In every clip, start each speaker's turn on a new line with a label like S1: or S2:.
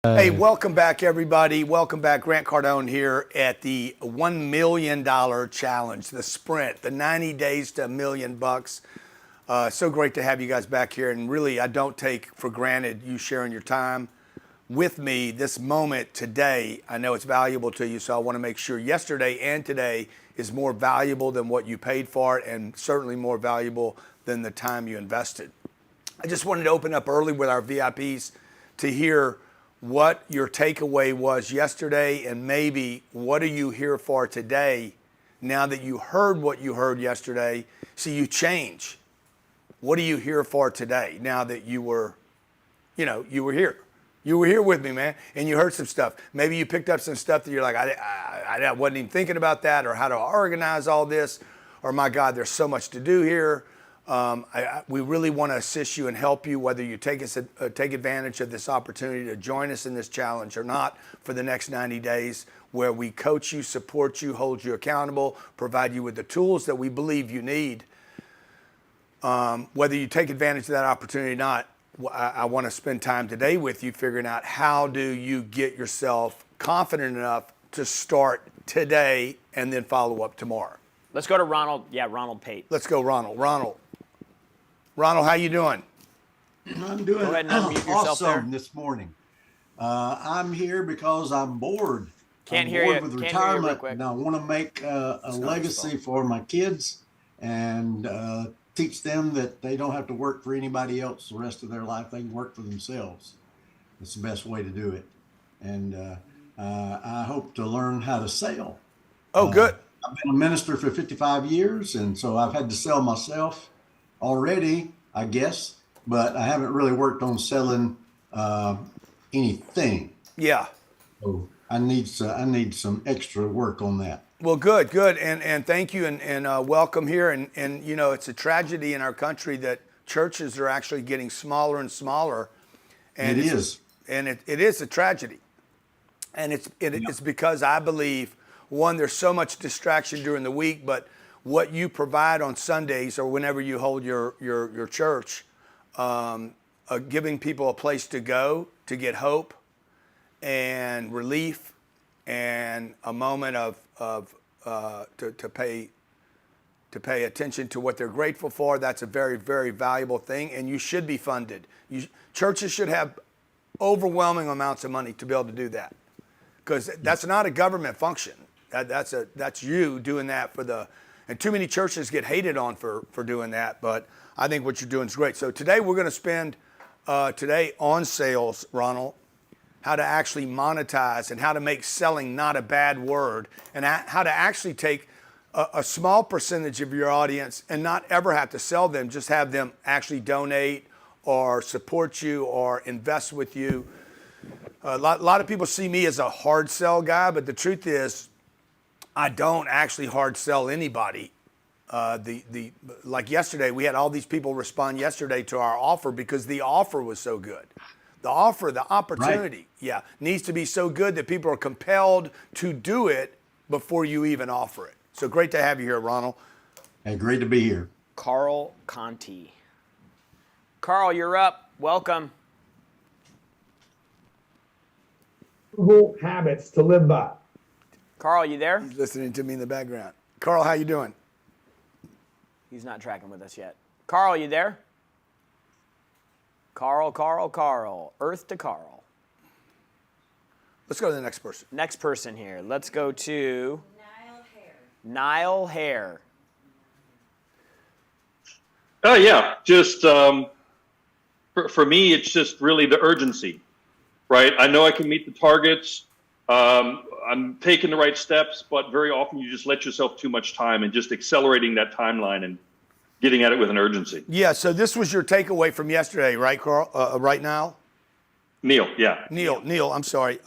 S1: Hey, welcome back, everybody. Welcome back. Grant Cardone here at the $1 million challenge, the sprint, the 90 days to $1 million. So great to have you guys back here. And really, I don't take for granted you sharing your time with me this moment today. I know it's valuable to you, so I want to make sure yesterday and today is more valuable than what you paid for it, and certainly more valuable than the time you invested. I just wanted to open up early with our VIPs to hear what your takeaway was yesterday, and maybe what are you here for today now that you heard what you heard yesterday. See, you change. What are you here for today now that you were here? You were here with me, man, and you heard some stuff. Maybe you picked up some stuff that you're like, I wasn't even thinking about that, or how to organize all this, or my God, there's so much to do here. We really want to assist you and help you, whether you take advantage of this opportunity to join us in this challenge or not for the next 90 days, where we coach you, support you, hold you accountable, provide you with the tools that we believe you need. Whether you take advantage of that opportunity or not, I want to spend time today with you figuring out how do you get yourself confident enough to start today and then follow up tomorrow.
S2: Let's go to Ronald. Yeah, Ronald Pate.
S1: Let's go, Ronald. Ronald, how you doing?
S3: I'm doing
S2: Go ahead and unmute yourself
S3: awesome
S2: there.
S3: this morning. I'm here because I'm bored.
S2: Can't
S3: I'm
S2: hear
S3: bored
S2: you.
S3: with
S2: Can't hear you real
S3: retirement,
S2: quick.
S3: and I want to make a legacy for my kids and teach them that they don't have to work for anybody else the rest of their life. They can work for themselves. It's the best way to do it. And I hope to learn how to sell.
S1: Oh, good.
S3: I've been a minister for 55 years, and so I've had to sell myself already, I guess, but I haven't really worked on selling anything.
S1: Yeah.
S3: So I need some extra work on that.
S1: Well, good. And thank you and welcome here. And, you know, it's a tragedy in our country that churches are actually getting smaller and smaller. And
S3: It is.
S1: And it is a tragedy. And it's because I believe, one, there's so much distraction during the week, but what you provide on Sundays or whenever you hold your church, giving people a place to go to get hope and relief and a moment to pay attention to what they're grateful for. That's a very, very valuable thing, and you should be funded. Churches should have overwhelming amounts of money to be able to do that, because that's not a government function. That's you doing that and too many churches get hated on for doing that, but I think what you're doing is great. So today we're going to spend today on sales, Ronald, how to actually monetize and how to make selling not a bad word, and how to actually take a small percentage of your audience and not ever have to sell them, just have them actually donate or support you or invest with you. A lot of people see me as a hard sell guy, but the truth is, I don't actually hard sell anybody. Like yesterday, we had all these people respond yesterday to our offer because the offer was so good. The opportunity, right, needs to be so good that people are compelled to do it before you even offer it. So great to have you here, Ronald.
S3: Hey, great to be here.
S2: Carl Conti. Carl, you're up. Welcome.
S4: Habits to live by.
S2: Carl, you there?
S1: He's listening to me in the background. Carl, how you doing?
S2: He's not tracking with us yet. Carl, you there? Carl. Earth to Carl.
S1: Let's go to the next person.
S2: Next person here. Let's go to Nile Hare.
S5: Oh, yeah. Just for me, it's just really the urgency, right? I know I can meet the targets. I'm taking the right steps, but very often you just let yourself too much time, and just accelerating that timeline and getting at it with an urgency.
S1: Yeah, so this was your takeaway from yesterday, right, Carl? Right now?
S5: Neil, yeah.
S1: Neil, I'm sorry.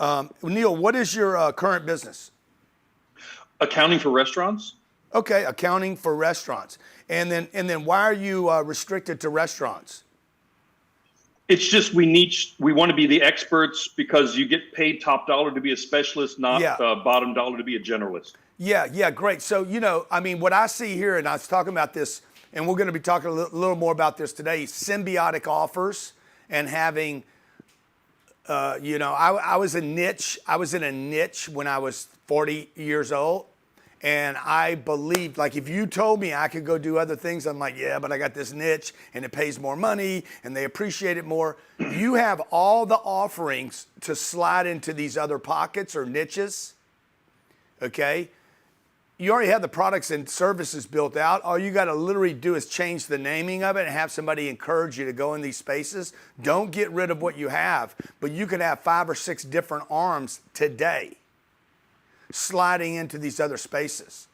S1: Neil, what is your current business?
S5: Accounting for restaurants.
S1: Okay, accounting for restaurants. And then why are you restricted to restaurants?
S5: It's just we want to be the experts because you get paid top dollar to be a specialist, not bottom dollar to be a generalist.
S1: Yeah, great. So, what I see here, and I was talking about this, and we're going to be talking a little more about this today, symbiotic offers and having You know, I was a niche. I was in a niche when I was 40 years old. And I believed, like, if you told me I could go do other things, I'm like, yeah, but I got this niche and it pays more money and they appreciate it more. You have all the offerings to slide into these other pockets or niches, okay? You already have the products and services built out. All you got to literally do is change the naming of it and have somebody encourage you to go in these spaces. Don't get rid of what you have, but you could have 5 or 6 different arms today sliding into these other spaces.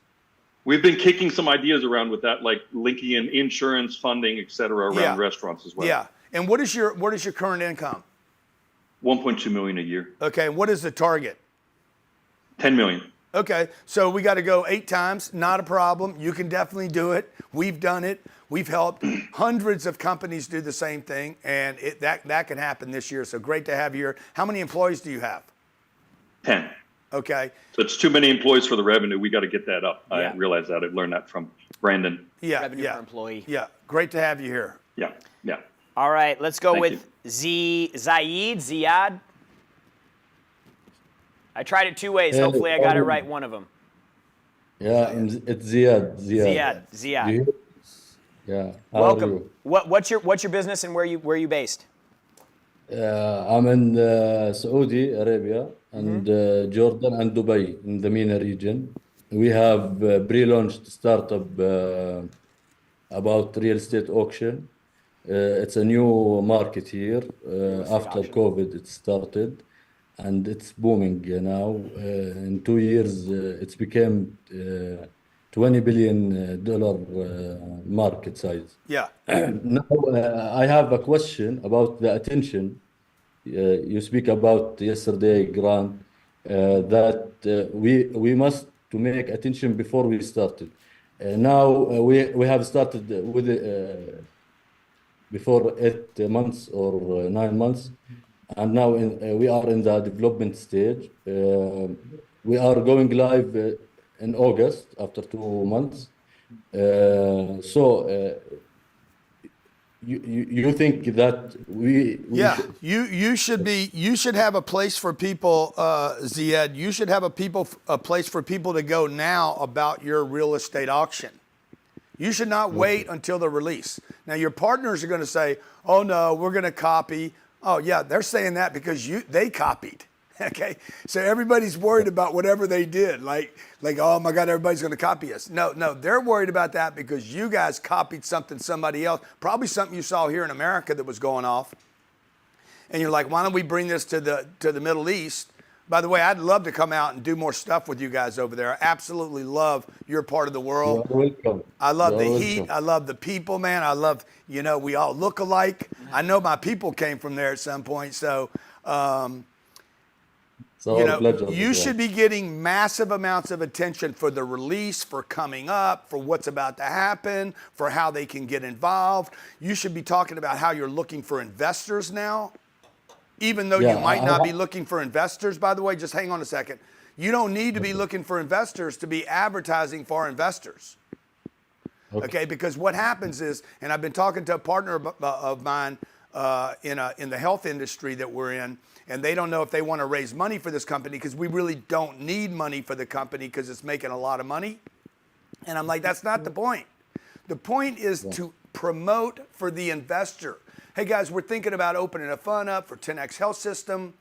S5: We've been kicking some ideas around with that, like linking in insurance funding, et cetera, around restaurants as well.
S1: Yeah. And what is your current income?
S5: 1.2 million a year.
S1: Okay. What is the target?
S5: 10 million.
S1: Okay. So we got to go 8 times. Not a problem. You can definitely do it. We've done it. We've helped hundreds of companies do the same thing, and that can happen this year. So great to have you here. How many employees do you have?
S5: 10.
S1: Okay.
S5: So it's too many employees for the revenue. We got to get that up.
S2: Yeah.
S5: I realized that. I learned that from Brandon.
S1: Yeah.
S2: Revenue per employee.
S1: Yeah. Great to have you here.
S5: Yeah. Yeah.
S2: All right, let's go
S5: Thank
S2: with Ziad. I tried it 2 ways. Hopefully I got it right one of them.
S4: Yeah, it's Ziad.
S2: Ziad.
S4: Do you- Yeah. How
S2: Welcome.
S4: Are you?
S2: What's your business and where you based?
S4: I'm in Saudi Arabia and Jordan and Dubai in the MENA region. We have pre-launched startup about real estate auction. It's a new market here. After
S2: auction.
S4: COVID, it started, and it's booming now. In 2 years, it's became $20 billion market size.
S1: Yeah.
S4: Now, I have a question about the attention. You speak about yesterday, Grant, that we must to make attention before we started. Now we have started with before 8 months or 9 months, and now we are in the development stage. We are going live in August after 2 months. You think that we
S1: Yeah,
S4: should,
S1: you should have a place for people, Ziad. You should have a place for people to go now about your real estate auction. You should not wait until the release. Now your partners are going to say, "Oh no, we're going to copy." Oh yeah, they're saying that because they copied. Okay, so everybody's worried about whatever they did, like oh my God, everybody's going to copy us. No, they're worried about that because you guys copied somebody else, probably something you saw here in America that was going off, and you're like, why don't we bring this to the Middle East? By the way, I'd love to come out and do more stuff with you guys over there. I absolutely love your part of the world.
S4: you're welcome.
S1: I love the
S4: You're
S1: heat.
S4: welcome.
S1: I love the people, man. I love, we all look alike. I know my people came from there at some point, so.
S4: It's our pleasure.
S1: You should be getting massive amounts of attention for the release, for coming up, for what's about to happen, for how they can get involved. You should be talking about how you're looking for investors now, even though you might not be looking for investors, by the way. Just hang on a second. You don't need to be looking for investors to be advertising for investors. Okay, because what happens is, and I've been talking to a partner of mine in the health industry that we're in, and they don't know if they want to raise money for this company because we really don't need money for the company because it's making a lot of money. And I'm like, that's not the point. The point is to promote for the investor. Hey guys, we're thinking about opening a fund up for 10X Health System.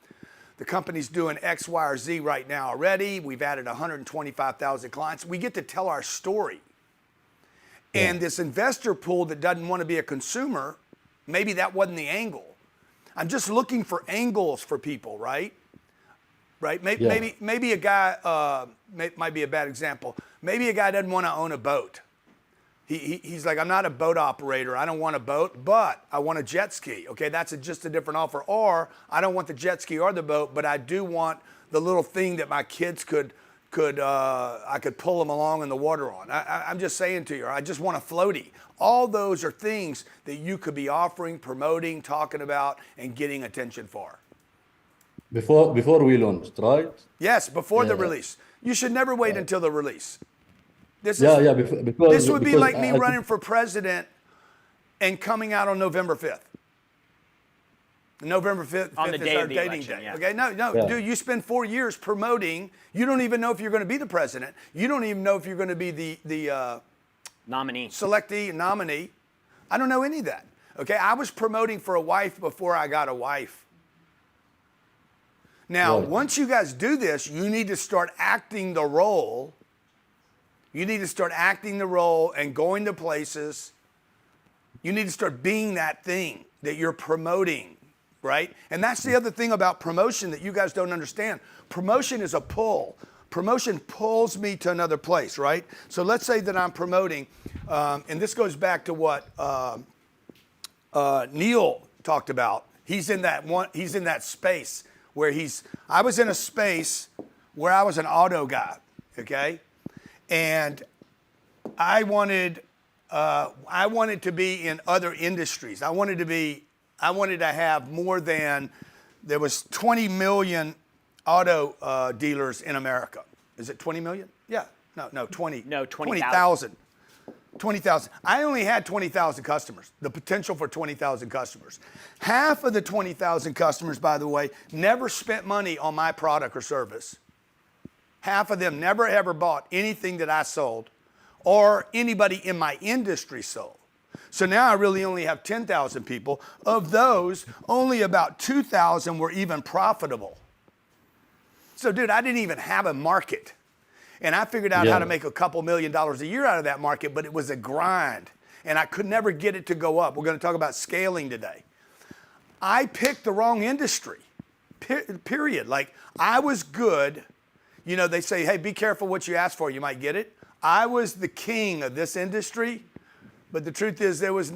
S1: The company's doing X, Y, or Z right now already. We've added 125,000 clients. We get to tell our story. And this investor pool that doesn't want to be a consumer, maybe that wasn't the angle. I'm just looking for angles for people, right? Right? Maybe a guy, might be a bad example. Maybe a guy doesn't want to own a boat. He's like, I'm not a boat operator. I don't want a boat, but I want a jet ski. Okay, that's just a different offer. Or I don't want the jet ski or the boat, but I do want the little thing that my kids I could pull them along in the water on. I'm just saying to you, I just want a floaty. All those are things that you could be offering, promoting, talking about, and getting attention for.
S4: Before we launched, right?
S1: Yes, before the release. You should never wait until the release. Because
S4: This
S1: would be like me running for president and coming out on November 5th. November 5th,
S2: On the
S1: is
S2: day
S1: our
S2: of the
S1: dating
S2: election,
S1: day.
S2: yeah.
S1: Okay, no,
S4: Yeah.
S1: dude, you spend 4 years promoting. You don't even know if you're going to be the president. You don't even know if you're going to be the
S2: Nominee.
S1: selectee, nominee. I don't know any of that. Okay, I was promoting for a wife before I got a wife. Now,
S4: Right.
S1: once you guys do this, you need to start acting the role. You need to start acting the role and going to places. You need to start being that thing that you're promoting, right? And that's the other thing about promotion that you guys don't understand. Promotion is a pull. Promotion pulls me to another place, right? So let's say that I'm promoting, and this goes back to what Neil talked about. He's in that space where I was in a space where I was an auto guy, okay? And I wanted to be in other industries. I wanted to have more than, there was 20 million auto dealers in America. Is it 20 million? Yeah, no, 20.
S2: No,
S1: 20,000. 20,000. I only had 20,000 customers, the potential for 20,000 customers. Half of the 20,000 customers, by the way, never spent money on my product or service. Half of them never ever bought anything that I sold or anybody in my industry sold. So now I really only have 10,000 people. Of those, only about 2,000 were even profitable. So dude, I didn't even have a market. And I figured out how to make a couple $1,000,000 a year out of that market, but it was a grind. And I could never get it to go up. We're going to talk about scaling today. I picked the wrong industry, period. Like, I was good. You know, they say, hey, be careful what you ask for, you might get it. I was the king of this industry, but the truth is I was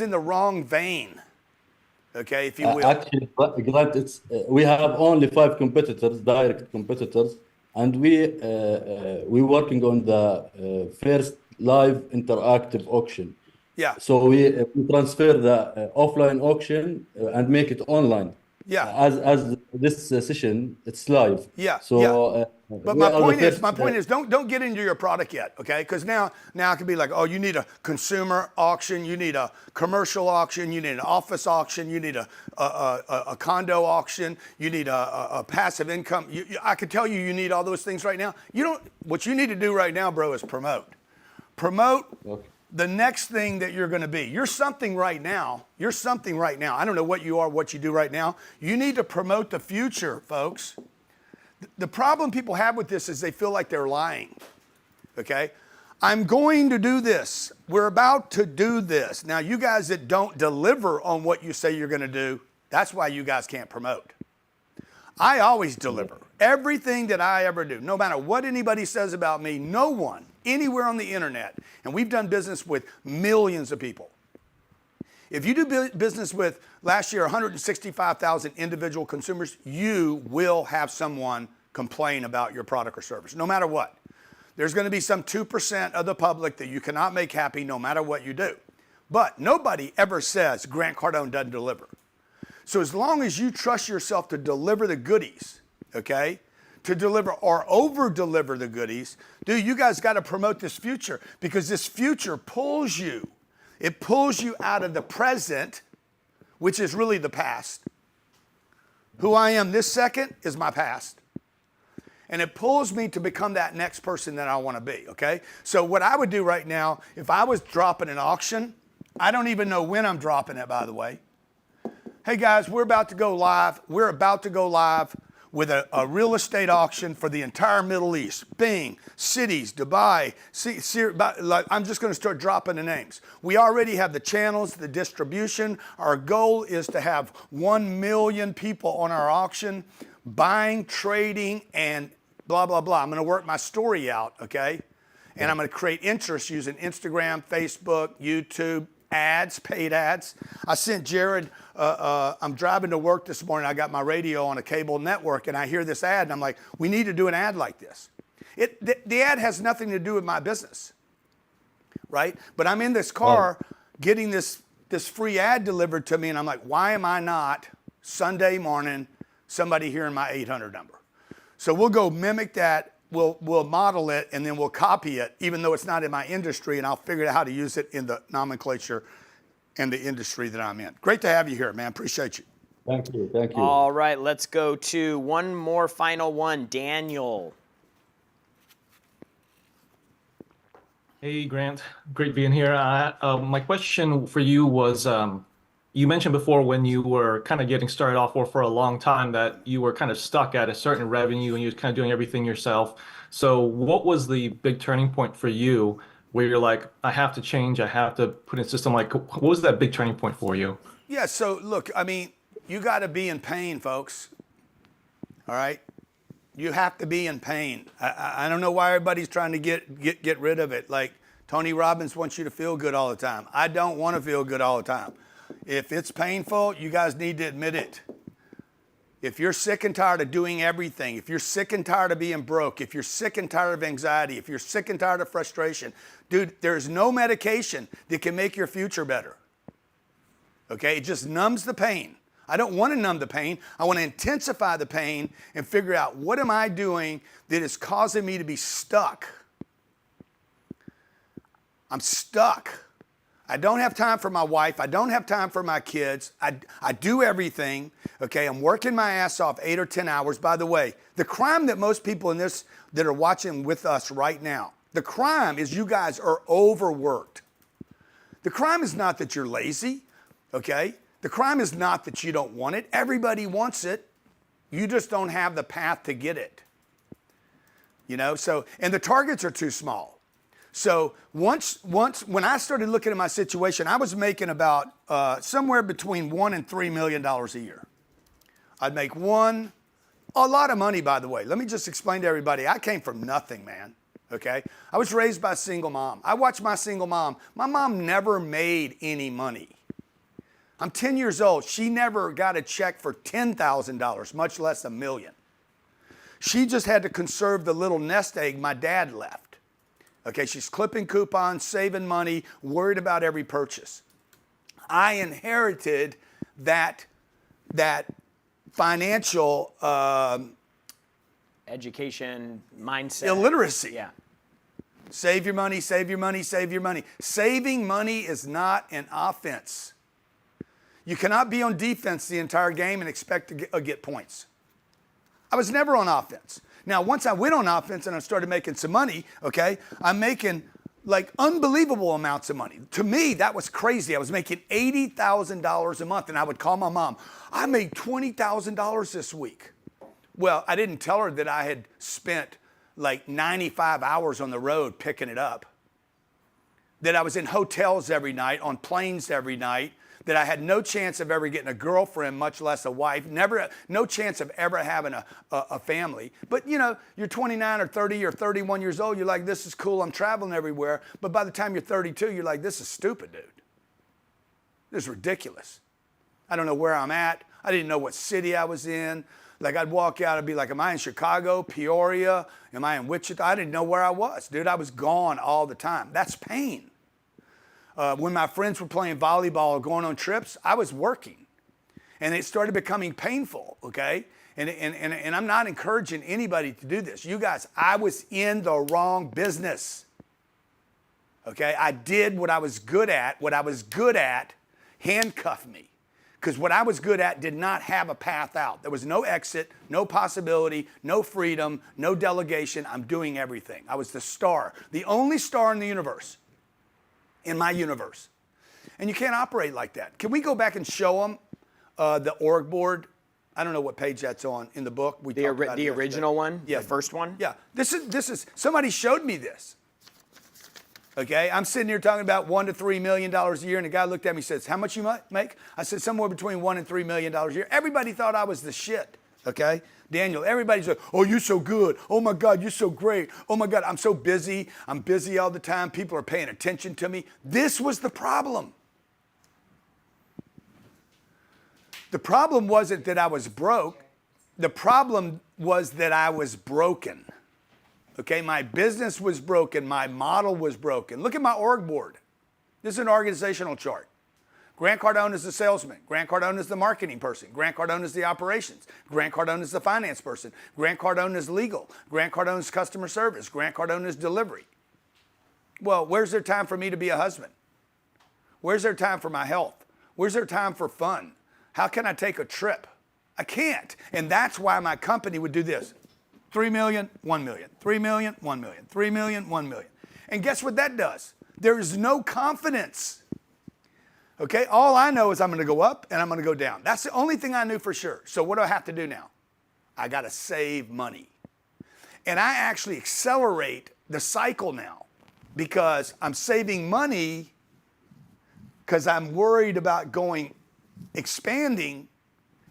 S1: in the wrong vein, okay, if you will.
S4: Actually, Grant, we have only 5 competitors, direct competitors, and we working on the first live interactive auction.
S1: Yeah.
S4: So we transfer the offline auction and make it online.
S1: Yeah.
S4: As this session, it's live.
S1: Yeah.
S4: So,
S1: yeah. But
S4: we
S1: my
S4: are the
S1: point
S4: first,
S1: is, don't get into your product yet, okay? Because now it can be like, oh, you need a consumer auction, you need a commercial auction, you need an office auction, you need a condo auction, you need a passive income. I could tell you need all those things right now. What you need to do right now, bro, is promote. Promote.
S4: Okay.
S1: The next thing that you're going to be. You're something right now. You're something right now. I don't know what you are, what you do right now. You need to promote the future, folks. The problem people have with this is they feel like they're lying. Okay? I'm going to do this. We're about to do this. Now, you guys that don't deliver on what you say you're going to do, that's why you guys can't promote. I always deliver. Everything that I ever do, no matter what anybody says about me, no one, anywhere on the internet, and we've done business with millions of people. If you do business with, last year, 165,000 individual consumers, you will have someone complain about your product or service, no matter what. There's going to be some 2% of the public that you cannot make happy no matter what you do. But nobody ever says Grant Cardone doesn't deliver. So as long as you trust yourself to deliver the goodies, okay, to deliver or over-deliver the goodies, dude, you guys got to promote this future, because this future pulls you. It pulls you out of the present, which is really the past. Who I am this second is my past. And it pulls me to become that next person that I want to be, okay? So what I would do right now, if I was dropping an auction, I don't even know when I'm dropping it, by the way. Hey guys, we're about to go live. We're about to go live with a real estate auction for the entire Middle East. Bing, cities, Dubai. I'm just going to start dropping the names. We already have the channels, the distribution. Our goal is to have 1 million people on our auction buying, trading, and blah, blah, blah. I'm going to work my story out, okay? And I'm going to create interest using Instagram, Facebook, YouTube, ads, paid ads. I sent Jared, I'm driving to work this morning. I got my radio on a cable network, and I hear this ad, and I'm like, we need to do an ad like this. The ad has nothing to do with my business, right? But I'm in this car getting this free ad delivered to me, and I'm like, why am I not Sunday morning somebody hearing my 800 number? So we'll go mimic that. We'll model it, and then we'll copy it, even though it's not in my industry, and I'll figure out how to use it in the nomenclature and the industry that I'm in. Great to have you here, man. Appreciate you.
S4: Thank you. Thank you.
S2: All right, let's go to one more final one. Daniel.
S6: Hey, Grant. Great being here. My question for you was, you mentioned before when you were kind of getting started off or for a long time that you were kind of stuck at a certain revenue and you were kind of doing everything yourself. So what was the big turning point for you where you're like, I have to change, I have to put in a system? Like, what was that big turning point for you?
S1: Yeah, so look, I mean, you got to be in pain, folks. All right? You have to be in pain. I don't know why everybody's trying to get rid of it. Like Tony Robbins wants you to feel good all the time. I don't want to feel good all the time. If it's painful, you guys need to admit it. If you're sick and tired of doing everything, if you're sick and tired of being broke, if you're sick and tired of anxiety, if you're sick and tired of frustration, dude, there's no medication that can make your future better. Okay? It just numbs the pain. I don't want to numb the pain. I want to intensify the pain and figure out what am I doing that is causing me to be stuck. I'm stuck. I don't have time for my wife. I don't have time for my kids. I do everything. Okay, I'm working my ass off 8 or 10 hours. By the way, the crime that most people in this that are watching with us right now, the crime is you guys are overworked. The crime is not that you're lazy, okay? The crime is not that you don't want it. Everybody wants it. You just don't have the path to get it. You know, so, and the targets are too small. So once when I started looking at my situation, I was making about somewhere between $1 and $3 million a year. I'd make a lot of money, by the way. Let me just explain to everybody. I came from nothing, man. Okay? I was raised by a single mom. I watched my single mom. My mom never made any money. I'm 10 years old. She never got a check for $10,000, much less $1 million. She just had to conserve the little nest egg my dad left. Okay, she's clipping coupons, saving money, worried about every purchase. I inherited that financial
S2: Education, mindset.
S1: illiteracy.
S2: Yeah.
S1: Save your money, save your money, save your money. Saving money is not an offense. You cannot be on defense the entire game and expect to get points. I was never on offense. Now, once I went on offense and I started making some money, okay, I'm making like unbelievable amounts of money. To me, that was crazy. I was making $80,000 a month, and I would call my mom, I made $20,000 this week. Well, I didn't tell her that I had spent like 95 hours on the road picking it up, that I was in hotels every night, on planes every night, that I had no chance of ever getting a girlfriend, much less a wife, no chance of ever having a family. But you know, you're 29 or 30 or 31 years old, you're like, this is cool, I'm traveling everywhere. But by the time you're 32, you're like, this is stupid, dude. This is ridiculous. I don't know where I'm at. I didn't know what city I was in. Like I'd walk out and be like, am I in Chicago, Peoria? Am I in Wichita? I didn't know where I was, dude. I was gone all the time. That's pain. When my friends were playing volleyball or going on trips, I was working. And it started becoming painful, okay? And I'm not encouraging anybody to do this. You guys, I was in the wrong business, okay? I did what I was good at. What I was good at handcuffed me. Because what I was good at did not have a path out. There was no exit, no possibility, no freedom, no delegation. I'm doing everything. I was the star, the only star in the universe. In my universe. And you can't operate like that. Can we go back and show them the org board? I don't know what page that's on in the book. We
S2: The original one?
S1: Yeah.
S2: The first one?
S1: Yeah. This is, somebody showed me this. Okay, I'm sitting here talking about $1 to $3 million a year, and the guy looked at me and says, how much you make? I said, somewhere between $1 and $3 million a year. Everybody thought I was the shit, okay? Daniel, everybody's like, oh, you're so good. Oh my God, you're so great. Oh my God, I'm so busy. I'm busy all the time. People are paying attention to me. This was the problem. The problem wasn't that I was broke. The problem was that I was broken. Okay, my business was broken. My model was broken. Look at my org board. This is an organizational chart. Grant Cardone is the salesman. Grant Cardone is the marketing person. Grant Cardone is the operations. Grant Cardone is the finance person. Grant Cardone is legal. Grant Cardone is customer service. Grant Cardone is delivery. Well, where's there time for me to be a husband? Where's there time for my health? Where's there time for fun? How can I take a trip? I can't. And that's why my company would do this. 3 million, 1 million, 3 million, 1 million, 3 million, 1 million. And guess what that does? There is no confidence. Okay, all I know is I'm gonna go up and I'm gonna go down. That's the only thing I knew for sure. So what do I have to do now? I gotta save money. And I actually accelerate the cycle now because I'm saving money because I'm worried about expanding.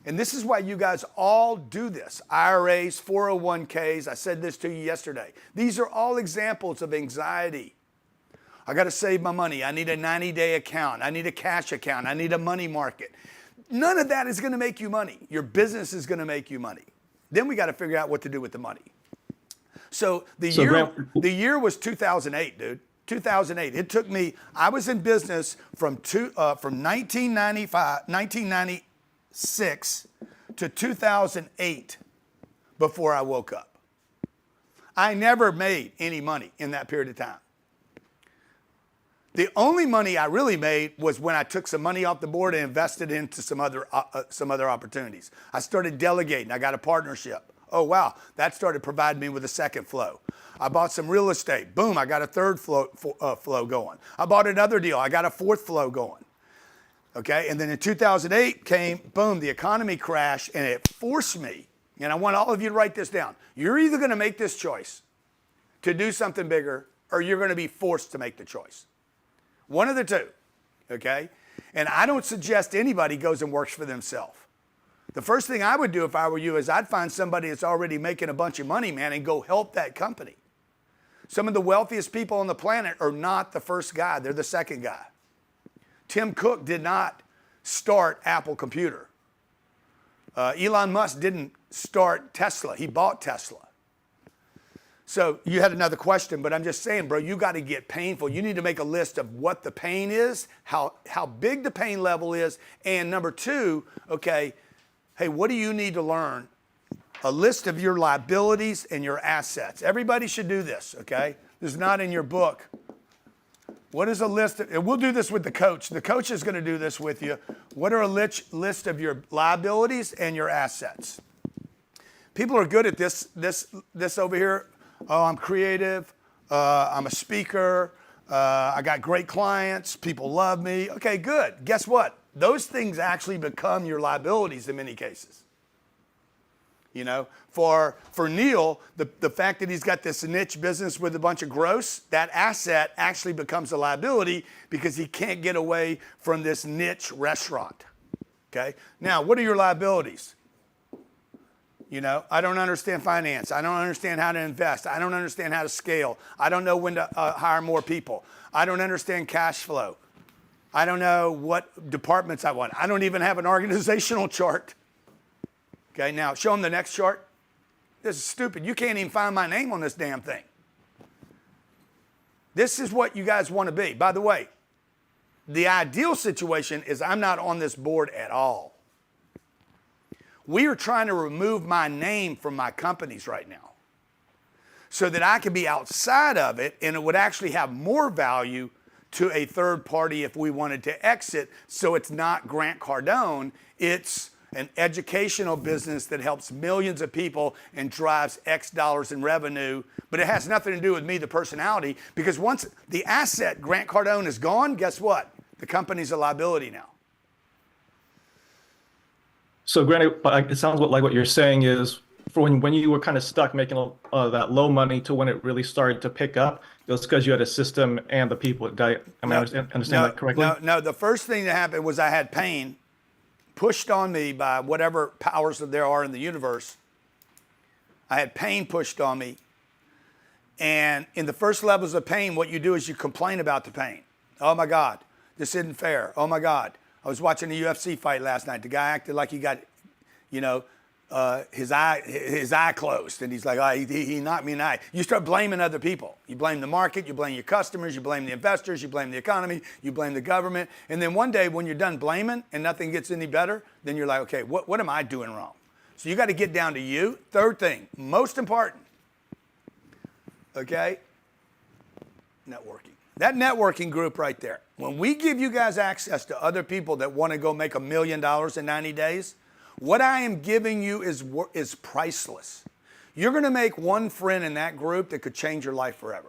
S1: And this is why you guys all do this. IRAs, 401ks, I said this to you yesterday. These are all examples of anxiety. I got to save my money. I need a 90-day account. I need a cash account. I need a money market. None of that is going to make you money. Your business is going to make you money. Then we got to figure out what to do with the money. So the year was 2008, dude. 2008. It took me, I was in business from 1996 to 2008 before I woke up. I never made any money in that period of time. The only money I really made was when I took some money off the board and invested into some other opportunities. I started delegating. I got a partnership. Oh, wow. That started providing me with a second flow. I bought some real estate. Boom, I got a third flow going. I bought another deal. I got a fourth flow going. Okay, and then in 2008 came, boom, the economy crashed and it forced me, and I want all of you to write this down. You're either going to make this choice to do something bigger or you're going to be forced to make the choice. One of the two, okay? And I don't suggest anybody goes and works for themselves. The first thing I would do if I were you is I'd find somebody that's already making a bunch of money, man, and go help that company. Some of the wealthiest people on the planet are not the first guy, they're the second guy. Tim Cook did not start Apple Computer. Elon Musk didn't start Tesla, he bought Tesla. So you had another question, but I'm just saying, bro, you got to get painful. You need to make a list of what the pain is, how big the pain level is, and number two, okay, hey, what do you need to learn? A list of your liabilities and your assets. Everybody should do this, okay? This is not in your book. What is a list? We'll do this with the coach. The coach is going to do this with you. What are a list of your liabilities and your assets? People are good at this over here. Oh, I'm creative. I'm a speaker. I got great clients. People love me. Okay, good. Guess what? Those things actually become your liabilities in many cases. You know, for Neil, the fact that he's got this niche business with a bunch of gross, that asset actually becomes a liability because he can't get away from this niche restaurant. Okay? Now, what are your liabilities? You know, I don't understand finance. I don't understand how to invest. I don't understand how to scale. I don't know when to hire more people. I don't understand cash flow. I don't know what departments I want. I don't even have an organizational chart. Okay, now show them the next chart. This is stupid. You can't even find my name on this damn thing. This is what you guys want to be. By the way, the ideal situation is I'm not on this board at all. We are trying to remove my name from my companies right now so that I can be outside of it and it would actually have more value to a third party if we wanted to exit. So it's not Grant Cardone, it's an educational business that helps millions of people and drives X dollars in revenue, but it has nothing to do with me, the personality, because once the asset, Grant Cardone, is gone, guess what? The company's a liability now.
S6: So granted, it sounds like what you're saying is for when you were kind of stuck making that low money to when it really started to pick up, it was because you had a system and the people. I understand that correctly?
S1: No, the first thing that happened was I had pain pushed on me by whatever powers that there are in the universe. I had pain pushed on me. And in the first levels of pain, what you do is you complain about the pain. Oh my God, this isn't fair. Oh my God. I was watching a UFC fight last night. The guy acted like he got, his eye closed. And he's like, oh, he knocked me in the eye. You start blaming other people. You blame the market, you blame your customers, you blame the investors, you blame the economy, you blame the government. And then one day when you're done blaming and nothing gets any better, then you're like, okay, what am I doing wrong? So you got to get down to you. Third thing, most important, okay, networking. That networking group right there. When we give you guys access to other people that want to go make $1 million in 90 days, what I am giving you is priceless. You're going to make one friend in that group that could change your life forever.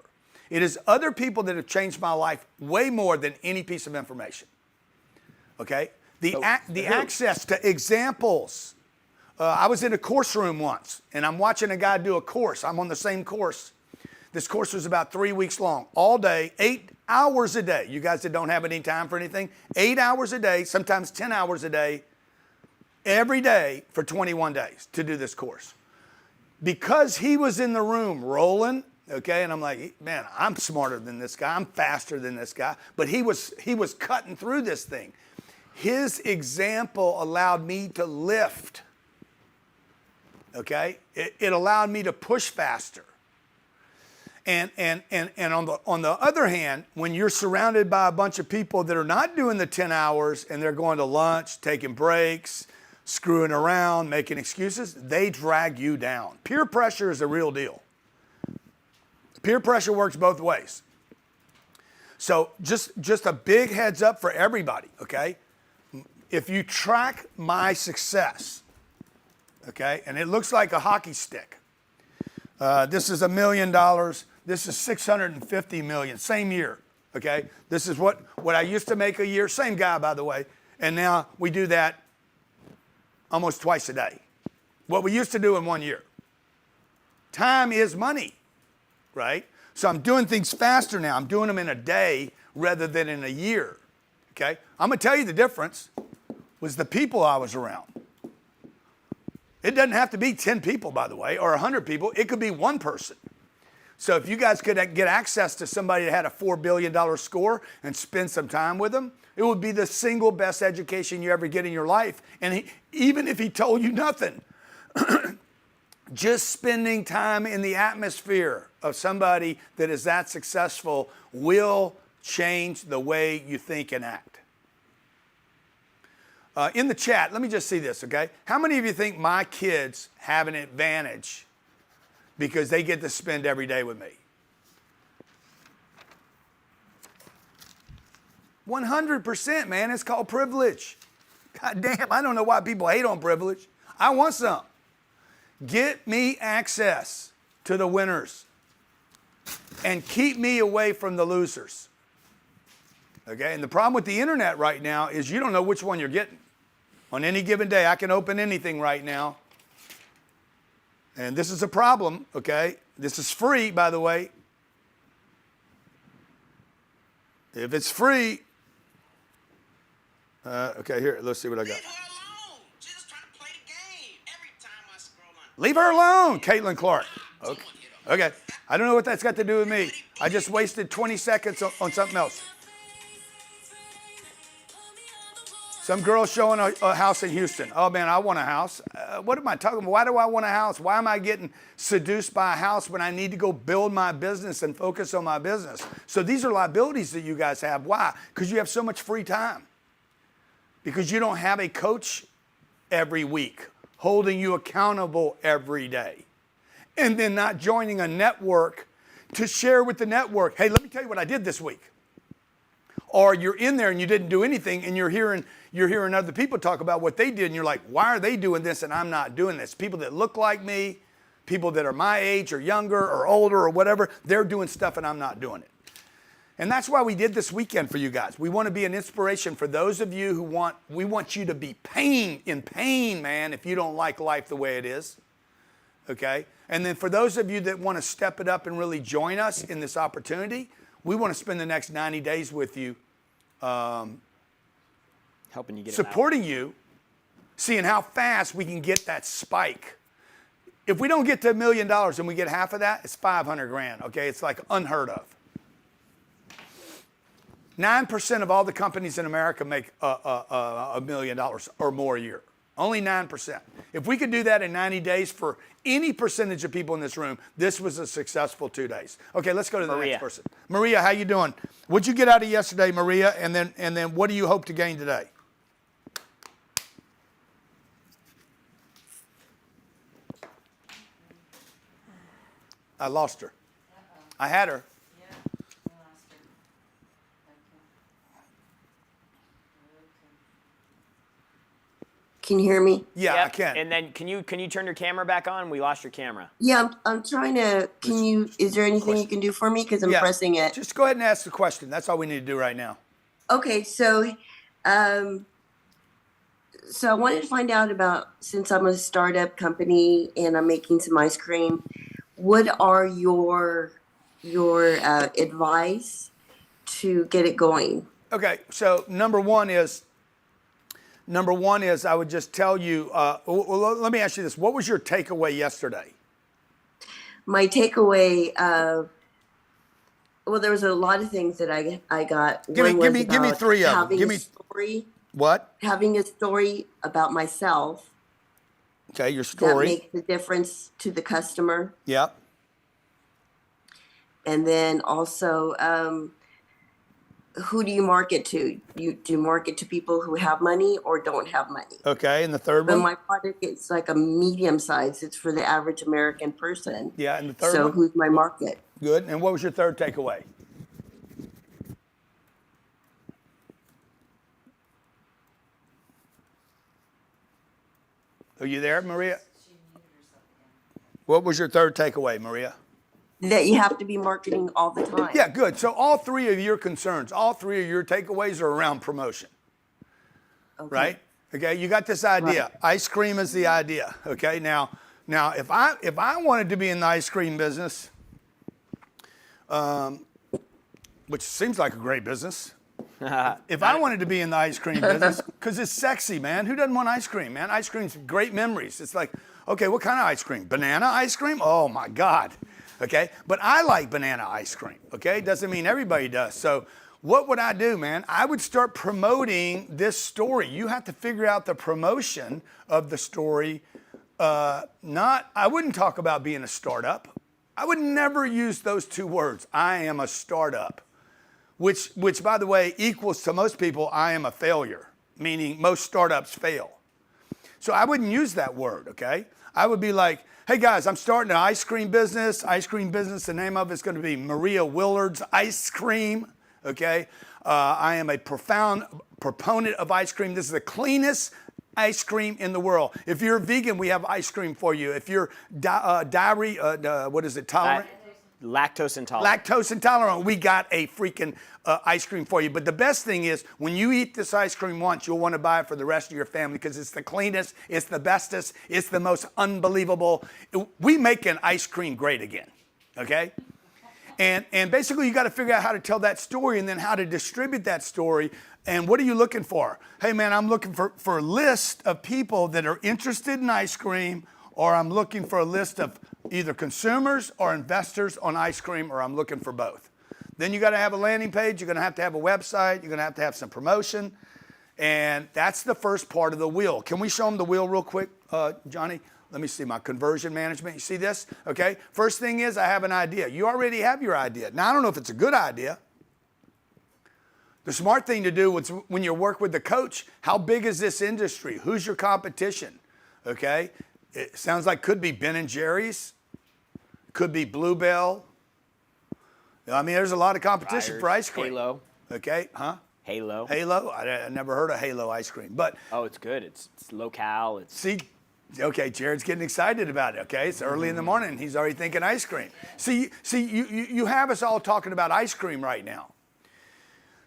S1: It is other people that have changed my life way more than any piece of information. Okay? The access to examples. I was in a course room once, and I'm watching a guy do a course. I'm on the same course. This course was about 3 weeks long, all day, 8 hours a day. You guys that don't have any time for anything, 8 hours a day, sometimes 10 hours a day, every day for 21 days to do this course. Because he was in the room rolling, okay, and I'm like, man, I'm smarter than this guy. I'm faster than this guy. But he was cutting through this thing. His example allowed me to lift, okay? It allowed me to push faster. And on the other hand, when you're surrounded by a bunch of people that are not doing the 10 hours and they're going to lunch, taking breaks, screwing around, making excuses, they drag you down. Peer pressure is a real deal. Peer pressure works both ways. So just a big heads up for everybody, okay? If you track my success, okay, and it looks like a hockey stick. This is $1 million. This is 650 million, same year, okay? This is what I used to make a year, same guy, by the way, and now we do that almost twice a day. What we used to do in 1 year. Time is money, right? So I'm doing things faster now. I'm doing them in a day rather than in a year, okay? I'm gonna tell you the difference was the people I was around. It doesn't have to be 10 people, by the way, or 100 people. It could be one person. So if you guys could get access to somebody that had a $4 billion score and spend some time with them, it would be the single best education you ever get in your life. And even if he told you nothing, just spending time in the atmosphere of somebody that is that successful will change the way you think and act. In the chat, let me just see this, okay? How many of you think my kids have an advantage because they get to spend every day with me? 100%, man. It's called privilege. God damn, I don't know why people hate on privilege. I want some. Get me access to the winners and keep me away from the losers. Okay, and the problem with the internet right now is you don't know which one you're getting. On any given day, I can open anything right now. And this is a problem, okay? This is free, by the way. If it's free, okay, here, let's see what I got.
S7: Leave her alone. She's just trying to play the game. Every time I scroll on.
S1: Leave her alone, Caitlin Clark. Okay. I don't know what that's got to do with me. I just wasted 20 seconds on something else. Some girl showing a house in Houston. Oh man, I want a house. What am I talking about? Why do I want a house? Why am I getting seduced by a house when I need to go build my business and focus on my business? So these are liabilities that you guys have. Why? Because you have so much free time. Because you don't have a coach every week holding you accountable every day. And then not joining a network to share with the network. Hey, let me tell you what I did this week. Or you're in there and you didn't do anything and you're hearing other people talk about what they did and you're like, why are they doing this and I'm not doing this? People that look like me, people that are my age or younger or older or whatever, they're doing stuff and I'm not doing it. And that's why we did this weekend for you guys. We want to be an inspiration for those of you we want you to be in pain, man, if you don't like life the way it is. Okay? And then for those of you that want to step it up and really join us in this opportunity, we want to spend the next 90 days with you,
S2: helping you get
S1: supporting you, seeing how fast we can get that spike. If we don't get to $1 million and we get half of that, it's 500 grand, okay? It's like unheard of. 9% of all the companies in America make $1 million or more a year. Only 9%. If we could do that in 90 days for any percentage of people in this room, this was a successful 2 days. Okay, let's go to the next person. Maria, how you doing? What'd you get out of yesterday, Maria? And then what do you hope to gain today? I lost her. I had her.
S8: Yeah, I lost her. Can you hear me?
S1: Yeah,
S2: Yep.
S1: I can.
S2: And then can you turn your camera back on? We lost your camera.
S8: Yeah, I'm trying to. Is there anything you can do for me? Because I'm
S1: Yeah,
S8: pressing it.
S1: just go ahead and ask the question. That's all we need to do right now.
S8: Okay, um, so I wanted to find out about, since I'm a startup company and I'm making some ice cream, what are your advice to get it going?
S1: Okay, so number one is I would just tell you. Well, let me ask you this: what was your takeaway yesterday?
S8: My takeaway, well, there was a lot of things that I got.
S1: Give
S8: One was
S1: me
S8: about
S1: three of them.
S8: having
S1: Give
S8: a
S1: me
S8: story,
S1: what?
S8: having a story about myself
S1: Okay, your
S8: that
S1: story.
S8: makes a difference to the customer.
S1: Yep.
S8: And then also, who do you market to? Do you market to people who have money or don't have money?
S1: Okay, and the third
S8: But
S1: one.
S8: my product is like a medium size. It's for the average American person.
S1: Yeah, and the third
S8: So
S1: one.
S8: who's my market?
S1: Good. And what was your third takeaway? Are you there, Maria? What was your third takeaway, Maria?
S8: That you have to be marketing all the time.
S1: Yeah, good. So all three of your concerns, all three of your takeaways are around promotion,
S8: Okay.
S1: right? Okay, you got this idea.
S8: Right.
S1: Ice cream is the idea. Okay, now if I wanted to be in the ice cream business, which seems like a great business, if I wanted to be in the ice cream business, because it's sexy, man. Who doesn't want ice cream, man? Ice cream's great memories. It's like, okay, what kind of ice cream? Banana ice cream? Oh my God. Okay, but I like banana ice cream. Okay, doesn't mean everybody does. So what would I do, man? I would start promoting this story. You have to figure out the promotion of the story. I wouldn't talk about being a startup. I would never use those two words. I am a startup. Which, by the way, equals to most people, I am a failure, meaning most startups fail. So I wouldn't use that word, okay? I would be like, hey guys, I'm starting an ice cream business. Ice cream business, the name of it's going to be Maria Willard's Ice Cream, okay? I am a profound proponent of ice cream. This is the cleanest ice cream in the world. If you're vegan, we have ice cream for you. If you're tolerant?
S2: Lactose intolerant.
S1: Lactose intolerant, we got a freaking ice cream for you. But the best thing is, when you eat this ice cream once, you'll want to buy it for the rest of your family because it's the cleanest, it's the bestest, it's the most unbelievable. We make an ice cream great again, okay? And basically, you got to figure out how to tell that story and then how to distribute that story. And what are you looking for? Hey, man, I'm looking for a list of people that are interested in ice cream, or I'm looking for a list of either consumers or investors on ice cream, or I'm looking for both. Then you got to have a landing page. You're going to have a website. You're going to have some promotion. And that's the first part of the wheel. Can we show them the wheel real quick, Johnny? Let me see my conversion management. You see this? Okay. First thing is I have an idea. You already have your idea. Now, I don't know if it's a good idea. The smart thing to do is when you work with the coach, how big is this industry? Who's your competition? Okay. It sounds like could be Ben & Jerry's, could be Bluebell. I mean, there's a lot of competition for ice cream.
S2: Halo.
S1: Okay, huh?
S2: Halo.
S1: Halo? I never heard of Halo ice cream, but
S2: Oh, it's good. It's low-cal. It's
S1: see, okay, Jared's getting excited about it. Okay, it's early in the morning. He's already thinking ice cream. See, you have us all talking about ice cream right now.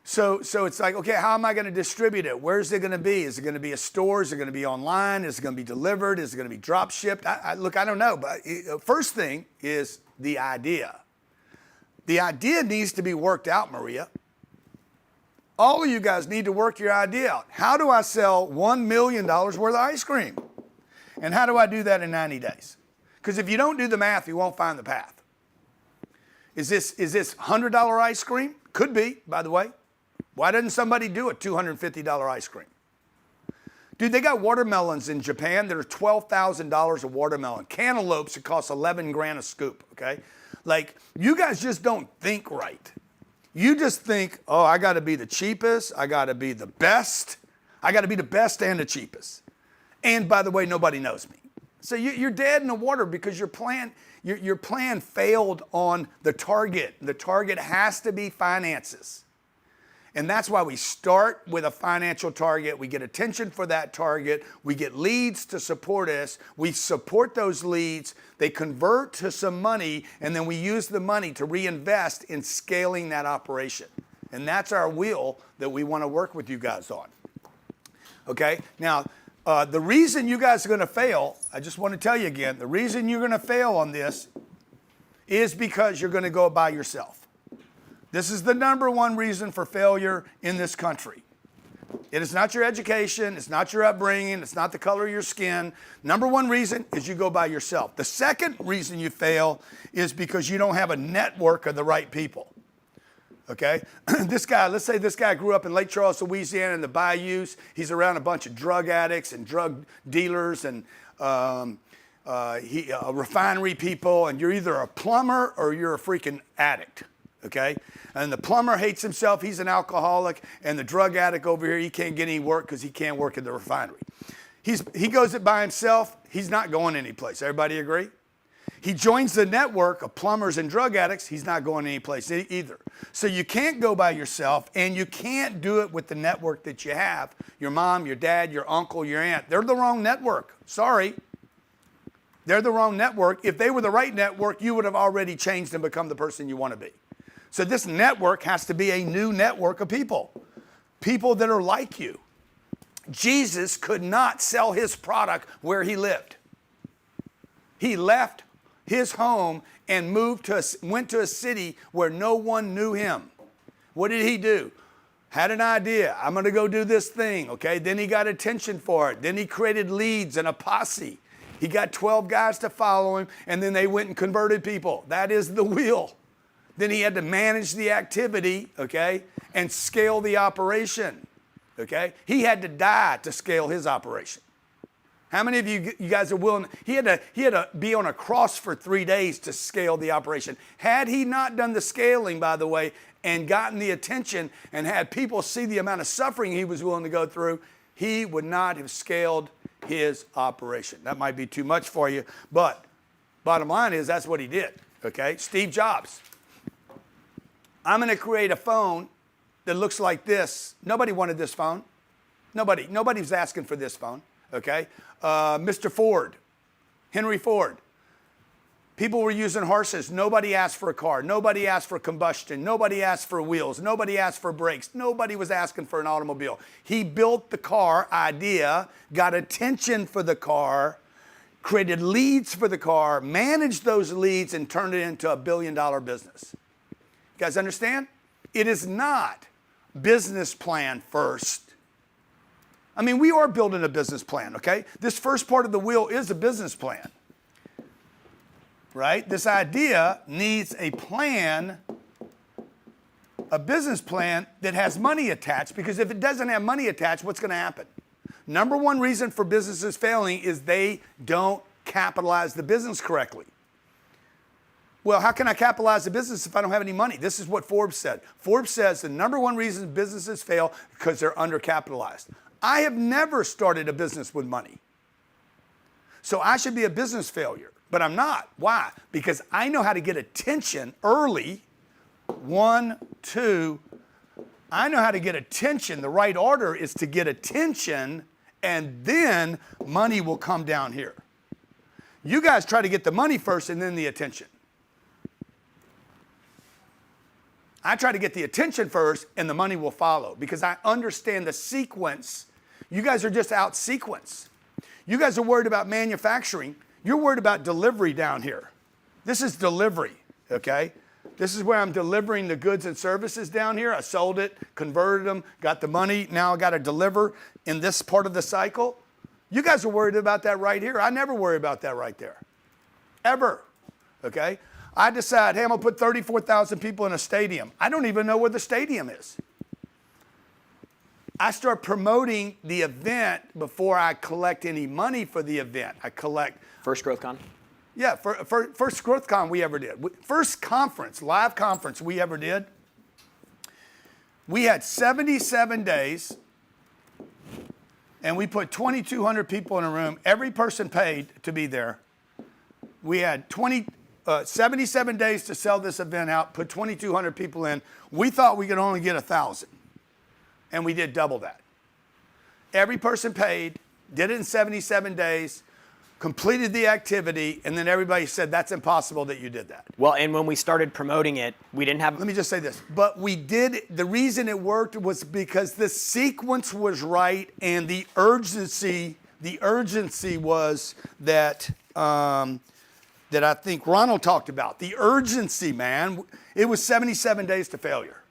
S1: So it's like, okay, how am I going to distribute it? Where's it going to be? Is it going to be a store? Is it going to be online? Is it going to be delivered? Is it going to be drop shipped? Look, I don't know. But first thing is the idea. The idea needs to be worked out, Maria. All of you guys need to work your idea out. How do I sell $1 million worth of ice cream? And how do I do that in 90 days? Because if you don't do the math, you won't find the path. Is this $100 ice cream? Could be, by the way. Why doesn't somebody do a $250 ice cream? Dude, they got watermelons in Japan that are $12,000 a watermelon. Cantaloupes that cost 11 grand a scoop, okay? Like, you guys just don't think right. You just think, oh, I got to be the cheapest. I got to be the best. I got to be the best and the cheapest. And by the way, nobody knows me. So you're dead in the water because your plan failed on the target. The target has to be finances. And that's why we start with a financial target. We get attention for that target. We get leads to support us. We support those leads. They convert to some money, and then we use the money to reinvest in scaling that operation. And that's our wheel that we want to work with you guys on. Okay? Now, the reason you guys are going to fail, I just want to tell you again, the reason you're going to fail on this is because you're going to go by yourself. This is the number one reason for failure in this country. It is not your education, it's not your upbringing, it's not the color of your skin. Number one reason is you go by yourself. The second reason you fail is because you don't have a network of the right people. Okay? This guy, let's say this guy grew up in Lake Charles, Louisiana in the bayous. He's around a bunch of drug addicts and drug dealers and refinery people, and you're either a plumber or you're a freaking addict. Okay? And the plumber hates himself, he's an alcoholic, and the drug addict over here, he can't get any work because he can't work in the refinery. He goes it by himself, he's not going anyplace. Everybody agree? He joins the network of plumbers and drug addicts, he's not going anyplace either. So you can't go by yourself, and you can't do it with the network that you have. Your mom, your dad, your uncle, your aunt, they're the wrong network. Sorry. They're the wrong network. If they were the right network, you would have already changed and become the person you want to be. So this network has to be a new network of people. People that are like you. Jesus could not sell his product where he lived. He left his home and went to a city where no one knew him. What did he do? Had an idea. I'm going to go do this thing, okay? Then he got attention for it. Then he created leads and a posse. He got 12 guys to follow him, and then they went and converted people. That is the wheel. Then he had to manage the activity, okay, and scale the operation, okay? He had to die to scale his operation. How many of you guys are willing? He had to be on a cross for 3 days to scale the operation. Had he not done the scaling, by the way, and gotten the attention and had people see the amount of suffering he was willing to go through, he would not have scaled his operation. That might be too much for you, but bottom line is that's what he did, okay? Steve Jobs. I'm going to create a phone that looks like this. Nobody wanted this phone. Nobody was asking for this phone, okay? Mr. Ford, Henry Ford. People were using horses. Nobody asked for a car. Nobody asked for combustion. Nobody asked for wheels. Nobody asked for brakes. Nobody was asking for an automobile. He built the car idea, got attention for the car, created leads for the car, managed those leads, and turned it into a billion-dollar business. You guys understand? It is not business plan first. I mean, we are building a business plan, okay? This first part of the wheel is a business plan, right? This idea needs a plan, a business plan that has money attached, because if it doesn't have money attached, what's going to happen? Number one reason for businesses failing is they don't capitalize the business correctly. Well, how can I capitalize the business if I don't have any money? This is what Forbes said. Forbes says the number one reason businesses fail because they're undercapitalized. I have never started a business with money. So I should be a business failure, but I'm not. Why? Because I know how to get attention early. 1, 2. I know how to get attention. The right order is to get attention, and then money will come down here. You guys try to get the money first and then the attention. I try to get the attention first and the money will follow because I understand the sequence. You guys are just out sequence. You guys are worried about manufacturing. You're worried about delivery down here. This is delivery, okay? This is where I'm delivering the goods and services down here. I sold it, converted them, got the money. Now I got to deliver in this part of the cycle. You guys are worried about that right here. I never worry about that right there, ever, okay? I decide, hey, I'm going to put 34,000 people in a stadium. I don't even know where the stadium is. I start promoting the event before I collect any money for the event. I collect.
S2: First Growth Con?
S1: Yeah, first Growth Con we ever did. First conference, live conference we ever did. We had 77 days, and we put 2,200 people in a room. Every person paid to be there. We had 77 days to sell this event out, put 2,200 people in. We thought we could only get 1,000. and we did double that. Every person paid, did it in 77 days, completed the activity, and then everybody said, that's impossible that you did that.
S2: Well, and when we started promoting it, we didn't have.
S1: Let me just say this. But we did, the reason it worked was because the sequence was right and the urgency was that, that I think Ronald talked about. The urgency, man. It was 77 days to failure.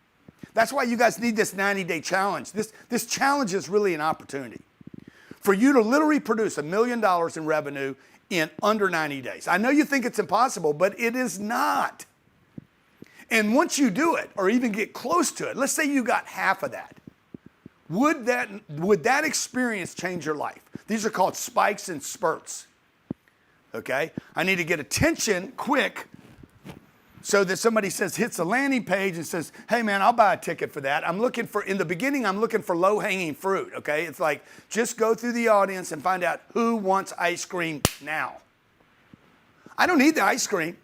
S1: That's why you guys need this 90-day challenge. This challenge is really an opportunity for you to literally produce $1 million in revenue in under 90 days. I know you think it's impossible, but it is not. And once you do it, or even get close to it, let's say you got half of that, would that experience change your life? These are called spikes and spurts. Okay? I need to get attention quick so that somebody hits a landing page and says, hey man, I'll buy a ticket for that. In the beginning, I'm looking for low-hanging fruit, okay? It's like, just go through the audience and find out who wants ice cream now. I don't need the ice cream.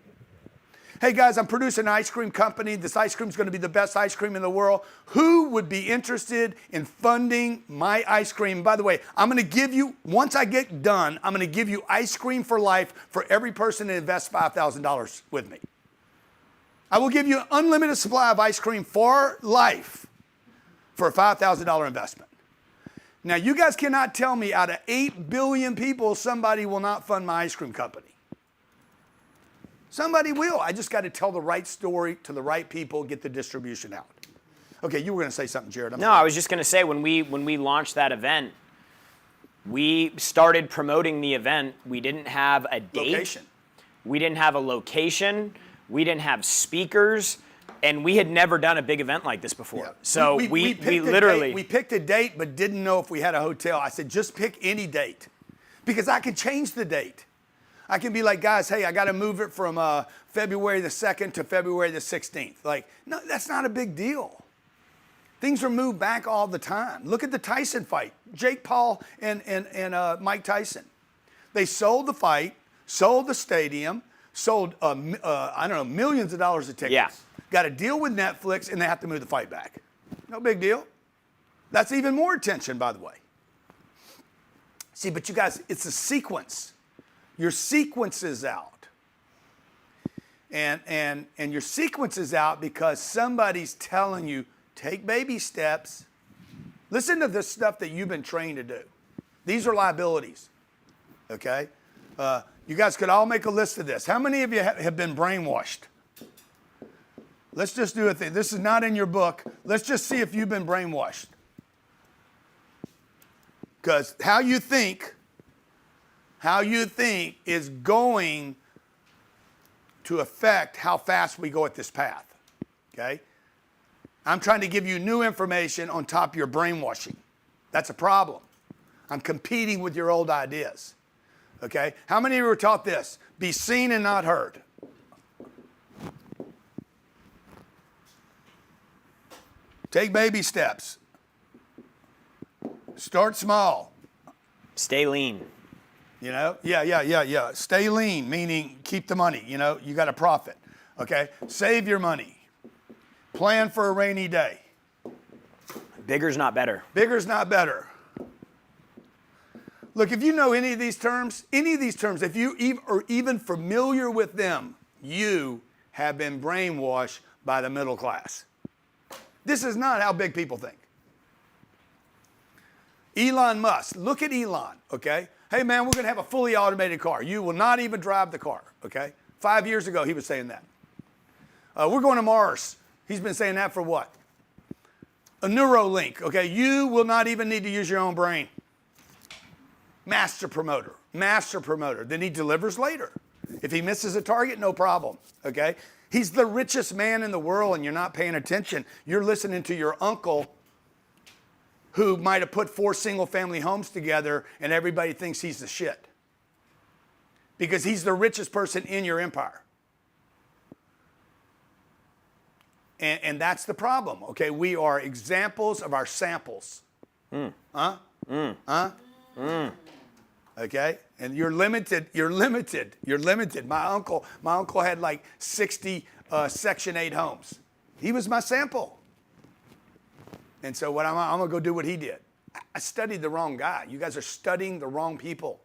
S1: Hey guys, I'm producing an ice cream company. This ice cream is going to be the best ice cream in the world. Who would be interested in funding my ice cream? By the way, I'm going to give you, once I get done, I'm going to give you ice cream for life for every person that invests $5,000 with me. I will give you an unlimited supply of ice cream for life for a $5,000 investment. Now, you guys cannot tell me out of 8 billion people, somebody will not fund my ice cream company. Somebody will. I just got to tell the right story to the right people, get the distribution out. Okay, you were going to say something, Jared.
S2: No, I was just going to say when we launched that event, we started promoting the event. We didn't have a date.
S1: Location.
S2: We didn't have a location. We didn't have speakers, and we had never done a big event like this before.
S1: Yeah.
S2: So we literally...
S1: We picked a date, but didn't know if we had a hotel. I said, just pick any date, because I can change the date. I can be like, guys, hey, I got to move it from February the 2nd to February the 16th. Like, no, that's not a big deal. Things are moved back all the time. Look at the Tyson fight. Jake Paul and Mike Tyson. They sold the fight, sold the stadium, sold, I don't know, millions of dollars of tickets.
S2: Yeah.
S1: Got a deal with Netflix, and they have to move the fight back. No big deal. That's even more attention, by the way. See, but you guys, it's a sequence. Your sequence is out. And your sequence is out because somebody's telling you, take baby steps. Listen to the stuff that you've been trained to do. These are liabilities, okay? You guys could all make a list of this. How many of you have been brainwashed? Let's just do a thing. This is not in your book. Let's just see if you've been brainwashed. Because how you think is going to affect how fast we go at this path, okay? I'm trying to give you new information on top of your brainwashing. That's a problem. I'm competing with your old ideas. Okay? How many of you were taught this? Be seen and not heard. Take baby steps. Start small.
S2: Stay lean.
S1: You know? Yeah. Stay lean, meaning keep the money. You know, you got to profit. Okay? Save your money. Plan for a rainy day.
S2: Bigger's not better.
S1: Bigger's not better. Look, if you know any of these terms, if you are even familiar with them, you have been brainwashed by the middle class. This is not how big people think. Elon Musk, look at Elon, okay? Hey man, we're going to have a fully automated car. You will not even drive the car, okay? 5 years ago, he was saying that. We're going to Mars. He's been saying that for what? A Neuralink, okay? You will not even need to use your own brain. Master promoter. Then he delivers later. If he misses a target, no problem, okay? He's the richest man in the world and you're not paying attention. You're listening to your uncle who might have put 4 single-family homes together and everybody thinks he's the shit. Because he's the richest person in your empire. And that's the problem, okay? We are examples of our samples. Okay? And you're limited. My uncle had like 60 Section 8 homes. He was my sample. And so I'm going to go do what he did. I studied the wrong guy. You guys are studying the wrong people.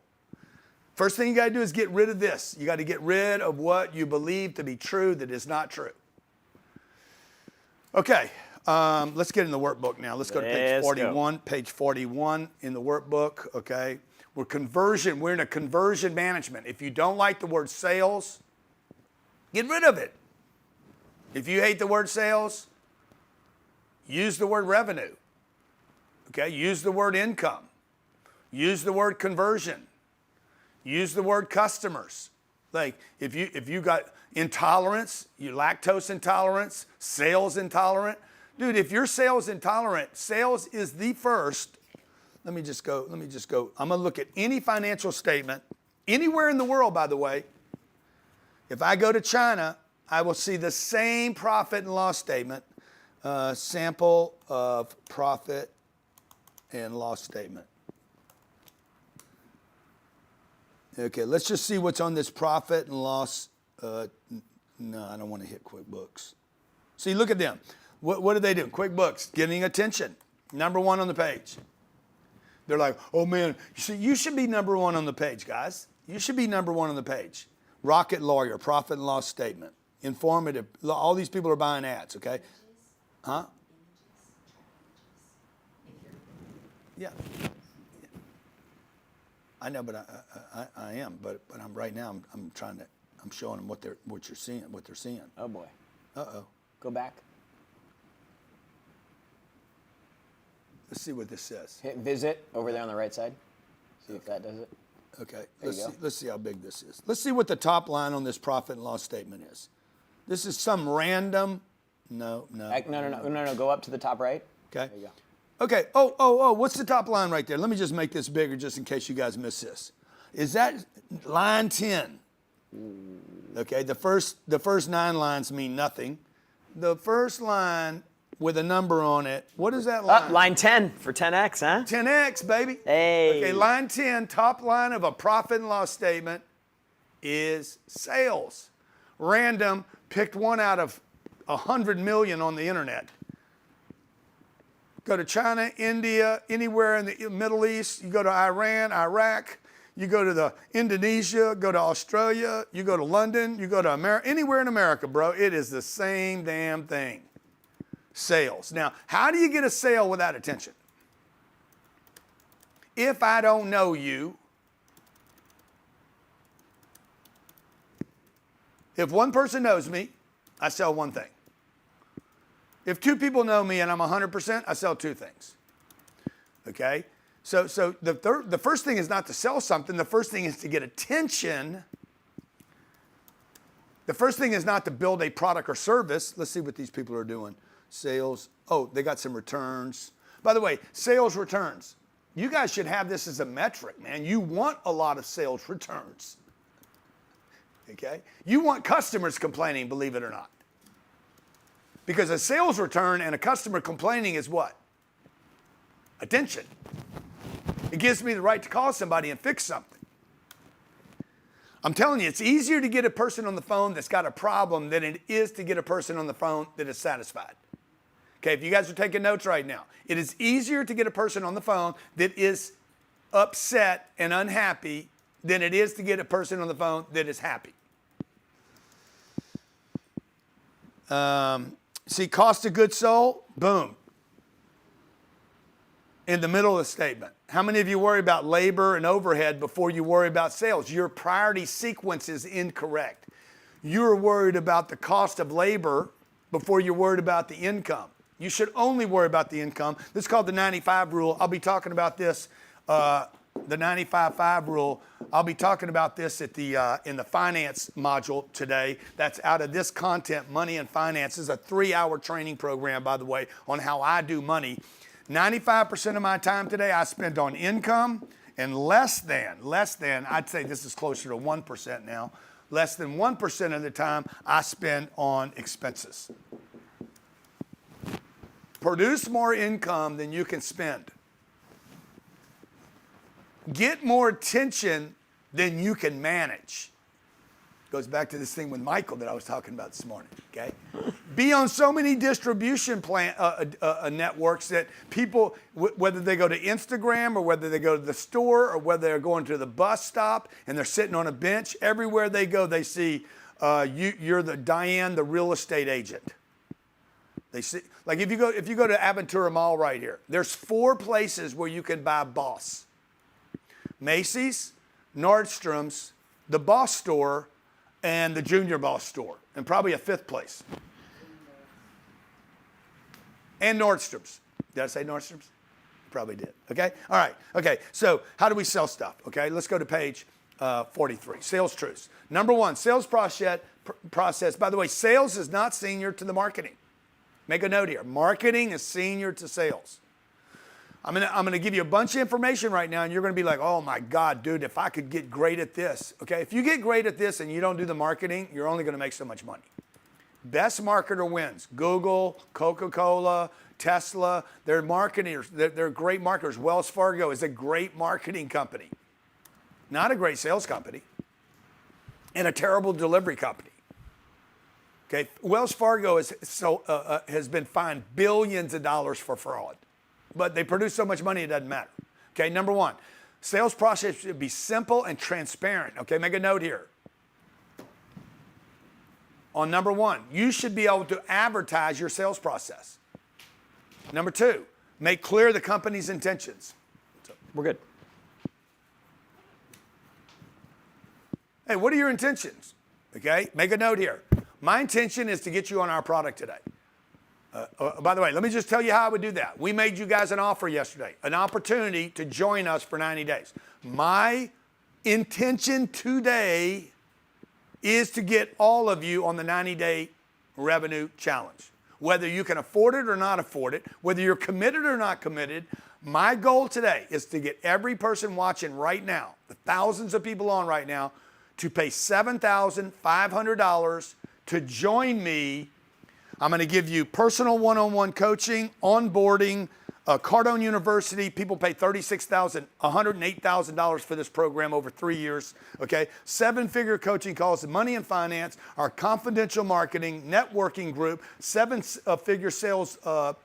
S1: First thing you got to do is get rid of this. You got to get rid of what you believe to be true that is not true. Okay, let's get in the workbook now. Let's go to page 41. Page 41 in the workbook, okay? We're in a conversion management. If you don't like the word sales, get rid of it. If you hate the word sales, use the word revenue. Okay, use the word income. Use the word conversion. Use the word customers. Like if you got intolerance, you lactose intolerance, sales intolerant. Dude, if you're sales intolerant, sales is the first. Let me just go. I'm going to look at any financial statement anywhere in the world, by the way. If I go to China, I will see the same profit and loss statement, sample of profit and loss statement. Okay, let's just see what's on this profit and loss. No, I don't want to hit QuickBooks. See, look at them. What do they do? QuickBooks, getting attention. Number one on the page. They're like, oh man, you should be number one on the page, guys. You should be number one on the page. Rocket Lawyer, profit and loss statement. Informative. All these people are buying ads, okay? Huh? Yeah. I know, but I am. But I'm right now. I'm trying to. I'm showing them what they're seeing.
S2: Oh boy.
S1: Uh-oh.
S2: Go back.
S1: Let's see what this says.
S2: Hit visit over there on the right side. See if that does it.
S1: Okay.
S2: There you go.
S1: Let's see how big this is. Let's see what the top line on this profit and loss statement is. This is some random. No.
S2: No. Go up to the top right.
S1: Okay.
S2: There you go.
S1: Okay. Oh. What's the top line right there? Let me just make this bigger just in case you guys miss this. Is that line 10? Okay. The first 9 lines mean nothing. The first line with a number on it. What is that line?
S2: Line 10 for 10x, huh?
S1: 10x, baby.
S2: Hey.
S1: Okay. Line 10, top line of a profit and loss statement is sales. Random. Picked one out of 100 million on the internet. Go to China, India, anywhere in the Middle East. You go to Iran, Iraq. You go to Indonesia, go to Australia. You go to London. You go to America. Anywhere in America, bro. It is the same damn thing. Sales. Now, how do you get a sale without attention? If I don't know you, if one person knows me, I sell one thing. If 2 people know me and I'm 100%, I sell 2 things. Okay? So the first thing is not to sell something. The first thing is to get attention. The first thing is not to build a product or service. Let's see what these people are doing. Sales. Oh, they got some returns. By the way, sales returns. You guys should have this as a metric, man. You want a lot of sales returns. Okay? You want customers complaining, believe it or not. Because a sales return and a customer complaining is what? Attention. It gives me the right to call somebody and fix something. I'm telling you, it's easier to get a person on the phone that's got a problem than it is to get a person on the phone that is satisfied. Okay, if you guys are taking notes right now, it is easier to get a person on the phone that is upset and unhappy than it is to get a person on the phone that is happy. See, cost of goods sold, boom. In the middle of the statement. How many of you worry about labor and overhead before you worry about sales? Your priority sequence is incorrect. You're worried about the cost of labor before you're worried about the income. You should only worry about the income. This is called the 95 rule. I'll be talking about this, the 95-5 rule. I'll be talking about this at in the finance module today. That's out of this content, Money and Finance. This is a 3-hour training program, by the way, on how I do money. 95% of my time today I spend on income, and less than, I'd say this is closer to 1% now, less than 1% of the time I spend on expenses. Produce more income than you can spend. Get more attention than you can manage. Goes back to this thing with Michael that I was talking about this morning, okay? Be on so many distribution networks that people, whether they go to Instagram or whether they go to the store or whether they're going to the bus stop and they're sitting on a bench, everywhere they go, they see you're the Diane, the real estate agent. They see, like if you go to Aventura Mall right here, there's 4 places where you can buy Boss. Macy's, Nordstrom's, the Boss store, and the Junior Boss store, and probably a 5th place. And Nordstrom's. Did I say Nordstrom's? Probably did. Okay? All right. Okay. So how do we sell stuff? Okay. Let's go to page 43. Sales truths. Number 1, sales process. By the way, sales is not senior to the marketing. Make a note here. Marketing is senior to sales. I'm gonna give you a bunch of information right now, and you're gonna be like, oh my God, dude, if I could get great at this. Okay, if you get great at this and you don't do the marketing, you're only gonna make so much money. Best marketer wins. Google, Coca-Cola, Tesla, they're marketers, they're great marketers. Wells Fargo is a great marketing company, not a great sales company, and a terrible delivery company. Okay, Wells Fargo has been fined billions of dollars for fraud. But they produce so much money it doesn't matter. Okay, number 1, sales process should be simple and transparent. Okay, make a note here. On number 1, you should be able to advertise your sales process. Number 2, make clear the company's intentions.
S2: So we're good.
S1: Hey, what are your intentions? Okay, make a note here. My intention is to get you on our product today. By the way, let me just tell you how I would do that. We made you guys an offer yesterday, an opportunity to join us for 90 days. My intention today is to get all of you on the 90-day revenue challenge. Whether you can afford it or not afford it, whether you're committed or not committed, my goal today is to get every person watching right now, the thousands of people on right now, to pay $7,500 to join me. I'm going to give you personal one-on-one coaching, onboarding, Cardone University. People pay $108,000 for this program over 3 years. Okay, 7-figure coaching calls, money and finance, our confidential marketing, networking group, 7-figure sales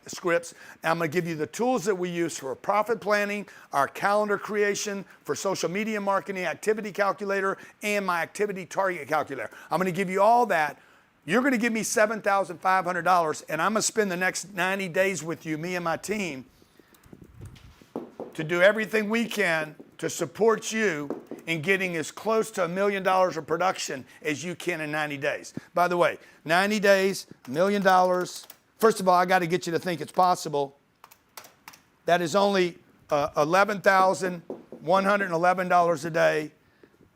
S1: scripts. And I'm going to give you the tools that we use for profit planning, our calendar creation, for social media marketing, activity calculator, and my activity target calculator. I'm going to give you all that. You're going to give me $7,500, and I'm going to spend the next 90 days with you, me and my team, to do everything we can to support you in getting as close to $1 million of production as you can in 90 days. By the way, 90 days, $1 million. First of all, I got to get you to think it's possible. That is only $11,111 a day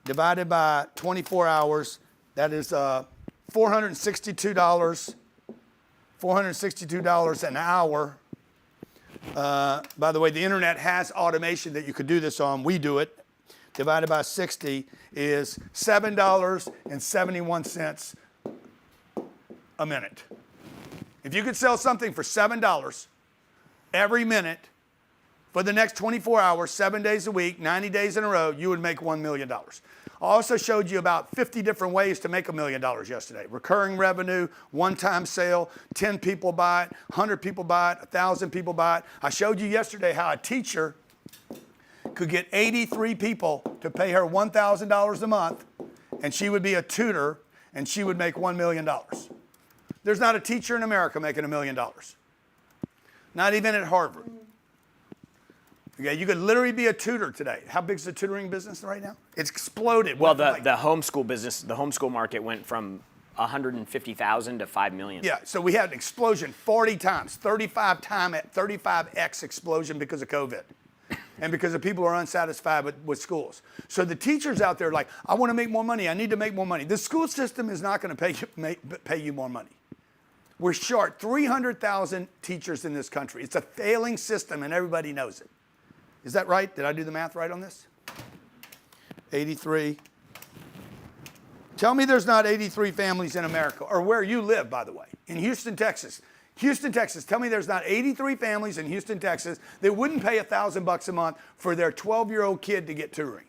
S1: divided by 24 hours. That is $462 an hour. By the way, the internet has automation that you could do this on. We do it. Divided by 60 is $7.71 a minute. If you could sell something for $7 every minute for the next 24 hours, 7 days a week, 90 days in a row, you would make $1 million. I also showed you about 50 different ways to make $1 million yesterday. Recurring revenue, one-time sale, 10 people buy it, 100 people buy it, 1,000 people buy it. I showed you yesterday how a teacher could get 83 people to pay her $1,000 a month, and she would be a tutor, and she would make $1 million. There's not a teacher in America making $1 million. Not even at Harvard. Okay, you could literally be a tutor today. How big is the tutoring business right now? It's exploded.
S2: Well, the homeschool business, the homeschool market went from 150,000 to 5 million.
S1: Yeah, so we had an explosion 40 times, 35x explosion because of COVID. And because of people who are unsatisfied with schools. So the teachers out there are like, I want to make more money. I need to make more money. The school system is not going to pay you more money. We're short 300,000 teachers in this country. It's a failing system, and everybody knows it. Is that right? Did I do the math right on this? 83. Tell me there's not 83 families in America, or where you live, by the way, in Houston, Texas. Houston, Texas. Tell me there's not 83 families in Houston, Texas that wouldn't pay $1,000 a month for their 12-year-old kid to get tutoring.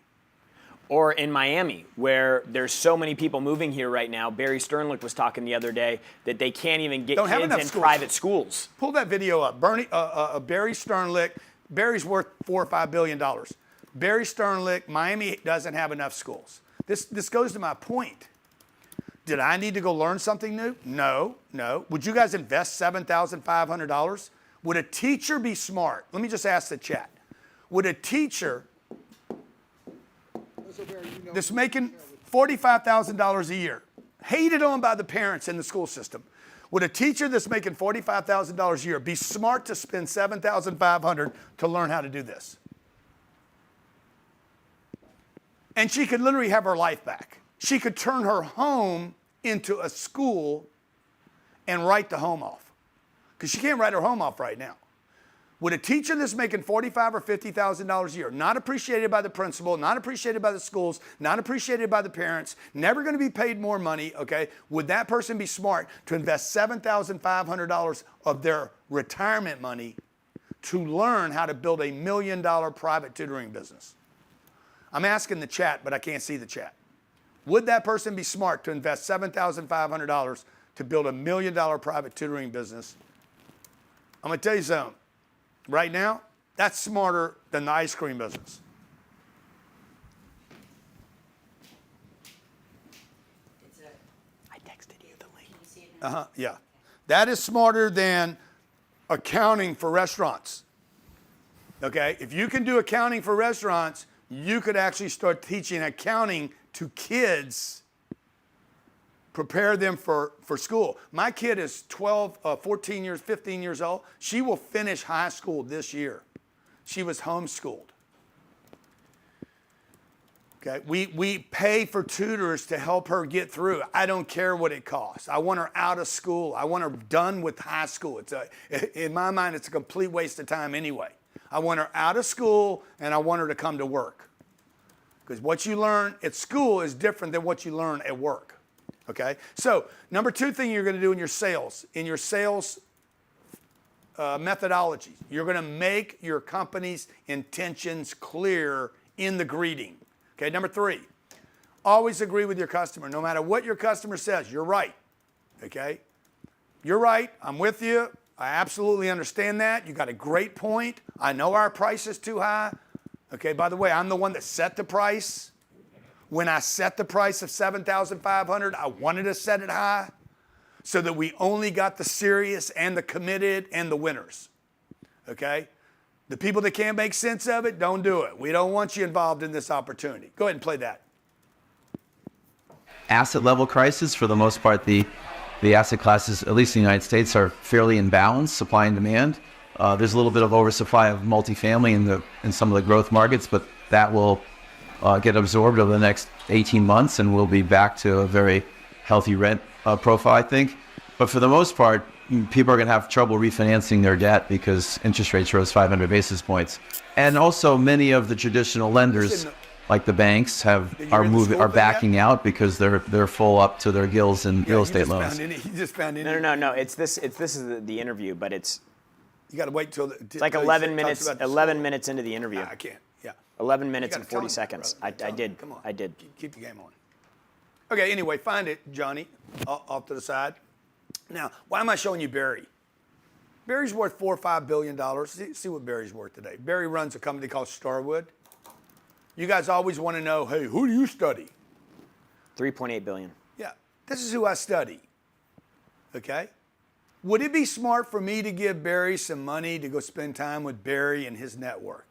S2: Or in Miami, where there's so many people moving here right now. Barry Sternlicht was talking the other day that they can't even get
S1: Don't have
S2: kids
S1: enough
S2: in
S1: schools.
S2: private schools.
S1: Pull that video up. Barry Sternlicht. Barry's worth $4 or $5 billion. Barry Sternlicht. Miami doesn't have enough schools. This goes to my point. Did I need to go learn something new? No. Would you guys invest $7,500? Would a teacher be smart? Let me just ask the chat. Would a teacher that's making $45,000 a year, hated on by the parents in the school system, would a teacher that's making $45,000 a year be smart to spend $7,500 to learn how to do this? And she could literally have her life back. She could turn her home into a school and write the home off. Because she can't write her home off right now. Would a teacher that's making $45,000 or $50,000 a year, not appreciated by the principal, not appreciated by the schools, not appreciated by the parents, never going to be paid more money, okay, would that person be smart to invest $7,500 of their retirement money to learn how to build $1 million private tutoring business? I'm asking the chat, but I can't see the chat. Would that person be smart to invest $7,500 to build $1 million private tutoring business? I'm going to tell you something. Right now, that's smarter than the ice cream business.
S2: I texted you the link.
S1: Yeah. That is smarter than accounting for restaurants. Okay? If you can do accounting for restaurants, you could actually start teaching accounting to kids, prepare them for school. My kid is 14 years, 15 years old. She will finish high school this year. She was homeschooled. Okay, we pay for tutors to help her get through. I don't care what it costs. I want her out of school. I want her done with high school. In my mind, it's a complete waste of time anyway. I want her out of school and I want her to come to work. Because what you learn at school is different than what you learn at work. Okay, so number two thing you're going to do in your sales methodology, you're going to make your company's intentions clear in the greeting. Okay, number three, always agree with your customer. No matter what your customer says, you're right. Okay, you're right. I'm with you. I absolutely understand that. You got a great point. I know our price is too high. Okay, by the way, I'm the one that set the price. When I set the price of $7,500, I wanted to set it high so that we only got the serious and the committed and the winners. Okay? The people that can't make sense of it, don't do it. We don't want you involved in this opportunity. Go ahead and play that.
S9: Asset level crisis, for the most part, the asset classes, at least in the United States, are fairly in balance, supply and demand. There's a little bit of oversupply of multifamily in some of the growth markets, but that will get absorbed over the next 18 months and we'll be back to a very healthy rent profile, I think. But for the most part, people are going to have trouble refinancing their debt because interest rates rose 500 basis points. And also many of the traditional lenders, like the banks, are backing out because they're full up to their gills in real estate loans.
S1: He just found it.
S2: No. This is the interview, but it's
S1: you got to wait till
S2: it's like 11 minutes. 11 minutes into the interview.
S1: I can't. Yeah.
S2: 11 minutes and 40 seconds. I did.
S1: Come on.
S2: I did.
S1: Keep the game on. Okay, anyway, find it, Johnny, off to the side. Now, why am I showing you Barry? Barry's worth $4 or $5 billion. See what Barry's worth today. Barry runs a company called Starwood. You guys always want to know, hey, who do you study?
S2: 3.8 billion.
S1: Yeah, this is who I study. Okay? Would it be smart for me to give Barry some money to go spend time with Barry and his network?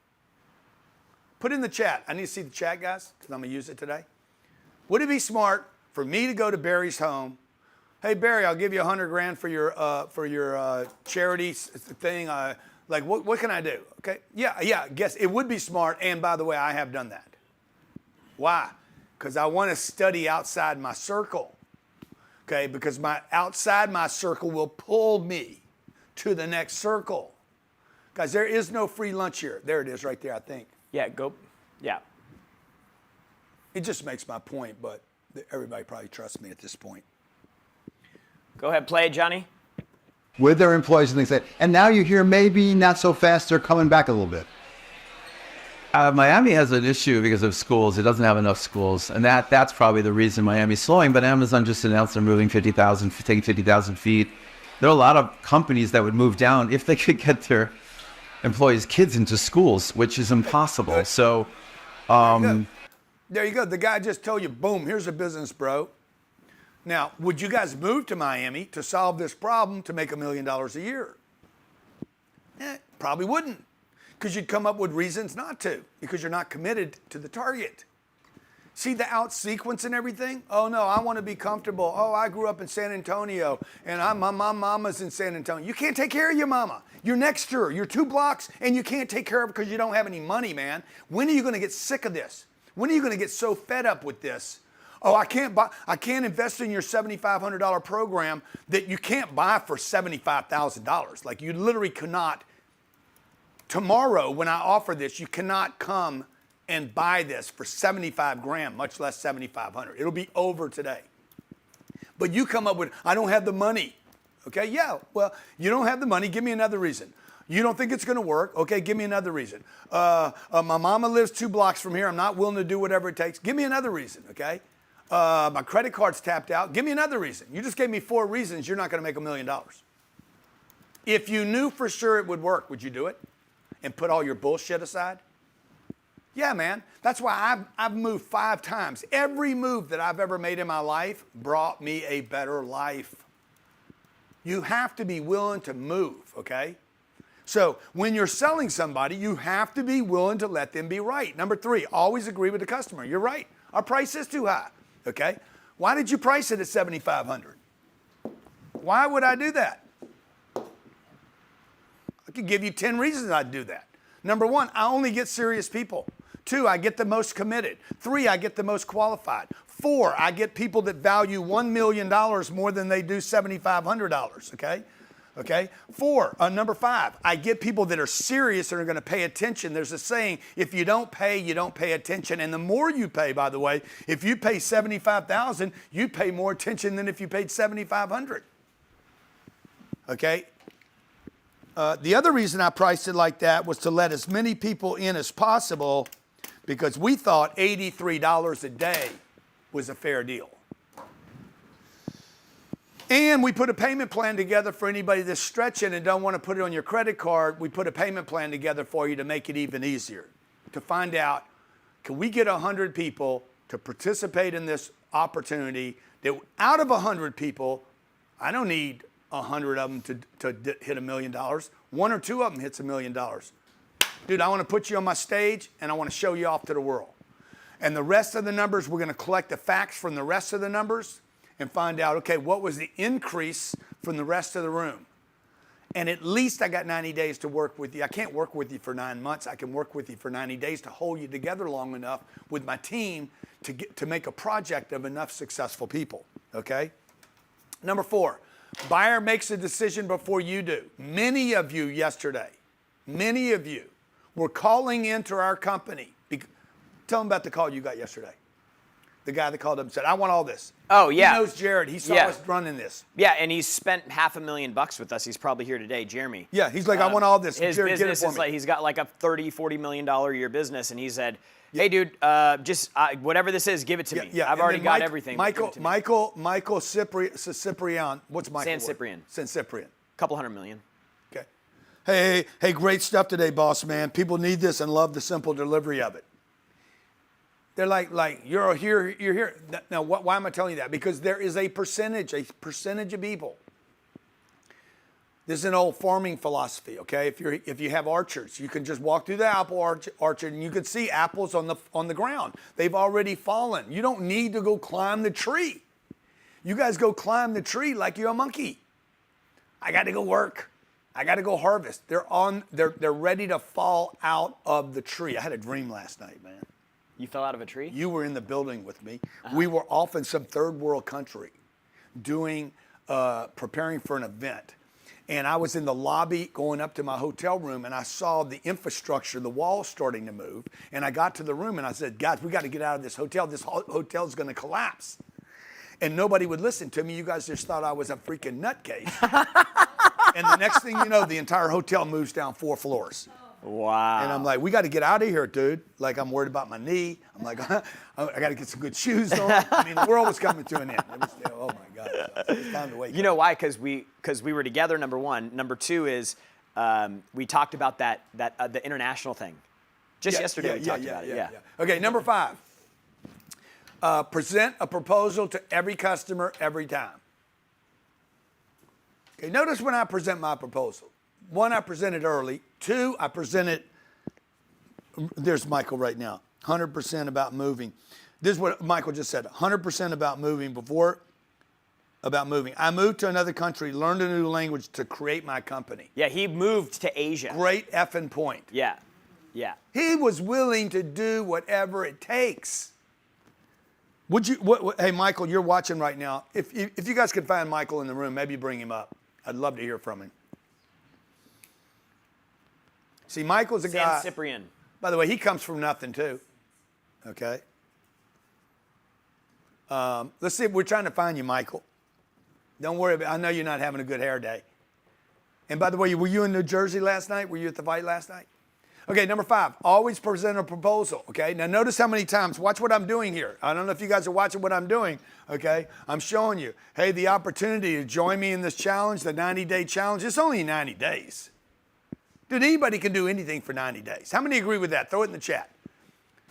S1: Put in the chat. I need to see the chat, guys, because I'm going to use it today. Would it be smart for me to go to Barry's home? Hey, Barry, I'll give you $100,000 for your charity thing. Like, what can I do? Okay, yeah. Guess it would be smart. And by the way, I have done that. Why? Because I want to study outside my circle. Okay, because outside my circle will pull me to the next circle. Guys, there is no free lunch here. There it is, right there. I think.
S2: Yeah, go. Yeah.
S1: It just makes my point, but everybody probably trusts me at this point.
S2: Go ahead, play it, Johnny.
S10: With their employees and things like that. And now you hear maybe not so fast, they're coming back a little bit.
S9: Miami has an issue because of schools. It doesn't have enough schools, and that's probably the reason Miami's slowing. But Amazon just announced they're moving 50,000, taking 50,000 feet. There are a lot of companies that would move down if they could get their employees' kids into schools, which is impossible. So,
S1: there you go. The guy just told you, boom, here's a business, bro. Now, would you guys move to Miami to solve this problem to make $1 million a year? Probably wouldn't, because you'd come up with reasons not to, because you're not committed to the target. See the out sequence and everything? Oh no, I want to be comfortable. Oh, I grew up in San Antonio and my mama's in San Antonio. You can't take care of your mama. You're next to her. You're 2 blocks and you can't take care of her because you don't have any money, man. When are you going to get sick of this? When are you going to get so fed up with this? Oh, I can't invest in your $7,500 program that you can't buy for $75,000. Like you literally cannot. Tomorrow, when I offer this, you cannot come and buy this for 75 grand, much less 7,500. It'll be over today. But you come up with, I don't have the money. Okay, yeah, well, you don't have the money. Give me another reason. You don't think it's going to work? Okay, give me another reason. My mama lives 2 blocks from here. I'm not willing to do whatever it takes. Give me another reason, okay? My credit card's tapped out. Give me another reason. You just gave me 4 reasons you're not going to make $1 million. If you knew for sure it would work, would you do it? And put all your bullshit aside? Yeah, man. That's why I've moved 5 times. Every move that I've ever made in my life brought me a better life. You have to be willing to move, okay? So when you're selling somebody, you have to be willing to let them be right. Number 3, always agree with the customer. You're right. Our price is too high, okay? Why did you price it at $7,500? Why would I do that? I could give you 10 reasons I'd do that. Number 1, I only get serious people. 2, I get the most committed. 3, I get the most qualified. 4, I get people that value $1 million more than they do $7,500, okay? Okay? 4, number 5, I get people that are serious and are going to pay attention. There's a saying, if you don't pay, you don't pay attention. And the more you pay, by the way, if you pay $75,000, you pay more attention than if you paid $7,500. Okay? The other reason I priced it like that was to let as many people in as possible, because we thought $83 a day was a fair deal. And we put a payment plan together for anybody that's stretching and don't want to put it on your credit card. We put a payment plan together for you to make it even easier. To find out, can we get 100 people to participate in this opportunity that out of 100 people, I don't need 100 of them to hit $1 million. 1 or 2 of them hits $1 million. Dude, I want to put you on my stage and I want to show you off to the world. And the rest of the numbers, we're going to collect the facts from the rest of the numbers and find out, okay, what was the increase from the rest of the room? And at least I got 90 days to work with you. I can't work with you for 9 months. I can work with you for 90 days to hold you together long enough with my team to make a project of enough successful people, okay? Number 4, buyer makes a decision before you do. Many of you yesterday, many of you were calling into our company. Tell them about the call you got yesterday. The guy that called up and said, I want all this.
S2: Oh, yeah.
S1: He knows Jared. He saw us running this.
S2: Yeah, and he's spent $500,000 with us. He's probably here today, Jeremy.
S1: Yeah, he's like, I want all this.
S2: His
S1: Jared,
S2: business
S1: get it for
S2: is
S1: me.
S2: like, he's got like a $30-40 million a year business, and he said, hey, dude, just whatever this is, give it to me.
S1: Yeah,
S2: I've already got everything.
S1: Michael Ciprian. What's Michael? San Ciprian.
S2: Couple $100 million.
S1: Okay. Hey, great stuff today, boss man. People need this and love the simple delivery of it. They're like you're here. Now, why am I telling you that? Because there is a percentage of people. This is an old farming philosophy, okay? If you have orchards, you can just walk through the apple orchard and you can see apples on the ground. They've already fallen. You don't need to go climb the tree. You guys go climb the tree like you're a monkey. I got to go work. I got to go harvest. They're ready to fall out of the tree. I had a dream last night, man.
S2: You fell out of a tree?
S1: You were in the building with me. We were off in some third world country preparing for an event. And I was in the lobby going up to my hotel room and I saw the infrastructure, the walls starting to move. And I got to the room and I said, guys, we got to get out of this hotel. This hotel's going to collapse. And nobody would listen to me. You guys just thought I was a freaking nutcase. And the next thing you know, the entire hotel moves down 4 floors.
S2: Wow.
S1: And I'm like, we got to get out of here, dude. Like, I'm worried about my knee. I'm like, I got to get some good shoes on. I mean, the world was coming to an end. It was, oh, my God. So it's time to wake up.
S2: You know why? Because we were together, number one. Number two is we talked about the international thing. Just yesterday we talked about it. Yeah.
S1: Okay, number 5. Present a proposal to every customer every time. Okay, notice when I present my proposal. 1, I present it early. 2, I present it, there's Michael right now, 100% about moving. This is what Michael just said, 100% about moving about moving. I moved to another country, learned a new language to create my company.
S2: Yeah, he moved to Asia.
S1: Great effing point.
S2: Yeah.
S1: He was willing to do whatever it takes. Would you, hey, Michael, you're watching right now. If you guys could find Michael in the room, maybe bring him up. I'd love to hear from him. See, Michael's a guy.
S2: San Cyprian.
S1: By the way, he comes from nothing too. Okay. Let's see. We're trying to find you, Michael. Don't worry about. I know you're not having a good hair day. And by the way, were you in New Jersey last night? Were you at the fight last night? Okay, number 5. Always present a proposal. Okay. Now notice how many times. Watch what I'm doing here. I don't know if you guys are watching what I'm doing. Okay. I'm showing you. Hey, the opportunity to join me in this challenge, the 90-day challenge. It's only 90 days. Dude, anybody can do anything for 90 days. How many agree with that? Throw it in the chat.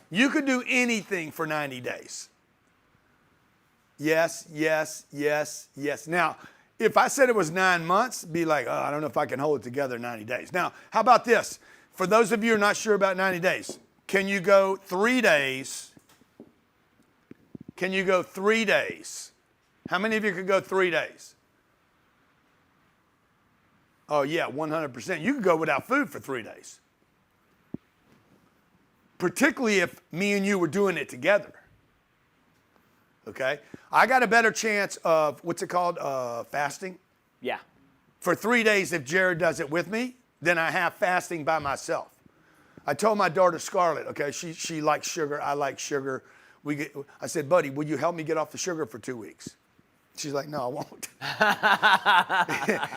S1: You could do anything for 90 days. Yes. Now, if I said it was 9 months, be like, oh, I don't know if I can hold it together in 90 days. Now, how about this? For those of you who are not sure about 90 days, can you go 3 days? Can you go 3 days? How many of you could go 3 days? Oh, yeah, 100%. You could go without food for 3 days. Particularly if me and you were doing it together. Okay? I got a better chance of, what's it called, fasting?
S2: Yeah.
S1: For 3 days if Jared does it with me than I have fasting by myself. I told my daughter Scarlett, okay, she likes sugar, I like sugar. I said, buddy, will you help me get off the sugar for 2 weeks? She's like, no, I won't.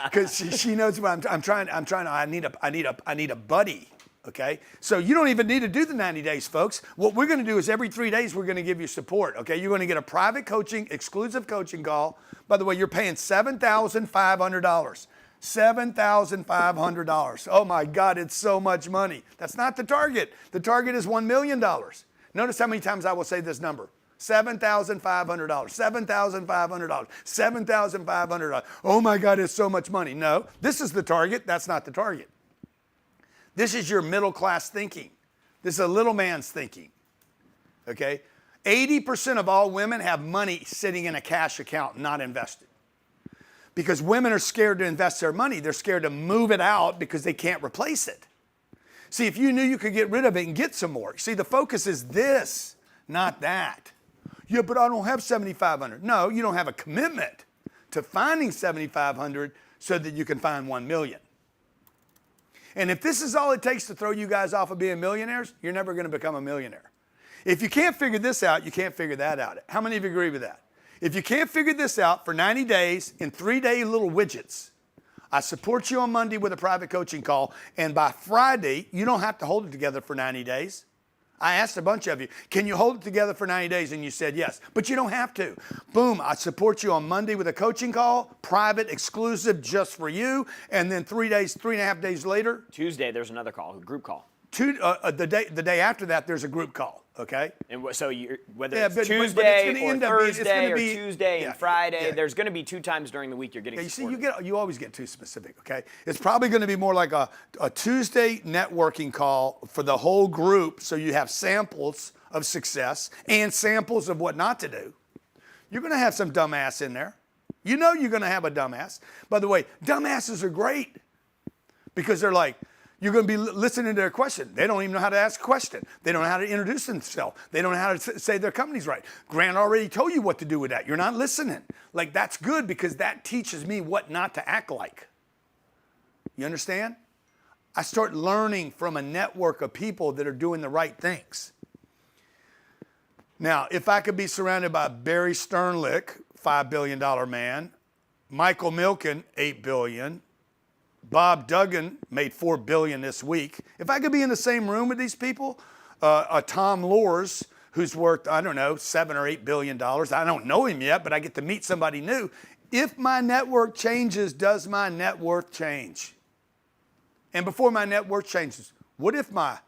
S1: Because she knows what I'm trying. I need a buddy. Okay. So you don't even need to do the 90 days, folks. What we're going to do is every 3 days we're going to give you support. Okay. You're going to get a private coaching, exclusive coaching call. By the way, you're paying $7,500. $7,500. Oh my God, it's so much money. That's not the target. The target is $1 million. Notice how many times I will say this number. $7,500, $7,500, $7,500. Oh my God, it's so much money. No, this is the target. That's not the target. This is your middle class thinking. This is a little man's thinking. Okay? 80% of all women have money sitting in a cash account, not invested. Because women are scared to invest their money. They're scared to move it out because they can't replace it. See, if you knew you could get rid of it and get some more. See, the focus is this, not that. Yeah, but I don't have $7,500. No, you don't have a commitment to finding $7,500 so that you can find $1 million. And if this is all it takes to throw you guys off of being millionaires, you're never going to become a millionaire. If you can't figure this out, you can't figure that out. How many of you agree with that? If you can't figure this out for 90 days in 3-day little widgets, I support you on Monday with a private coaching call, and by Friday, you don't have to hold it together for 90 days. I asked a bunch of you, can you hold it together for 90 days? And you said yes, but you don't have to. Boom, I support you on Monday with a coaching call, private, exclusive, just for you. And then 3.5 days later.
S2: Tuesday, there's another call, a group call.
S1: The day after that, there's a group call, okay?
S2: And so whether
S1: Yeah,
S2: it's
S1: but
S2: Tuesday
S1: it's gonna
S2: or
S1: end up being- it's
S2: Thursday
S1: gonna
S2: or
S1: be-
S2: Tuesday
S1: yeah,
S2: and Friday,
S1: yeah.
S2: there's going to be 2 times during the week you're getting
S1: Yeah, you see,
S2: supported.
S1: you always get too specific, okay? It's probably going to be more like a Tuesday networking call for the whole group, so you have samples of success and samples of what not to do. You're going to have some dumbass in there. You know you're going to have a dumbass. By the way, dumbasses are great because they're like, you're going to be listening to their question. They don't even know how to ask a question. They don't know how to introduce themselves. They don't know how to say their company's right. Grant already told you what to do with that. You're not listening. Like, that's good because that teaches me what not to act like. You understand? I start learning from a network of people that are doing the right things. Now, if I could be surrounded by Barry Sternlicht, $5 billion man, Michael Milken, $8 billion, Bob Duggan made $4 billion this week. If I could be in the same room with these people, Tom Lors, who's worth, I don't know, $7 or $8 billion. I don't know him yet, but I get to meet somebody new. If my network changes, does my net worth change? And before my net worth changes, what if my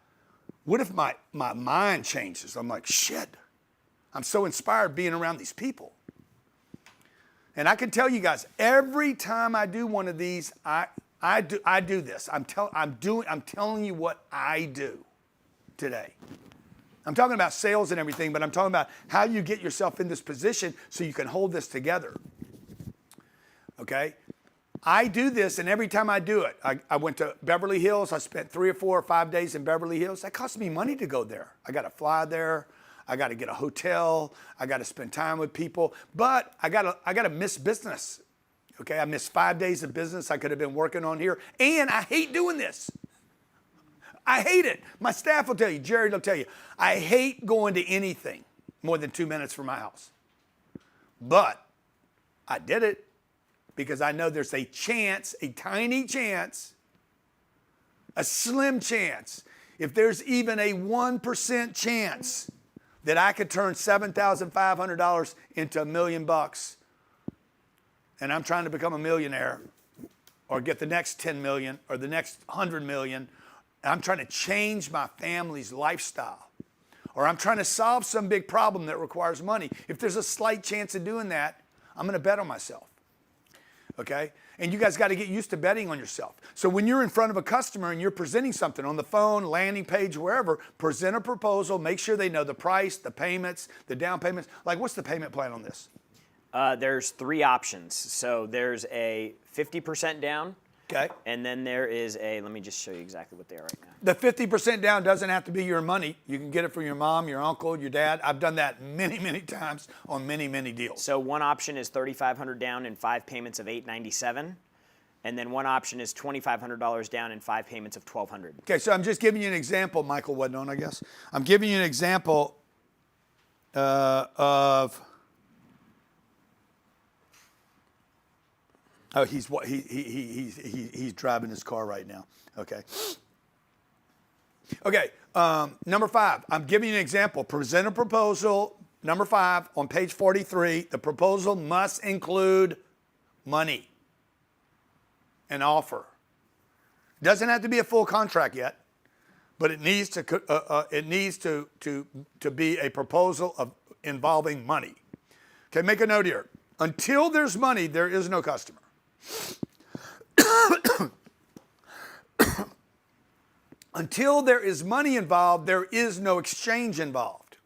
S1: mind changes? I'm like, shit, I'm so inspired being around these people. And I can tell you guys, every time I do one of these, I do this. I'm telling you what I do today. I'm talking about sales and everything, but I'm talking about how you get yourself in this position so you can hold this together. Okay? I do this, and every time I do it, I went to Beverly Hills. I spent 3 or 4 or 5 days in Beverly Hills. That cost me money to go there. I got to fly there. I got to get a hotel. I got to spend time with people. But I got to miss business. Okay? I missed 5 days of business I could have been working on here. And I hate doing this. I hate it. My staff will tell you, Jared will tell you, I hate going to anything more than 2 minutes from my house. But I did it because I know there's a chance, a tiny chance, a slim chance, if there's even a 1% chance that I could turn $7,500 into $1 million, and I'm trying to become a millionaire or get the next 10 million or the next 100 million, I'm trying to change my family's lifestyle, or I'm trying to solve some big problem that requires money. If there's a slight chance of doing that, I'm going to bet on myself. Okay? And you guys got to get used to betting on yourself. So when you're in front of a customer and you're presenting something on the phone, landing page, wherever, present a proposal, make sure they know the price, the payments, the down payments. Like, what's the payment plan on this?
S2: There's 3 options. So there's a 50% down.
S1: Okay.
S2: And then there is a, let me just show you exactly what they are right now.
S1: The 50% down doesn't have to be your money. You can get it from your mom, your uncle, your dad. I've done that many, many times on many, many deals.
S2: So one option is $3,500 down in 5 payments of $897. And then one option is $2,500 down in 5 payments of $1,200.
S1: Okay, so I'm just giving you an example. Michael wasn't on, I guess. I'm giving you an example of... Oh, he's driving his car right now. Okay. Okay. Number 5. I'm giving you an example. Present a proposal. Number 5 on page 43. The proposal must include money. An offer. Doesn't have to be a full contract yet, but it needs to be a proposal of involving money. Okay. Make a note here. Until there's money, there is no customer. Until there is money involved, there is no exchange involved.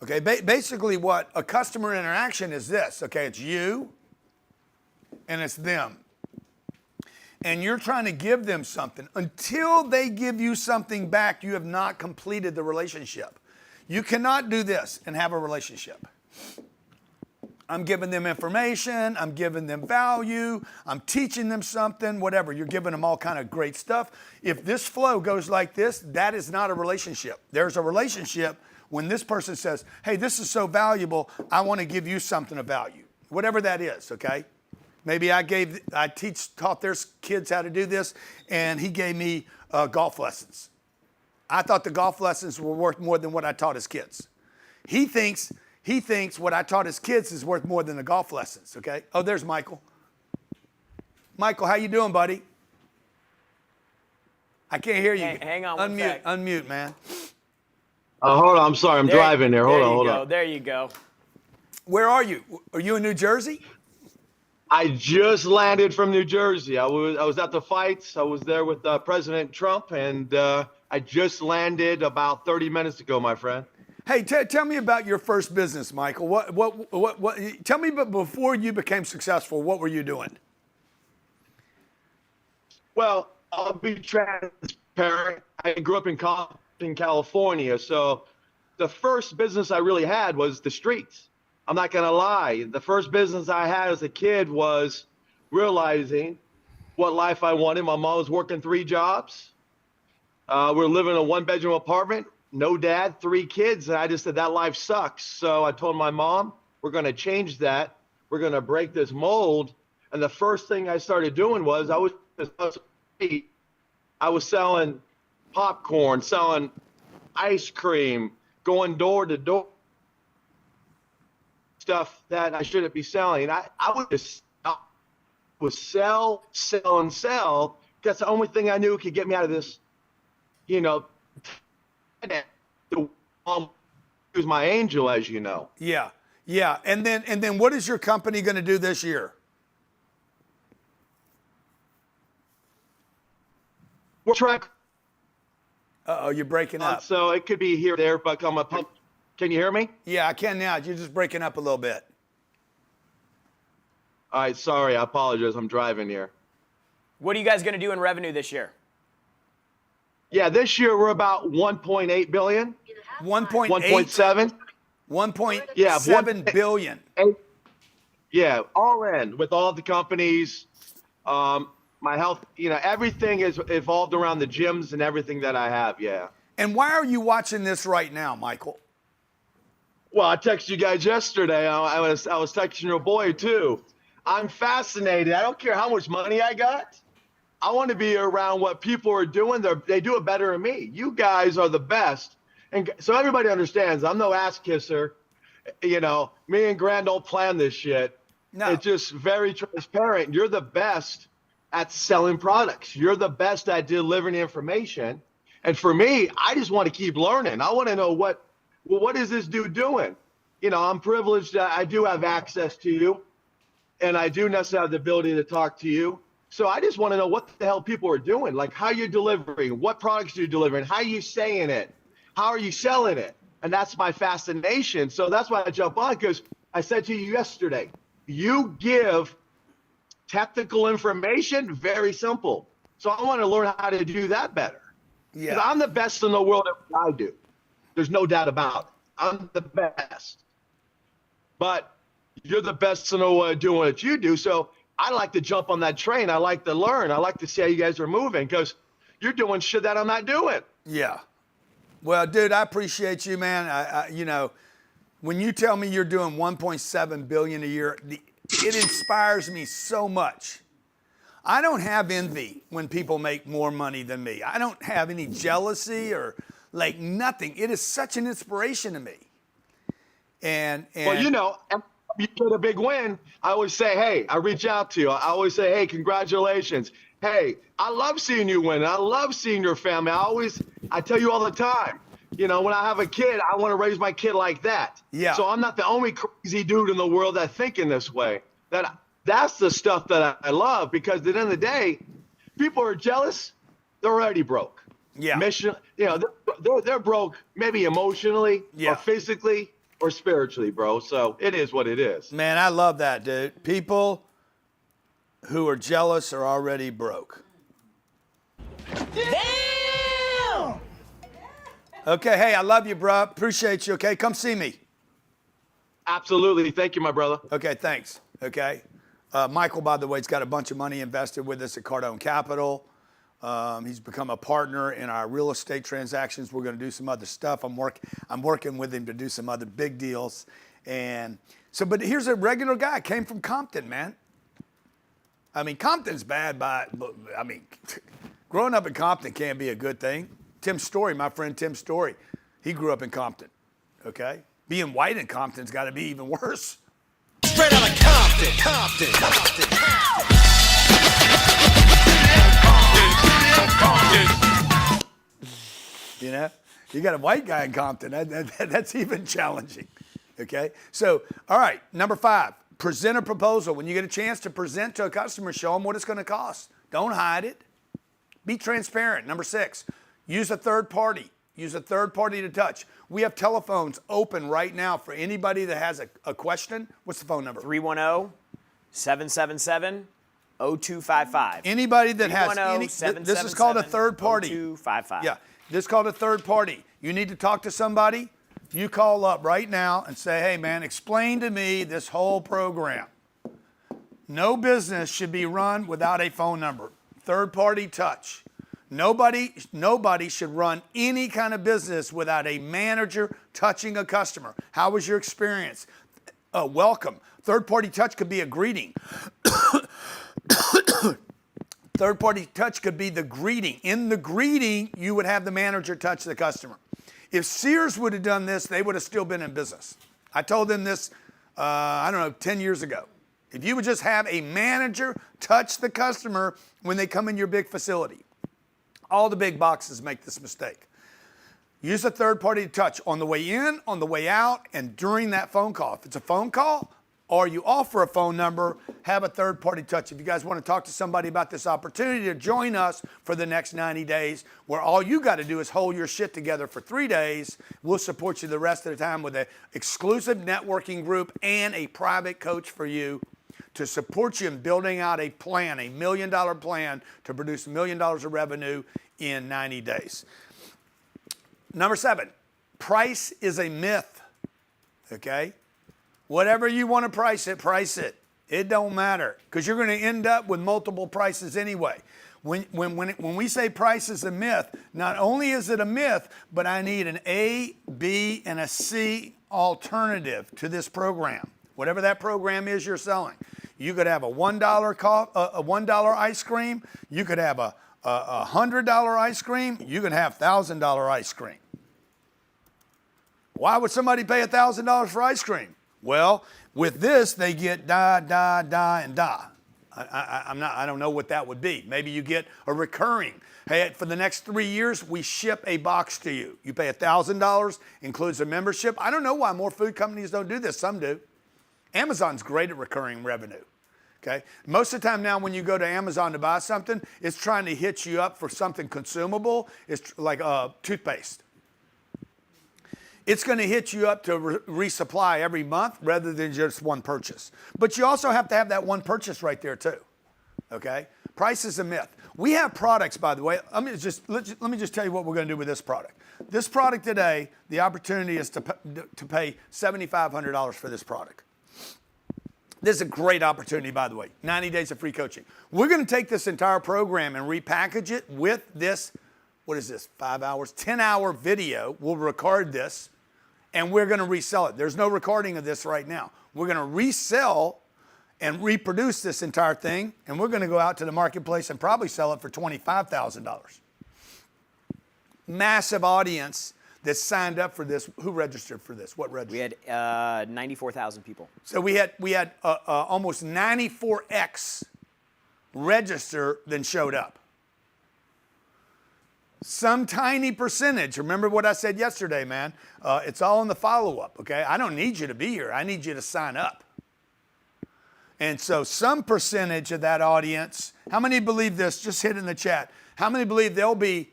S1: Okay, basically what a customer interaction is this, okay, it's you and it's them. And you're trying to give them something. Until they give you something back, you have not completed the relationship. You cannot do this and have a relationship. I'm giving them information, I'm giving them value, I'm teaching them something, whatever. You're giving them all kind of great stuff. If this flow goes like this, that is not a relationship. There's a relationship when this person says, hey, this is so valuable, I want to give you something of value. Whatever that is, okay? Maybe I taught their kids how to do this, and he gave me golf lessons. I thought the golf lessons were worth more than what I taught his kids. He thinks what I taught his kids is worth more than the golf lessons, okay? Oh, there's Michael. Michael, how you doing, buddy? I can't hear you.
S2: Hang on one sec.
S1: Unmute, man.
S10: Hold on, I'm sorry, I'm driving there. Hold on.
S2: There you go.
S1: Where are you? Are you in New Jersey?
S10: I just landed from New Jersey. I was at the fights. I was there with President Trump, and I just landed about 30 minutes ago, my friend.
S1: Hey, tell me about your first business, Michael. What? Tell me, but before you became successful, what were you doing?
S10: Well, I'll be transparent. I grew up in California, so the first business I really had was the streets. I'm not gonna lie. The first business I had as a kid was realizing what life I wanted. My mom was working 3 jobs. We're living in a 1-bedroom apartment. No dad, 3 kids, and I just said that life sucks. So I told my mom, we're going to change that. We're going to break this mold. And the first thing I started doing was I was selling popcorn, selling ice cream, going door to door, stuff that I shouldn't be selling. And I would just sell, and sell. That's the only thing I knew could get me out of this, you know, who's my angel, as you know.
S1: Yeah. Yeah. And then what is your company going to do this year?
S10: We're trying.
S1: Uh-oh, you're breaking up.
S10: So it could be here or there, but I'm a pump. Can you hear me?
S1: Yeah, I can now. You're just breaking up a little bit.
S10: All right, sorry, I apologize. I'm driving here.
S2: What are you guys going to do in revenue this year?
S10: Yeah, this year we're about 1.8 billion.
S1: 1.8?
S10: 1.7.
S1: 1.7 billion.
S10: Yeah, all in with all the companies. My health, you know, everything is evolved around the gyms and everything that I have. Yeah.
S1: And why are you watching this right now, Michael?
S10: Well, I texted you guys yesterday. I was texting your boy too. I'm fascinated. I don't care how much money I got. I want to be around what people are doing. They do it better than me. You guys are the best. And so everybody understands I'm no ass kisser. You know, me and Grant don't plan this shit.
S1: No.
S10: It's just very transparent. You're the best at selling products. You're the best at delivering information. And for me, I just want to keep learning. I want to know what is this dude doing? You know, I'm privileged that I do have access to you, and I do necessarily have the ability to talk to you. So I just want to know what the hell people are doing, like how you're delivering, what products you're delivering, how you saying it, how are you selling it? And that's my fascination. So that's why I jump on, because I said to you yesterday, you give technical information, very simple. So I want to learn how to do that better.
S1: Yeah.
S10: 'Cause I'm the best in the world at what I do. There's no doubt about it. I'm the best. But you're the best to know what to do what you do. So I like to jump on that train. I like to learn. I like to see how you guys are moving, because you're doing shit that I'm not doing.
S1: Yeah. Well, dude, I appreciate you, man. I you know, when you tell me you're doing 1.7 billion a year, it inspires me so much. I don't have envy when people make more money than me. I don't have any jealousy or like nothing. It is such an inspiration to me. And
S10: well, you know, you get a big win. I always say, hey, I reach out to you. I always say, hey, congratulations. Hey, I love seeing you win. I love seeing your family. I tell you all the time, you know, when I have a kid, I want to raise my kid like that.
S1: Yeah.
S10: So I'm not the only crazy dude in the world that think in this way. That's the stuff that I love, because at the end of the day, people are jealous. They're already broke.
S1: Yeah.
S10: You know, they're broke maybe emotionally
S1: Yeah.
S10: or physically or spiritually, bro. So it is what it is.
S1: man, I love that, dude. People who are jealous are already broke.
S7: Damn!
S1: Okay, hey, I love you, bro. Appreciate you, okay? Come see me.
S10: Absolutely. Thank you, my brother.
S1: Okay, thanks. Okay. Michael, by the way, has got a bunch of money invested with us at Cardone Capital. He's become a partner in our real estate transactions. We're going to do some other stuff. I'm working with him to do some other big deals. And so, but here's a regular guy, came from Compton, man. I mean, Compton's bad, but I mean, growing up in Compton can be a good thing. Tim Story, my friend Tim Story, he grew up in Compton, okay? Being white in Compton's got to be even worse.
S7: Straight out of Compton.
S1: You know, you got a white guy in Compton. That's even challenging. Okay. So, all right. Number 5, present a proposal. When you get a chance to present to a customer, show them what it's going to cost. Don't hide it. Be transparent. Number 6, use a third party. Use a third party to touch. We have telephones open right now for anybody that has a question. What's the phone number?
S2: 310-777-0255.
S1: Anybody that has any, this is called a third party.
S2: 0255.
S1: Yeah, this is called a third party. You need to talk to somebody, you call up right now and say, hey man, explain to me this whole program. No business should be run without a phone number. Third party touch. Nobody should run any kind of business without a manager touching a customer. How was your experience? Welcome. Third party touch could be a greeting. Third-party touch could be the greeting. In the greeting, you would have the manager touch the customer. If Sears would have done this, they would have still been in business. I told them this, 10 years ago. If you would just have a manager touch the customer when they come in your big facility. All the big boxes make this mistake. Use a third-party touch on the way in, on the way out, and during that phone call. If it's a phone call, or you offer a phone number, have a third-party touch. If you guys want to talk to somebody about this opportunity to join us for the next 90 days, where all you got to do is hold your shit together for 3 days, we'll support you the rest of the time with an exclusive networking group and a private coach for you to support you in building out a plan, $1 million plan to produce $1 million of revenue in 90 days. Number 7, price is a myth, okay? Whatever you want to price it, price it. It don't matter because you're going to end up with multiple prices anyway. When we say price is a myth, not only is it a myth, but I need an A, B, and a C alternative to this program. Whatever that program is you're selling. You could have a $1 ice cream. You could have a $100 ice cream. You could have $1,000 ice cream. Why would somebody pay $1,000 for ice cream? Well, with this, they get da, da, da, and da. I don't know what that would be. Maybe you get a recurring. Hey, for the next 3 years, we ship a box to you. You pay $1,000, includes a membership. I don't know why more food companies don't do this. Some do. Amazon's great at recurring revenue. Okay? Most of the time now when you go to Amazon to buy something, it's trying to hit you up for something consumable. It's like toothpaste. It's going to hit you up to resupply every month rather than just one purchase. But you also have to have that one purchase right there too. Okay? Price is a myth. We have products, by the way. Let me just tell you what we're going to do with this product. This product today, the opportunity is to pay $7,500 for this product. This is a great opportunity, by the way. 90 days of free coaching. We're going to take this entire program and repackage it with this, what is this, 5 hours, 10-hour video. We'll record this, and we're going to resell it. There's no recording of this right now. We're going to resell and reproduce this entire thing, and we're going to go out to the marketplace and probably sell it for $25,000. Massive audience that signed up for this. Who registered for this? What registered?
S2: We had 94,000 people.
S1: So we had almost 94x register than showed up. Some tiny percentage. Remember what I said yesterday, man. It's all in the follow-up, okay? I don't need you to be here. I need you to sign up. And so some percentage of that audience, how many believe this? Just hit in the chat. How many believe there'll be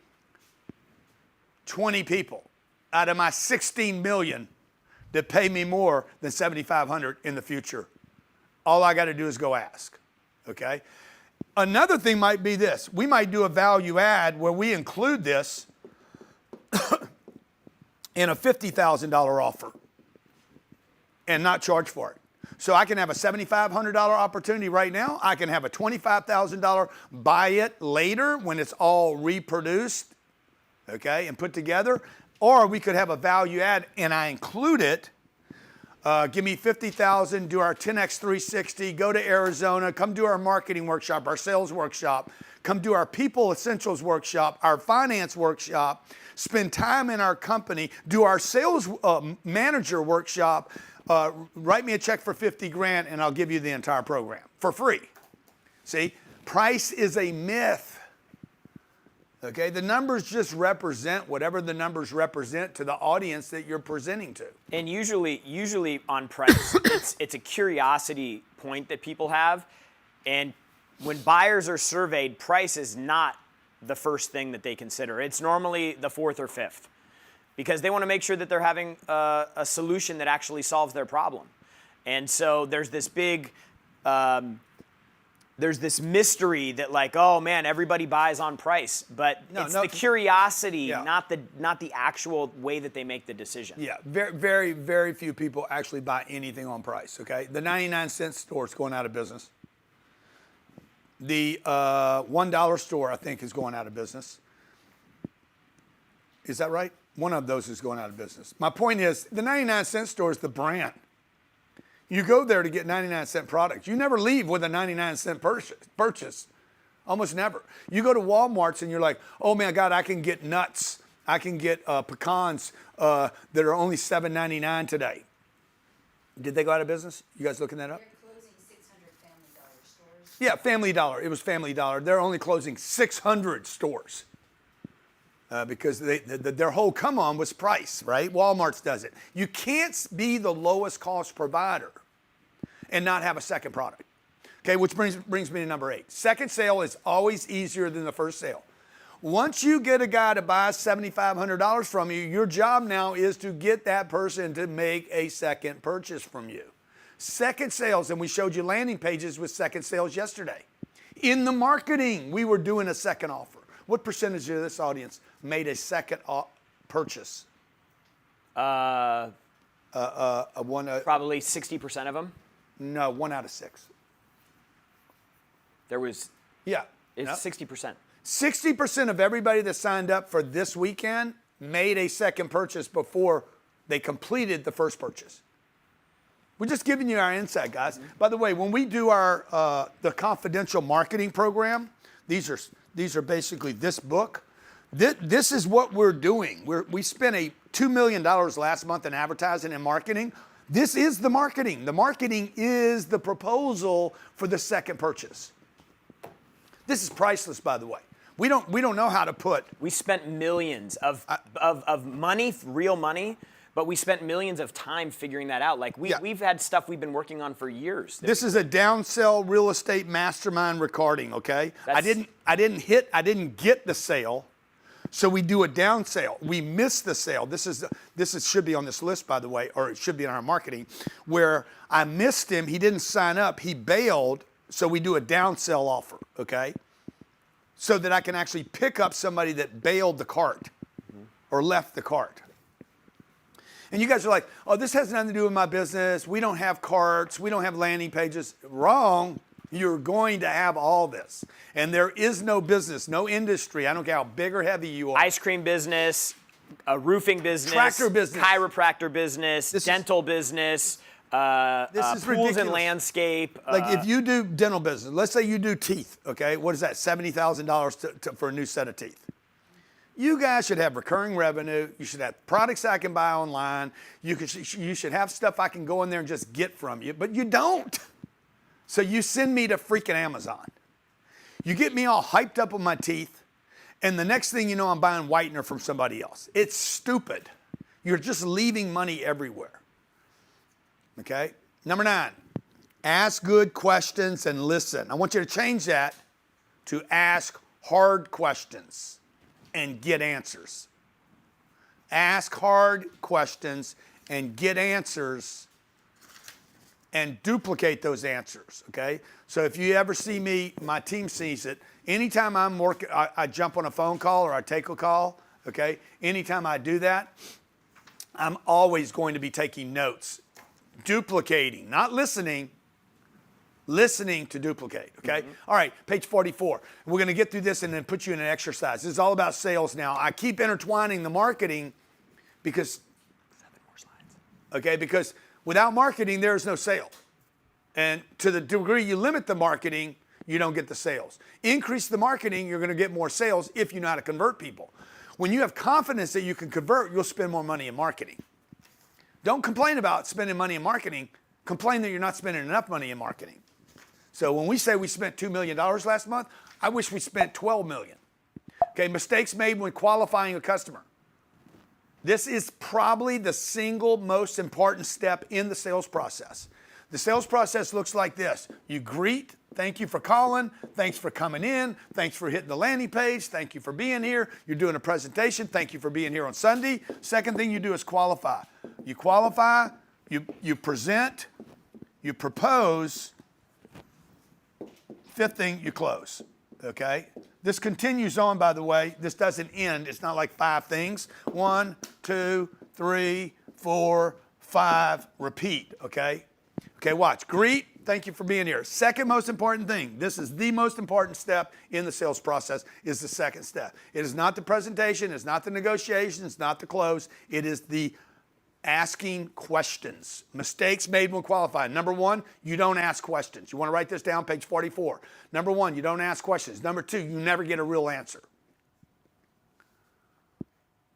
S1: 20 people out of my 16 million that pay me more than $7,500 in the future? All I got to do is go ask, okay? Another thing might be this. We might do a value add where we include this in a $50,000 offer and not charge for it. So I can have a $7,500 opportunity right now. I can have a $25,000 buy it later when it's all reproduced, okay, and put together. Or we could have a value add and I include it. Give me $50,000, do our 10X 360, go to Arizona, come do our marketing workshop, our sales workshop, come do our people essentials workshop, our finance workshop, spend time in our company, do our sales manager workshop, write me a check for 50 grand and I'll give you the entire program for free. See, price is a myth. Okay, the numbers just represent whatever the numbers represent to the audience that you're presenting to.
S2: And usually on price, it's a curiosity point that people have. And when buyers are surveyed, price is not the first thing that they consider. It's normally the fourth or fifth because they want to make sure that they're having a solution that actually solves their problem. And so there's this big, there's this mystery that like, oh man, everybody buys on price, but it's the curiosity, not the actual way that they make the decision.
S1: Yeah, very, very few people actually buy anything on price, okay? The 99-cent store is going out of business. The $1 store, I think, is going out of business. Is that right? One of those is going out of business. My point is, the 99-cent store is the brand. You go there to get 99-cent products. You never leave with a 99-cent purchase. Almost never. You go to Walmart's and you're like, oh man, God, I can get nuts. I can get pecans that are only $7.99 today. Did they go out of business? You guys looking that up?
S11: They're closing 600 Family Dollar stores.
S1: Yeah, Family Dollar. It was Family Dollar. They're only closing 600 stores because their whole come on was price, right? Walmart's does it. You can't be the lowest cost provider and not have a second product. Okay, which brings me to number 8. Second sale is always easier than the first sale. Once you get a guy to buy $7,500 from you, your job now is to get that person to make a second purchase from you. Second sales, and we showed you landing pages with second sales yesterday. In the marketing, we were doing a second offer. What percentage of this audience made a second purchase?
S2: Probably 60% of them.
S1: No, 1 out of 6.
S2: There was.
S1: Yeah.
S2: It's
S1: no.
S2: 60%.
S1: 60% of everybody that signed up for this weekend made a second purchase before they completed the first purchase. We're just giving you our insight, guys. By the way, when we do our the confidential marketing program, these are basically this book. This is what we're doing. We spent $2 million last month in advertising and marketing. This is the marketing. The marketing is the proposal for the second purchase. This is priceless, by the way. We don't know how to put.
S2: We spent millions of money, real money, but we spent millions of time figuring that out. Like we've had stuff we've been working on for years.
S1: This is a downsell real estate mastermind recording. Okay, I didn't get the sale, so we do a down sale. We missed the sale. This should be on this list, by the way, or it should be in our marketing. Where I missed him, he didn't sign up, he bailed. So we do a down sell offer. Okay. So that I can actually pick up somebody that bailed the cart or left the cart. And you guys are like, oh, this has nothing to do with my business. We don't have carts. We don't have landing pages. Wrong. You're going to have all this. And there is no business, no industry. I don't care how big or heavy you are.
S2: Ice cream business, a roofing business,
S1: tractor business,
S2: chiropractor business, dental business.
S1: This is
S2: pools
S1: ridiculous.
S2: and landscape.
S1: Like if you do dental business, let's say you do teeth, okay? What is that, $70,000 for a new set of teeth? You guys should have recurring revenue. You should have products I can buy online. You should have stuff I can go in there and just get from you, but you don't. So you send me to freaking Amazon. You get me all hyped up with my teeth, and the next thing you know, I'm buying whitener from somebody else. It's stupid. You're just leaving money everywhere. Okay? Number 9, ask good questions and listen. I want you to change that to ask hard questions and get answers. Ask hard questions and get answers and duplicate those answers, okay? So if you ever see me, my team sees it. Anytime I'm working, I jump on a phone call or I take a call, okay? Anytime I do that, I'm always going to be taking notes. Duplicating, not listening to duplicate, okay? All right, page 44. We're going to get through this and then put you in an exercise. This is all about sales now. I keep intertwining the marketing because, because without marketing, there's no sale. And to the degree you limit the marketing, you don't get the sales. Increase the marketing, you're going to get more sales if you know how to convert people. When you have confidence that you can convert, you'll spend more money in marketing. Don't complain about spending money in marketing. Complain that you're not spending enough money in marketing. So when we say we spent $2 million last month, I wish we spent $12 million. Okay, mistakes made when qualifying a customer. This is probably the single most important step in the sales process. The sales process looks like this. You greet, thank you for calling, thanks for coming in, thanks for hitting the landing page, thank you for being here. You're doing a presentation, thank you for being here on Sunday. Second thing you do is qualify. You qualify, you present, you propose. Fifth thing, you close, okay? This continues on, by the way. This doesn't end. It's not like 5 things. 1, 2, 3, 4, 5, repeat, okay? Okay, watch. Greet, thank you for being here. Second most important thing, this is the most important step in the sales process, is the second step. It is not the presentation, it's not the negotiation, it's not the close. It is the asking questions. Mistakes made when qualifying. Number one, you don't ask questions. You want to write this down, page 44. Number one, you don't ask questions. Number two, you never get a real answer.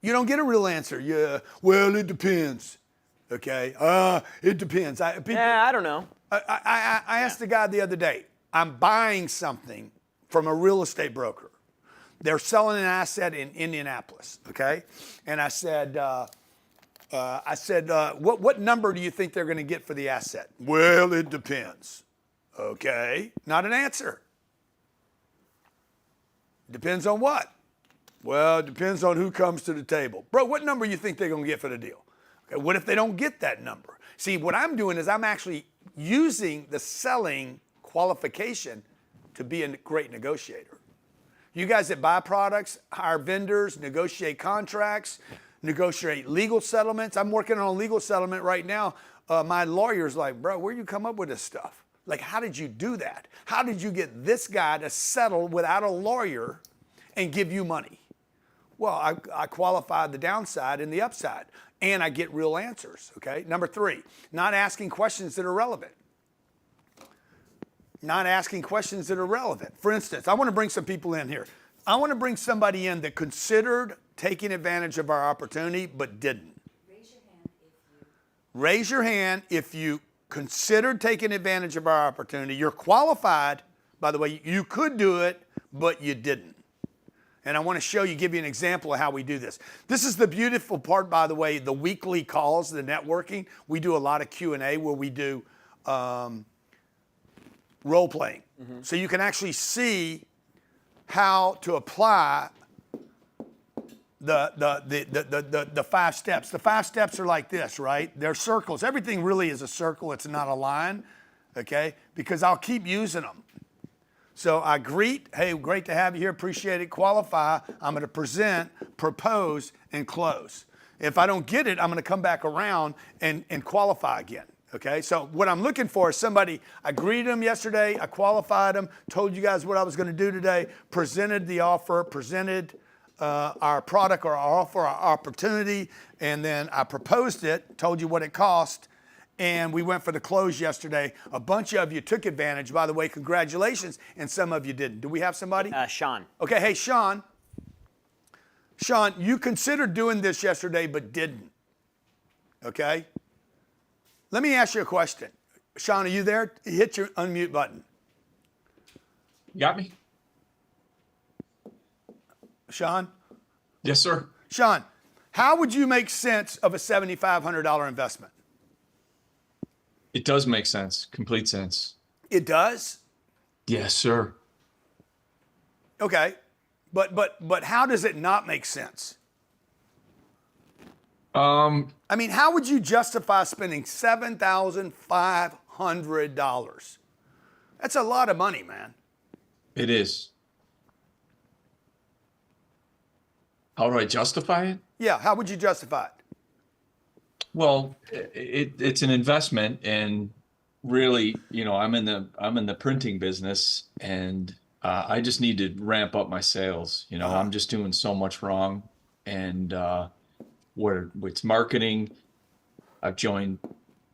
S1: You don't get a real answer. Well, it depends. Okay, it depends.
S2: I don't know.
S1: I asked the guy the other day, I'm buying something from a real estate broker. They're selling an asset in Indianapolis, okay? And I said, what number do you think they're going to get for the asset? Well, it depends. Okay, not an answer. Depends on what? Well, it depends on who comes to the table. Bro, what number do you think they're going to get for the deal? Okay, what if they don't get that number? See, what I'm doing is I'm actually using the selling qualification to be a great negotiator. You guys that buy products, hire vendors, negotiate contracts, negotiate legal settlements. I'm working on a legal settlement right now. My lawyer's like, bro, where you come up with this stuff? Like, how did you do that? How did you get this guy to settle without a lawyer and give you money? Well, I qualified the downside and the upside, and I get real answers, okay? Number three, not asking questions that are relevant. Not asking questions that are relevant. For instance, I want to bring some people in here. I want to bring somebody in that considered taking advantage of our opportunity but didn't. Raise your hand if you considered taking advantage of our opportunity. You're qualified. By the way, you could do it, but you didn't. And I want to show you, give you an example of how we do this. This is the beautiful part, by the way, the weekly calls, the networking. We do a lot of Q&A where we do role playing. Mm-hmm. So you can actually see how to apply the 5 steps. The 5 steps are like this, right? They're circles. Everything really is a circle. It's not a line, okay? Because I'll keep using them. So I greet, hey, great to have you here, appreciate it, qualify, I'm going to present, propose, and close. If I don't get it, I'm going to come back around and qualify again, okay? So what I'm looking for is somebody, I greeted them yesterday, I qualified them, told you guys what I was going to do today, presented the offer, presented our product or our offer, our opportunity, and then I proposed it, told you what it cost, and we went for the close yesterday. A bunch of you took advantage. By the way, congratulations, and some of you didn't. Do we have somebody?
S2: Sean.
S1: Okay, hey, Sean. Sean, you considered doing this yesterday but didn't, okay? Let me ask you a question. Sean, are you there? Hit your unmute button.
S12: Got me?
S1: Sean?
S12: Yes, sir.
S1: Sean, how would you make sense of a $7,500 investment?
S12: It does make sense. Complete sense.
S1: It does?
S12: Yes, sir.
S1: Okay. But how does it not make sense? I mean, how would you justify spending $7,500? That's a lot of money, man.
S12: It is. How do I justify it?
S1: Yeah, how would you justify it?
S12: Well, it's an investment, and really, you know, I'm in the printing business, and I just need to ramp up my sales. You know, I'm just doing so much wrong, and where it's marketing. I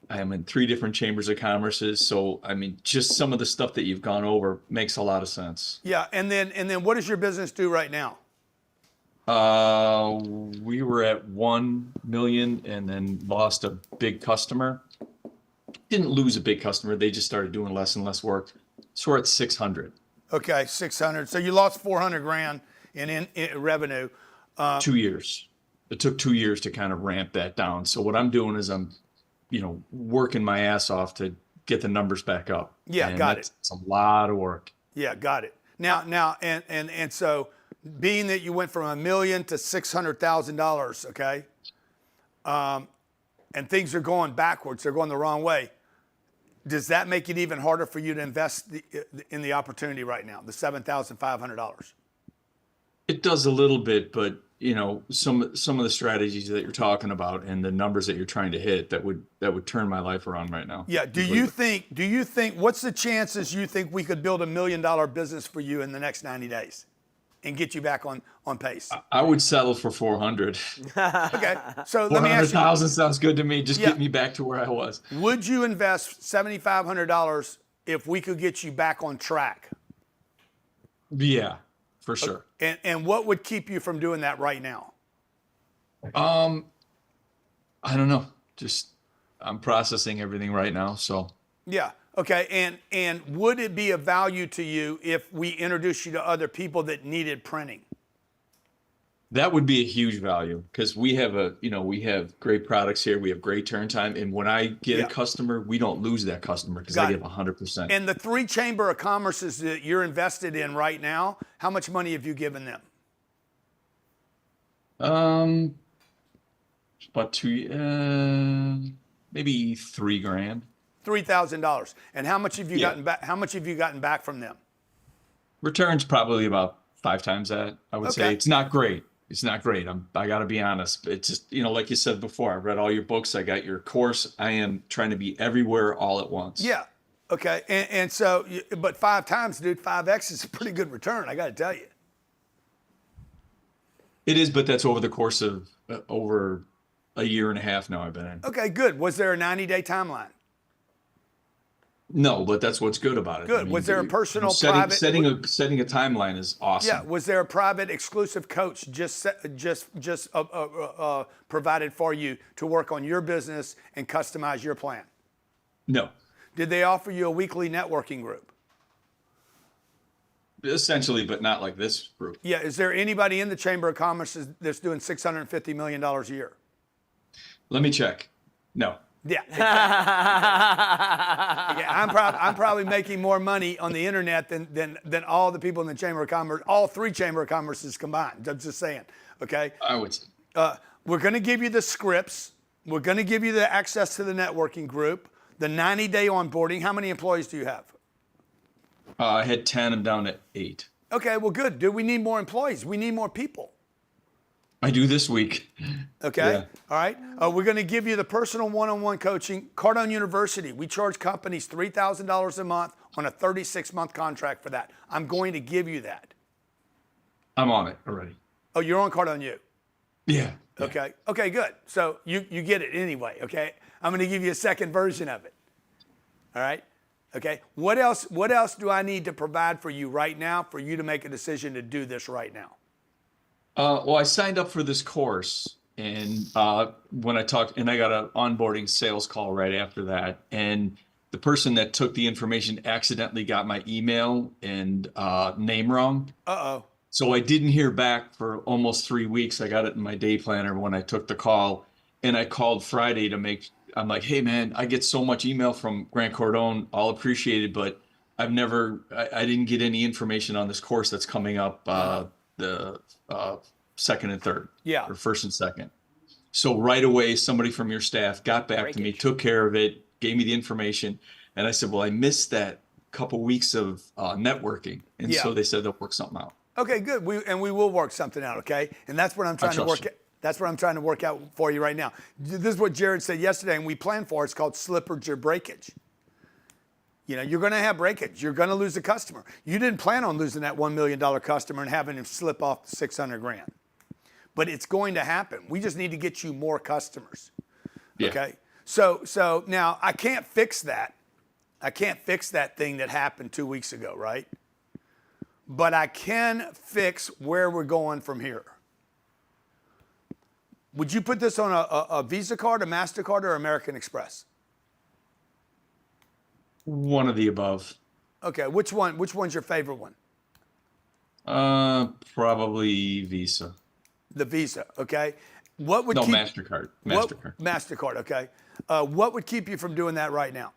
S12: am in 3 different chambers of commerce, so I mean, just some of the stuff that you've gone over makes a lot of sense.
S1: Yeah, and then what does your business do right now?
S12: We were at 1 million and then lost a big customer. Didn't lose a big customer. They just started doing less and less work. So we're at 600.
S1: Okay, 600. So you lost 400 grand in revenue.
S12: 2 years. It took 2 years to kind of ramp that down. So what I'm doing is I'm, you know, working my ass off to get the numbers back up.
S1: Yeah,
S12: and
S1: got it.
S12: It's a lot of work.
S1: Yeah, got it. Now, and so being that you went from $1 million to $600,000, okay, and things are going backwards, they're going the wrong way. Does that make it even harder for you to invest in the opportunity right now, the $7,500?
S12: It does a little bit, but you know, some of the strategies that you're talking about and the numbers that you're trying to hit that would turn my life around right now.
S1: Yeah. Do you think? What's the chances you think we could build $1 million business for you in the next 90 days? and get you back on pace.
S12: I would settle for 400.
S1: Okay, so let me ask you,
S12: 400,000 sounds good to me. Just
S1: Yeah.
S12: get me back to where I was.
S1: would you invest $7,500 if we could get you back on track?
S12: Yeah, for sure.
S1: And what would keep you from doing that right now?
S12: I don't know. Just I'm processing everything right now. So
S1: Yeah. Okay. And would it be of value to you if we introduced you to other people that needed printing?
S12: that would be a huge value because we have great products here. We have great turn time. And when I get
S1: Yeah.
S12: a customer, we don't lose that customer because
S1: Got
S12: I
S1: it.
S12: give 100%.
S1: And the 3 chamber of commerces that you're invested in right now, how much money have you given them?
S12: About maybe $3,000.
S1: $3,000. And how much have you
S12: Yeah.
S1: gotten back? How much have you gotten back from them?
S12: Returns probably about 5 times that. I would say
S1: Okay.
S12: it's not great. It's not great. I got to be honest. It's just, like you said before, I read all your books. I got your course. I am trying to be everywhere all at once.
S1: Yeah. Okay. And so, but 5 times, dude, 5x is a pretty good return. I got to tell you.
S12: It is, but that's over the course of over a year and a half now I've been in.
S1: Okay, good. Was there a 90-day timeline?
S12: No, but that's what's good about it.
S1: Good. Was there a personal
S12: setting
S1: private
S12: a timeline is awesome.
S1: Yeah. Was there a private exclusive coach just provided for you to work on your business and customize your plan?
S12: No,
S1: Did they offer you a weekly networking group?
S12: essentially, but not like this group.
S1: Yeah. Is there anybody in the Chamber of Commerce that's doing $650 million a year?
S12: Let me check. No.
S1: Yeah. Yeah, I'm probably making more money on the internet than all the people in the Chamber of Commerce, all 3 Chamber of Commerces combined. I'm just saying. Okay.
S12: I would say.
S1: We're going to give you the scripts. We're going to give you the access to the networking group, the 90-day onboarding. How many employees do you have?
S12: I had 10. I'm down to 8.
S1: Okay, well, good, dude. We need more employees. We need more people.
S12: I do this week.
S1: Okay.
S12: Yeah.
S1: All right. We're going to give you the personal one-on-one coaching. Cardone University. We charge companies $3,000 a month on a 36-month contract for that. I'm going to give you that.
S12: I'm on it already.
S1: Oh, you're on Cardone U.
S12: Yeah.
S1: Okay. Okay, good. So you get it anyway, okay? I'm going to give you a second version of it. All right? Okay. What else do I need to provide for you right now for you to make a decision to do this right now?
S12: Well, I signed up for this course, and when I talked, and I got an onboarding sales call right after that, and the person that took the information accidentally got my email and name wrong.
S1: Uh-oh.
S12: So I didn't hear back for almost 3 weeks. I got it in my day planner when I took the call, and I called Friday I'm like, hey man, I get so much email from Grant Cardone, all appreciated, but I didn't get any information on this course that's coming up the second and third.
S1: Yeah.
S12: Or first and second. So right away, somebody from your staff got back to me, took care of it, gave me the information. And I said, well, I missed that couple weeks of networking. And
S1: Yeah.
S12: so they said they'll work something out.
S1: Okay, good. We will work something out, okay? And that's what I'm trying to
S12: trust
S1: work
S12: you.
S1: That's what I'm trying to work out for you right now. This is what Jared said yesterday, and we planned for. It's called slippage or breakage. You're going to have breakage. You're going to lose a customer. You didn't plan on losing that $1 million customer and having him slip off the $600,000. But it's going to happen. We just need to get you more customers.
S12: Yeah.
S1: Okay? So now I can't fix that. I can't fix that thing that happened 2 weeks ago, right? But I can fix where we're going from here. Would you put this on a Visa card, a MasterCard, or American Express?
S12: One of the above.
S1: Okay, which one? Which one's your favorite one?
S12: Probably Visa.
S1: The Visa, okay. What would
S12: No,
S1: keep,
S12: MasterCard.
S1: what-
S12: MasterCard.
S1: MasterCard, okay. What would keep you from doing that right now?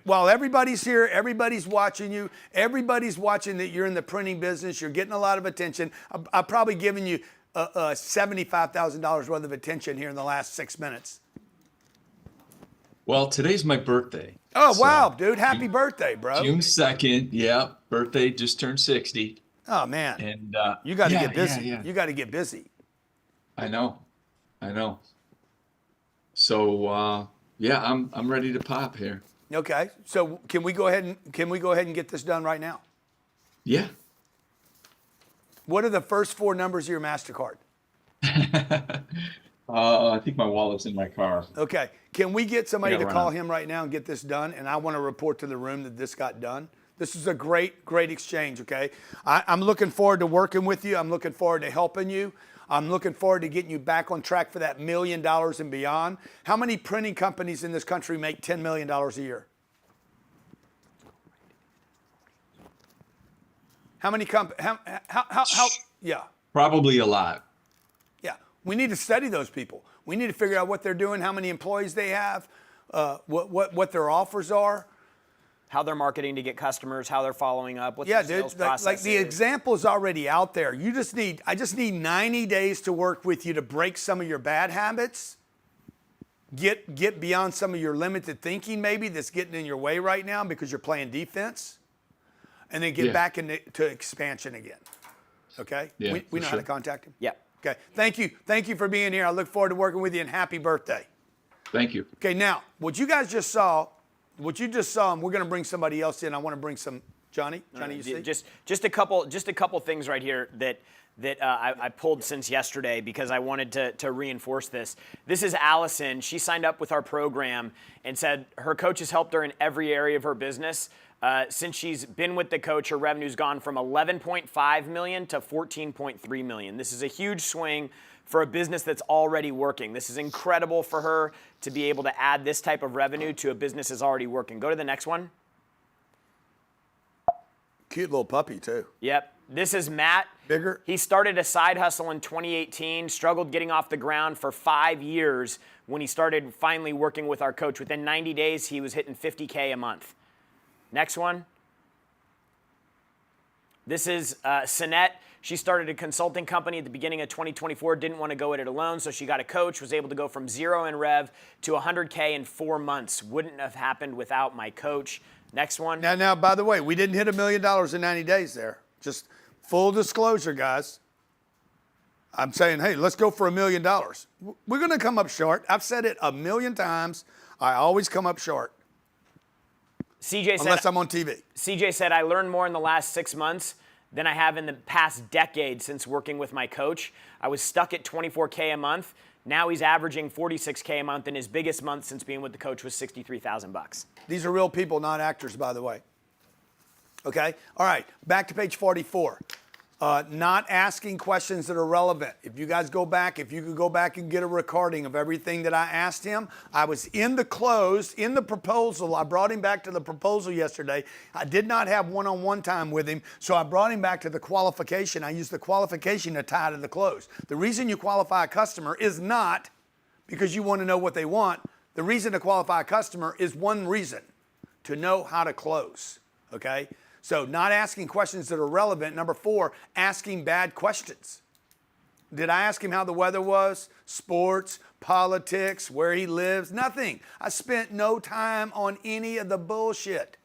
S1: While everybody's here, everybody's watching you, everybody's watching that you're in the printing business, you're getting a lot of attention. I've probably given you $75,000 worth of attention here in the last 6 minutes.
S12: Well, today's my birthday.
S1: Oh,
S12: So,
S1: wow, dude. Happy birthday, bro.
S12: June 2nd. Yeah. Birthday, just turned 60.
S1: Oh, man.
S12: And
S1: You got to
S12: yeah,
S1: get busy.
S12: yeah.
S1: You got to get busy.
S12: I know. So yeah, I'm ready to pop here.
S1: Okay. So can we go ahead and get this done right now?
S12: Yeah.
S1: What are the first four numbers of your MasterCard?
S12: I think my wallet's in my car.
S1: Okay. Can we get somebody
S12: I
S1: to
S12: gotta
S1: call
S12: run out.
S1: him right now and get this done? And I want to report to the room that this got done. This is a great, great exchange, okay? I'm looking forward to working with you. I'm looking forward to helping you. I'm looking forward to getting you back on track for that $1 million and beyond. How many printing companies in this country make $10 million a year? How many yeah.
S12: Probably a lot.
S1: Yeah, we need to study those people. We need to figure out what they're doing, how many employees they have, what their offers are.
S2: How they're marketing to get customers, how they're following up, what
S1: Yeah,
S2: their sales
S1: dude,
S2: process
S1: like the
S2: is.
S1: example is already out there. I just need 90 days to work with you to break some of your bad habits. Get beyond some of your limited thinking maybe that's getting in your way right now because you're playing defense. And then get back into expansion again. Okay?
S12: Yeah,
S1: We know how
S12: sure.
S1: to contact him?
S2: Yeah.
S1: Okay. Thank you. Thank you for being here. I look forward to working with you and happy birthday.
S12: Thank you.
S1: Okay, now, what you just saw, and we're going to bring somebody else in. I want to bring some, Johnny, you see?
S2: Just a couple things right here that I pulled since yesterday because I wanted to reinforce this. This is Allison. She signed up with our program and said her coach has helped her in every area of her business. Since she's been with the coach, her revenue's gone from 11.5 million to 14.3 million. This is a huge swing for a business that's already working. This is incredible for her to be able to add this type of revenue to a business that's already working. Go to the next one.
S1: Cute little puppy, too.
S2: Yep. This is Matt.
S1: Bigger.
S2: He started a side hustle in 2018, struggled getting off the ground for 5 years when he started finally working with our coach. Within 90 days, he was hitting $50K a month. Next one. This is Sinette. She started a consulting company at the beginning of 2024, didn't want to go at it alone, so she got a coach, was able to go from 0 in rev to 100K in 4 months. Wouldn't have happened without my coach. Next one.
S1: Now, by the way, we didn't hit $1 million in 90 days there. Just full disclosure, guys. I'm saying, hey, let's go for $1 million. We're going to come up short. I've said it 1,000,000 times. I always come up short.
S2: CJ said,
S1: unless I'm on TV.
S2: CJ said, I learned more in the last 6 months than I have in the past decade since working with my coach. I was stuck at 24K a month. Now he's averaging 46K a month, and his biggest month since being with the coach was $63,000.
S1: These are real people, not actors, by the way. Okay? All right, back to page 44. Not asking questions that are relevant. If you guys go back, if you could go back and get a recording of everything that I asked him, I was in the close, in the proposal. I brought him back to the proposal yesterday. I did not have one-on-one time with him, so I brought him back to the qualification. I used the qualification to tie to the close. The reason you qualify a customer is not because you want to know what they want. The reason to qualify a customer is one reason, to know how to close, okay? So not asking questions that are relevant. Number 4, asking bad questions. Did I ask him how the weather was? Sports, politics, where he lives? Nothing. I spent no time on any of the bullshit.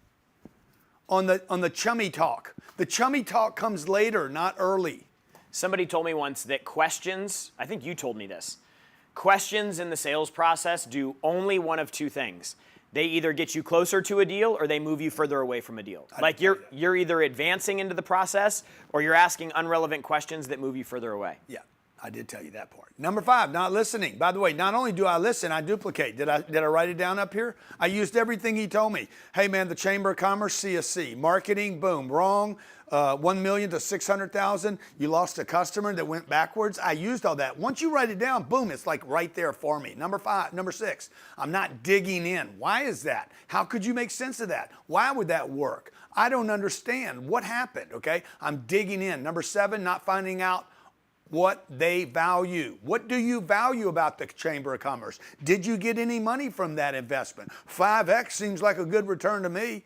S1: On the chummy talk. The chummy talk comes later, not early.
S2: Somebody told me once that questions, I think you told me this, questions in the sales process do only one of two things. They either get you closer to a deal or they move you further away from a deal. Like you're either advancing into the process or you're asking irrelevant questions that move you further away.
S1: Yeah, I did tell you that part. Number 5, not listening. By the way, not only do I listen, I duplicate. Did I write it down up here? I used everything he told me. Hey man, the Chamber of Commerce, CSC, marketing, boom, wrong. 1 million to 600,000. You lost a customer that went backwards. I used all that. Once you write it down, boom, it's like right there for me. Number 6, I'm not digging in. Why is that? How could you make sense of that? Why would that work? I don't understand. What happened? Okay, I'm digging in. Number 7, not finding out what they value. What do you value about the Chamber of Commerce? Did you get any money from that investment? 5X seems like a good return to me.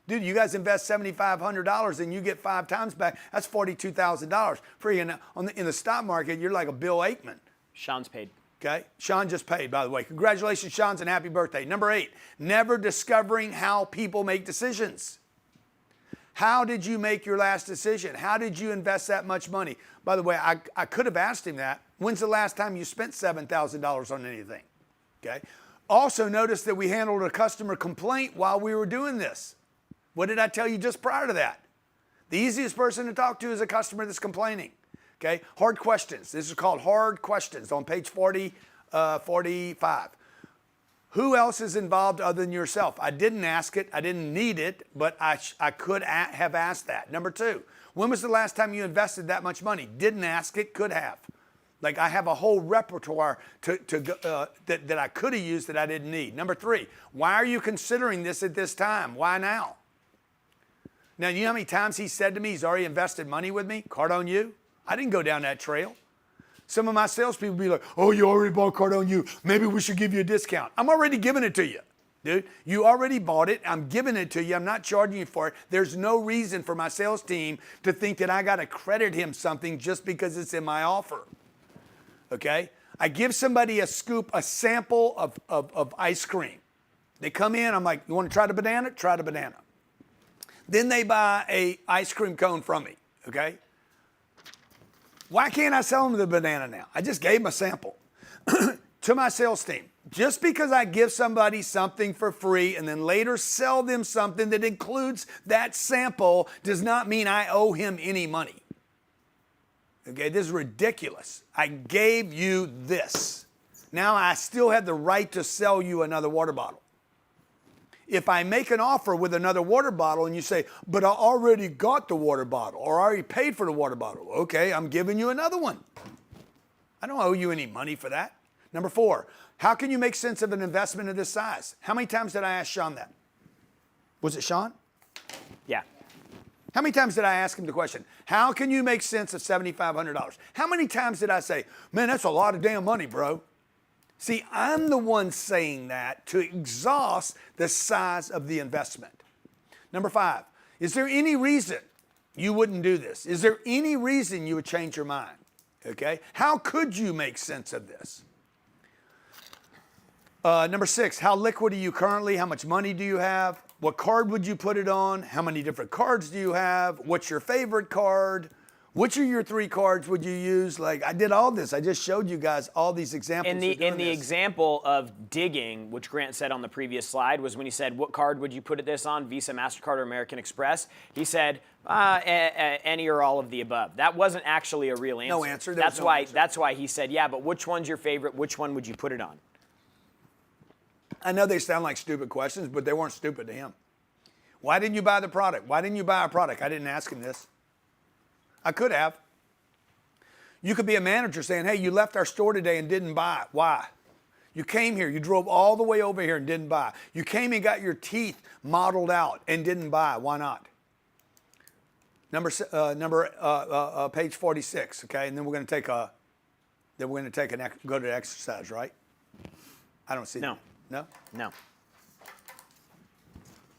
S1: Dude, you guys invest $7,500 and you get 5 times back. That's $42,000. In the stock market, you're like a Bill Ackman.
S2: Sean's paid.
S1: Okay? Sean just paid, by the way. Congratulations, Sean, and happy birthday. Number 8, never discovering how people make decisions. How did you make your last decision? How did you invest that much money? By the way, I could have asked him that. When's the last time you spent $7,000 on anything? Okay? Also, notice that we handled a customer complaint while we were doing this. What did I tell you just prior to that? The easiest person to talk to is a customer that's complaining. Okay, hard questions. This is called hard questions on page 45. Who else is involved other than yourself? I didn't ask it. I didn't need it, but I could have asked that. Number 2, when was the last time you invested that much money? Didn't ask it, could have. Like I have a whole repertoire that I could have used that I didn't need. Number 3, why are you considering this at this time? Why now? Now, you know how many times he said to me he's already invested money with me? Cardone you? I didn't go down that trail. Some of my salespeople be like, oh, you already bought Cardone you. Maybe we should give you a discount. I'm already giving it to you, dude. You already bought it. I'm giving it to you. I'm not charging you for it. There's no reason for my sales team to think that I got to credit him something just because it's in my offer. Okay? I give somebody a scoop, a sample of ice cream. They come in, I'm like, you want to try the banana? Try the banana. Then they buy a ice cream cone from me, okay? Why can't I sell them the banana now? I just gave them a sample to my sales team. Just because I give somebody something for free and then later sell them something that includes that sample does not mean I owe him any money. Okay, this is ridiculous. I gave you this. Now I still have the right to sell you another water bottle. If I make an offer with another water bottle and you say, but I already got the water bottle or I already paid for the water bottle, okay, I'm giving you another one. I don't owe you any money for that. Number 4, how can you make sense of an investment of this size? How many times did I ask Sean that? Was it Sean?
S2: Yeah.
S1: How many times did I ask him the question, how can you make sense of $7,500? How many times did I say, man, that's a lot of damn money, bro? See, I'm the one saying that to exhaust the size of the investment. Number 5, is there any reason you wouldn't do this? Is there any reason you would change your mind? Okay? How could you make sense of this? Number 6, how liquid are you currently? How much money do you have? What card would you put it on? How many different cards do you have? What's your favorite card? Which of your 3 cards would you use? Like, I did all this. I just showed you guys all these examples.
S2: In the example of digging, which Grant said on the previous slide, was when he said, what card would you put this on, Visa, MasterCard, or American Express? He said, any or all of the above. That wasn't actually a real answer.
S1: No answer.
S2: That's why he said, yeah, but which one's your favorite? Which one would you put it on?
S1: I know they sound like stupid questions, but they weren't stupid to him. Why didn't you buy the product? Why didn't you buy a product? I didn't ask him this. I could have. You could be a manager saying, hey, you left our store today and didn't buy. Why? You came here. You drove all the way over here and didn't buy. You came and got your teeth modeled out and didn't buy. Why not? Page 46, okay? And then we're going to take go to exercise, right? I don't see
S2: No.
S1: No?
S2: No.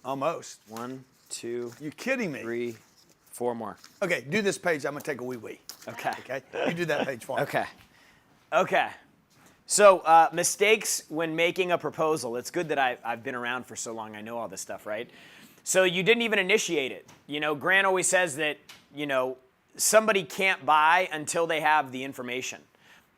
S1: Almost.
S2: 1, 2,
S1: You kidding me?
S2: 3, 4 more.
S1: Okay, do this page. I'm going to take a wee-wee.
S2: Okay.
S1: Okay? You do that page for me.
S2: Okay. So mistakes when making a proposal. It's good that I've been around for so long. I know all this stuff, right? So you didn't even initiate it. You know, Grant always says that, you know, somebody can't buy until they have the information.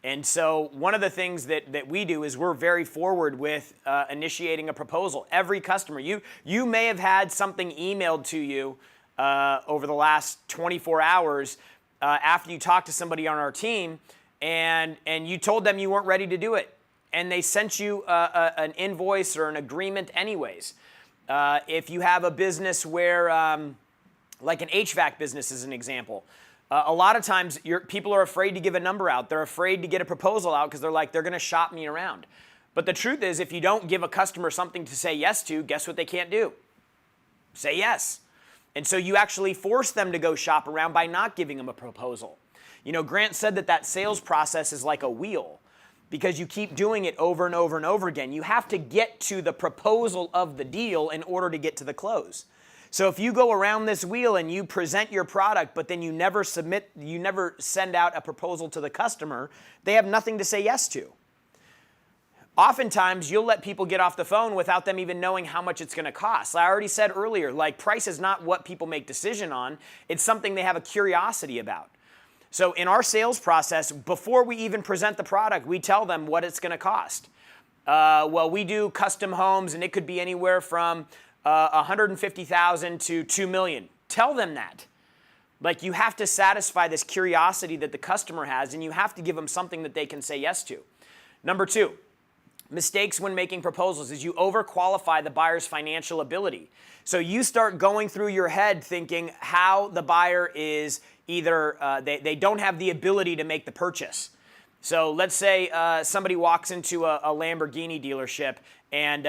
S2: And so one of the things that we do is we're very forward with initiating a proposal. Every customer, you may have had something emailed to you over the last 24 hours after you talked to somebody on our team, and you told them you weren't ready to do it. And they sent you an invoice or an agreement anyways. If you have a business where, like an HVAC business is an example, a lot of times people are afraid to give a number out. They're afraid to get a proposal out because they're like, they're going to shop me around. But the truth is, if you don't give a customer something to say yes to, guess what they can't do? Say yes. And so you actually force them to go shop around by not giving them a proposal. You know, Grant said that sales process is like a wheel because you keep doing it over and over and over again. You have to get to the proposal of the deal in order to get to the close. So if you go around this wheel and you present your product, but then you never send out a proposal to the customer, they have nothing to say yes to. Oftentimes, you'll let people get off the phone without them even knowing how much it's going to cost. I already said earlier, like, price is not what people make decision on. It's something they have a curiosity about. So in our sales process, before we even present the product, we tell them what it's going to cost. Well, we do custom homes, and it could be anywhere from $150,000 to $2 million. Tell them that. Like, you have to satisfy this curiosity that the customer has, and you have to give them something that they can say yes to. Number 2, mistakes when making proposals is you overqualify the buyer's financial ability. So you start going through your head thinking how the buyer is either, they don't have the ability to make the purchase. So let's say somebody walks into a Lamborghini dealership and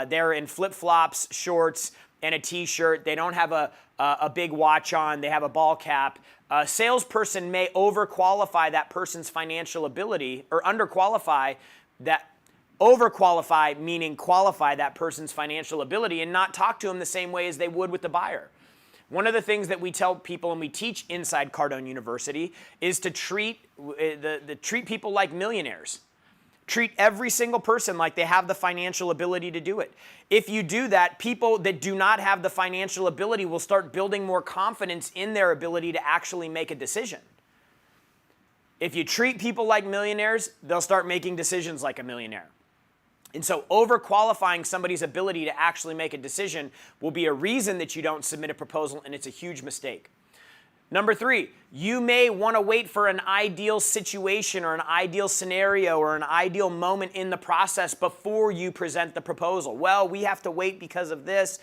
S2: they're in flip-flops, shorts, and a t-shirt. They don't have a big watch on. They have a ball cap. A salesperson may overqualify that person's financial ability, or underqualify that. Overqualify, meaning qualify that person's financial ability, and not talk to them the same way as they would with the buyer. One of the things that we tell people and we teach inside Cardone University is to treat people like millionaires. Treat every single person like they have the financial ability to do it. If you do that, people that do not have the financial ability will start building more confidence in their ability to actually make a decision. If you treat people like millionaires, they'll start making decisions like a millionaire. And so overqualifying somebody's ability to actually make a decision will be a reason that you don't submit a proposal, and it's a huge mistake. Number 3, you may want to wait for an ideal situation or an ideal scenario or an ideal moment in the process before you present the proposal. Well, we have to wait because of this.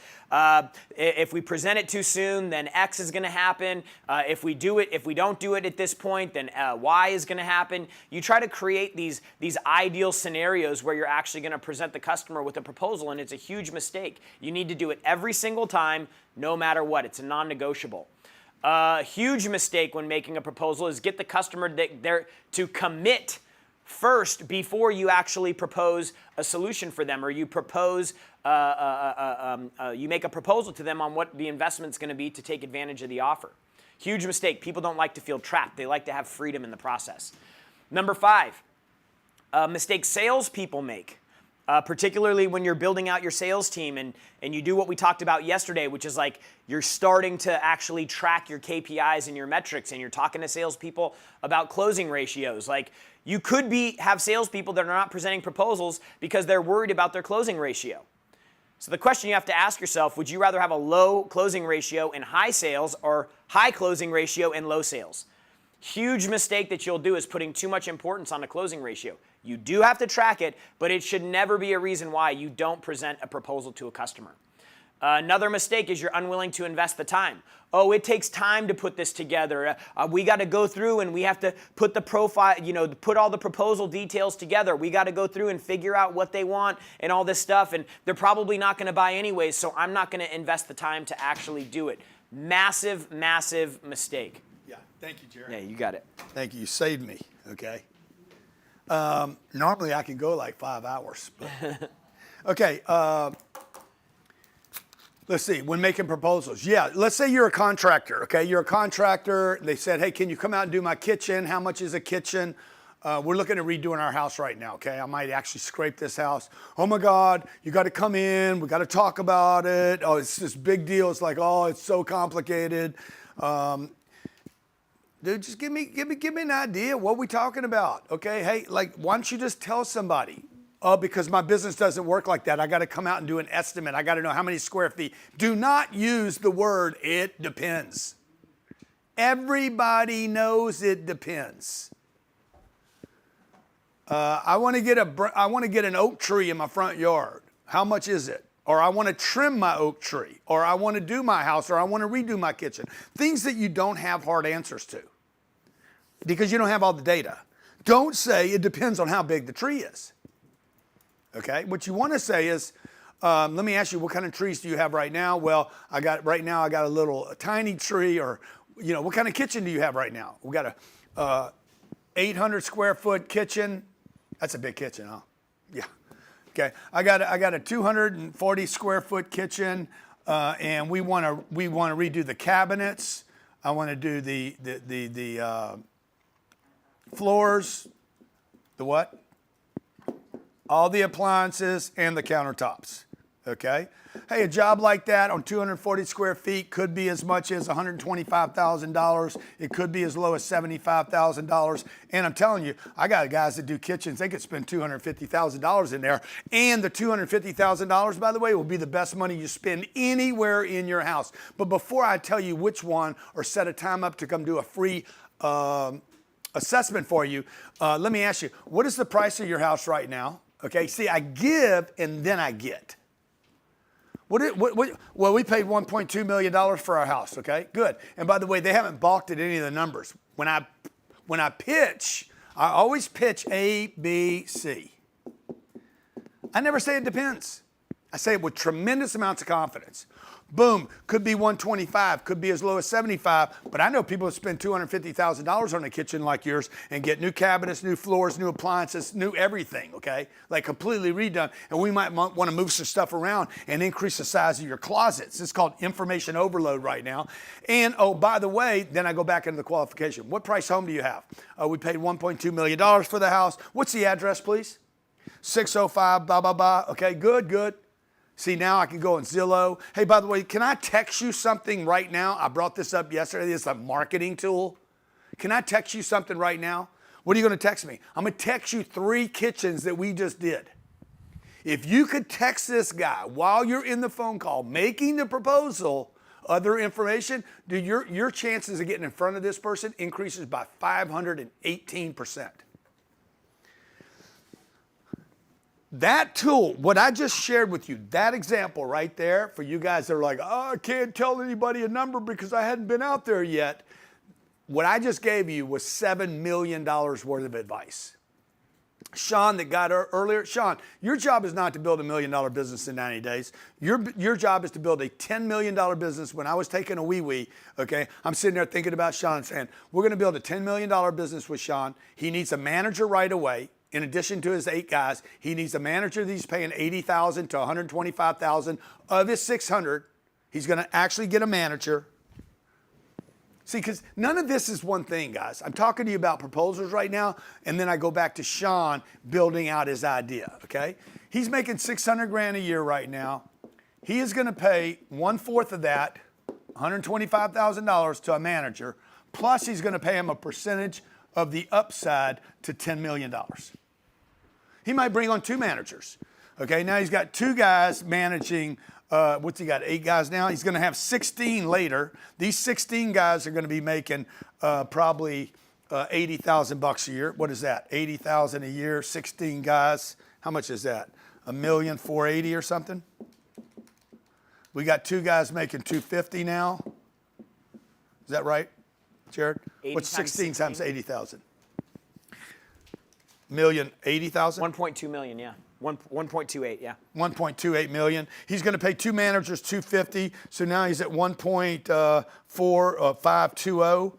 S2: If we present it too soon, then X is going to happen. If we don't do it at this point, then Y is going to happen. You try to create these ideal scenarios where you're actually going to present the customer with a proposal, and it's a huge mistake. You need to do it every single time, no matter what. It's a non-negotiable. A huge mistake when making a proposal is get the customer to commit first before you actually propose a solution for them, or you propose, you make a proposal to them on what the investment's going to be to take advantage of the offer. Huge mistake. People don't like to feel trapped. They like to have freedom in the process. Number 5, mistake salespeople make. Particularly when you're building out your sales team and you do what we talked about yesterday, which is like you're starting to actually track your KPIs and your metrics, and you're talking to salespeople about closing ratios. Like, you could have salespeople that are not presenting proposals because they're worried about their closing ratio. So the question you have to ask yourself, would you rather have a low closing ratio and high sales, or high closing ratio and low sales? Huge mistake that you'll do is putting too much importance on the closing ratio. You do have to track it, but it should never be a reason why you don't present a proposal to a customer. Another mistake is you're unwilling to invest the time. Oh, it takes time to put this together. We got to go through and we have to put the profile, put all the proposal details together. We got to go through and figure out what they want and all this stuff, and they're probably not going to buy anyways, so I'm not going to invest the time to actually do it. Massive, massive mistake.
S1: Yeah, thank you, Jerry.
S2: Yeah, you got it.
S1: Thank you. You saved me, okay? Normally I can go like 5 hours. But okay, let's see. When making proposals, yeah, let's say you're a contractor, okay? You're a contractor. They said, hey, can you come out and do my kitchen? How much is a kitchen? We're looking at redoing our house right now, okay? I might actually scrape this house. Oh my God, you got to come in. We got to talk about it. Oh, it's this big deal. It's like, oh, it's so complicated. Dude, just give me an idea. What are we talking about? Okay, hey, like, why don't you just tell somebody? Oh, because my business doesn't work like that. I got to come out and do an estimate. I got to know how many square feet. Do not use the word "it depends." Everybody knows it depends. I want to get an oak tree in my front yard. How much is it? Or I want to trim my oak tree, or I want to do my house, or I want to redo my kitchen. Things that you don't have hard answers to because you don't have all the data. Don't say it depends on how big the tree is. Okay? What you want to say is, let me ask you, what kind of trees do you have right now? Well, right now I got a tiny tree, or, what kind of kitchen do you have right now? We got a 800 square foot kitchen. That's a big kitchen, huh? Yeah. Okay, I got a 240 square foot kitchen, and we want to redo the cabinets. I want to do the floors, the what? All the appliances and the countertops. Okay. Hey, a job like that on 240 square feet could be as much as $125,000. It could be as low as $75,000. And I'm telling you, I got guys that do kitchens. They could spend $250,000 in there. And the $250,000, by the way, will be the best money you spend anywhere in your house. But before I tell you which one or set a time up to come do a free assessment for you, let me ask you, what is the price of your house right now? Okay. See, I give and then I get. Well, we paid $1.2 million for our house, okay? Good. And by the way, they haven't balked at any of the numbers. When I pitch, I always pitch A, B, C. I never say it depends. I say it with tremendous amounts of confidence. Boom, could be 125, could be as low as 75, but I know people that spend $250,000 on a kitchen like yours and get new cabinets, new floors, new appliances, new everything, okay? Like completely redone, and we might want to move some stuff around and increase the size of your closets. It's called information overload right now. And oh, by the way, then I go back into the qualification. What price home do you have? We paid $1.2 million for the house. What's the address, please? 605, blah, blah, blah. Okay, good, good. See, now I can go on Zillow. Hey, by the way, can I text you something right now? I brought this up yesterday. It's a marketing tool. Can I text you something right now? What are you going to text me? I'm going to text you 3 kitchens that we just did. If you could text this guy while you're in the phone call making the proposal, other information, dude, your chances of getting in front of this person increases by 518%. That tool, what I just shared with you, that example right there, for you guys that are like, oh, I can't tell anybody a number because I hadn't been out there yet. What I just gave you was $7 million worth of advice. Sean that got earlier, Sean, your job is not to build $1 million business in 90 days. Your job is to build a $10 million business. When I was taking a wee, okay, I'm sitting there thinking about Sean saying, we're going to build a $10 million business with Sean. He needs a manager right away. In addition to his 8 guys, he needs a manager that he's paying $80,000 to $125,000. Of his $600, he's going to actually get a manager. See, because none of this is one thing, guys. I'm talking to you about proposals right now, and then I go back to Sean building out his idea, okay? He's making $600 grand a year right now. He is going to pay 1/4 of that, $125,000 to a manager, plus he's going to pay him a percentage of the upside to $10 million. He might bring on 2 managers. Okay, now he's got 2 guys managing, what's he got, 8 guys now? He's going to have 16 later. These 16 guys are going to be making probably $80,000 a year. What is that? $80,000 a year, 16 guys. How much is that? $1,480,000 or something? We got 2 guys making $250,000 now. Is that right, Jared? What's 16 times 80,000? $1,080,000?
S2: 1.2 million, yeah. 1.28, yeah.
S1: 1.28 million. He's going to pay 2 managers $250,000, so now he's at 1.4520.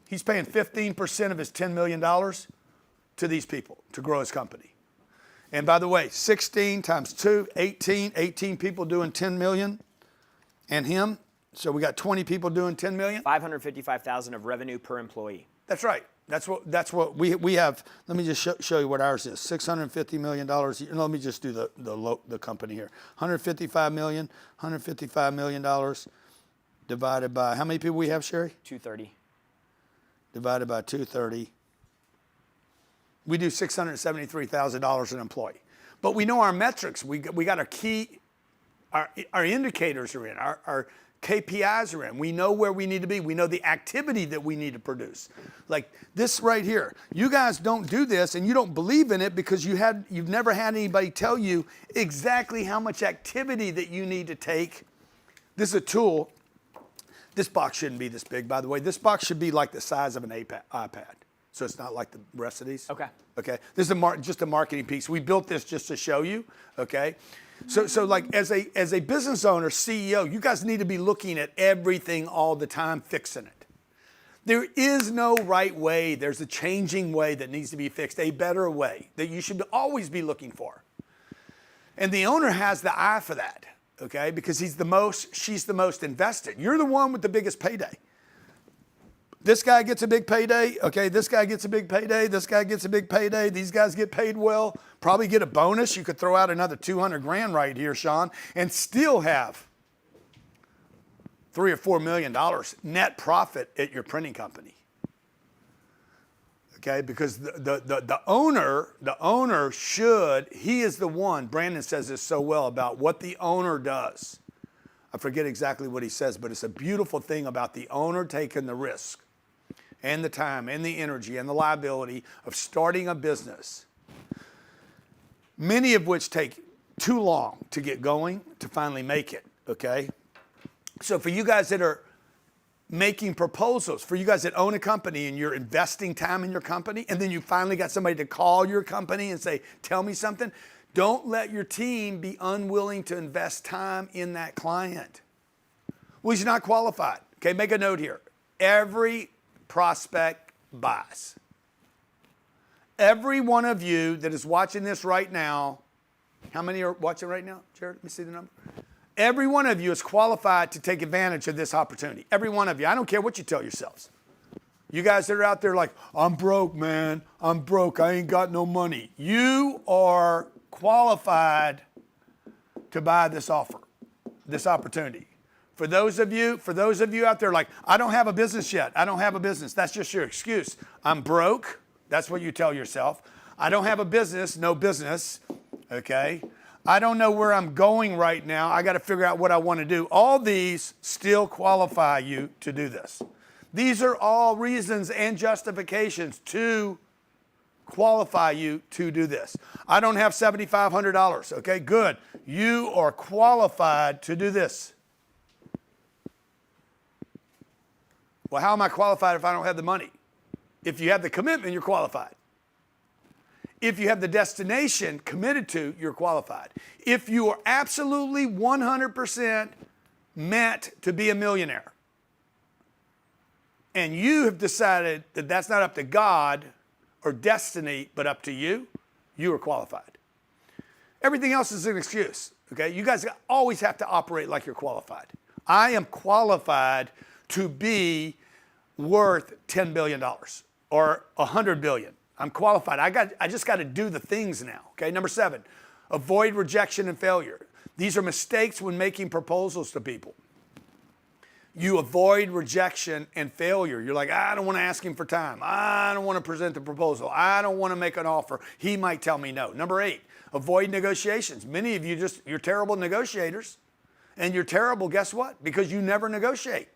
S1: He's paying 15% of his $10 million to these people to grow his company. And by the way, 16 times 2, 18 people doing 10 million, and him. So we got 20 people doing 10 million.
S2: 555,000 of revenue per employee.
S1: That's right. That's what we have. Let me just show you what ours is. $650 million. Let me just do the company here. $155 million divided by, how many people we have, Sherry?
S2: 230.
S1: Divided by 230. We do $673,000 an employee. But we know our metrics. We got our key, our indicators are in, our KPIs are in. We know where we need to be. We know the activity that we need to produce. Like this right here. You guys don't do this and you don't believe in it because you've never had anybody tell you exactly how much activity that you need to take. This is a tool. This box shouldn't be this big, by the way. This box should be like the size of an iPad. So it's not like the rest of these.
S2: Okay.
S1: Okay. This is just a marketing piece. We built this just to show you. Okay. So like as a business owner, CEO, you guys need to be looking at everything all the time, fixing it. There is no right way. There's a changing way that needs to be fixed, a better way that you should always be looking for. And the owner has the eye for that, okay? Because she's the most invested. You're the one with the biggest payday. This guy gets a big payday. Okay, this guy gets a big payday. This guy gets a big payday. These guys get paid well. Probably get a bonus. You could throw out another 200 grand right here, Sean, and still have $3 or $4 million net profit at your printing company. Okay, because the owner should, he is the one, Brandon says this so well about what the owner does. I forget exactly what he says, but it's a beautiful thing about the owner taking the risk and the time and the energy and the liability of starting a business, many of which take too long to get going to finally make it, okay? So for you guys that are making proposals, for you guys that own a company and you're investing time in your company, and then you finally got somebody to call your company and say, tell me something, don't let your team be unwilling to invest time in that client. Well, he's not qualified. Okay, make a note here. Every prospect buys. Every one of you that is watching this right now, how many are watching right now, Jared? Let me see the number. Every one of you is qualified to take advantage of this opportunity. Every one of you. I don't care what you tell yourselves. You guys that are out there like, I'm broke, man. I'm broke. I ain't got no money. You are qualified to buy this offer, this opportunity. For those of you out there like, I don't have a business yet. I don't have a business. That's just your excuse. I'm broke. That's what you tell yourself. I don't have a business, no business. Okay. I don't know where I'm going right now. I got to figure out what I want to do. All these still qualify you to do this. These are all reasons and justifications to qualify you to do this. I don't have $7,500. Okay, good. You are qualified to do this. Well, how am I qualified if I don't have the money? If you have the commitment, you're qualified. If you have the destination committed to, you're qualified. If you are absolutely 100% meant to be a millionaire, and you have decided that that's not up to God or destiny, but up to you, you are qualified. Everything else is an excuse, okay? You guys always have to operate like you're qualified. I am qualified to be worth $10 billion or $100 billion. I'm qualified. I just got to do the things now. Okay. Number 7, avoid rejection and failure. These are mistakes when making proposals to people. You avoid rejection and failure. You're like, I don't want to ask him for time. I don't want to present the proposal. I don't want to make an offer. He might tell me no. Number 8, avoid negotiations. Many of you you're terrible negotiators, and you're terrible, guess what? Because you never negotiate.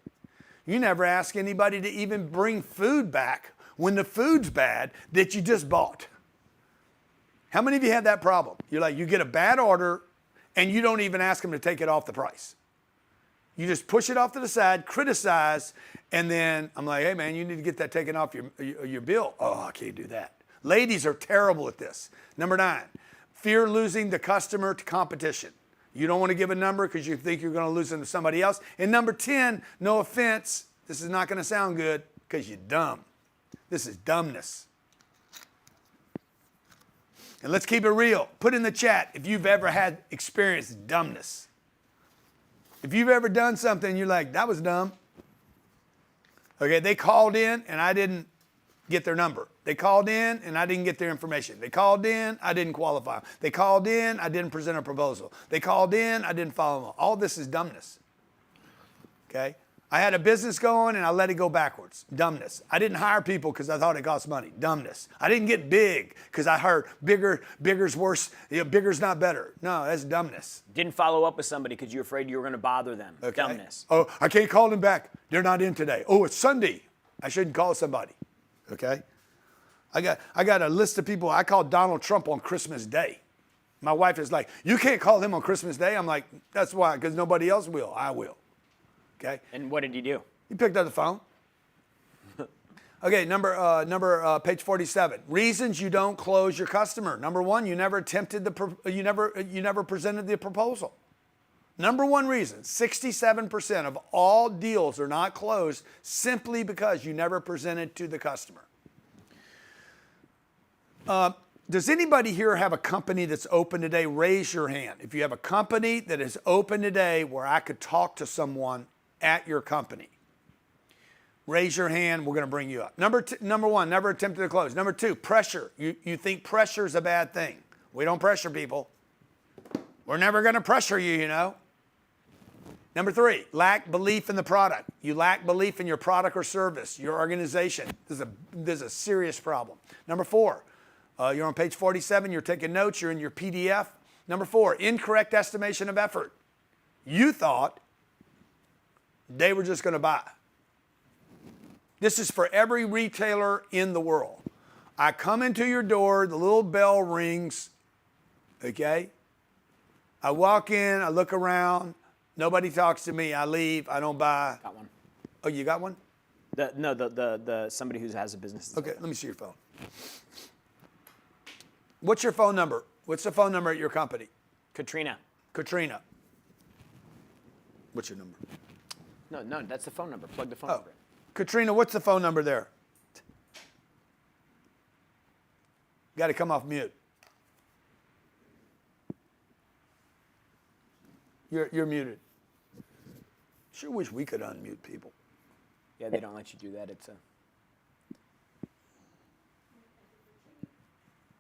S1: You never ask anybody to even bring food back when the food's bad that you just bought. How many of you have that problem? You're like, you get a bad order and you don't even ask them to take it off the price. You just push it off to the side, criticize, and then I'm like, hey man, you need to get that taken off your bill. Oh, I can't do that. Ladies are terrible at this. Number 9, fear losing the customer to competition. You don't want to give a number because you think you're going to lose them to somebody else. And number 10, no offense, this is not going to sound good because you're dumb. This is dumbness. And let's keep it real. Put in the chat if you've ever had experienced dumbness. If you've ever done something, you're like, that was dumb. Okay, they called in and I didn't get their number. They called in and I didn't get their information. They called in, I didn't qualify. They called in, I didn't present a proposal. They called in, I didn't follow them. All this is dumbness. Okay? I had a business going and I let it go backwards. Dumbness. I didn't hire people because I thought it cost money. Dumbness. I didn't get big because I heard bigger's worse, bigger's not better. No, that's dumbness.
S2: Didn't follow up with somebody because you were afraid you were going to bother them.
S1: Okay.
S2: Dumbness.
S1: Oh, I can't call them back. They're not in today. Oh, it's Sunday. I shouldn't call somebody. Okay? I got a list of people. I called Donald Trump on Christmas Day. My wife is like, you can't call him on Christmas Day. I'm like, that's why, because nobody else will. I will. Okay?
S2: And what did you do?
S1: He picked up the phone. Okay, page 47. Reasons you don't close your customer. Number 1, you never presented the proposal. Number 1 reason, 67% of all deals are not closed simply because you never presented to the customer. Does anybody here have a company that's open today? Raise your hand. If you have a company that is open today where I could talk to someone at your company, Raise your hand. We're going to bring you up. Number one, never attempted to close. Number two, pressure. You think pressure is a bad thing. We don't pressure people. We're never going to pressure you, you know. Number three, lack belief in the product. You lack belief in your product or service, your organization. This is a serious problem. Number four, you're on page 47. You're taking notes. You're in your PDF. Number four, incorrect estimation of effort. You thought they were just going to buy. This is for every retailer in the world. I come into your door, the little bell rings, okay? I walk in, I look around, nobody talks to me, I leave, I don't buy.
S2: Got one.
S1: Oh, you got one?
S2: The somebody who has a business.
S1: Okay, let me see your phone. What's your phone number? What's the phone number at your company?
S2: Katrina.
S1: Katrina. What's your number?
S2: No, that's the phone number. Plug the phone number in.
S1: Katrina, what's the phone number there? Got to come off mute. You're muted. Sure wish we could unmute people.
S2: Yeah, they don't let you do that. It's a.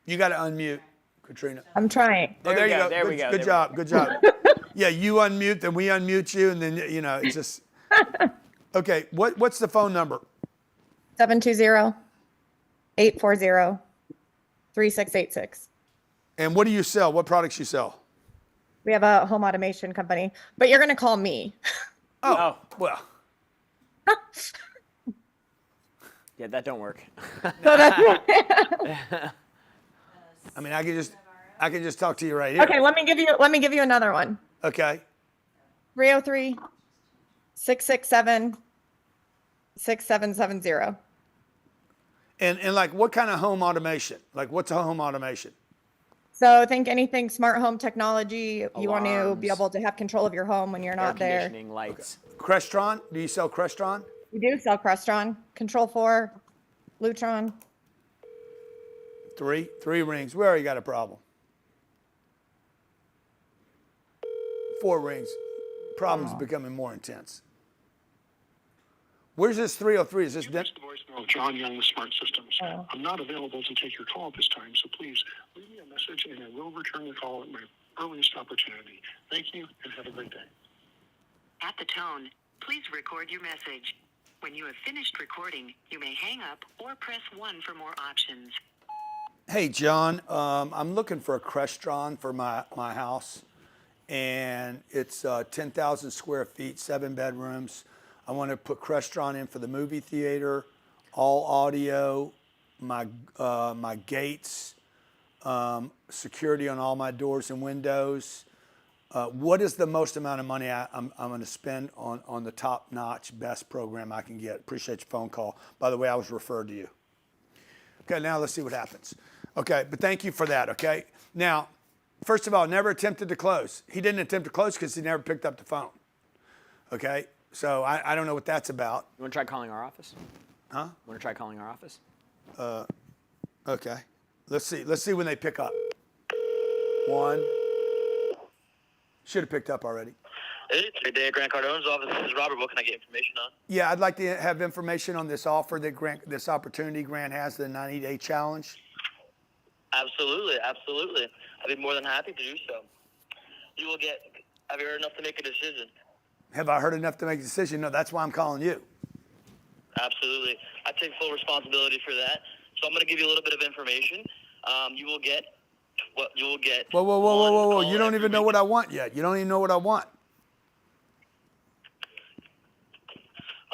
S1: You got to unmute, Katrina.
S13: I'm trying.
S1: Oh, there you go.
S2: There we go.
S1: Good job. Good job. Yeah, you unmute, then we unmute you, and then, you know, it's just. Okay, what's the phone number?
S13: 720-840-3686.
S1: And what do you sell? What products you sell?
S13: We have a home automation company, but you're going to call me.
S1: Oh, well.
S2: Yeah, that don't work.
S13: So that's
S1: I mean, I can just talk to you right here.
S13: okay. Let me give you another one.
S1: Okay.
S13: 303-667-6770.
S1: And like, what kind of home automation? Like, what's a home automation?
S13: So think anything smart home technology. You want to be
S2: Alarms.
S13: able to have control of your home when you're
S2: Air
S13: not there.
S2: conditioning, lights.
S1: Crestron? Do you sell Crestron?
S13: We do sell Crestron, Control 4, Lutron.
S1: Three rings. We already got a problem. 4 rings. Problem's becoming more intense. Where's this 303? Is this
S14: You reached the voicemail of John Young with Smart Systems. I'm not available to take your call at this time, so please leave me a message and I will return the call at my earliest opportunity. Thank you and have a great day.
S15: At the tone, please record your message. When you have finished recording, you may hang up or press 1 for more options.
S1: Hey, John, I'm looking for a Crestron for my house, and it's 10,000 square feet, 7 bedrooms. I want to put Crestron in for the movie theater, all audio, my gates, security on all my doors and windows. What is the most amount of money I'm going to spend on the top-notch, best program I can get? Appreciate your phone call. By the way, I was referred to you. Okay, now let's see what happens. Okay, but thank you for that, okay? Now, first of all, never attempted to close. He didn't attempt to close because he never picked up the phone, okay? So I don't know what that's about.
S2: You want to try calling our office?
S1: Huh?
S2: Want to try calling our office?
S1: Okay. Let's see when they pick up. 1. Should have picked up already.
S16: Hey, it's your day at Grant Cardone's office. This is Robert. What can I get information on?
S1: Yeah, I'd like to have information on this offer that this opportunity Grant has, the 90-day challenge.
S16: Absolutely. I'd be more than happy to do so. Have you heard enough to make a decision?
S1: Have I heard enough to make a decision? No, that's why I'm calling you.
S16: Absolutely. I take full responsibility for that. So I'm going to give you a little bit of information. You will get what you will get.
S1: Whoa. You don't even know what I want yet. You don't even know what I want.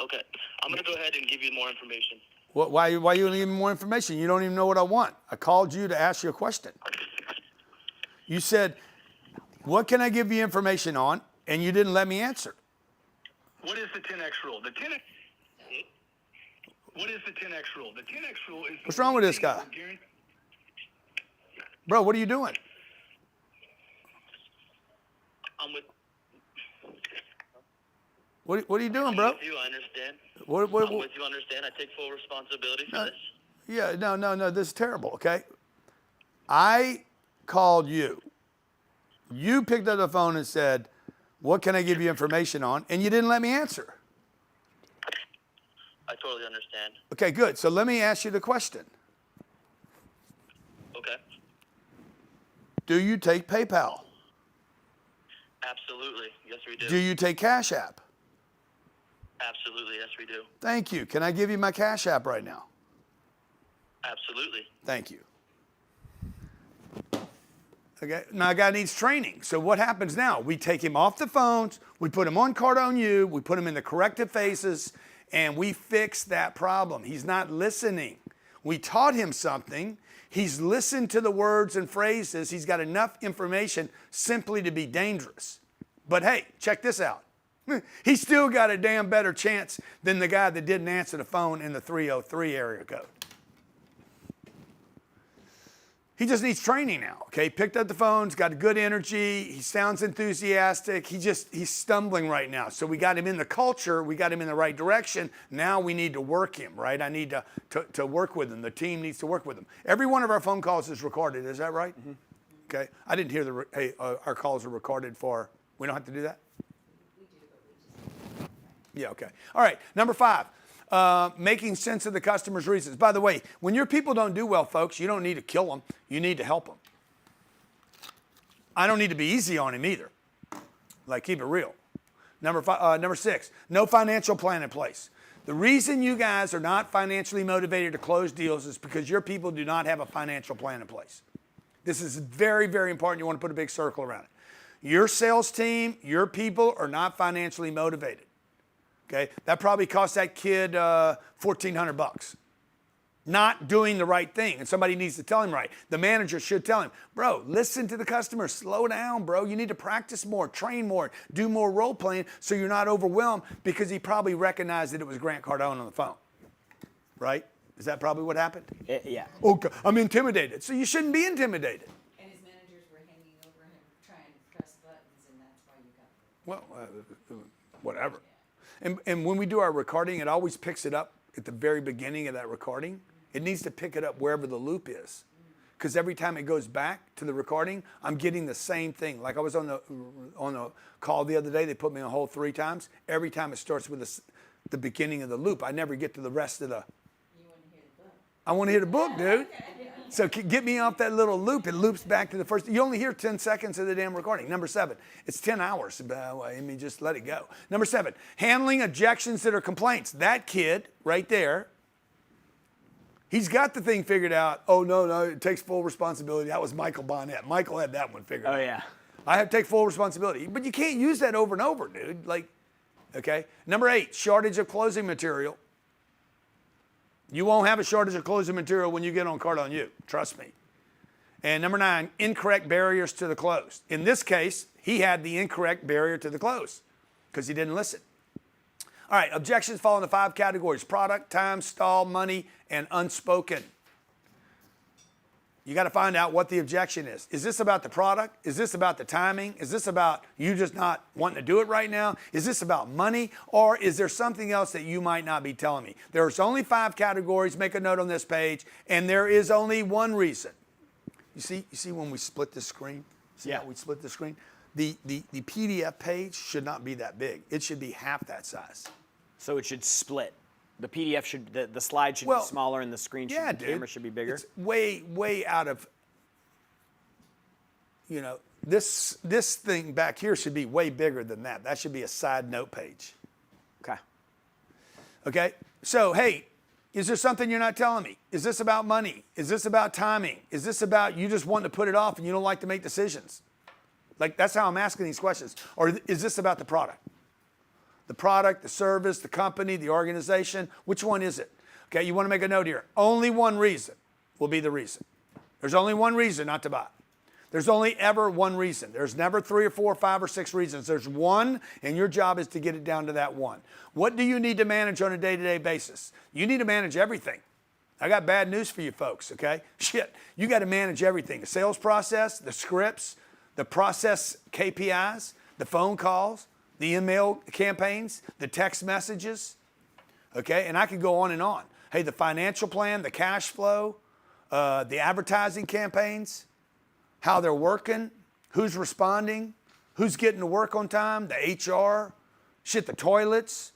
S16: Okay. I'm going to go ahead and give you more information.
S1: Why you need more information? You don't even know what I want. I called you to ask you a question. You said, what can I give you information on? And you didn't let me answer.
S14: What is the 10X rule? What is the 10X rule? The 10X rule is...
S1: What's wrong with this guy? Bro, what are you doing?
S16: I'm with...
S1: What are you doing, bro?
S16: I'm with you, I understand.
S1: What?
S16: I'm with you, I understand. I take full responsibility for this.
S1: Yeah, no, this is terrible, okay? I called you. You picked up the phone and said, what can I give you information on? And you didn't let me answer.
S16: I totally understand.
S1: Okay, good. So let me ask you the question.
S16: Okay.
S1: Do you take PayPal?
S16: Absolutely. Yes, we do.
S1: Do you take Cash App?
S16: Absolutely. Yes, we do.
S1: Thank you. Can I give you my Cash App right now?
S16: Absolutely.
S1: Thank you. Okay, now a guy needs training. So what happens now? We take him off the phones, we put him on Cardone U, we put him in the corrective faces, and we fix that problem. He's not listening. We taught him something. He's listened to the words and phrases. He's got enough information simply to be dangerous. But hey, check this out. He's still got a damn better chance than the guy that didn't answer the phone in the 303 area code. He just needs training now, okay? Picked up the phone, he's got good energy, he sounds enthusiastic, he's stumbling right now. So we got him in the culture, we got him in the right direction. Now we need to work him, right? I need to work with him. The team needs to work with him. Every one of our phone calls is recorded, is that right? Mm-hmm. Okay, I didn't hear our calls are recorded for, we don't have to do that? Yeah, okay. All right, number 5. Making sense of the customer's reasons. By the way, when your people don't do well, folks, you don't need to kill them. You need to help them. I don't need to be easy on him either. Like, keep it real. Number 6, no financial plan in place. The reason you guys are not financially motivated to close deals is because your people do not have a financial plan in place. This is very, very important. You want to put a big circle around it. Your sales team, your people are not financially motivated. Okay, that probably cost that kid $1,400. Not doing the right thing, and somebody needs to tell him right. The manager should tell him, bro, listen to the customer, slow down, bro. You need to practice more, train more, do more role playing so you're not overwhelmed, because he probably recognized that it was Grant Cardone on the phone, right? Is that probably what happened?
S2: Yeah.
S1: Okay, I'm intimidated. So you shouldn't be intimidated.
S11: And his managers were hanging over him trying to press buttons, and that's why you got
S1: Well, whatever. And when we do our recording, it always picks it up at the very beginning of that recording. It needs to pick it up wherever the loop is. Because every time it goes back to the recording, I'm getting the same thing. Like I was on the call the other day, they put me on hold 3 times. Every time it starts with the beginning of the loop. I never get to the rest of the...
S11: You want to hear the book.
S1: I want to hear the book, dude. So get me off that little loop. It loops back to the first. You only hear 10 seconds of the damn recording. Number 7, it's 10 hours. I mean, just let it go. Number 7, handling objections that are complaints. That kid right there, he's got the thing figured out. Oh, no, it takes full responsibility. That was Michael Bonnet. Michael had that one figured out.
S2: Oh, yeah.
S1: I have to take full responsibility. But you can't use that over and over, dude. Like, okay. Number 8, shortage of closing material. You won't have a shortage of closing material when you get on Cardone U. Trust me. And number 9, incorrect barriers to the close. In this case, he had the incorrect barrier to the close because he didn't listen. All right, objections fall into 5 categories: product, time, stall, money, and unspoken. You got to find out what the objection is. Is this about the product? Is this about the timing? Is this about you just not wanting to do it right now? Is this about money? Or is there something else that you might not be telling me? There's only 5 categories. Make a note on this page. And there is only one reason. You see when we split the screen? See how we split the screen? The PDF page should not be that big. It should be half that size.
S2: So it should split. The PDF should, the slide should be smaller and the screen should, the camera should be bigger.
S1: It's way out of, this thing back here should be way bigger than that. That should be a side note page. Okay, so hey, is there something you're not telling me? Is this about money? Is this about timing? Is this about you just wanting to put it off and you don't like to make decisions? Like, that's how I'm asking these questions. Or is this about the product? The product, the service, the company, the organization, which one is it? Okay, you want to make a note here. Only one reason will be the reason. There's only one reason not to buy. There's only ever one reason. There's never 3 or 4 or 5 or 6 reasons. There's one, and your job is to get it down to that one. What do you need to manage on a day-to-day basis? You need to manage everything. I got bad news for you folks, okay? Shit, you got to manage everything. The sales process, the scripts, the process KPIs, the phone calls, the email campaigns, the text messages, okay? And I could go on and on. Hey, the financial plan, the cash flow, the advertising campaigns, how they're working, who's responding, who's getting to work on time, the HR, shit, the toilets.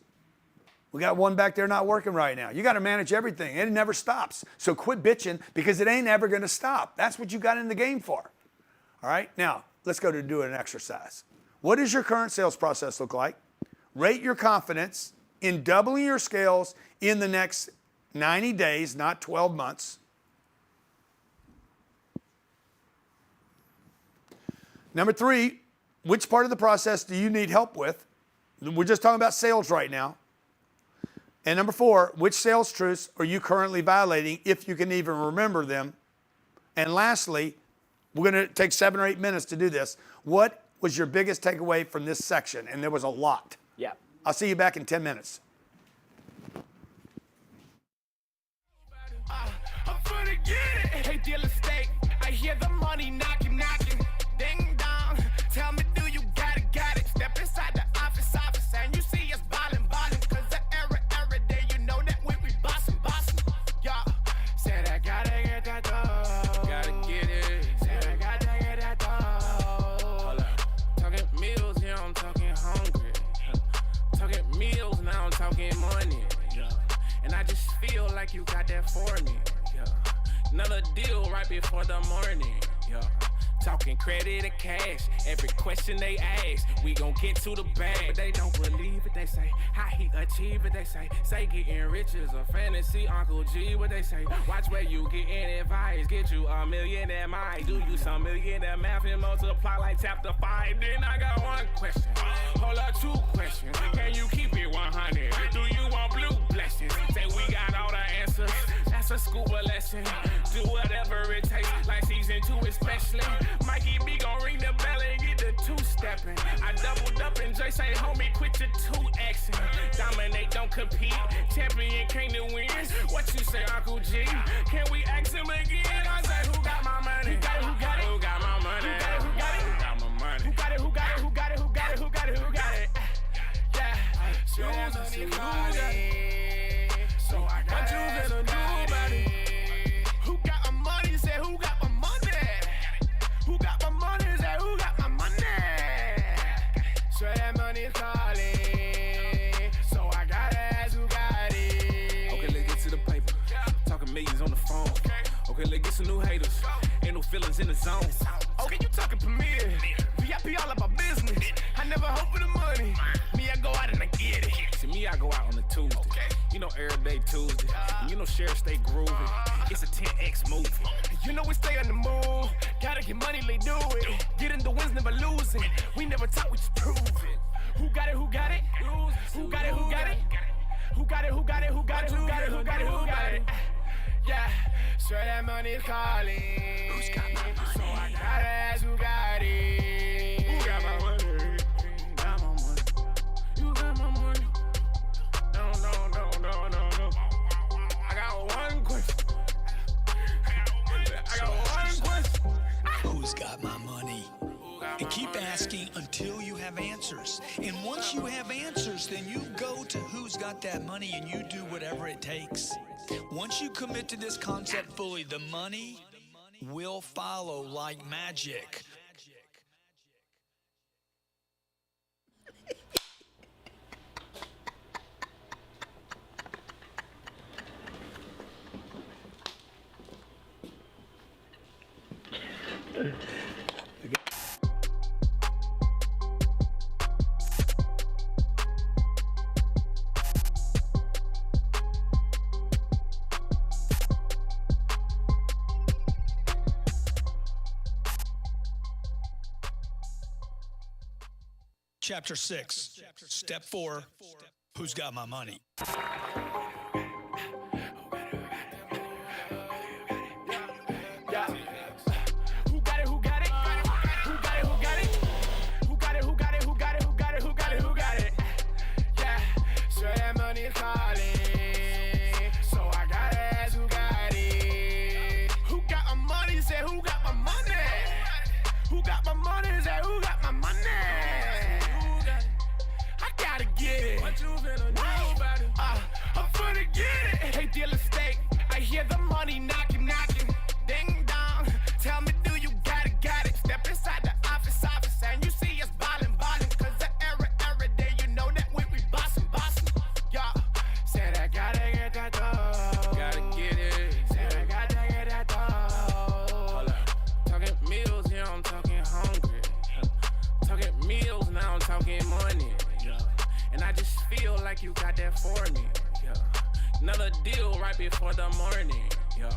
S1: We got one back there not working right now. You got to manage everything. It never stops. So quit bitching because it ain't ever going to stop. That's what you got in the game for. All right? Now, let's go to do an exercise. What does your current sales process look like? Rate your confidence in doubling your scales in the next 90 days, not 12 months. Number 3, which part of the process do you need help with? We're just talking about sales right now. And number 4, which sales truths are you currently violating, if you can even remember them? And lastly, we're going to take 7 or 8 minutes to do this. What was your biggest takeaway from this section? And there was a lot.
S2: Yeah.
S1: I'll see you back in 10 minutes.
S17: I'm finna get it. Hey, deal estate. I hear the money knocking, knocking. Ding dong. Tell me, do you got it, got it? Step inside the office, and you see us ballin', ballin'. Cause the every day, you know that we bossin', bossin'. Yo, said I gotta get that dough. Gotta get it. Said I gotta get that dough. Hold up. Talking meals, yeah, I'm talking hungry. Talking meals, now I'm talking money. Yeah. And I just feel like you got that for me. Yeah. Another deal right before the morning. Yeah. Talking credit or cash, every question they ask, we gon' get to the bag. But they don't believe it, they say, how he achieve it, they say getting rich is a fantasy, Uncle G, what they say, watch where you getting advice, get you a millionaire mind, do you some millionaire math and multiply like chapter 5, then I got one question, hold up 2 questions, can you keep it 100, do you want blue blessings, say we got all the answers, that's a scuba lesson, do whatever it takes, like season 2 especially. Mikey B gon' ring the bell and get the 2-stepping. I doubled up and Jay say, homie, quit your 2Xing. Dominate, don't compete. Champion came to win. What you say, Uncle G? Can we ask him again? I say, who got my money? Who got it? Who got it? Who got my money? Who got it? Who got it? Who got my money? Who got it? Who got it? Who got it? Who got it? Who got it? Who got it? Yeah. So I got what you gonna do about it? Who got my money? Say, who got my money? Who got my money? Say, who got my money? Swear that money's calling. So I gotta ask who got it. Okay, let's get to the paper. Talking millions on the phone. Okay, let's get some new haters. Ain't no feelings in the zone. Okay, you talking Premier. VIP all about business. I never hope for the money. Me, I go out and I get it. See, me, I go out on a Tuesday. You know, every day Tuesday. And you know, Sheriff stay groovy. It's a 10X movie. You know, we stay on the move. Gotta get money, they do it. Getting the wins, never losing. We never talk, we just prove it. Who got it? Who got it? Who got it? Who got it? Who got it? Who got it? Who got it? Who got it? Who got it? Who got it? Yeah, sure that money's calling. Who's got my money? So I gotta ask who got it. Who got my money? Got my money. You got my money. No. I got one question.
S18: Who's got my money? And keep asking until you have answers. And once you have answers, then you go to who's got that money and you do whatever it takes. Once you commit to this concept fully, the money will follow like magic. Chapter 6, Step 4, Who's Got My Money?
S17: I'm you got that for me. Yeah. Another deal right before the morning. Yeah.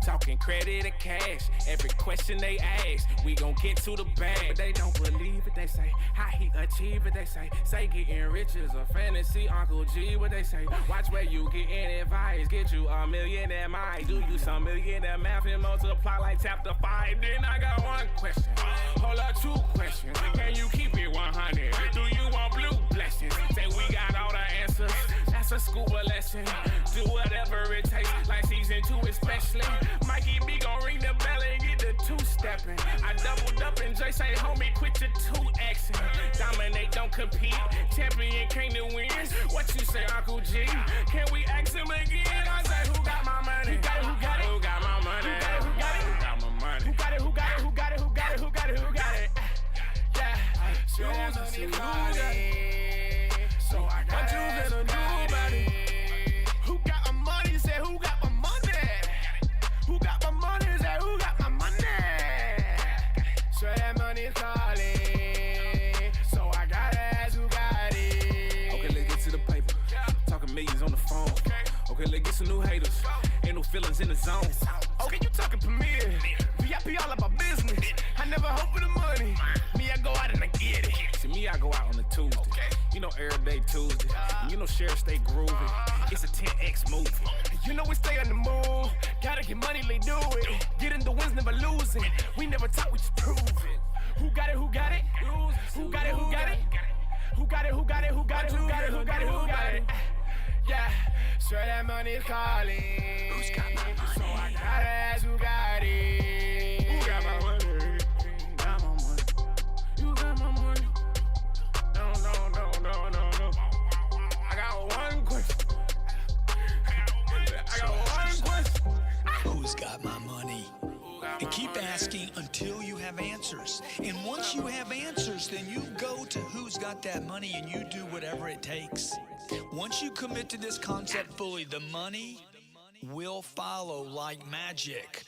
S17: Talking credit or cash, every question they ask, we gon' get to the bag. But they don't believe it, they say, how he achieve it, they say getting rich is a fantasy, Uncle G, what they say, watch where you getting advice, get you a millionaire mind, do you some millionaire math and multiply like chapter 5, then I got one question, hold up, 2 questions, can you keep it 100, do you want blue blessings, say we got all the answers, that's a scuba lesson, do whatever it takes, like season 2 especially, Mikey B gon' ring the bell and get the 2-stepping. I doubled up and Jay say, homie, quit your 2Xing. Dominate, don't compete. Champion came to win. What you say, Uncle G? Can we ask him again? I say, who got my money? Who got it? Who got it? Who got my money? Who got it? Who got it? Who got my money? Who got it? Who got it? Who got it? Who got it? Who got it? Who got it? Yeah. So who got it? So I got what you gonna do about it? Who got my money? Say, who got my money? Who got my money? Say, who got my money? Swear that money's calling. So I gotta ask who got it. Okay, let's get to the paper. Talking millions on the phone. Okay, let's get some new haters. Ain't no feelings in the zone. Okay, you talking Premier. VIP all about business. I never hope for the money. Me, I go out and I get it. See, me, I go out on a Tuesday. You know, every day Tuesday. And you know, Sheriff stay groovy. It's a 10X movie. You know, we stay on the move. Gotta get money, they do it. Getting the wins, never losing. We never talk, we just prove it. Who got it? Who got it? Who got it? Who got it? Who got it? Who got it? Who got it? Who got it? Who got it? Who got it? Yeah, sure that money's calling. Who's got my money? So I gotta ask who got it. Who got my money? Got my money. You got my money. No. I got one question.
S18: Who's got my money? And keep asking until you have answers. And once you have answers, then you go to who's got that money and you do whatever it takes. Once you commit to this concept fully, the money will follow like magic.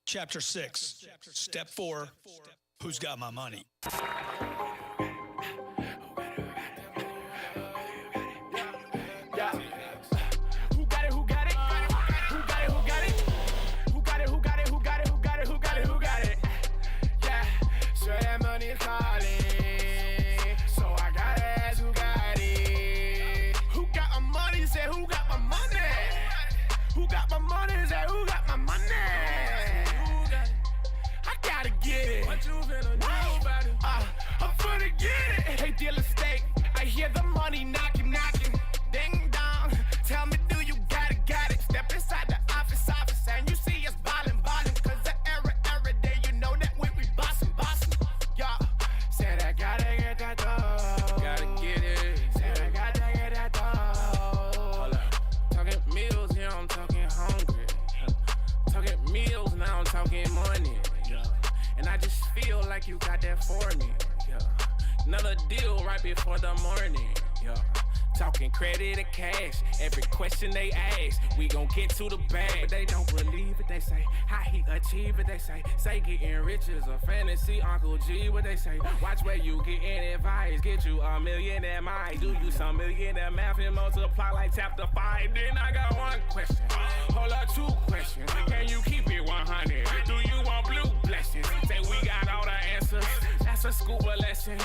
S18: Chapter 6, Step 4, Who's Got My Money? Credit or cash, every question they ask, we gon' get to the bag. But they don't believe it, they say, how he achieve it, they say getting rich is a fantasy, Uncle G, what they say, watch where you getting advice, get you a millionaire mind, do you some millionaire math and multiply like chapter 5, then I got one question, hold up, 2 questions, can you keep it 100, do you want blue blessings, say we got all the answers, that's a scuba lesson,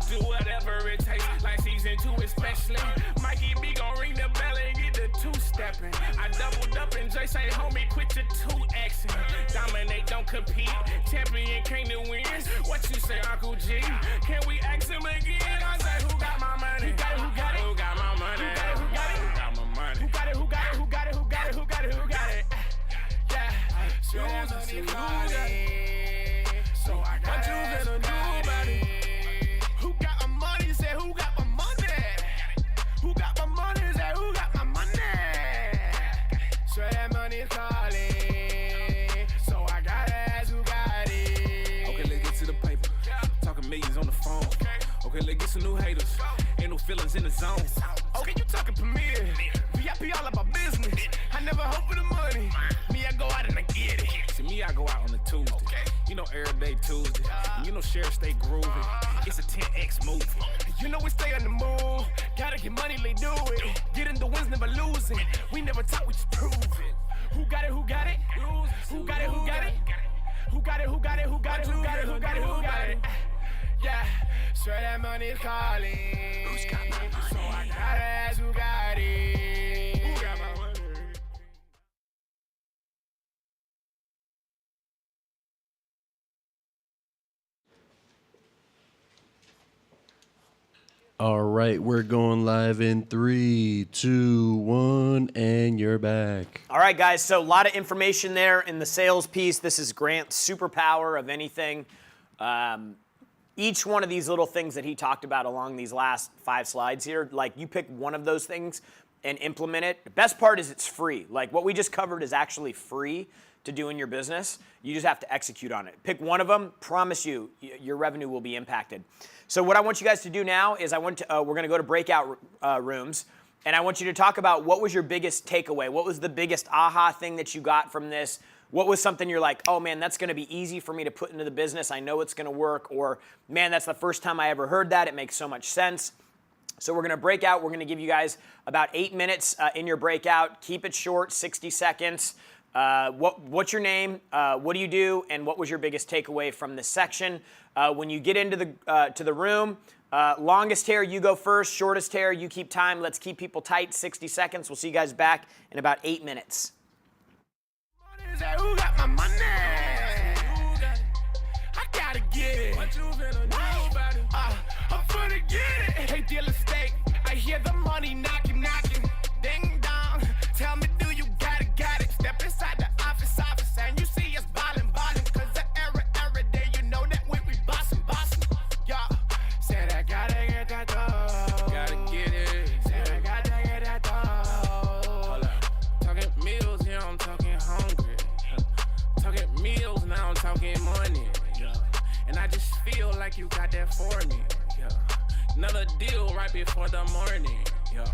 S18: do whatever it takes, like season 2 especially, Mikey B gon' ring the bell and get the 2-stepping. I doubled up and Jay say, homie, quit your 2Xing. Dominate, don't compete. Champion came to win. What you say, Uncle G? Can we ask him again? I say, who got my money? Who got it? Who got it? Who got my money? Who got it? Who got it? Who got my money? Who got it? Who got it? Who got it? Who got it? Who got it? Who got it? Yeah, sure that money calling. So I got what you gonna do about it? Who got my money? Say, who got my
S17: feelings in the zone. Okay, you talking Premier. VIP all about business. I never hope for the money. Me, I go out and I get it. See, me, I go out on a Tuesday. You know, every day Tuesday. And you know, Sheriff stay groovy. It's a 10X movie. You know, we stay on the move. Gotta get money, they do it. Getting the wins, never losing. We never talk, we just prove it. Who got it? Who got it? Who got it? Who got it? Who got it? Who got it? Who got it? Who got it? Who got it? Who got it? Yeah, sure that money's calling. Who's got my money? So I gotta ask who got it. Who got my money?
S19: All right, we're going live in 3, 2, 1, and you're back.
S2: All right, guys, so a lot of information there in the sales piece. This is Grant's superpower of anything. Each one of these little things that he talked about along these last 5 slides here, like you pick one of those things and implement it. The best part is it's free. Like what we just covered is actually free to do in your business. You just have to execute on it. Pick one of them, promise you, your revenue will be impacted. So what I want you guys to do now is we're gonna go to breakout rooms, and I want you to talk about what was your biggest takeaway? What was the biggest aha thing that you got from this? What was something you're like, oh man, that's gonna be easy for me to put into the business. I know it's gonna work. Or man, that's the first time I ever heard that. It makes so much sense. So we're gonna break out. We're gonna give you guys about 8 minutes in your breakout. Keep it short, 60 seconds. What's your name? What do you do? And what was your biggest takeaway from this section? When you get into the room, longest hair, you go first. Shortest hair, you keep time. Let's keep people tight, 60 seconds. We'll see you guys back in about 8 minutes.
S17: Who got my money? I gotta get it. What you finna do about it? I'm finna get it. Hey, deal estate. I hear the money knocking, knocking. Ding dong. Tell me, do you got it, got it? Step inside the office, and you see us ballin', ballin'. Cause the every day, you know that we bossin', bossin'. Yeah. Said I gotta get that dough. Gotta get it. Said I gotta get that dough. Hold up. Talking meals, here I'm talking hungry. Talking meals, now I'm talking money. Yeah. And I just feel like you got that for me. Yeah. Another deal right before the morning. Yeah.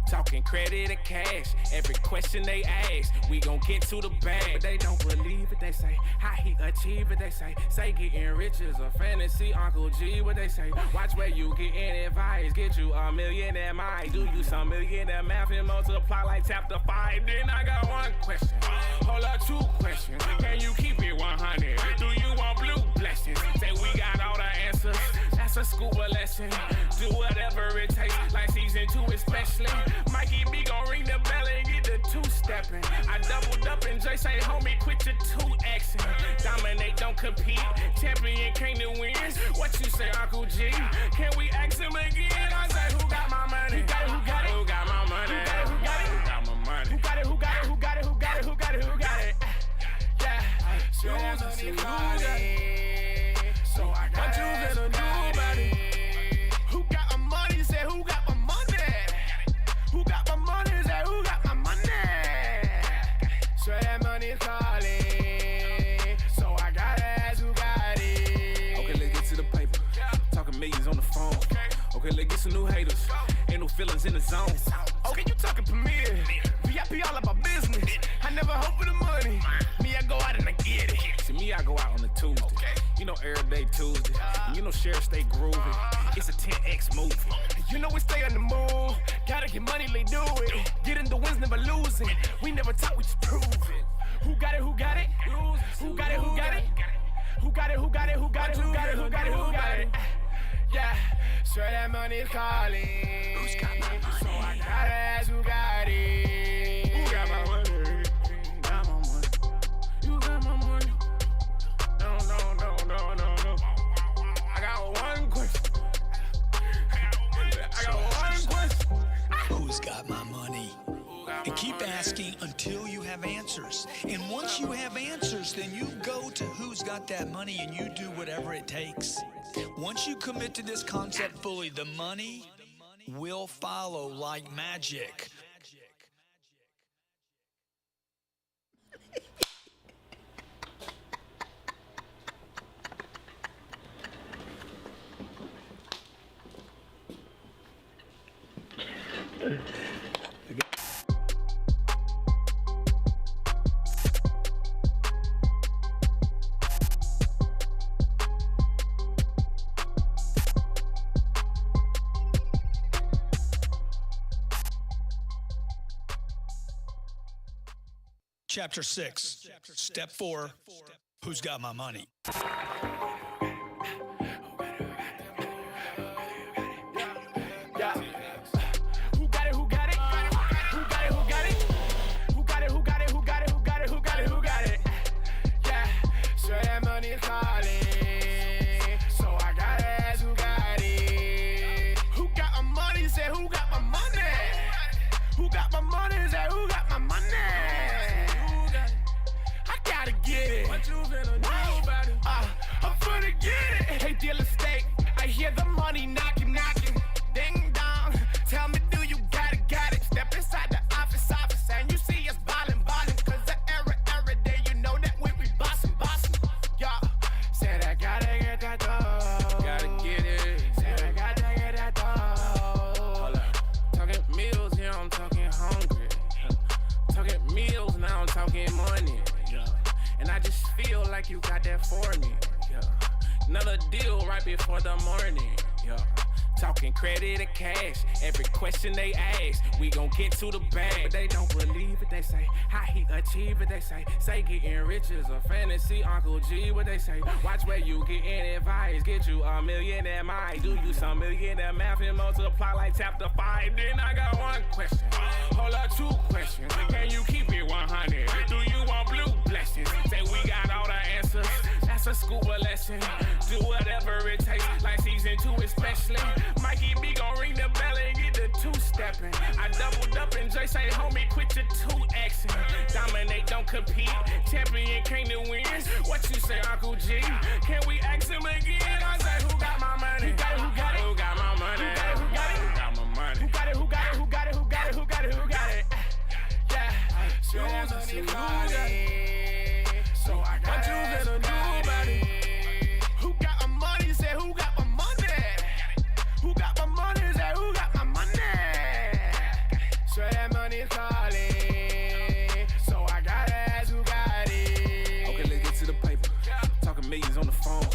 S17: Talking credit or cash, every question they ask, we gon' get to the bag. But they don't believe it, they say, how he achieve it, they say getting rich is a fantasy, Uncle G, what they say, watch where you getting advice, get you a millionaire mind, do you some millionaire math and multiply like chapter 5, then I got one question, hold up 2 questions, can you keep it 100, do you want blue blessings, say we got all the answers, that's a scuba lesson, do whatever it takes, like season 2 especially. Mikey B gon' ring the bell and get the 2-stepping. I doubled up and Jay say, homie, quit your 2-Xing. Dominate, don't compete. Champion came to win. What you say, Uncle G? Can we ask him again? I say, who got my money? Who got it? Who got it? Who got my money? Who got it? Who got it? Who got my money? Who got it? Who got it? Who got it? Who got it? Who got it? Who got it? Yeah. So that's what you got it. So I got what you finna do about it? Who got my money? Say, who got my money? Who got my money? Say, who got my money? So that money's calling. So I gotta ask who got it. Okay, let's get to the paper. Talking millions on the phone. Okay, let's get some new haters. Ain't no feelings in the zone. Okay, you talking Premier. VIP all about business. I never hope for the money. Me, I go out and I get it. See, me, I go out on a Tuesday. You know, every day Tuesday. And you know, Sheriff stay groovy. It's a 10X movie. You know, we stay on the move. Gotta get money, they do it. Getting the wins, never losing. We never talk, we just prove it. Who got it? Who got it? Who got it? Who got it? Who got it? Who got it? Who got it? Who got it? Who got it? Who got it? Yeah, sure that money's calling. Who's got my money? So I gotta ask who got it. Who got my money? Got my money. You got my money. No. I got one question.
S18: Who's got my money? And keep asking until you have answers. And once you have answers, then you go to who's got that money and you do whatever it takes. Once you commit to this concept fully, the money will follow like magic. Chapter 6, Step 4, Who's Got My Money?
S17: Before the morning, yeah. Talking credit or cash, every question they ask, we gon' get to the bag. But they don't believe it, they say, how he achieve it, they say getting rich is a fantasy, Uncle G, what they say, watch where you getting advice, get you a million at mine, do you some millionaire math and multiply like chapter 5, then I got one question, hold up, 2 questions, can you keep it 100, do you want blue blessings, say we got all the answers, that's a scuba lesson, do whatever it takes, like season 2 especially. Mikey B gon' ring the bell and get the 2-stepping. I doubled up and Jay say, homie, quit your 2Xing. Dominate, don't compete. Champion came to win. What you say, Uncle G? Can we ask him again? I say, who got my money? Who got it? Who got it? Who got my money? Who got it? Who got it? Who got my money? Who got it? Who got it? Who got it? Who got it? Who got it? Who got it? Yeah. So that's what you got it. So I got what you gonna do about it? Who got my money? Say, who got my money? Who got my money? Say, who got my money? So that money's calling. So I gotta ask who got it. Okay, let's get to the paper. Talking millions on the phone.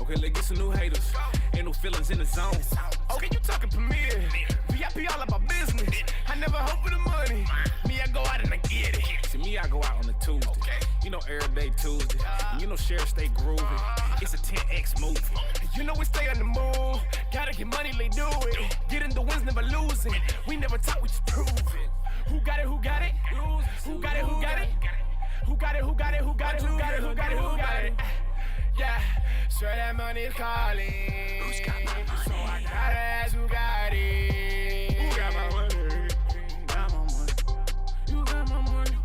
S17: Okay, let's get some new haters. Ain't no feelings in the zone. Okay, you talking Premier. VIP all about business. I never hope for the money. Me, I go out and I get it. See, me, I go out on a Tuesday. You know, every day Tuesday. You know, Sheriff stay groovy. It's a 10X movie. You know, we stay on the move. Gotta get money, they do it. Getting the wins, never losing. We never talk, we just prove it. Who got it? Who got it? Who got it? Who got it? Who got it? Who got it? Who got it? Who got it? Who got it? Who got it? Yeah, sure that money's calling. Who's got my money? So I gotta ask who got it. Who got my money? Got my money. You got my money.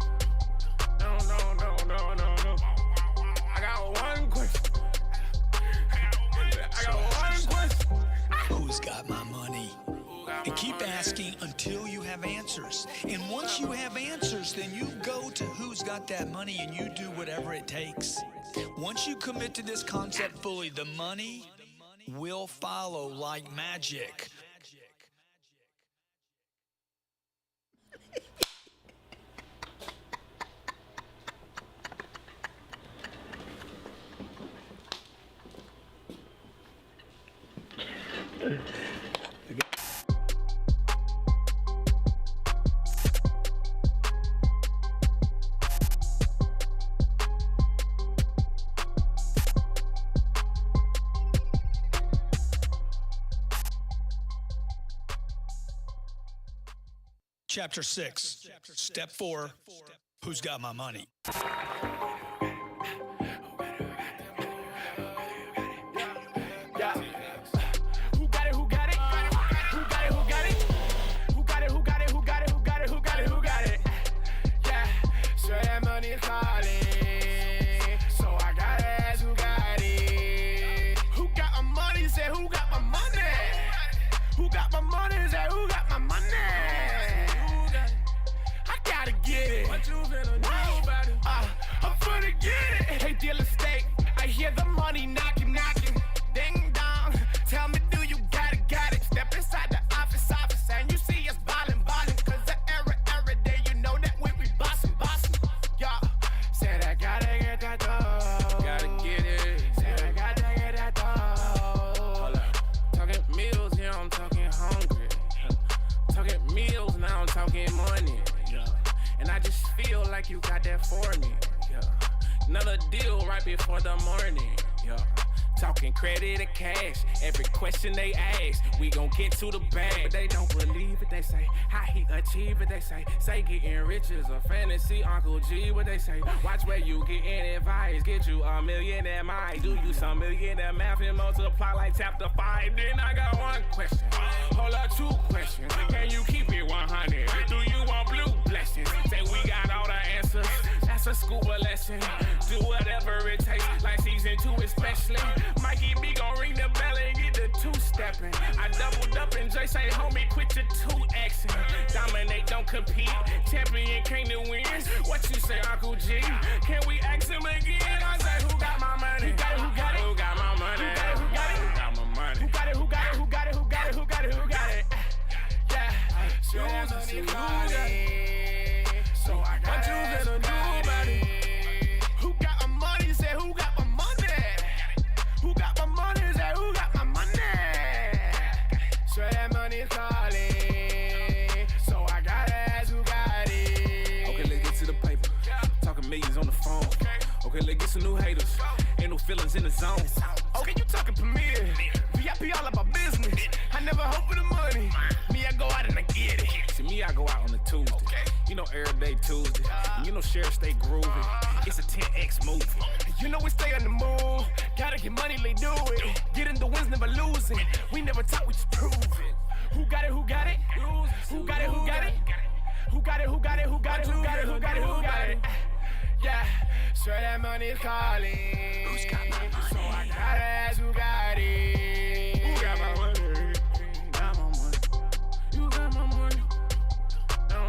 S17: No. I got one question.
S18: Who's got my money? And keep asking until you have answers. And once you have answers, then you go to who's got that money and you do whatever it takes. Once you commit to this concept fully, the money will follow like magic. Chapter 6, Step 4, Who's Got My Money?
S17: Another deal right before the morning. Yeah. Talking credit or cash, every question they ask, we gon' get to the bag. But they don't believe it, they say, how he achieve it, they say getting rich is a fantasy, Uncle G, what they say, watch where you get in advice, get you a millionaire mind, do you some millionaire math and multiply like chapter 5, then I got one question, hold up, 2 questions, can you keep it 100, do you want blue blessings, say we got all the answers, that's a scuba lesson, do whatever it takes, like season 2 especially. Mikey B gon' ring the bell and get the 2-stepping. I doubled up and Jay say, homie, quit your 2-Xing. Dominate, don't compete. Champion came to win. What you say, Uncle G? Can we ask him again? I say, who got my money? Who got it? Who got it? Who got my money? Who got it? Who got it? Who got my money? Who got it? Who got it? Who got it? Who got it? Who got it? Who got it? Yeah. So that's what you got it. So I got what you finna do about it? Who got my money? Say, who got my money? Who got my money? Say, who got my money? So that money's calling. So I gotta ask who got it. Okay, let's get to the paper. Talking millions on the phone. Okay, let's get some new haters. Ain't no feelings in the zone. Okay, you talking Premier. VIP all about business. I never hope for the money. Me, I go out and I get it. See, me, I go out on a Tuesday. You know, every day Tuesday. You know, Sheriff stay groovy. It's a 10X movie. You know, we stay on the move. Gotta get money, they do it. Getting the wins, never losing. We never talk, we just prove it. Who got it? Who got it? Who got it? Who got it? Who got it? Who got it? Who got it? Who got it? Who got it? Who got it? Yeah, so that money's calling. Who's got my money? So I gotta ask who got it. Who got my money? Got my money. You got my money. No.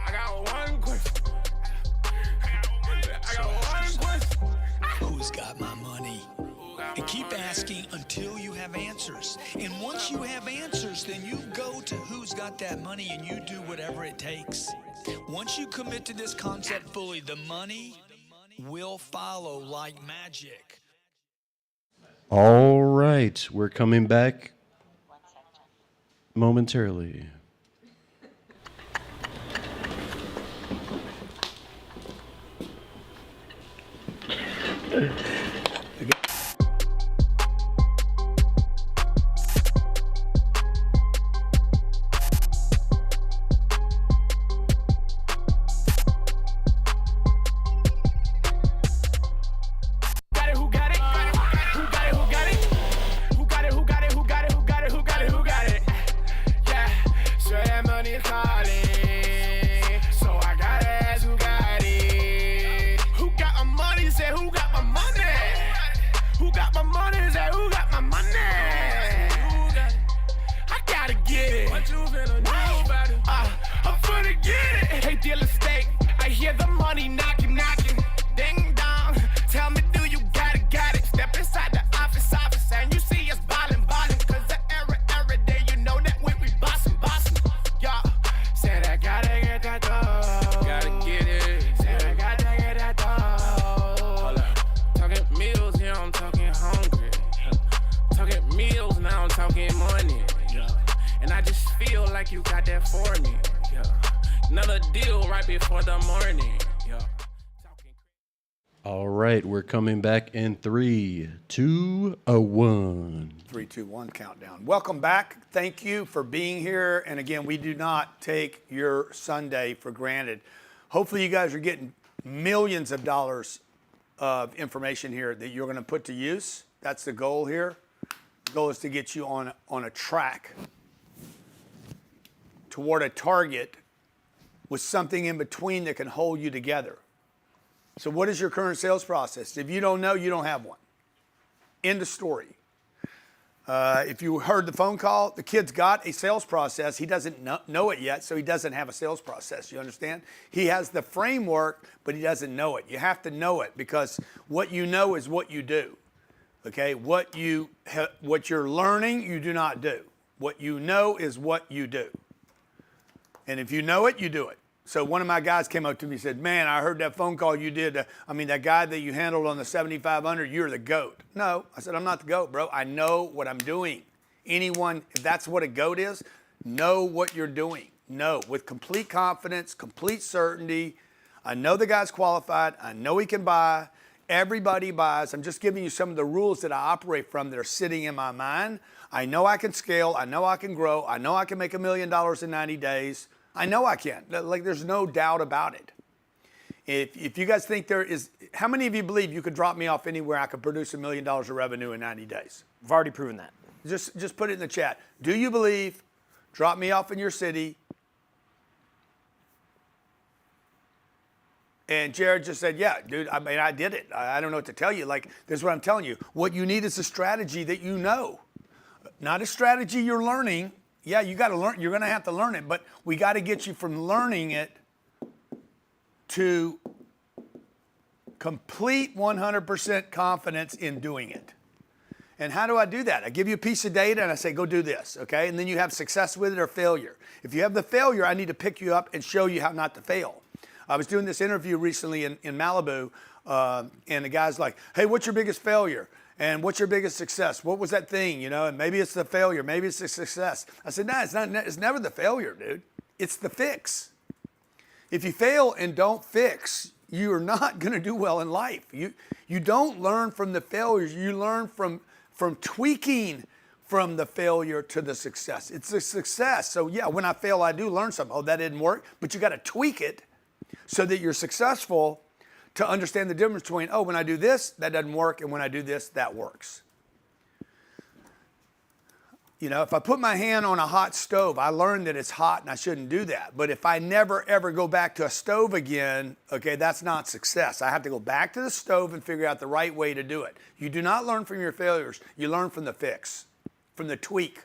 S17: I got one question.
S18: Who's got my money? And keep asking until you have answers. And once you have answers, then you go to who's got that money and you do whatever it takes. Once you commit to this concept fully, the money will follow like magic.
S19: All right, we're coming back momentarily. All right, we're coming back in 3, 2, 1.
S1: 3, 2, 1 countdown. Welcome back. Thank you for being here. And again, we do not take your Sunday for granted. Hopefully you guys are getting millions of dollars of information here that you're going to put to use. That's the goal here. The goal is to get you on a track toward a target with something in between that can hold you together. So what is your current sales process? If you don't know, you don't have one. End of story. If you heard the phone call, the kid's got a sales process. He doesn't know it yet, so he doesn't have a sales process. You understand? He has the framework, but he doesn't know it. You have to know it because what you know is what you do. Okay? What you're learning, you do not do. What you know is what you do. And if you know it, you do it. So one of my guys came up to me and said, man, I heard that phone call you did. That guy that you handled on the 7,500, you're the GOAT. No, I said, I'm not the GOAT, bro. I know what I'm doing. Anyone, if that's what a GOAT is, know what you're doing. Know with complete confidence, complete certainty. I know the guy's qualified. I know he can buy. Everybody buys. I'm just giving you some of the rules that I operate from that are sitting in my mind. I know I can scale. I know I can grow. I know I can make $1 million in 90 days. I know I can. Like, there's no doubt about it. If you guys think there is, how many of you believe you could drop me off anywhere I could produce $1 million of revenue in 90 days?
S2: I've already proven that.
S1: Just put it in the chat. Do you believe, drop me off in your city? And Jared just said, yeah, dude, I mean, I did it. I don't know what to tell you. Like, this is what I'm telling you. What you need is a strategy that you know, not a strategy you're learning. Yeah, you got to learn. You're going to have to learn it, but we got to get you from learning it to complete 100% confidence in doing it. And how do I do that? I give you a piece of data and I say, go do this, okay? And then you have success with it or failure. If you have the failure, I need to pick you up and show you how not to fail. I was doing this interview recently in Malibu, and the guy's like, hey, what's your biggest failure? And what's your biggest success? What was that thing, you know? And maybe it's the failure, maybe it's the success. I said, no, it's never the failure, dude. It's the fix. If you fail and don't fix, you are not going to do well in life. You don't learn from the failures. You learn from tweaking from the failure to the success. It's a success. So yeah, when I fail, I do learn something. Oh, that didn't work. But you got to tweak it so that you're successful, to understand the difference between, oh, when I do this, that doesn't work. And when I do this, that works. You know, if I put my hand on a hot stove, I learned that it's hot and I shouldn't do that. But if I never, ever go back to a stove again, okay, that's not success. I have to go back to the stove and figure out the right way to do it. You do not learn from your failures. You learn from the fix, from the tweak.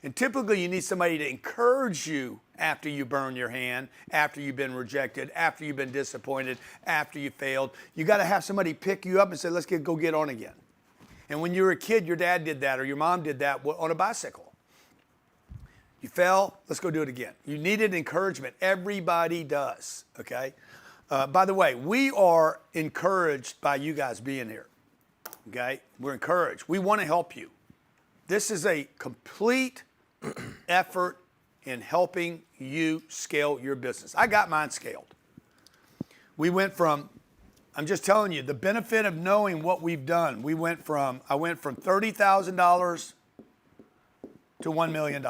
S1: And typically you need somebody to encourage you after you burn your hand, after you've been rejected, after you've been disappointed, after you failed. You got to have somebody pick you up and say, let's go get on again. And when you were a kid, your dad did that or your mom did that on a bicycle. You fell, let's go do it again. You needed encouragement. Everybody does, okay? By the way, we are encouraged by you guys being here, okay? We're encouraged. We want to help you. This is a complete effort in helping you scale your business. I got mine scaled. We went from, I'm just telling you, the benefit of knowing what we've done. I went from $30,000 to $1 million.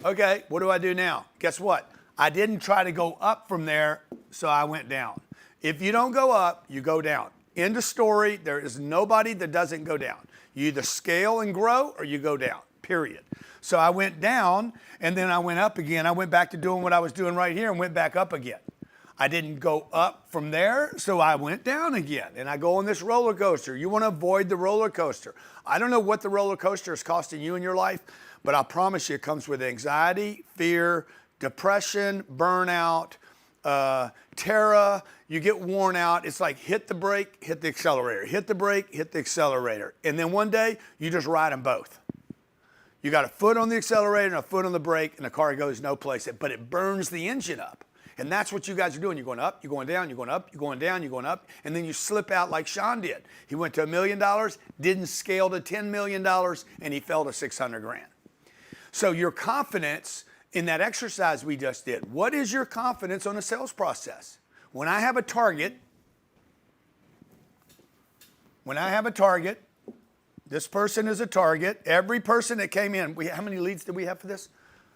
S1: Okay, what do I do now? Guess what? I didn't try to go up from there, so I went down. If you don't go up, you go down. End of story. There is nobody that doesn't go down. You either scale and grow or you go down, period. So I went down and then I went up again. I went back to doing what I was doing right here and went back up again. I didn't go up from there, so I went down again. And I go on this roller coaster. You want to avoid the roller coaster. I don't know what the roller coaster is costing you in your life, but I promise you it comes with anxiety, fear, depression, burnout, terror. You get worn out. It's like hit the brake, hit the accelerator, hit the brake, hit the accelerator. And then one day you just ride them both. You got a foot on the accelerator and a foot on the brake and the car goes no place, but it burns the engine up. And that's what you guys are doing. You're going up, you're going down, you're going up, you're going down, you're going up, and then you slip out like Sean did. He went to $1 million, didn't scale to $10 million, and he fell to 600 grand. So your confidence in that exercise we just did, what is your confidence on a sales process? When I have a target, this person is a target. Every person that came in, how many leads did we have for this?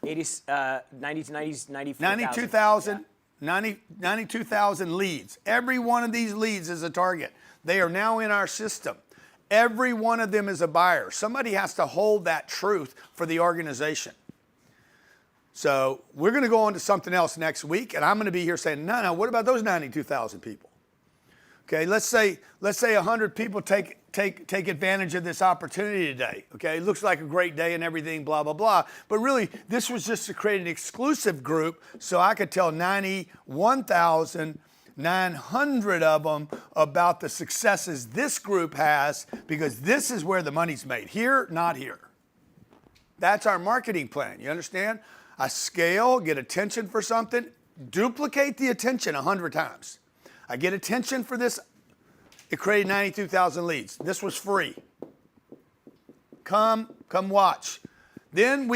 S1: 92,000 leads. Every one of these leads is a target. They are now in our system. Every one of them is a buyer. Somebody has to hold that truth for the organization. So we're going to go on to something else next week, and I'm going to be here saying, no, what about those 92,000 people? Okay, let's say 100 people take advantage of this opportunity today. Okay, it looks like a great day and everything, blah, blah, blah. But really, this was just to create an exclusive group so I could tell 91,900 of them about the successes this group has, because this is where the money's made. Here, not here. That's our marketing plan. You understand? I scale, get attention for something, duplicate the attention 100 times. I get attention for this. It created 92,000 leads. This was free. Come watch. Then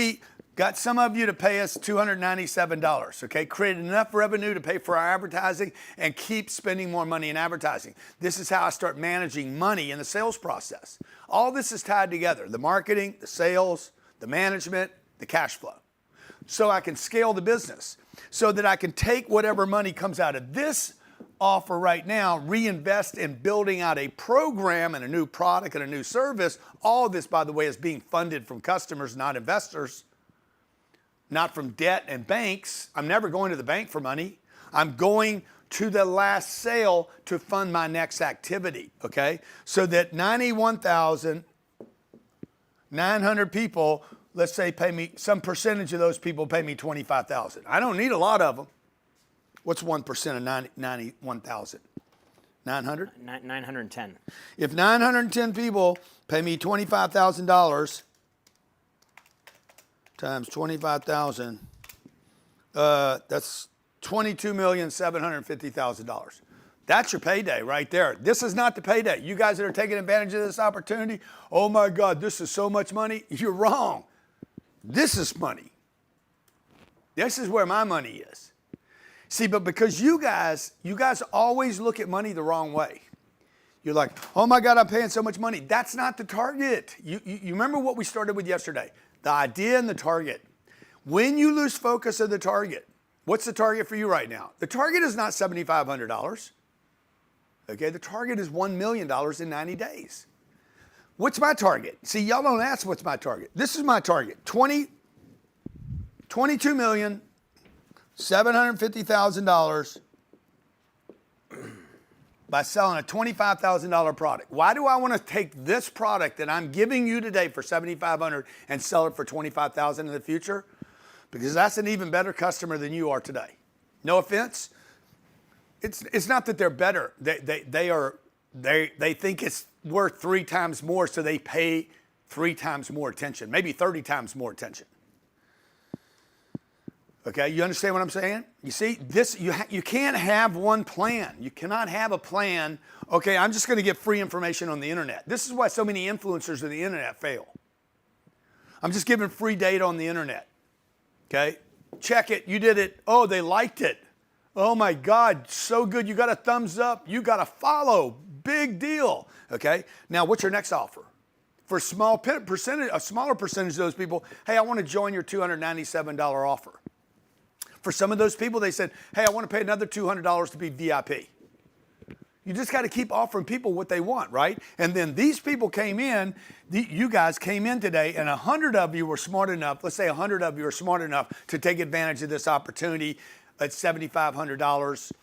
S1: Got some of you to pay us $297, okay? Created enough revenue to pay for our advertising and keep spending more money in advertising. This is how I start managing money in the sales process. All this is tied together, the marketing, the sales, the management, the cash flow. So I can scale the business, so that I can take whatever money comes out of this offer right now, reinvest in building out a program and a new product and a new service. All of this, by the way, is being funded from customers, not investors. Not from debt and banks. I'm never going to the bank for money. I'm going to the last sale to fund my next activity, okay? So that 91,900 people, let's say, pay me, some percentage of those people pay me $25,000. I don't need a lot of them. What's 1% of 91,000? 900?
S2: 910.
S1: If 910 people pay me $25,000 times 25,000, that's $22,750,000. That's your payday right there. This is not the payday. You guys that are taking advantage of this opportunity, oh my God, this is so much money. You're wrong. This is money. This is where my money is. See, but because you guys always look at money the wrong way. You're like, oh my God, I'm paying so much money. That's not the target. You remember what we started with yesterday? The idea and the target. When you lose focus of the target, what's the target for you right now? The target is not $7,500. Okay, the target is $1 million in 90 days. What's my target? See, y'all don't ask what's my target. This is my target, $22,750,000 by selling a $25,000 product. Why do I want to take this product that I'm giving you today for $7,500 and sell it for $25,000 in the future? Because that's an even better customer than you are today. No offense. It's not that they're better. They think it's worth 3 times more, so they pay 3 times more attention, maybe 30 times more attention. Okay, you understand what I'm saying? You see, this you can't have one plan. You cannot have a plan, okay, I'm just going to get free information on the internet. This is why so many influencers on the internet fail. I'm just giving free data on the internet. Okay? Check it. You did it. Oh, they liked it. Oh my God, so good. You got a thumbs up. You got a follow. Big deal. Okay? Now, what's your next offer? For a smaller percentage of those people, hey, I want to join your $297 offer. For some of those people, they said, hey, I want to pay another $200 to be VIP. You just got to keep offering people what they want, right? And then these people came in, you guys came in today, and 100 of you were smart enough, let's say 100 of you are smart enough to take advantage of this opportunity at $7,500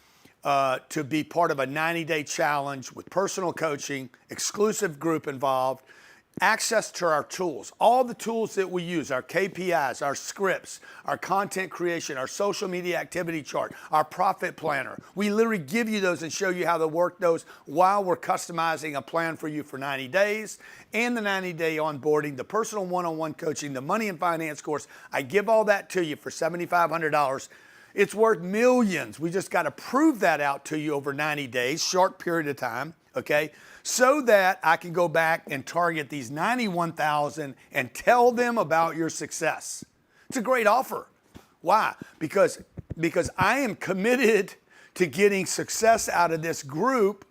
S1: to be part of a 90-day challenge with personal coaching, exclusive group involved, access to our tools, all the tools that we use, our KPIs, our scripts, our content creation, our social media activity chart, our profit planner. We literally give you those and show you how to work those while we're customizing a plan for you for 90 days and the 90-day onboarding, the personal one-on-one coaching, the money and finance course. I give all that to you for $7,500. It's worth millions. We just got to prove that out to you over 90 days, short period of time, okay? So that I can go back and target these 91,000 and tell them about your success. It's a great offer. Why? Because I am committed to getting success out of this group,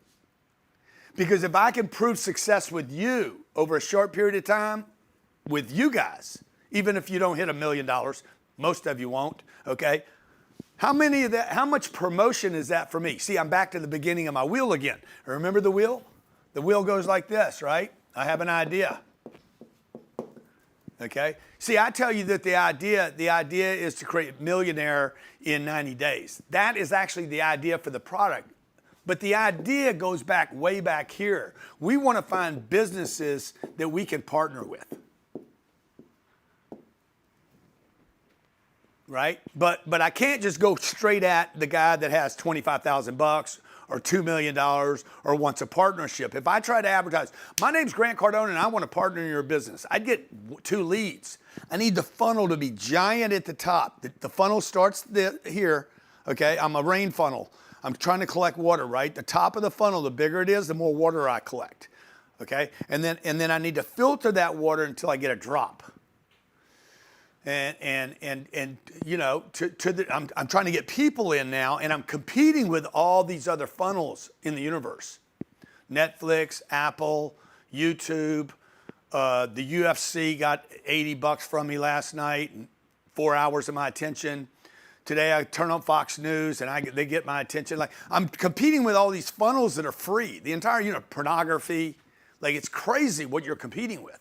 S1: because if I can prove success with you over a short period of time, with you guys, even if you don't hit $1 million, most of you won't, okay? How much promotion is that for me? See, I'm back to the beginning of my wheel again. Remember the wheel? The wheel goes like this, right? I have an idea. Okay? See, I tell you that the idea is to create a millionaire in 90 days. That is actually the idea for the product. But the idea goes back way back here. We want to find businesses that we can partner with. Right? But I can't just go straight at the guy that has $25,000 or $2 million or wants a partnership. If I try to advertise, my name's Grant Cardone and I want to partner in your business, I'd get 2 leads. I need the funnel to be giant at the top. The funnel starts here, okay? I'm a rain funnel. I'm trying to collect water, right? The top of the funnel, the bigger it is, the more water I collect, okay? And then I need to filter that water until I get a drop. and you know, I'm trying to get people in now, and I'm competing with all these other funnels in the universe. Netflix, Apple, YouTube, the UFC got $80 from me last night, and 4 hours of my attention. Today I turn on Fox News and they get my attention. Like, I'm competing with all these funnels that are free. The entire, you know, pornography, like, it's crazy what you're competing with.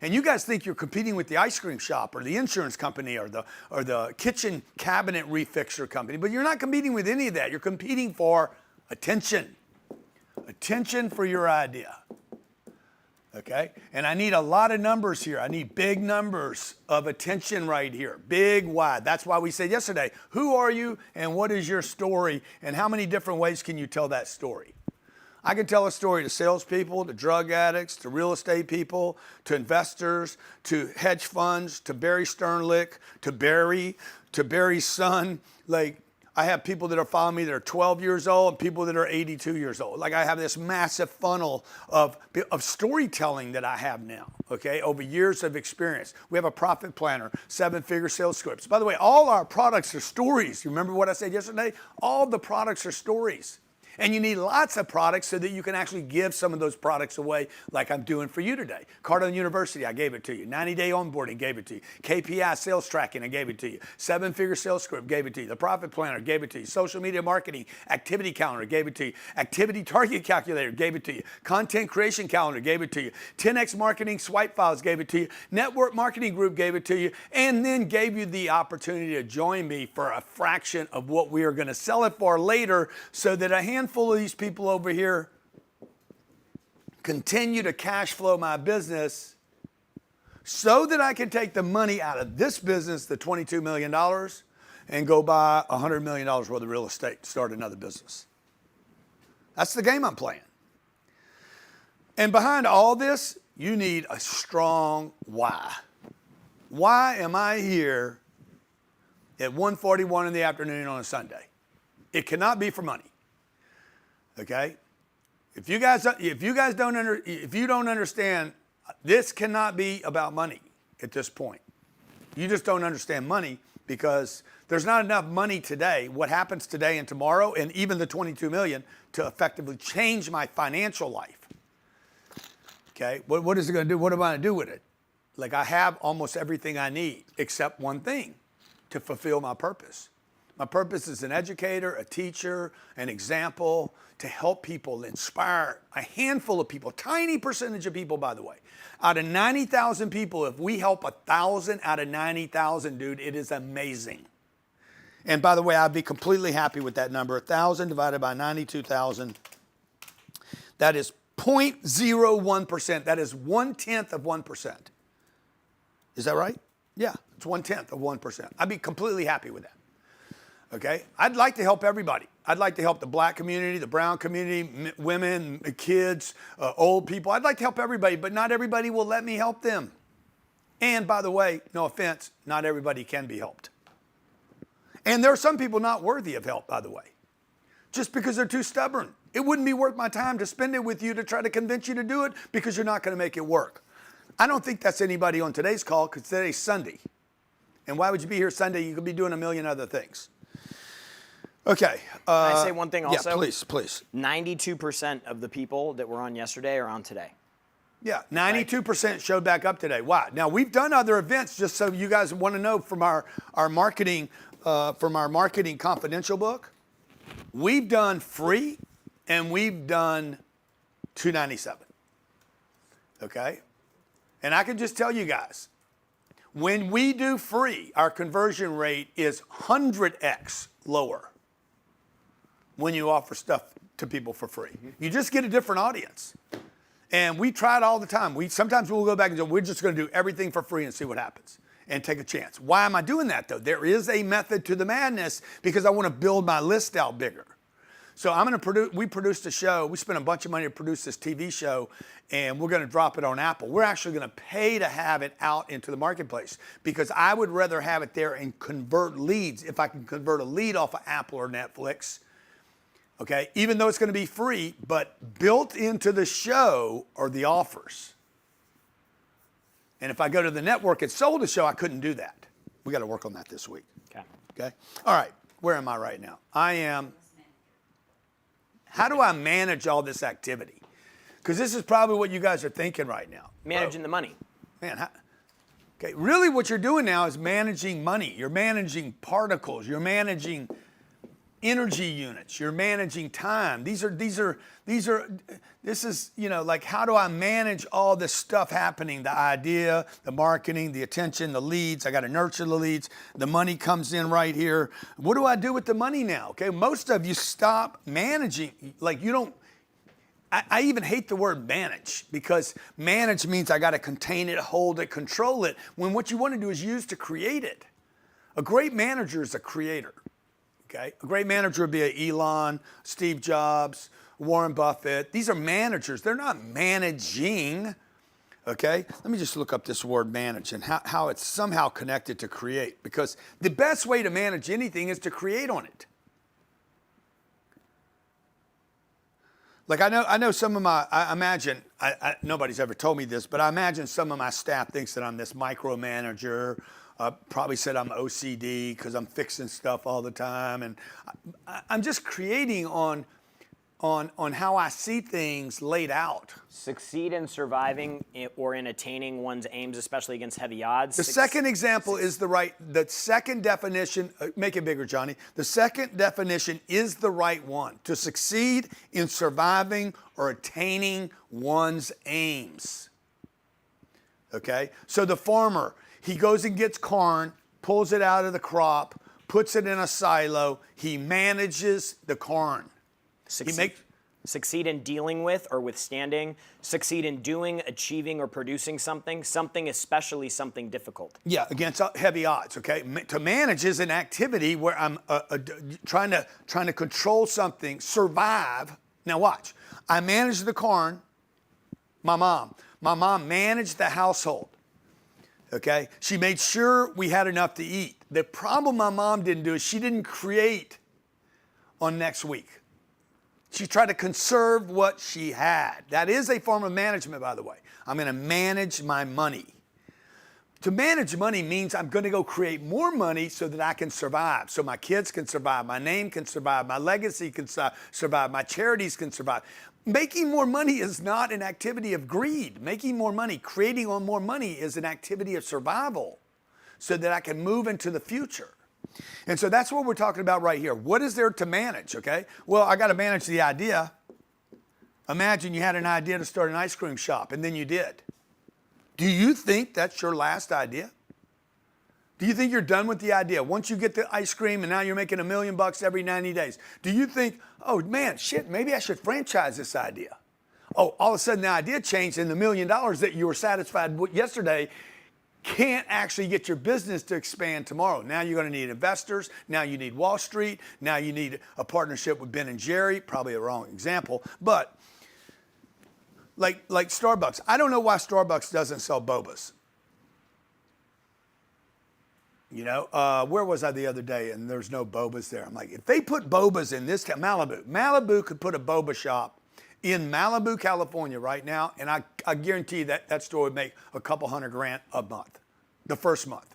S1: And you guys think you're competing with the ice cream shop or the insurance company or the kitchen cabinet refixer company, but you're not competing with any of that. You're competing for attention. Attention for your idea. Okay? And I need a lot of numbers here. I need big numbers of attention right here. Big, wide. That's why we said yesterday, who are you and what is your story and how many different ways can you tell that story? I can tell a story to salespeople, to drug addicts, to real estate people, to investors, to hedge funds, to Barry Sternlicht, to Barry's son. Like, I have people that are following me that are 12 years old and people that are 82 years old. Like, I have this massive funnel of storytelling that I have now, okay, over years of experience. We have a profit planner, 7-figure sales scripts. By the way, all our products are stories. You remember what I said yesterday? All the products are stories. And you need lots of products so that you can actually give some of those products away like I'm doing for you today. Cardone University, I gave it to you. 90-day onboarding, gave it to you. KPI sales tracking, I gave it to you. 7-figure sales script, gave it to you. The profit planner, gave it to you. Social media marketing, activity calendar, gave it to you. Activity target calculator, gave it to you. Content creation calendar, gave it to you. 10x marketing swipe files, gave it to you. Network marketing group, gave it to you. And then gave you the opportunity to join me for a fraction of what we are going to sell it for later, so that a handful of these people over here continue to cash flow my business so that I can take the money out of this business, the $22 million, and go buy $100 million worth of real estate, start another business. That's the game I'm playing. And behind all this, you need a strong why. Why am I here at 1:41 in the afternoon on a Sunday? It cannot be for money. Okay? If you don't understand, this cannot be about money at this point. You just don't understand money because there's not enough money today, what happens today and tomorrow, and even the 22 million, to effectively change my financial life. Okay? What is it going to do? What am I going to do with it? Like, I have almost everything I need except one thing to fulfill my purpose. My purpose is an educator, a teacher, an example, to help people, inspire a handful of people, tiny percentage of people, by the way. Out of 90,000 people, if we help 1,000 out of 90,000, dude, it is amazing. And by the way, I'd be completely happy with that number. 1,000 divided by 92,000, that is 0.01%. That is 1/10 of 1%. Is that right? Yeah, it's 1/10 of 1%. I'd be completely happy with that. Okay, I'd like to help everybody. I'd like to help the black community, the brown community, women, kids, old people. I'd like to help everybody, but not everybody will let me help them. And by the way, no offense, not everybody can be helped. And there are some people not worthy of help, by the way, just because they're too stubborn. It wouldn't be worth my time to spend it with you to try to convince you to do it because you're not going to make it work. I don't think that's anybody on today's call because today's Sunday. And why would you be here Sunday? You could be doing a million other things. Okay.
S2: Can I say one thing also?
S1: Yeah, please.
S2: 92% of the people that were on yesterday are on today.
S1: Yeah, 92% showed back up today. Wow. Now, we've done other events, just so you guys want to know, from our marketing confidential book. We've done free and we've done $297. Okay? And I can just tell you guys, when we do free, our conversion rate is 100x lower when you offer stuff to people for free. You just get a different audience. And we try it all the time. Sometimes we'll go back and say, we're just going to do everything for free and see what happens and take a chance. Why am I doing that, though? There is a method to the madness because I want to build my list out bigger. So we produced a show. We spent a bunch of money to produce this TV show, and we're going to drop it on Apple. We're actually going to pay to have it out into the marketplace because I would rather have it there and convert leads. If I can convert a lead off of Apple or Netflix, okay, even though it's going to be free, but built into the show are the offers. And if I go to the network and sold a show, I couldn't do that. We got to work on that this week. Okay. All right. Where am I right now? How do I manage all this activity? Because this is probably what you guys are thinking right now.
S2: Managing the money.
S1: Man, okay. Really what you're doing now is managing money. You're managing particles. You're managing energy units. You're managing time. This is, like, how do I manage all this stuff happening? The idea, the marketing, the attention, the leads. I got to nurture the leads. The money comes in right here. What do I do with the money now? Okay. Most of you stop managing. Like, you don't, I even hate the word manage, because manage means I got to contain it, hold it, control it, when what you want to do is use to create it. A great manager is a creator. Okay? A great manager would be a Elon, Steve Jobs, Warren Buffett. These are managers. They're not managing. Okay? Let me just look up this word manage and how it's somehow connected to create, because the best way to manage anything is to create on it. Like, I know some of my, I imagine, nobody's ever told me this, but I imagine some of my staff thinks that I'm this micromanager. Probably said I'm OCD because I'm fixing stuff all the time. And I'm just creating on how I see things laid out.
S2: Succeed in surviving or in attaining one's aims, especially against heavy odds.
S1: The second example is the second definition, make it bigger, Johnny. The second definition is the right one. To succeed in surviving or attaining one's aims. Okay? So the farmer, he goes and gets corn, pulls it out of the crop, puts it in a silo. He manages the corn.
S2: Succeed in dealing with or withstanding. Succeed in doing, achieving, or producing something, especially something difficult.
S1: Yeah, against heavy odds, okay? To manage is an activity where I'm trying to control something, survive. Now watch. I manage the corn. My mom managed the household. Okay? She made sure we had enough to eat. The problem my mom didn't do is she didn't create on next week. She tried to conserve what she had. That is a form of management, by the way. I'm going to manage my money. To manage money means I'm going to go create more money so that I can survive, so my kids can survive, my name can survive, my legacy can survive, my charities can survive. Making more money is not an activity of greed. Making more money, creating on more money is an activity of survival so that I can move into the future. And so that's what we're talking about right here. What is there to manage, okay? Well, I got to manage the idea. Imagine you had an idea to start an ice cream shop, and then you did. Do you think that's your last idea? Do you think you're done with the idea? Once you get the ice cream and now you're making $1 million every 90 days, do you think, oh man, shit, maybe I should franchise this idea? Oh, all of a sudden the idea changed and the $1 million that you were satisfied with yesterday can't actually get your business to expand tomorrow. Now you're going to need investors. Now you need Wall Street. Now you need a partnership with Ben and Jerry. Probably a wrong example, but like Starbucks. I don't know why Starbucks doesn't sell bobas. Where was I the other day and there's no bobas there? I'm like, if they put bobas in this town, Malibu could put a boba shop in Malibu, California right now, and I guarantee that store would make a couple $100,000 a month, the first month.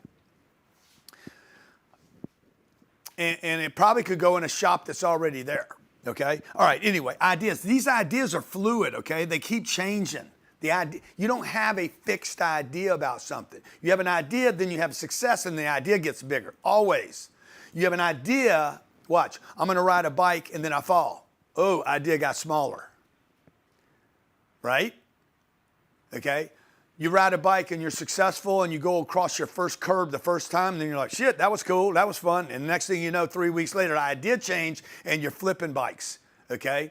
S1: And it probably could go in a shop that's already there, okay? All right, anyway, ideas. These ideas are fluid, okay? They keep changing. The idea, you don't have a fixed idea about something. You have an idea, then you have success, and the idea gets bigger, always. You have an idea, watch, I'm going to ride a bike, and then I fall. Oh, idea got smaller. Right? Okay? You ride a bike and you're successful and you go across your first curb the first time and then you're like, shit, that was cool, that was fun. And the next thing you know, 3 weeks later, the idea changed and you're flipping bikes. Okay?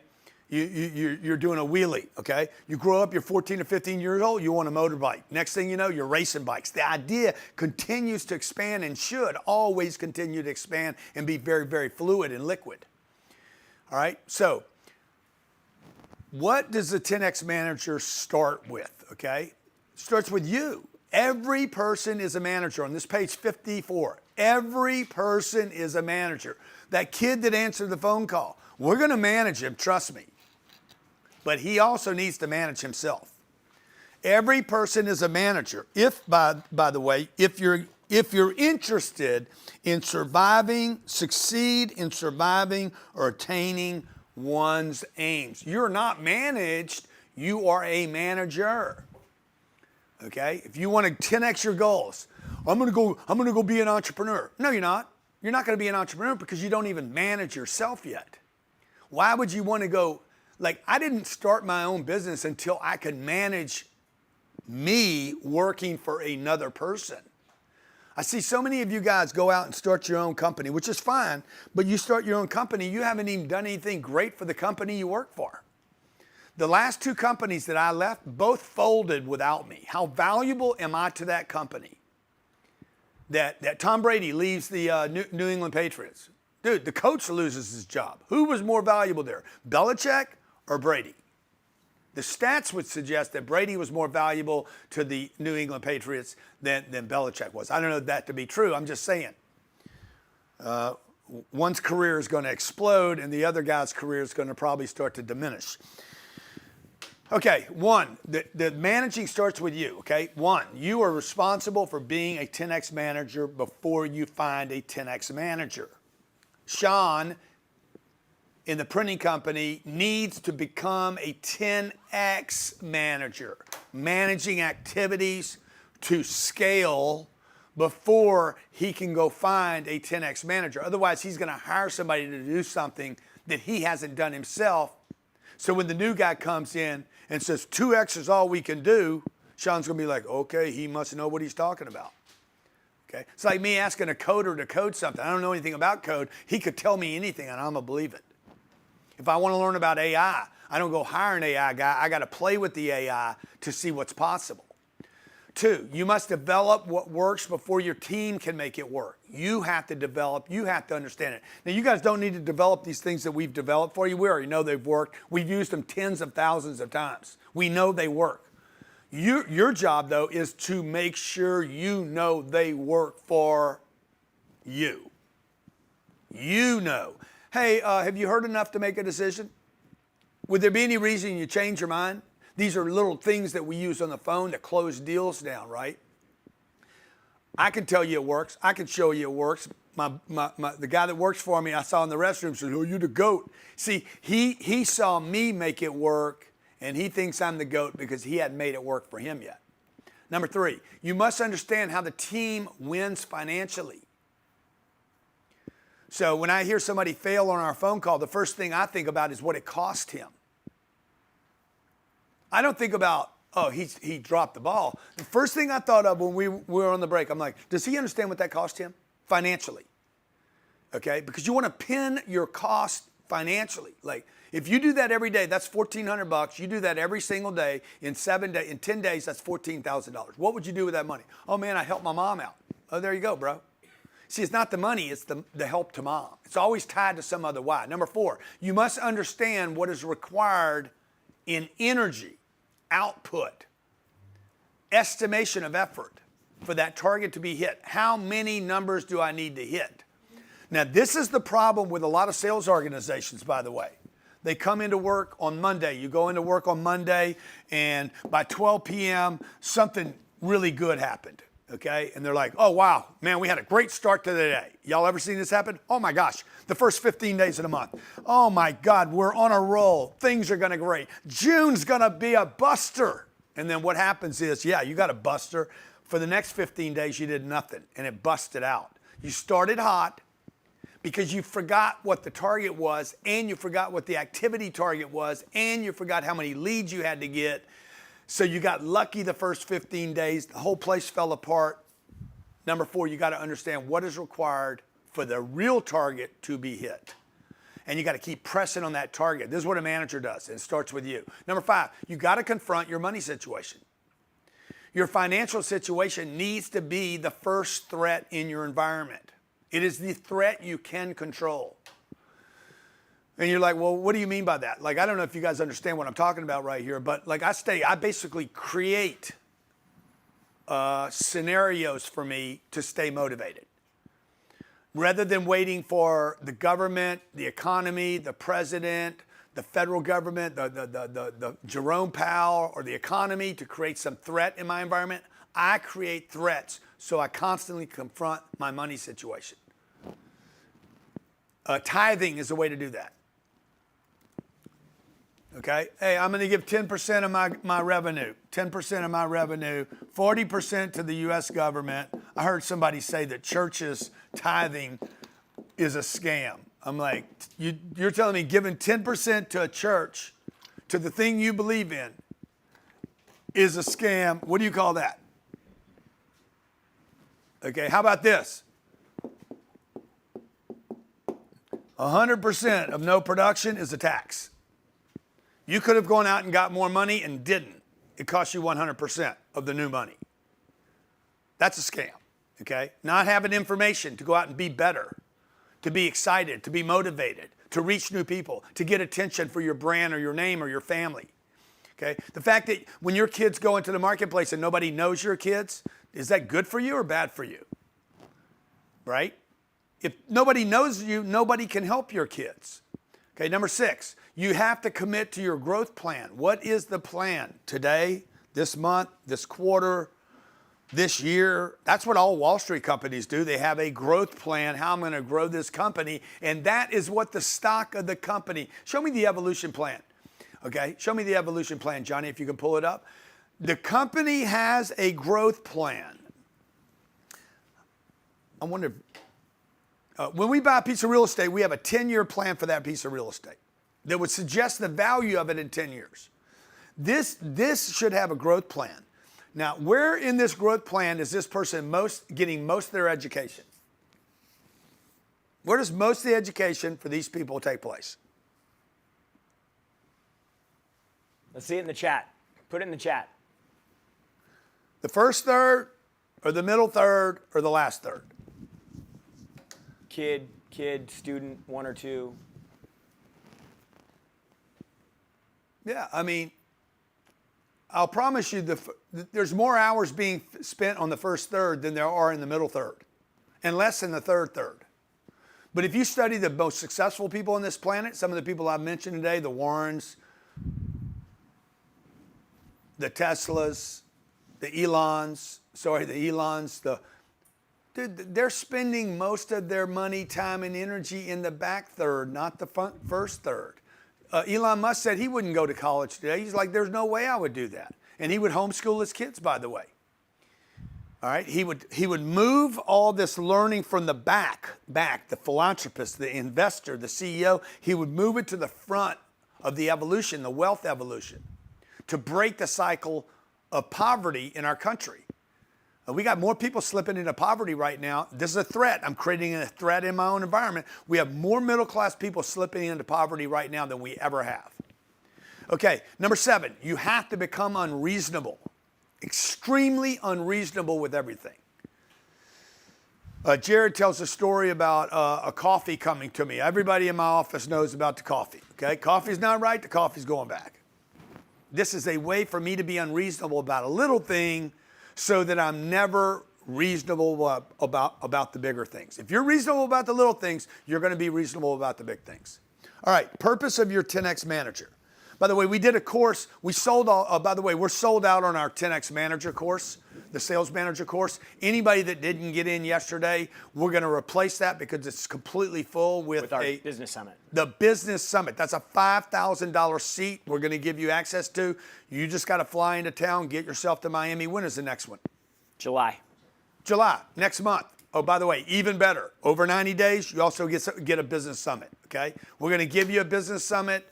S1: You're doing a wheelie. Okay? You grow up, you're 14 or 15 years old, you want a motorbike. Next thing you know, you're racing bikes. The idea continues to expand and should always continue to expand and be very, very fluid and liquid. All right? So, what does the 10X manager start with, okay? It starts with you. Every person is a manager. On this page 54, every person is a manager. That kid that answered the phone call, we're going to manage him, trust me. But he also needs to manage himself. Every person is a manager. If, by the way, if you're interested in succeed in surviving or attaining one's aims. You're not managed, you are a manager. Okay? If you want to 10x your goals, I'm gonna go be an entrepreneur. No, you're not. You're not gonna be an entrepreneur because you don't even manage yourself yet. Why would you want to go, like, I didn't start my own business until I could manage me working for another person. I see so many of you guys go out and start your own company, which is fine, but you start your own company, you haven't even done anything great for the company you work for. The last 2 companies that I left, both folded without me. How valuable am I to that company? That Tom Brady leaves the New England Patriots. Dude, the coach loses his job. Who was more valuable there, Belichick or Brady? The stats would suggest that Brady was more valuable to the New England Patriots than Belichick was. I don't know that to be true. I'm just saying. One's career is going to explode and the other guy's career is going to probably start to diminish. Okay, 1, the managing starts with you, okay? 1, you are responsible for being a 10X manager before you find a 10X manager. Sean, in the printing company, needs to become a 10X manager, managing activities to scale before he can go find a 10X manager. Otherwise, he's going to hire somebody to do something that he hasn't done himself. So when the new guy comes in and says 2X is all we can do, Sean's going to be like, okay, he must know what he's talking about. Okay? It's like me asking a coder to code something. I don't know anything about code. He could tell me anything and I'm going to believe it. If I want to learn about AI, I don't go hire an AI guy. I got to play with the AI to see what's possible. 2, you must develop what works before your team can make it work. You have to develop, you have to understand it. Now, you guys don't need to develop these things that we've developed for you. We already know they've worked. We've used them tens of thousands of times. We know they work. Your job, though, is to make sure you know they work for you. You know. Hey, have you heard enough to make a decision? Would there be any reason you change your mind? These are little things that we use on the phone to close deals down, right? I can tell you it works. I can show you it works. The guy that works for me, I saw in the restroom, said, oh, you're the GOAT. See, he saw me make it work, and he thinks I'm the GOAT because he hadn't made it work for him yet. Number 3, you must understand how the team wins financially. So when I hear somebody fail on our phone call, the first thing I think about is what it cost him. I don't think about, oh, he dropped the ball. The first thing I thought of when we were on the break, I'm like, does he understand what that cost him financially? Okay, because you want to pin your cost financially. Like, if you do that every day, that's $1,400. You do that every single day in 7 days, in 10 days, that's $14,000. What would you do with that money? Oh man, I helped my mom out. Oh, there you go, bro. See, it's not the money, it's the help to mom. It's always tied to some other why. Number 4, you must understand what is required in energy, output, estimation of effort for that target to be hit. How many numbers do I need to hit? Now, this is the problem with a lot of sales organizations, by the way. They come into work on Monday. You go into work on Monday, and by 12 p.m., something really good happened, okay? And they're like, oh, wow, man, we had a great start to the day. Y'all ever seen this happen? Oh, my gosh, the first 15 days of the month. Oh, my God, we're on a roll. Things are going to be great. June's going to be a buster. And then what happens is, yeah, you got a buster. For the next 15 days, you did nothing, and it busted out. You started hot because you forgot what the target was, and you forgot what the activity target was, and you forgot how many leads you had to get. So you got lucky the first 15 days. The whole place fell apart. Number 4, you got to understand what is required for the real target to be hit. And you got to keep pressing on that target. This is what a manager does. It starts with you. Number 5, you got to confront your money situation. Your financial situation needs to be the first threat in your environment. It is the threat you can control. And you're like, well, what do you mean by that? Like, I don't know if you guys understand what I'm talking about right here, but like I basically create scenarios for me to stay motivated. Rather than waiting for the government, the economy, the president, the federal government, the Jerome Powell, or the economy to create some threat in my environment. I create threats, so I constantly confront my money situation. Tithing is a way to do that. Okay? Hey, I'm going to give 10% of my revenue, 10% of my revenue, 40% to the U.S. government. I heard somebody say that churches tithing is a scam. I'm like, you're telling me giving 10% to a church, to the thing you believe in, is a scam. What do you call that? Okay, how about this? 100% of no production is a tax. You could have gone out and got more money and didn't. It cost you 100% of the new money. That's a scam, okay? Not having information to go out and be better, to be excited, to be motivated, to reach new people, to get attention for your brand or your name or your family, okay? The fact that when your kids go into the marketplace and nobody knows your kids, is that good for you or bad for you? Right? If nobody knows you, nobody can help your kids. Okay, number 6, you have to commit to your growth plan. What is the plan today, this month, this quarter, this year? That's what all Wall Street companies do. They have a growth plan, how I'm going to grow this company, and that is what the stock of the company. Show me the evolution plan. Okay, show me the evolution plan, Johnny, if you can pull it up. The company has a growth plan. I wonder, when we buy a piece of real estate, we have a 10-year plan for that piece of real estate that would suggest the value of it in 10 years. This should have a growth plan. Now, where in this growth plan is this person getting most of their education? Where does most of the education for these people take place?
S2: Let's see it in the chat. Put it in the chat.
S1: The first third, or the middle third, or the last third?
S2: Kid, student, 1 or 2.
S1: Yeah, I mean, I'll promise you there's more hours being spent on the first third than there are in the middle third, and less in the third third. But if you study the most successful people on this planet, some of the people I've mentioned today, the Warrens, the Teslas, the Elons, they're spending most of their money, time, and energy in the back third, not the first third. Elon Musk said he wouldn't go to college today. He's like, there's no way I would do that. And he would homeschool his kids, by the way. All right, he would move all this learning from the back, the philanthropist, the investor, the CEO, he would move it to the front of the evolution, the wealth evolution, to break the cycle of poverty in our country. We got more people slipping into poverty right now. This is a threat. I'm creating a threat in my own environment. We have more middle-class people slipping into poverty right now than we ever have. Okay, number 7, you have to become unreasonable, extremely unreasonable with everything. Jared tells a story about a coffee coming to me. Everybody in my office knows about the coffee. Okay, coffee's not right, the coffee's going back. This is a way for me to be unreasonable about a little thing so that I'm never reasonable about the bigger things. If you're reasonable about the little things, you're going to be reasonable about the big things. All right, purpose of your 10X Manager. By the way, we did a course. We're sold out on our 10X Manager course, the Sales Manager course. Anybody that didn't get in yesterday, we're going to replace that because it's completely full with
S2: our Business Summit.
S1: The Business Summit. That's a $5,000 seat we're going to give you access to. You just got to fly into town, get yourself to Miami. When is the next one?
S2: July,
S1: next month. Oh, by the way, even better. Over 90 days, you also get a Business Summit, okay? We're going to give you a Business Summit,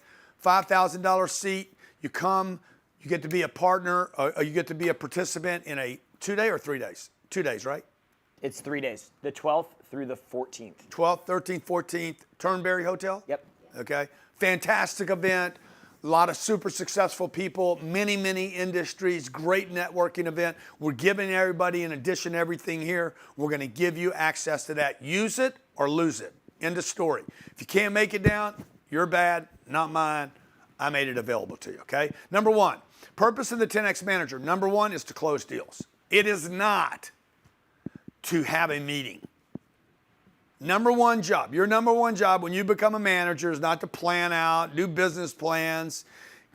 S1: $5,000 seat. You come, you get to be a partner, you get to be a participant in a 2-day or 3 days? 2 days, right?
S2: It's 3 days, the 12th through the 14th.
S1: 12th, 13th, 14th, Turnberry Hotel?
S2: Yep.
S1: Okay, fantastic event. A lot of super successful people, many industries, great networking event. We're giving everybody, in addition to everything here, we're going to give you access to that. Use it or lose it. End of story. If you can't make it down, you're bad, not mine. I made it available to you, okay? Number 1, purpose of the 10X Manager. Number 1 is to close deals. It is not to have a meeting. Number one job, your number one job when you become a manager is not to plan out, do business plans,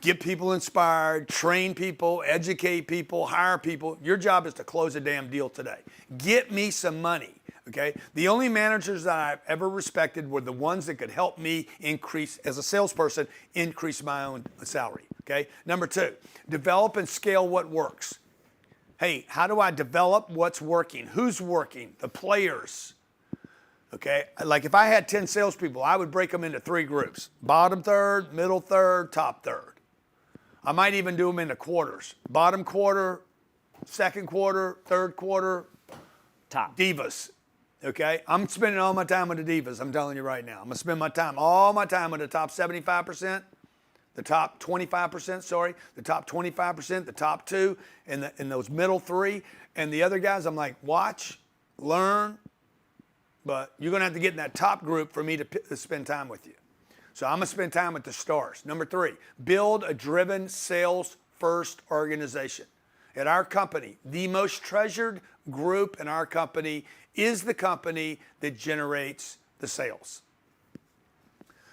S1: get people inspired, train people, educate people, hire people. Your job is to close a damn deal today. Get me some money, okay? The only managers that I've ever respected were the ones that could help me increase, as a salesperson, increase my own salary, okay? Number two, develop and scale what works. Hey, how do I develop what's working? Who's working? The players. Okay, like if I had 10 salespeople, I would break them into 3 groups: bottom third, middle third, top third. I might even do them into quarters: bottom quarter, second quarter, third quarter,
S2: top
S1: divas. Okay, I'm spending all my time with the divas. I'm telling you right now, I'm gonna spend all my time with the top 75%, the top 25%. Sorry, the top 25%, the top 2, and those middle 3, and the other guys. I'm like, watch, learn. But you're going to have to get in that top group for me to spend time with you. So I'm going to spend time with the stars. Number 3, build a driven sales-first organization. At our company, the most treasured group in our company is the company that generates the sales.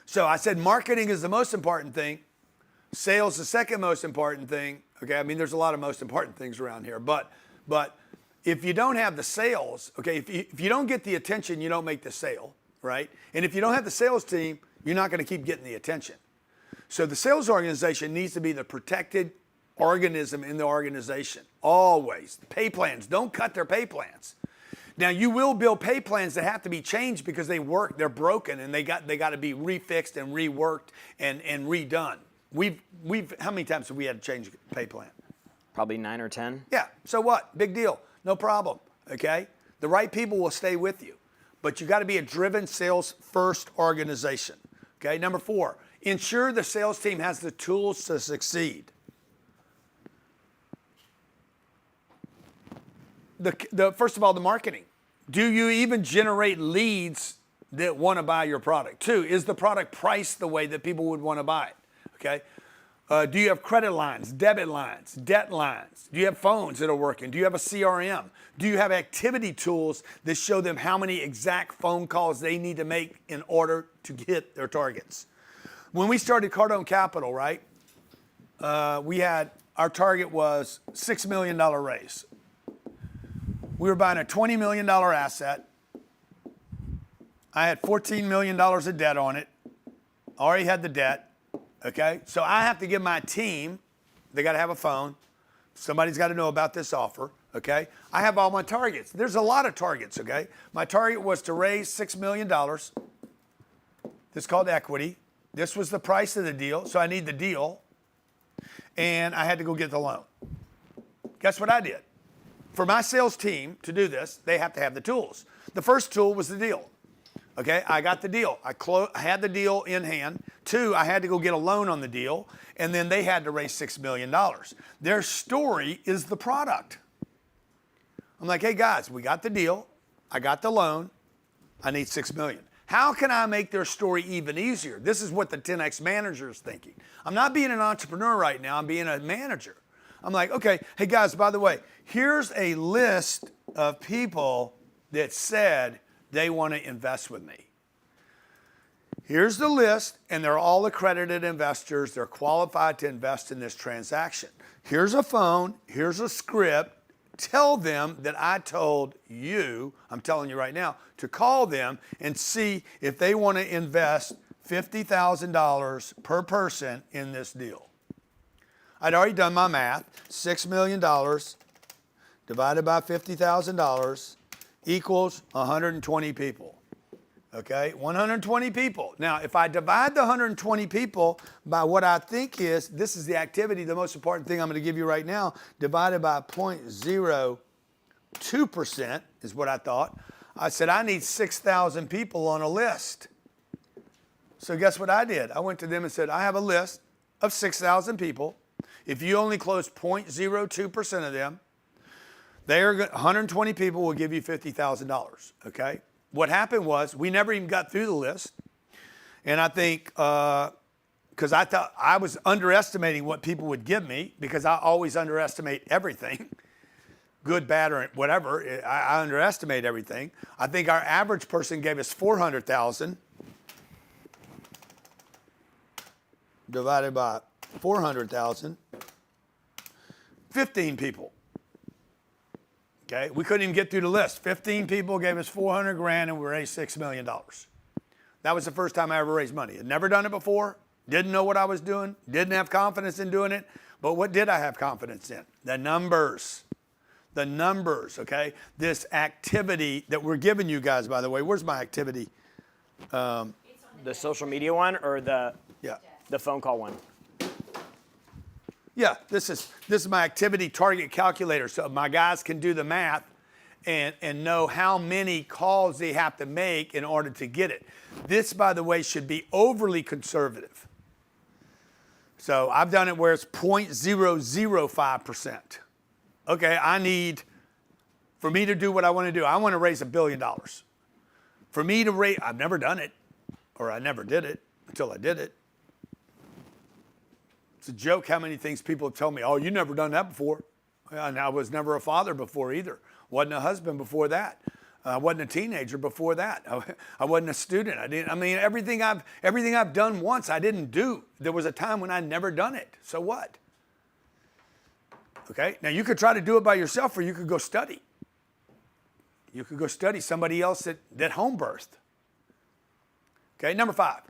S1: So I said marketing is the most important thing. Sales the second most important thing. Okay, I mean, there's a lot of most important things around here. But if you don't have the sales, okay, if you don't get the attention, you don't make the sale, right? And if you don't have the sales team, you're not going to keep getting the attention. So the sales organization needs to be the protected organism in the organization, always. Pay plans, don't cut their pay plans. Now, you will build pay plans that have to be changed because they're broken, and they got to be refixed and reworked and redone. How many times have we had to change a pay plan?
S2: Probably 9 or 10.
S1: Yeah, so what? Big deal. No problem, okay? The right people will stay with you. But you got to be a driven sales-first organization, okay? Number 4, ensure the sales team has the tools to succeed. First of all, the marketing. Do you even generate leads that want to buy your product? 2, is the product priced the way that people would want to buy it, okay? Do you have credit lines, debit lines, debt lines? Do you have phones that are working? Do you have a CRM? Do you have activity tools that show them how many exact phone calls they need to make in order to hit their targets? When we started Cardone Capital, right, our target was $6 million raise. We were buying a $20 million asset. I had $14 million of debt on it. Already had the debt. Okay, so I have to give my team, they got to have a phone. Somebody's got to know about this offer, okay? I have all my targets. There's a lot of targets, okay? My target was to raise $6 million. This is called equity. This was the price of the deal, so I need the deal. And I had to go get the loan. Guess what I did? For my sales team to do this, they have to have the tools. The first tool was the deal. Okay, I got the deal. I had the deal in hand. 2, I had to go get a loan on the deal, and then they had to raise $6 million. Their story is the product. I'm like, hey guys, we got the deal. I got the loan. I need $6 million. How can I make their story even easier? This is what the 10X manager is thinking. I'm not being an entrepreneur right now. I'm being a manager. I'm like, okay, hey guys, by the way, here's a list of people that said they want to invest with me. Here's the list, and they're all accredited investors. They're qualified to invest in this transaction. Here's a phone. Here's a script. Tell them that I told you, I'm telling you right now, to call them and see if they want to invest $50,000 per person in this deal. I'd already done my math. $6 million divided by $50,000 equals 120 people. Okay, 120 people. Now, if I divide the 120 people by what I think is, this is the activity, the most important thing I'm going to give you right now, divided by 0.02% is what I thought. I said, I need 6,000 people on a list. So guess what I did? I went to them and said, I have a list of 6,000 people. If you only close 0.02% of them, 120 people will give you $50,000, okay? What happened was we never even got through the list. And I think, because I thought I was underestimating what people would give me, because I always underestimate everything. good, bad, or whatever. I underestimate everything. I think our average person gave us 400,000 divided by 400,000, 15 people. Okay, we couldn't even get through the list. 15 people gave us 400 grand and we raised $6 million. That was the first time I ever raised money. I'd never done it before, didn't know what I was doing, didn't have confidence in doing it, but what did I have confidence in? The numbers. The numbers, okay? This activity that we're giving you guys, by the way, where's my activity?
S2: The social media one or the phone call one?
S1: Yeah, this is my activity target calculator, so my guys can do the math and know how many calls they have to make in order to get it. This, by the way, should be overly conservative. So I've done it where it's 0.005%. Okay, I need, for me to do what I want to do, I want to raise $1 billion. For me to raise, I've never done it, or I never did it until I did it. It's a joke how many things people tell me, oh, you never done that before. And I was never a father before either. Wasn't a husband before that. I wasn't a teenager before that. I wasn't a student. Everything I've done once, I didn't do. There was a time when I'd never done it. So what? Okay, now you could try to do it by yourself or you could go study. You could go study somebody else that home birthed. Okay, number 5.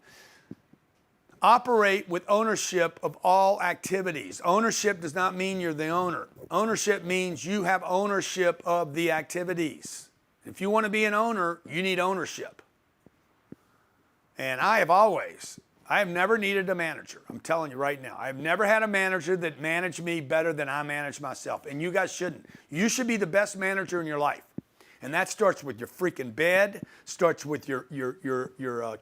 S1: Operate with ownership of all activities. Ownership does not mean you're the owner. Ownership means you have ownership of the activities. If you want to be an owner, you need ownership. And I have never needed a manager. I'm telling you right now. I've never had a manager that managed me better than I manage myself. And you guys shouldn't. You should be the best manager in your life. And that starts with your freaking bed, starts with your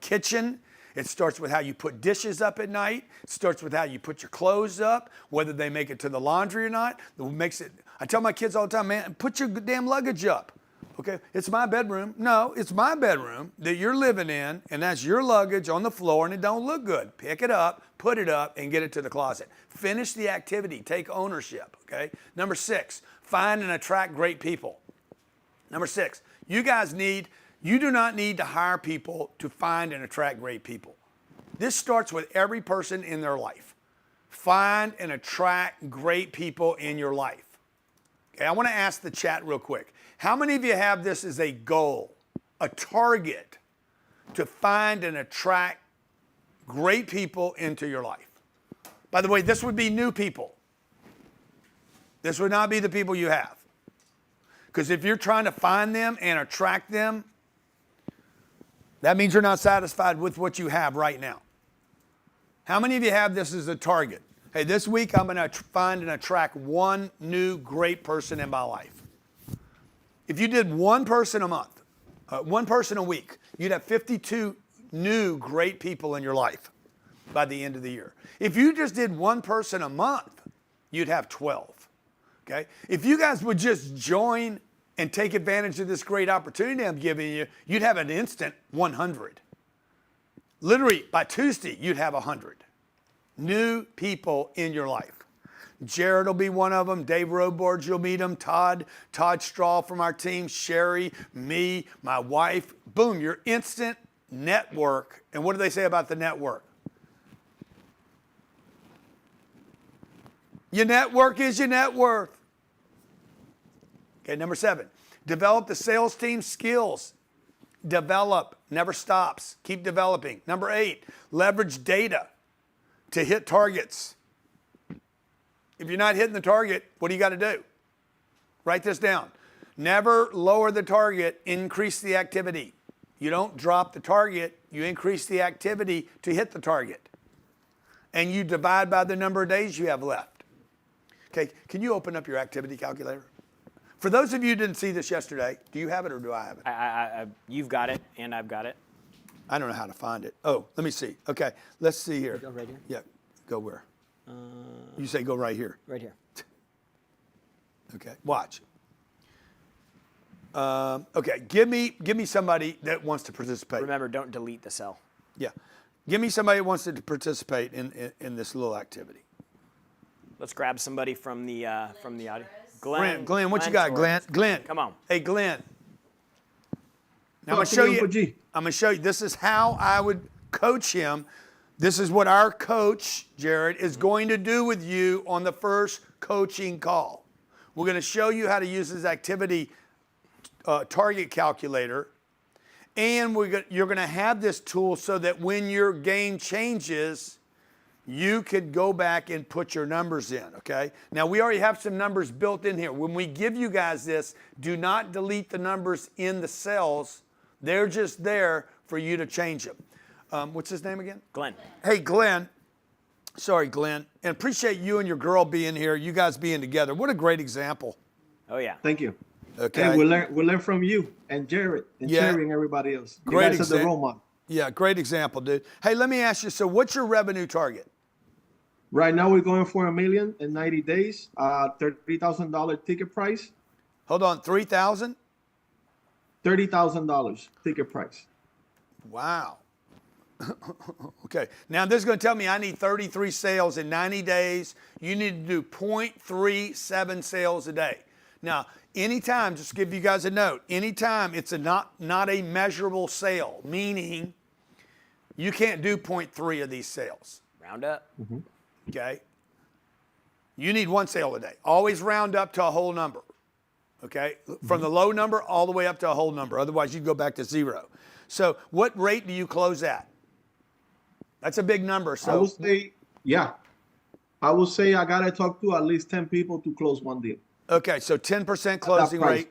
S1: kitchen. It starts with how you put dishes up at night. It starts with how you put your clothes up, whether they make it to the laundry or not. I tell my kids all the time, man, put your damn luggage up. Okay, it's my bedroom. No, it's my bedroom that you're living in, and that's your luggage on the floor, and it don't look good. Pick it up, put it up, and get it to the closet. Finish the activity. Take ownership, okay? Number 6, find and attract great people. Number 6, you do not need to hire people to find and attract great people. This starts with every person in their life. Find and attract great people in your life. Okay, I want to ask the chat real quick. How many of you have this as a goal, a target to find and attract great people into your life? By the way, this would be new people. This would not be the people you have. Because if you're trying to find them and attract them, that means you're not satisfied with what you have right now. How many of you have this as a target? Hey, this week I'm going to find and attract one new great person in my life. If you did one person a month, one person a week, you'd have 52 new great people in your life by the end of the year. If you just did one person a month, you'd have 12. Okay? If you guys would just join and take advantage of this great opportunity I'm giving you, you'd have an instant 100. Literally, by Tuesday, you'd have 100 new people in your life. Jared will be one of them. Dave Robards, you'll meet him. Todd Straw from our team. Sherry, me, my wife. Boom, your instant network. And what do they say about the network? Your network is your net worth. Okay, number 7, develop the sales team skills. Develop, never stops. Keep developing. Number 8, leverage data to hit targets. If you're not hitting the target, what do you got to do? Write this down. Never lower the target, increase the activity. You don't drop the target, you increase the activity to hit the target. And you divide by the number of days you have left. Okay, can you open up your activity calculator? For those of you who didn't see this yesterday, do you have it or do I have it?
S2: You've got it, and I've got it.
S1: I don't know how to find it. Oh, let me see. Okay, let's see here.
S2: Go right here?
S1: Yeah, go where? You say go right here.
S2: Right here.
S1: Okay, watch. Okay, give me somebody that wants to participate.
S2: Remember, don't delete the cell.
S1: Yeah, give me somebody that wants to participate in this little activity.
S2: Let's grab somebody from the audience.
S1: Glenn, what you got, Glenn? Glenn,
S2: come on.
S1: Hey, Glenn. Now I'm
S20: Oh,
S1: gonna show you.
S20: Uncle G.
S1: I'm gonna show you. This is how I would coach him. This is what our coach, Jared, is going to do with you on the first coaching call. We're gonna show you how to use his activity target calculator, and you're gonna have this tool so that when your game changes, you could go back and put your numbers in, okay? Now, we already have some numbers built in here. When we give you guys this, do not delete the numbers in the cells. They're just there for you to change them. What's his name again?
S2: Glenn.
S1: Hey, Glenn. Sorry, Glenn. And appreciate you and your girl being here, you guys being together. What a great example.
S2: Oh, yeah.
S20: Thank you.
S1: Okay.
S20: And we'll learn from you and Jared and Cherry and everybody else. You
S1: Great
S20: guys are the role model.
S1: Yeah, great example, dude. Hey, let me ask you, so what's your revenue target?
S20: Right now we're going for $1 million in 90 days. $30,000 ticket price.
S1: Hold on, 3,000?
S20: $30,000 ticket price.
S1: Wow. Okay. Now this is going to tell me I need 33 sales in 90 days. You need to do 0.37 sales a day. Now, anytime, just to give you guys a note, anytime it's not a measurable sale, meaning you can't do 0.3 of these sales.
S2: Round up.
S20: Mm-hmm.
S1: Okay? You need one sale a day. Always round up to a whole number. Okay? From the low number all the way up to a whole number. Otherwise, you go back to zero. So what rate do you close at? That's a big number. So
S20: I would say, yeah. I would say I got to talk to at least 10 people to close one deal.
S1: Okay, so 10% closing rate.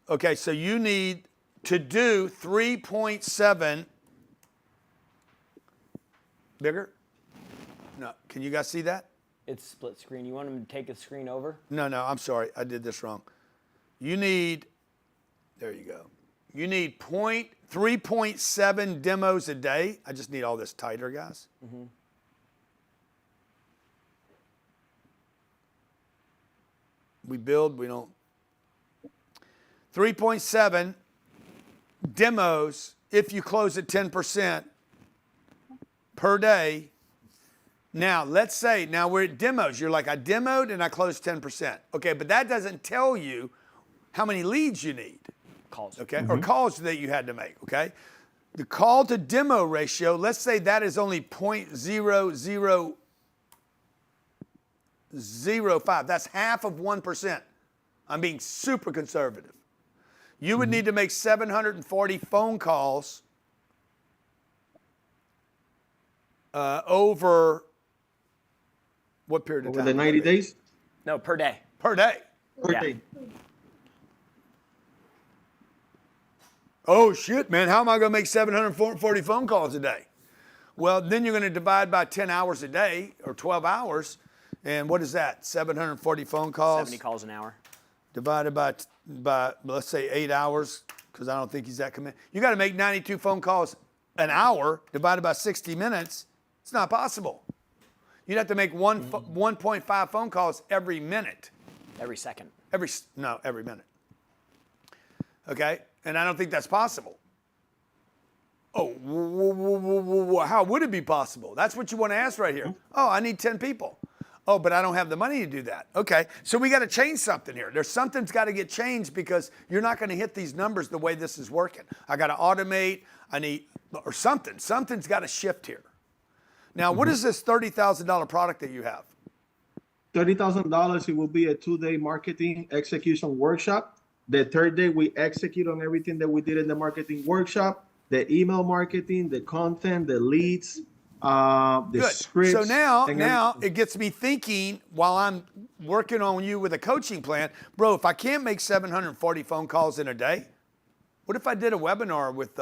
S1: Okay, so you need to do 3.7. Bigger? No, can you guys see that?
S2: It's split screen. You want him to take a screen over?
S1: No, I'm sorry. I did this wrong. You need, there you go. You need 3.7 demos a day. I just need all this tighter, guys.
S2: Mm-hmm.
S1: We build, we don't. 3.7 demos if you close at 10% per day. Now, let's say, now we're at demos. You're like, I demoed and I closed 10%. Okay, but that doesn't tell you how many leads you need.
S2: Calls.
S1: Okay, or calls that you had to make, okay? The call to demo ratio, let's say that is only 0.0005. That's half of 1%. I'm being super conservative. You would need to make 740 phone calls over what period of time?
S20: Over the 90 days?
S2: No, per day.
S1: Per day.
S20: Per day.
S1: Oh, shit, man. How am I going to make 740 phone calls a day? Well, then you're going to divide by 10 hours a day or 12 hours. And what is that? 740 phone calls?
S2: 70 calls an hour.
S1: Divided by let's say 8 hours, because I don't think he's that committed. You got to make 92 phone calls an hour divided by 60 minutes. It's not possible. You'd have to make 1.5 phone calls every minute.
S2: Every second.
S1: Every minute. Okay? And I don't think that's possible. Oh, how would it be possible? That's what you want to ask right here. Oh, I need 10 people. Oh, but I don't have the money to do that. Okay, so we got to change something here. Something's got to get changed because you're not going to hit these numbers the way this is working. I got to automate. Or something. Something's got to shift here. Now, what is this $30,000 product that you have?
S20: $30,000, it will be a 2-day marketing execution workshop. The third day, we execute on everything that we did in the marketing workshop, the email marketing, the content, the leads, the scripts.
S1: So now it gets me thinking while I'm working on you with a coaching plan, bro, if I can't make 740 phone calls in a day, what if I did a webinar with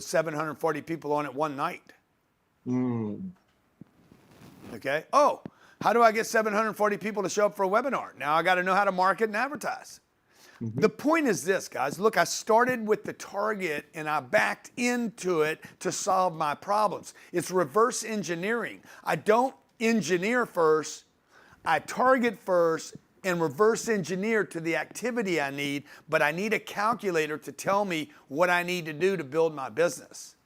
S1: 740 people on it one night? Okay. Oh, how do I get 740 people to show up for a webinar? Now I got to know how to market and advertise. The point is this, guys. Look, I started with the target and I backed into it to solve my problems. It's reverse engineering. I don't engineer first. I target first and reverse engineer to the activity I need, but I need a calculator to tell me what I need to do to build my business.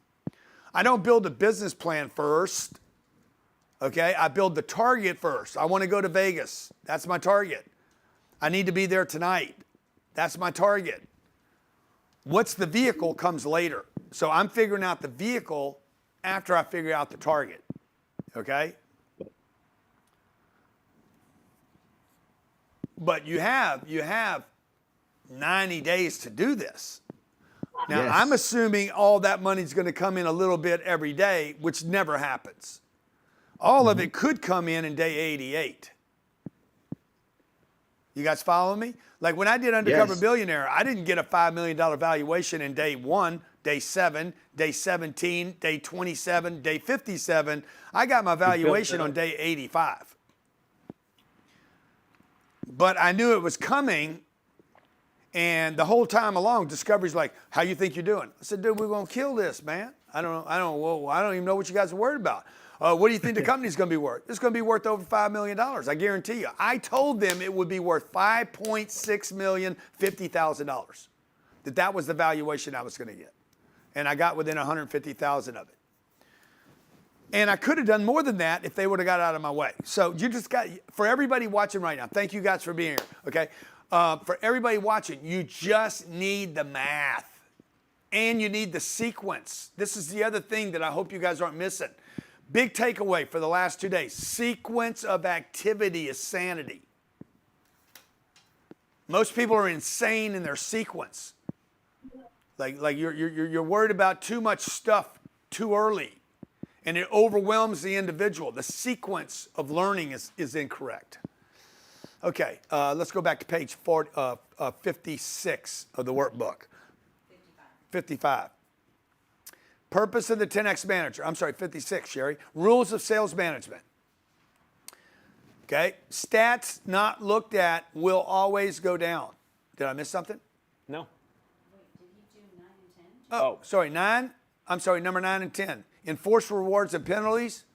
S1: I don't build a business plan first. Okay, I build the target first. I want to go to Vegas. That's my target. I need to be there tonight. That's my target. What's the vehicle comes later. So I'm figuring out the vehicle after I figure out the target. Okay? But you have 90 days to do this. Now,
S3: Yes.
S1: I'm assuming all that money's going to come in a little bit every day, which never happens. All of it could come in day 88. You guys follow me? Like when I did Undercover
S3: Yes.
S1: Billionaire, I didn't get a $5 million valuation in day 1, day 7, day 17, day 27, day 57. I got my valuation on day 85. But I knew it was coming, and the whole time along, Discovery's like, "How you think you're doing?" I said, "Dude, we're gonna kill this, man. I don't even know what you guys are worried about. What do you think the company's gonna be worth? It's gonna be worth over $5 million. I guarantee you." I told them it would be worth $5.650,000. That was the valuation I was gonna get, and I got within 150,000 of it. And I could have done more than that if they would have got out of my way. So you just got, for everybody watching right now, thank you guys for being here, okay? For everybody watching, you just need the math and you need the sequence. This is the other thing that I hope you guys aren't missing. Big takeaway for the last 2 days. Sequence of activity is sanity. Most people are insane in their sequence. Like you're worried about too much stuff too early, and it overwhelms the individual. The sequence of learning is incorrect. Okay, let's go back to page 56 of the workbook. 55. Purpose of the 10X manager. I'm sorry, 56, Sherry. Rules of sales management. Okay, stats not looked at will always go down. Did I miss something?
S2: No.
S1: Oh, sorry, 9. I'm sorry, number 9 and 10. Enforce rewards and penalties.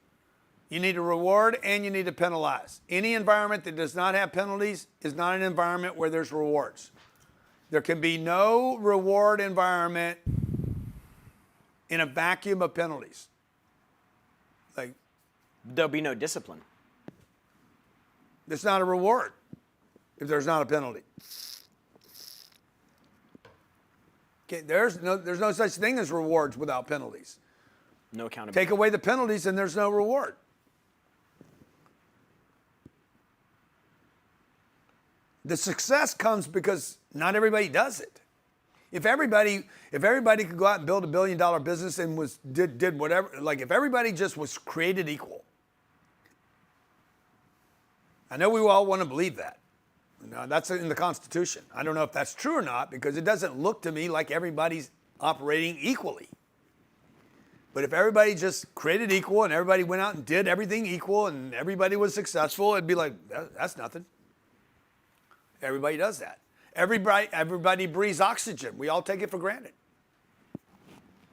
S1: You need to reward and you need to penalize. Any environment that does not have penalties is not an environment where there's rewards. There can be no reward environment in a vacuum of penalties. Like,
S2: there'll be no discipline.
S1: It's not a reward if there's not a penalty. Okay, there's no such thing as rewards without penalties.
S2: No accountability.
S1: Take away the penalties and there's no reward. The success comes because not everybody does it. If everybody could go out and build $1 billion business and did whatever, like if everybody just was created equal. I know we all want to believe that. No, that's in the Constitution. I don't know if that's true or not because it doesn't look to me like everybody's operating equally. But if everybody just created equal and everybody went out and did everything equal and everybody was successful, it'd be like, that's nothing. Everybody does that. Everybody breathes oxygen. We all take it for granted.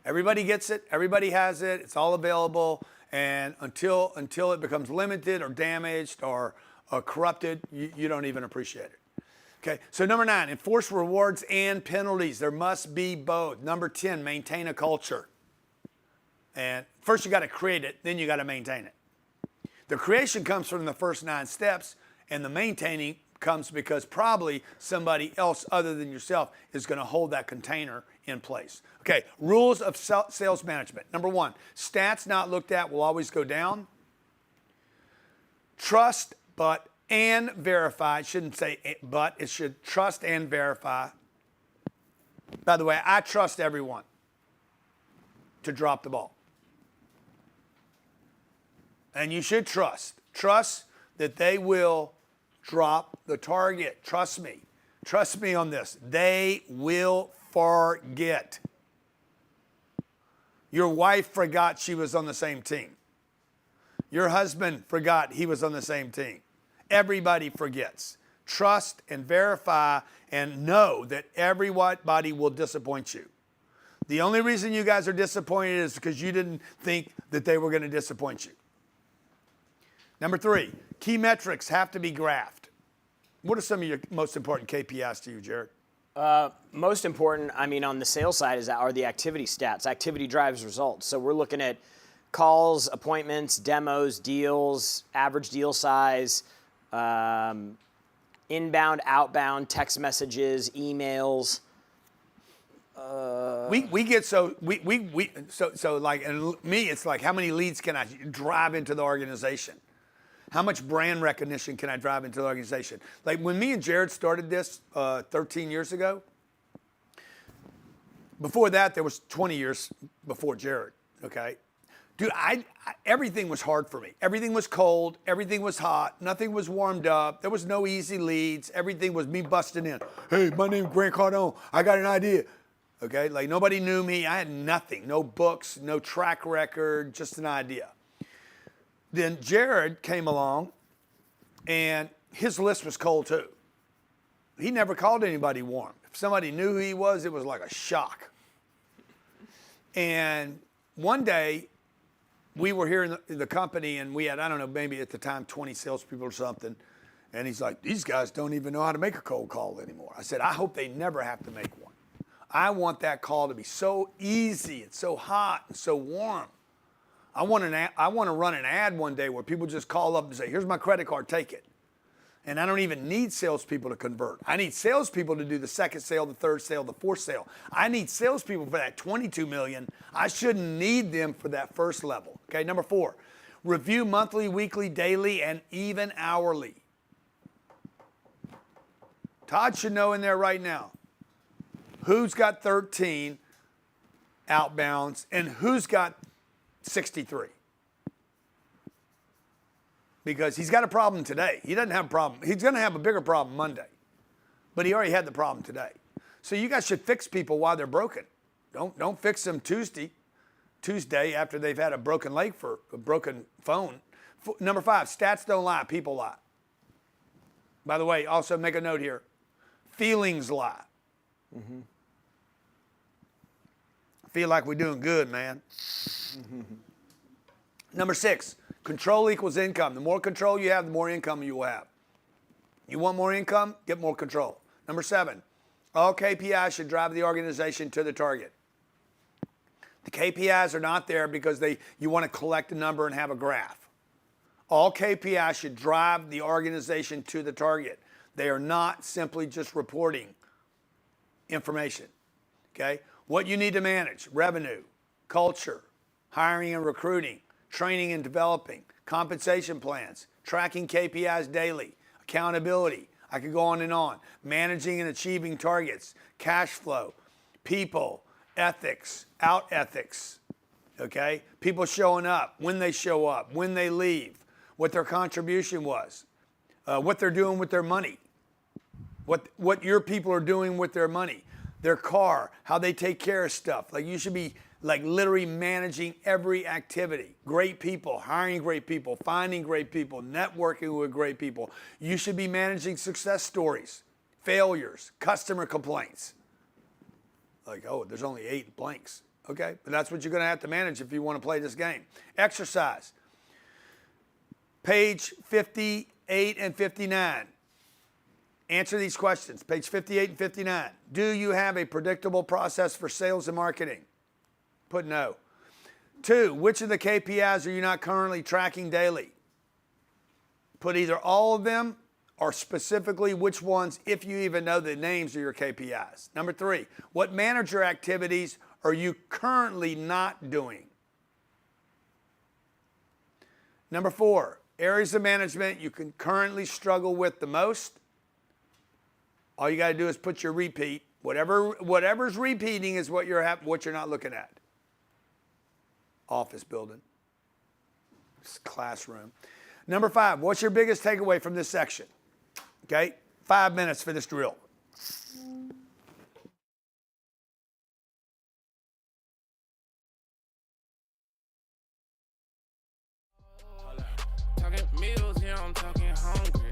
S1: Everybody gets it. Everybody has it. It's all available. And until it becomes limited or damaged or corrupted, you don't even appreciate it. Okay, so number 9, enforce rewards and penalties. There must be both. Number 10, maintain a culture. And first you got to create it, then you got to maintain it. The creation comes from the first 9 steps, and the maintaining comes because probably somebody else other than yourself is going to hold that container in place. Okay, rules of sales management. Number 1, stats not looked at will always go down. Trust and verify. It shouldn't say but, it should trust and verify. By the way, I trust everyone to drop the ball. And you should trust. Trust that they will drop the target. Trust me. Trust me on this. They will forget. Your wife forgot she was on the same team. Your husband forgot he was on the same team. Everybody forgets. Trust and verify and know that everybody will disappoint you. The only reason you guys are disappointed is because you didn't think that they were going to disappoint you. Number 3, key metrics have to be graphed. What are some of your most important KPIs to you, Jared?
S2: Most important, on the sales side are the activity stats. Activity drives results. So we're looking at calls, appointments, demos, deals, average deal size, inbound, outbound, text messages, emails.
S1: We get so like, and me, it's like, how many leads can I drive into the organization? How much brand recognition can I drive into the organization? Like when me and Jared started this 13 years ago, before that, there was 20 years before Jared, okay? Dude, everything was hard for me. Everything was cold. Everything was hot. Nothing was warmed up. There was no easy leads. Everything was me busting in. Hey, my name's Grant Cardone. I got an idea. Okay, like nobody knew me. I had nothing, no books, no track record, just an idea. Then Jared came along and his list was cold too. He never called anybody warm. If somebody knew who he was, it was like a shock. And one day we were here in the company and we had, I don't know, maybe at the time 20 salespeople or something. And he's like, these guys don't even know how to make a cold call anymore. I said, I hope they never have to make one. I want that call to be so easy and so hot and so warm. I want to run an ad one day where people just call up and say, here's my credit card, take it. And I don't even need salespeople to convert. I need salespeople to do the second sale, the third sale, the fourth sale. I need salespeople for that 22 million. I shouldn't need them for that first level. Okay, number 4, review monthly, weekly, daily, and even hourly. Todd should know in there right now. Who's got 13 outbounds and who's got 63? Because he's got a problem today. He doesn't have a problem. He's going to have a bigger problem Monday. But he already had the problem today. So you guys should fix people while they're broken. Don't fix them Tuesday after they've had a broken leg for a broken phone. Number 5, stats don't lie, people lie. By the way, also make a note here. Feelings lie. Mm-hmm. Feel like we're doing good, man. Number 6, control equals income. The more control you have, the more income you will have. You want more income? Get more control. Number 7, all KPIs should drive the organization to the target. The KPIs are not there because you want to collect a number and have a graph. All KPIs should drive the organization to the target. They are not simply just reporting information, okay? What you need to manage: revenue, culture, hiring and recruiting, training and developing, compensation plans, tracking KPIs daily, accountability. I could go on and on. Managing and achieving targets, cash flow, people, ethics, out ethics, okay? People showing up, when they leave, what their contribution was, what they're doing with their money, what your people are doing with their money, their car, how they take care of stuff. Like you should be like literally managing every activity. Great people, hiring great people, finding great people, networking with great people. You should be managing success stories, failures, customer complaints. Like, oh, there's only 8 blanks. Okay, but that's what you're going to have to manage if you want to play this game. Exercise. Page 58 and 59. Answer these questions. Page 58 and 59. Do you have a predictable process for sales and marketing? Put no. 2, which of the KPIs are you not currently tracking daily? Put either all of them or specifically which ones, if you even know the names of your KPIs. Number 3, what manager activities are you currently not doing? Number 4, areas of management you can currently struggle with the most. All you got to do is put your repeat. Whatever's repeating is what you're not looking at. Office building, classroom. Number 5, what's your biggest takeaway from this section? Okay, 5 minutes for this drill.
S17: Talking meals, yeah, I'm talking hungry.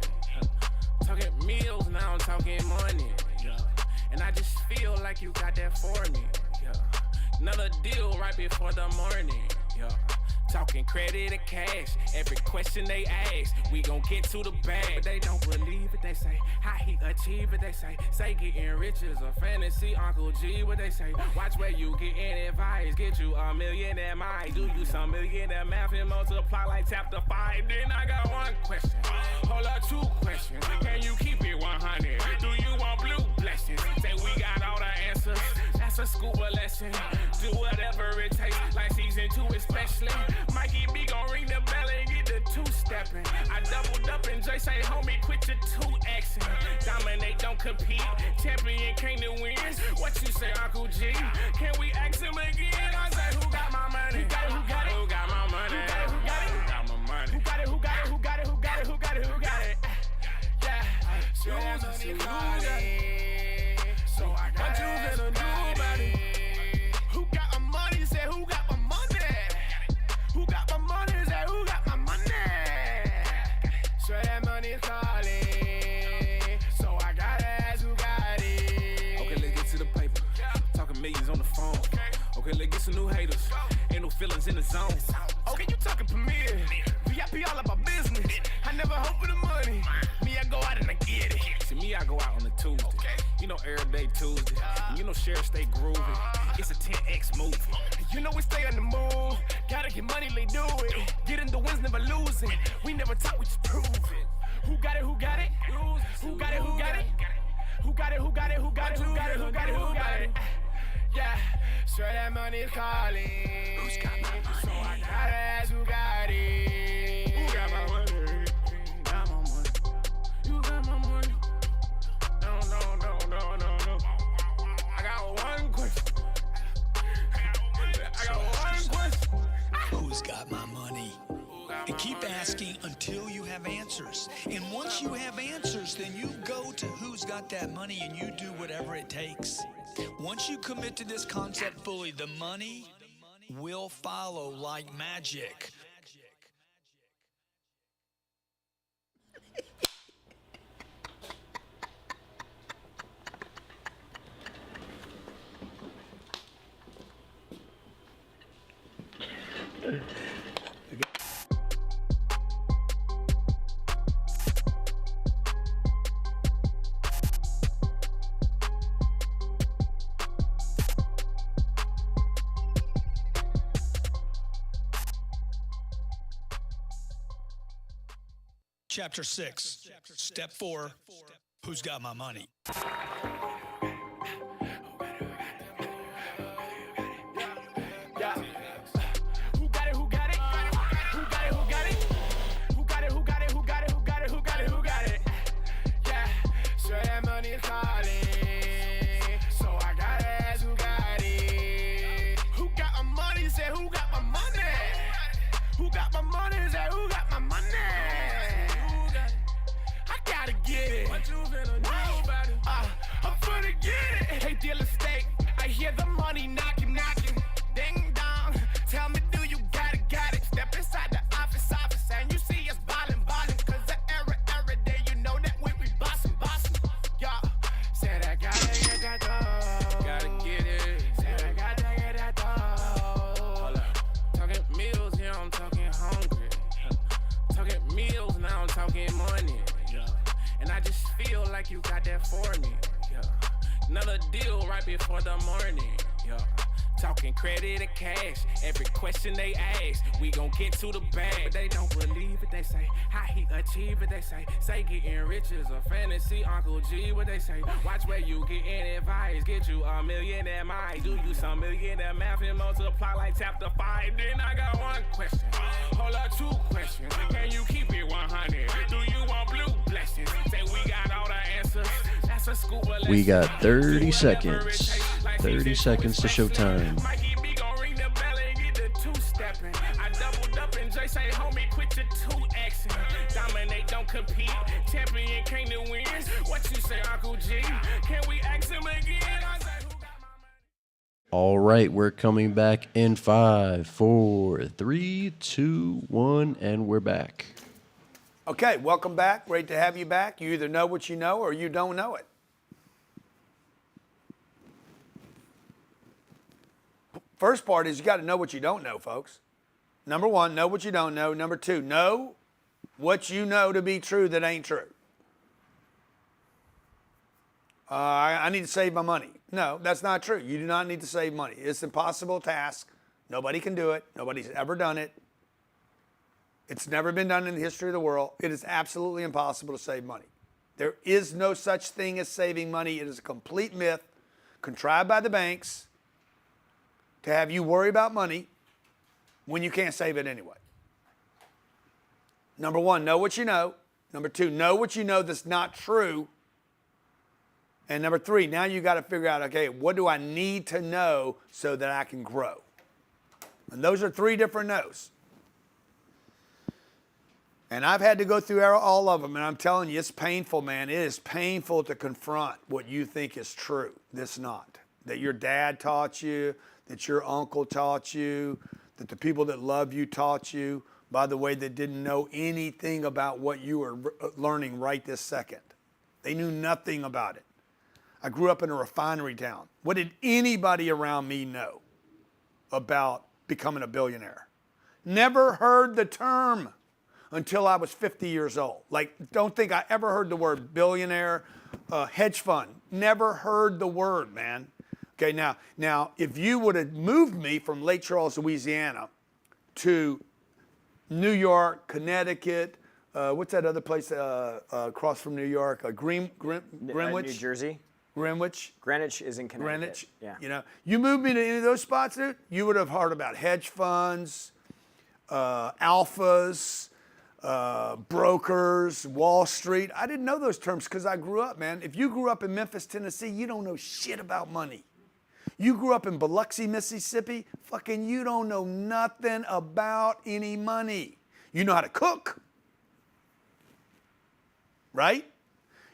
S17: Talking meals, now I'm talking money. Yeah. And I just feel like you got that for me. Yeah. Another deal right before the morning. Yeah. Talking credit or cash, every question they ask, we gon' get to the bag. But they don't believe it, they say, how he achieve it, they say getting rich is a fantasy, Uncle G, what they say. Watch where you getting advice, get you a millionaire mind. Do you some millionaire math and multiply like chapter 5? Then I got one question, hold up 2 questions. Can you keep it 100 scuba lesson. Do whatever it takes, like season 2 especially. Mikey B gon' ring the bell and get the 2-stepping. I doubled up and Jay say, homie, quit your 2-Xing. Dominate, don't compete. Champion came to win. What you say, Uncle G? Can we ask him again? I say, who got my money? Who got it? Who got it? Who got my money? Who got it? Who got it? Who got my money? Who got it? Who got it? Who got it? Who got it? Who got it? Who got it? Yeah. So that money calling. So I got what you finna do about it? Who got my money? Say who got my money? Who got my money? Say who got my money? So that money calling. So I gotta ask who got it.
S21: Okay, let's get to the paper. Talking millions on the phone. Okay, let's get some new haters. Ain't no feelings in the zone.
S17: Okay, you talking Premier. VIP all about business. I never hope for the money. Me, I go out and I get it.
S21: See, me, I go out on a Tuesday. You know, every day Tuesday. And you know, Sheriff stay groovy. It's a 10X movie.
S17: You know we stay on the move. Gotta get money, they do it. Getting the wins, never losing. We never talk, we just prove it. Who got it? Who got it? Who got it? Who got it? Who got it? Who got it? Who got it? Who got it? Who got it? Who got it? Yeah, sure that money's calling. Who's got my money? So I gotta ask who got it.
S21: Who got my money? Got my money. You got my money. No, no, no, no, no, no. I got one question. I got one question.
S18: Who's got my money? And keep asking until you have answers. And once you have answers, then you go to who's got that money and you do whatever it takes. Once you commit to this concept fully, the money will follow like magic. Chapter 6, Step 4, Who's Got My Money?
S17: Credit or cash, every question they ask, we gon' get to the bag. But they don't believe it, they say, how he achieve it, they say getting rich is a fantasy, Uncle G, what they say, watch where you getting advice, get you a millionaire mind, do you some millionaire math and multiply like chapter 5, then I got one question, hold up 2 questions, can you keep it 100, do you want blue blessings, say we got all the answers, that's a scuba lesson.
S19: We got 30 seconds, 30 seconds to showtime.
S17: I doubled up and Jay say, homie, quit your 2-Xing. Dominate, don't compete. Champion came to win. What you say, Uncle G? Can we ask him again? I say, who got my money?
S19: All right, we're coming back in 5, 4, 3, 2, 1, and we're back.
S1: Okay, welcome back. Great to have you back. You either know what you know or you don't know it. First part is you got to know what you don't know, folks. Number 1, know what you don't know. Number 2, know what you know to be true that ain't true. I need to save my money. No, that's not true. You do not need to save money. It's an impossible task. Nobody can do it. Nobody's ever done it. It's never been done in the history of the world. It is absolutely impossible to save money. There is no such thing as saving money. It is a complete myth contrived by the banks to have you worry about money when you can't save it anyway. Number one, know what you know. Number two, know what you know that's not true. And number three, now you got to figure out, okay, what do I need to know so that I can grow? And those are three different no's. And I've had to go through all of them, and I'm telling you, it's painful, man. It is painful to confront what you think is true that's not. That your dad taught you, that your uncle taught you, that the people that love you taught you, by the way, that didn't know anything about what you were learning right this second. They knew nothing about it. I grew up in a refinery town. What did anybody around me know about becoming a billionaire? Never heard the term until I was 50 years old. Like, don't think I ever heard the word billionaire, hedge fund. Never heard the word, man. Okay, now, if you would have moved me from Lake Charles, Louisiana to New York, Connecticut, what's that other place across from New York? Greenwich?
S2: New Jersey.
S1: Greenwich.
S2: Greenwich is in Connecticut.
S1: Greenwich.
S2: Yeah.
S1: You know, you moved me to any of those spots, dude, you would have heard about hedge funds, alphas, brokers, Wall Street. I didn't know those terms because I grew up, man. If you grew up in Memphis, Tennessee, you don't know shit about money. You grew up in Biloxi, Mississippi, fucking you don't know nothing about any money. You know how to cook, right?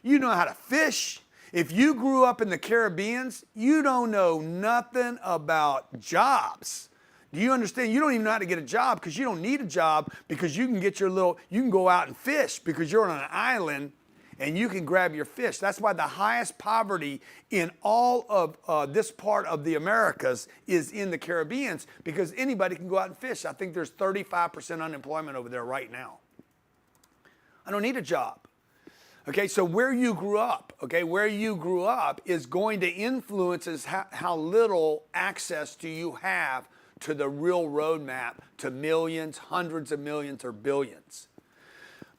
S1: You know how to fish. If you grew up in the Caribbean, you don't know nothing about jobs. Do you understand? You don't even know how to get a job because you don't need a job because you can get you can go out and fish because you're on an island and you can grab your fish. That's why the highest poverty in all of this part of the Americas is in the Caribbean because anybody can go out and fish. I think there's 35% unemployment over there right now. I don't need a job. Okay, so where you grew up, is going to influence how little access do you have to the real roadmap to millions, hundreds of millions, or billions.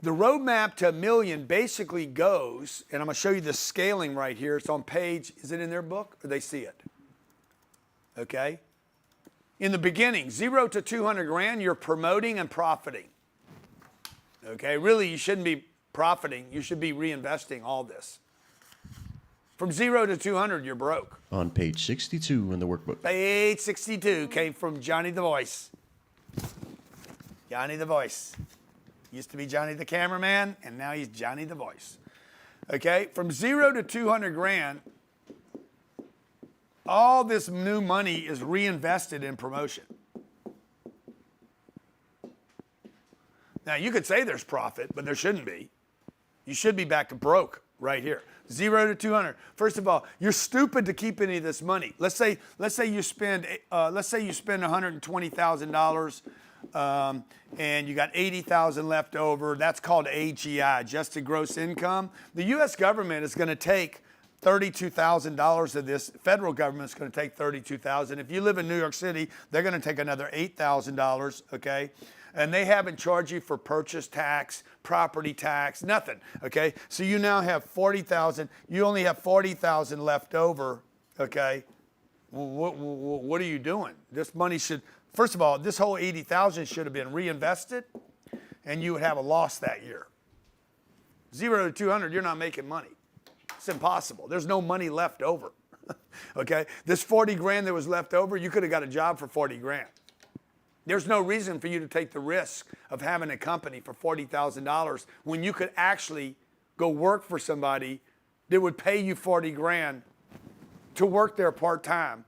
S1: The roadmap to a million basically goes, and I'm going to show you the scaling right here. It's on page, is it in their book or they see it? Okay. In the beginning, 0 to 200 grand, you're promoting and profiting. Okay, really you shouldn't be profiting, you should be reinvesting all this. From 0 to 200, you're broke.
S19: On page 62 in the workbook.
S1: Page 62 came from Johnny the Voice. Johnny the Voice. Used to be Johnny the Cameraman, and now he's Johnny the Voice. Okay, from 0 to 200 grand, all this new money is reinvested in promotion. Now, you could say there's profit, but there shouldn't be. You should be back to broke right here. 0 to 200. First of all, you're stupid to keep any of this money. Let's say you spend $120,000 and you got $80,000 left over. That's called AGI, adjusted gross income. The U.S. government is going to take $32,000 of this. Federal government is going to take $32,000. If you live in New York City, they're going to take another $8,000. Okay. And they haven't charged you for purchase tax, property tax, nothing, okay? So you now have $40,000. You only have $40,000 left over, okay? What are you doing? This money should, first of all, this whole $80,000 should have been reinvested, and you would have a loss that year. 0 to 200, you're not making money. It's impossible. There's no money left over, okay? This 40 grand that was left over, you could have got a job for 40 grand. There's no reason for you to take the risk of having a company for $40,000 when you could actually go work for somebody that would pay you 40 grand to work there part-time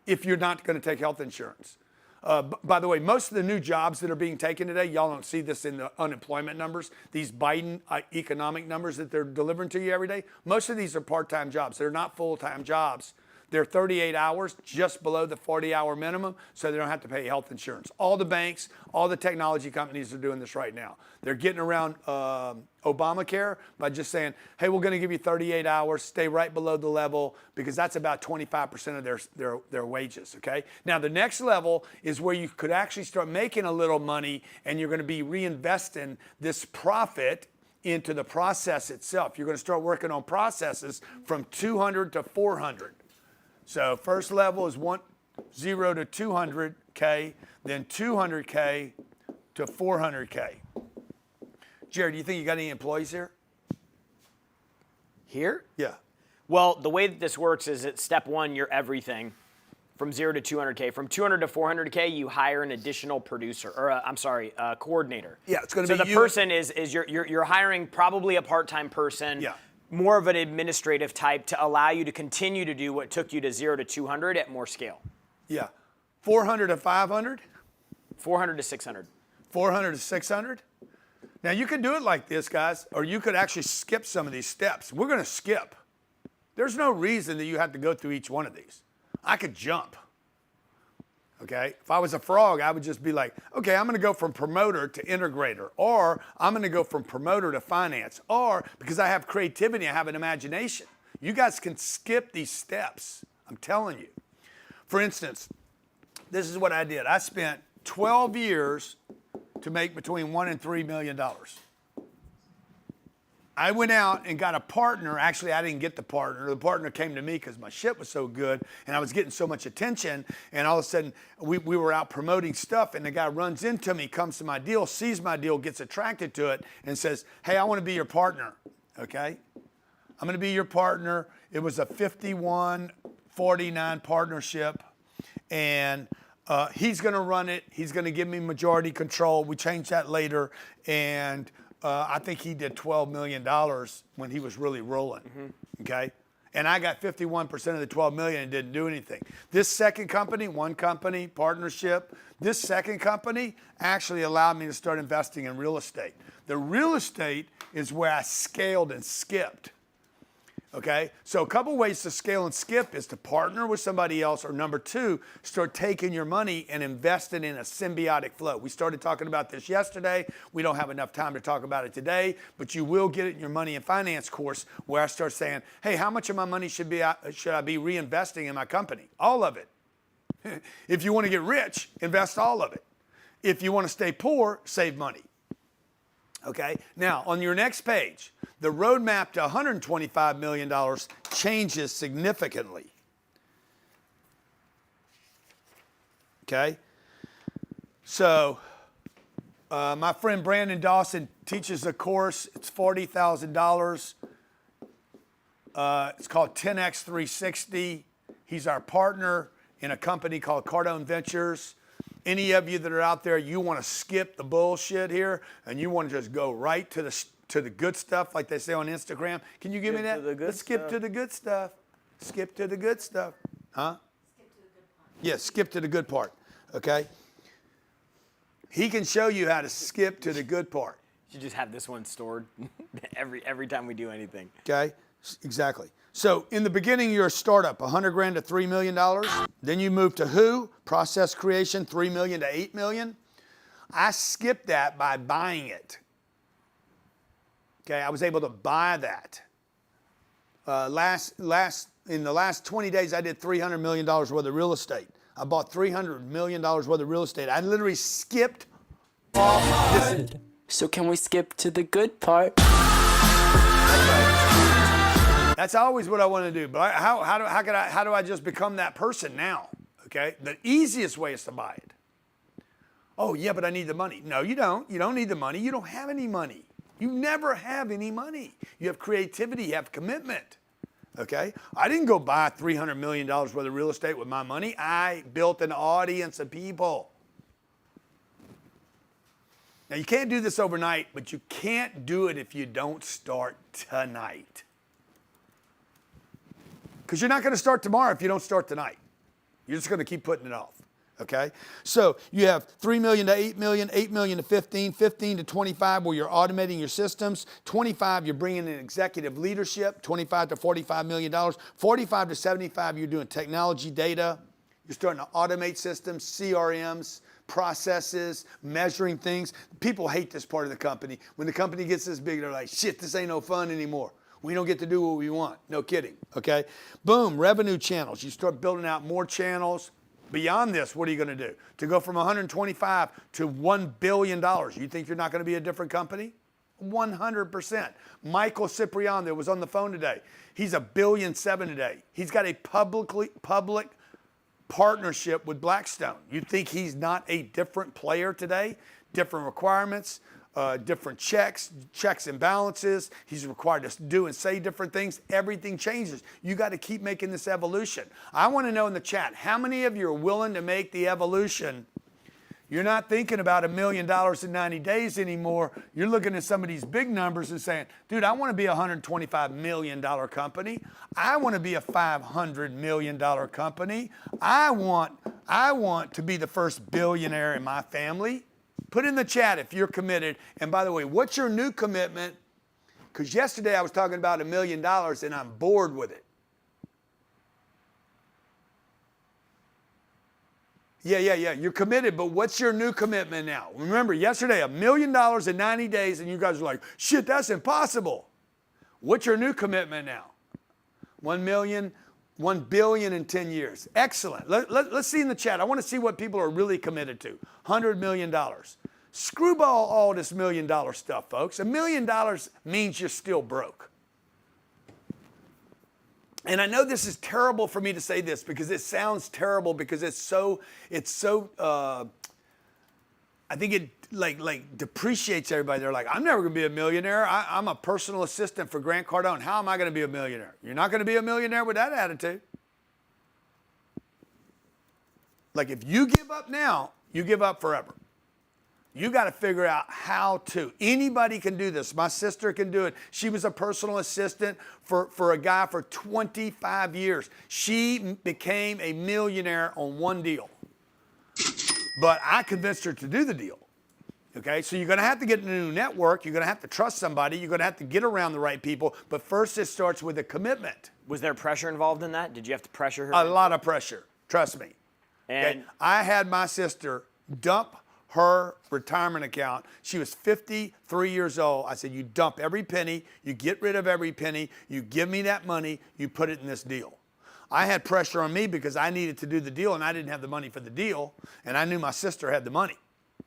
S1: if you're not going to take health insurance. By the way, most of the new jobs that are being taken today, y'all don't see this in the unemployment numbers, these Biden economic numbers that they're delivering to you every day. Most of these are part-time jobs. They're not full-time jobs. They're 38 hours, just below the 40-hour minimum, so they don't have to pay health insurance. All the banks, all the technology companies are doing this right now. They're getting around Obamacare by just saying, hey, we're going to give you 38 hours, stay right below the level, because that's about 25% of their wages, okay? Now, the next level is where you could actually start making a little money, and you're going to be reinvesting this profit into the process itself. You're going to start working on processes from 200 to 400. So first level is 0 to 200K, then 200K to 400K. Jared, do you think you got any employees here?
S2: Here?
S1: Yeah.
S2: Well, the way that this works is at step one, you're everything from 0 to 200K. From 200 to 400K, you hire an additional producer, or coordinator.
S1: Yeah, it's going to
S2: be
S1: be
S2: the person is you're hiring probably a part-time person.
S1: Yeah.
S2: More of an administrative type to allow you to continue to do what took you to 0 to 200 at more scale.
S1: Yeah. 400 to 500?
S2: 400 to 600.
S1: 400 to 600? Now, you could do it like this, guys, or you could actually skip some of these steps. We're going to skip. There's no reason that you have to go through each one of these. I could jump. Okay? If I was a frog, I would just be like, okay, I'm going to go from promoter to integrator, or I'm going to go from promoter to finance, or because I have creativity, I have an imagination. You guys can skip these steps. I'm telling you. For instance, this is what I did. I spent 12 years to make between $1 and $3 million. I went out and got a partner. Actually, I didn't get the partner. The partner came to me because my shit was so good and I was getting so much attention. And all of a sudden, we were out promoting stuff, and the guy runs into me, comes to my deal, sees my deal, gets attracted to it, and says, hey, I want to be your partner. Okay? I'm going to be your partner. It was a 51-49 partnership. And he's going to run it. He's going to give me majority control. We changed that later. And I think he did $12 million when he was really rolling. Okay? And I got 51% of the $12 million and didn't do anything. This second company, one company, partnership, this second company actually allowed me to start investing in real estate. The real estate is where I scaled and skipped. Okay, so a couple ways to scale and skip is to partner with somebody else, or number two, start taking your money and invest it in a symbiotic flow. We started talking about this yesterday. We don't have enough time to talk about it today, but you will get it in your money and finance course, where I start saying, hey, how much of my money should I be reinvesting in my company? All of it. If you want to get rich, invest all of it. If you want to stay poor, save money. Okay, now on your next page, the roadmap to $125 million changes significantly. Okay, so my friend Brandon Dawson teaches a course. It's $40,000. It's called 10X 360. He's our partner in a company called Cardone Ventures. Any of you that are out there, you want to skip the bullshit here, and you want to just go right to the good stuff, like they say on Instagram. Can you give me that? Let's skip to the good stuff. Skip to the good stuff. Huh? Skip to the good part. Yeah, skip to the good part. Okay? He can show you how to skip to the good part.
S2: You should just have this one stored every time we do anything.
S1: Okay? Exactly. So in the beginning, you're a startup, 100 grand to $3 million. Then you move to who? Process creation, 3 million to 8 million. I skipped that by buying it. Okay, I was able to buy that. In the last 20 days, I did $300 million worth of real estate. I bought $300 million worth of real estate. I literally skipped off this.
S5: So can we skip to the good part?
S1: That's always what I want to do. But how do I just become that person now? Okay, the easiest way is to buy it. Oh yeah, but I need the money. No, you don't. You don't need the money. You don't have any money. You never have any money. You have creativity. You have commitment. Okay, I didn't go buy $300 million worth of real estate with my money. I built an audience of people. Now you can't do this overnight, but you can't do it if you don't start tonight. Because you're not going to start tomorrow if you don't start tonight. You're just going to keep putting it off, okay? So you have 3 million to 8 million, 8 million to 15, 15 to 25 where you're automating your systems, 25 you're bringing in executive leadership, 25 to $45 million, 45 to 75 you're doing technology, data, you're starting to automate systems, CRMs, processes, measuring things. People hate this part of the company. When the company gets this big, they're like, shit, this ain't no fun anymore. We don't get to do what we want. No kidding, okay? Boom, revenue channels. You start building out more channels. Beyond this, what are you going to do? To go from 125 to $1 billion, you think you're not going to be a different company? 100%. Michael Ciprian that was on the phone today, he's $1.7 billion today. He's got a public partnership with Blackstone. You think he's not a different player today? Different requirements, different checks and balances. He's required to do and say different things. Everything changes. You got to keep making this evolution. I want to know in the chat, how many of you are willing to make the evolution? You're not thinking about $1 million in 90 days anymore. You're looking at some of these big numbers and saying, dude, I want to be a $125 million company. I want to be a $500 million company. I want to be the first billionaire in my family. Put in the chat if you're committed. And by the way, what's your new commitment? Because yesterday I was talking about $1 million and I'm bored with it. Yeah. You're committed, but what's your new commitment now? Remember, yesterday, $1 million in 90 days, and you guys are like, shit, that's impossible. What's your new commitment now? 1 million, 1 billion in 10 years. Excellent. Let's see in the chat. I want to see what people are really committed to. $100 million. Screwball all this $1 million stuff, folks. $1 million means you're still broke. And I know this is terrible for me to say this because it sounds terrible because it's so I think it like depreciates everybody. They're like, I'm never going to be a millionaire. I'm a personal assistant for Grant Cardone. How am I going to be a millionaire? You're not going to be a millionaire with that attitude. Like if you give up now, you give up forever. You got to figure out how to. Anybody can do this. My sister can do it. She was a personal assistant for a guy for 25 years. She became a millionaire on one deal. But I convinced her to do the deal. Okay, so you're going to have to get in a new network. You're going to have to trust somebody. You're going to have to get around the right people. But first, it starts with a commitment.
S2: Was there pressure involved in that? Did you have to pressure her?
S1: A lot of pressure. Trust me.
S2: And
S1: okay? I had my sister dump her retirement account. She was 53 years old. I said, you dump every penny, you get rid of every penny, you give me that money, you put it in this deal. I had pressure on me because I needed to do the deal and I didn't have the money for the deal, and I knew my sister had the money,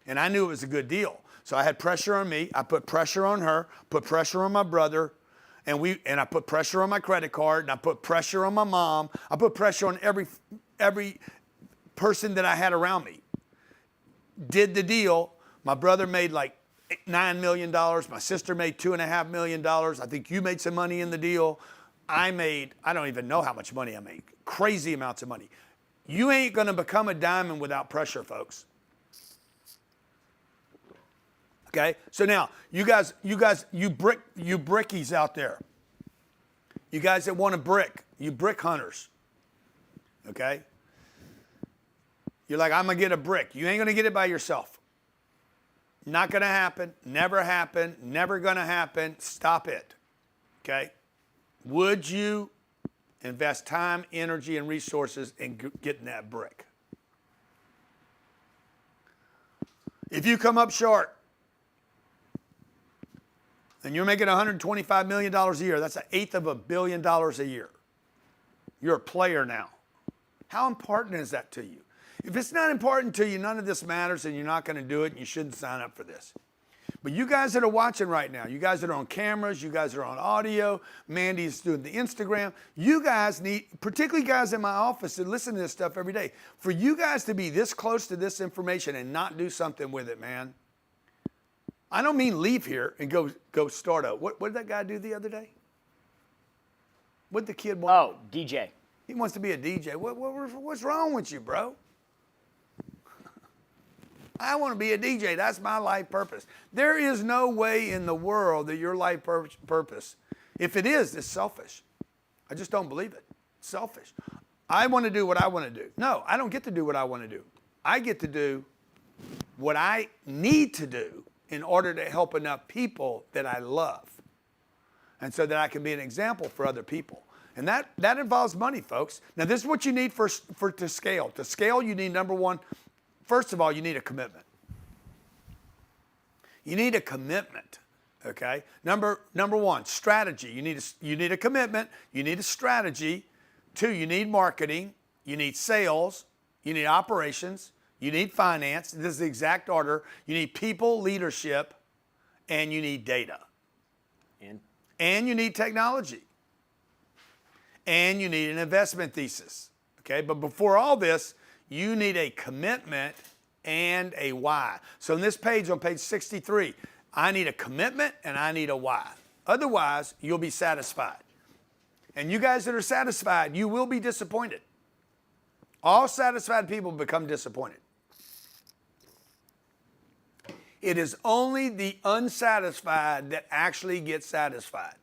S1: and I knew it was a good deal. So I had pressure on me, I put pressure on her, put pressure on my brother, and I put pressure on my credit card, and I put pressure on my mom. I put pressure on every person that I had around me. Did the deal. My brother made like $9 million. My sister made $2.5 million. I think you made some money in the deal. I don't even know how much money I made. Crazy amounts of money. You ain't going to become a diamond without pressure, folks. Okay? So now, you brickies out there. You guys that want to brick, you brick hunters. Okay? You're like, I'm going to get a brick. You ain't going to get it by yourself. Not going to happen. Never happen. Never going to happen. Stop it. Okay? Would you invest time, energy, and resources in getting that brick? If you come up short and you're making $125 million a year, that's $1/8 billion a year. You're a player now. How important is that to you? If it's not important to you, none of this matters, and you're not going to do it, and you shouldn't sign up for this. But you guys that are watching right now, you guys that are on cameras, you guys that are on audio, Mandy's doing the Instagram, you guys need, particularly guys in my office that listen to this stuff every day, for you guys to be this close to this information and not do something with it, man. I don't mean leave here and go start a, what did that guy do the other day? What did the kid want?
S2: Oh, DJ.
S1: He wants to be a DJ. What's wrong with you, bro? I want to be a DJ. That's my life purpose. There is no way in the world that your life purpose, if it is, it's selfish. I just don't believe it. It's selfish. I want to do what I want to do. No, I don't get to do what I want to do. I get to do what I need to do in order to help enough people that I love. And so that I can be an example for other people. And that involves money, folks. Now, this is what you need to scale. To scale, you need, number one, first of all, you need a commitment. You need a commitment, okay? Number one, strategy. You need a commitment. You need a strategy. 2, you need marketing. You need sales. You need operations. You need finance. This is the exact order. You need people, leadership, and you need data. And you need technology. And you need an investment thesis, Okay, but before all this, you need a commitment and a why. So on this page, on page 63, I need a commitment and I need a why. Otherwise, you'll be satisfied. And you guys that are satisfied, you will be disappointed. All satisfied people become disappointed. It is only the unsatisfied that actually get satisfied.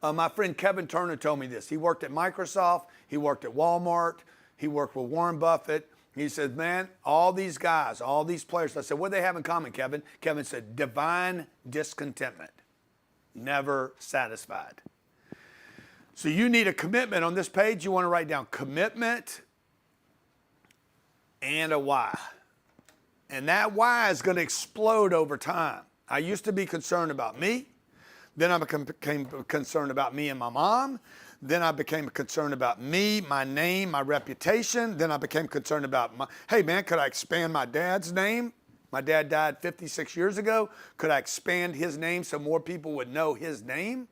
S1: My friend Kevin Turner told me this. He worked at Microsoft. He worked at Walmart. He worked with Warren Buffett. He said, man, all these guys, all these players. I said, what do they have in common, Kevin? Kevin said, divine discontentment. Never satisfied. So you need a commitment. On this page, you want to write down commitment and a why. And that why is going to explode over time. I used to be concerned about me. Then I became concerned about me and my mom. Then I became concerned about me, my name, my reputation. Then I became concerned about, hey man, could I expand my dad's name? My dad died 56 years ago. Could I expand his name so more people would know his name?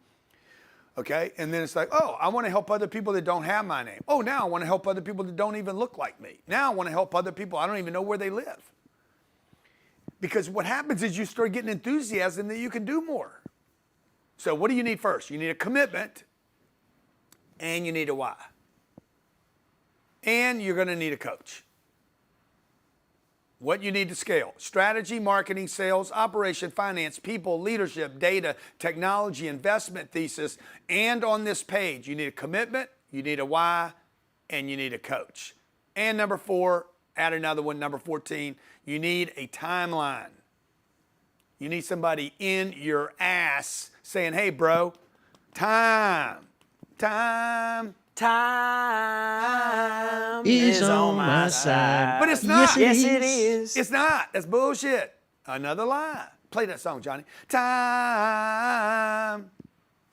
S1: Okay, and then it's like, oh, I want to help other people that don't have my name. Oh, now I want to help other people that don't even look like me. Now I want to help other people, I don't even know where they live. Because what happens is you start getting enthusiasm that you can do more. So what do you need first? You need a commitment and you need a why. And you're going to need a coach. What you need to scale: strategy, marketing, sales, operation, finance, people, leadership, data, technology, investment thesis. And on this page, you need a commitment, you need a why, and you need a coach. And number 4, add another one, number 14, you need a timeline. You need somebody in your ass saying, hey, bro, time
S19: is on my side.
S1: But it's not.
S2: Yes, it is.
S1: It's not. That's bullshit. Another lie. Play that song, Johnny. Time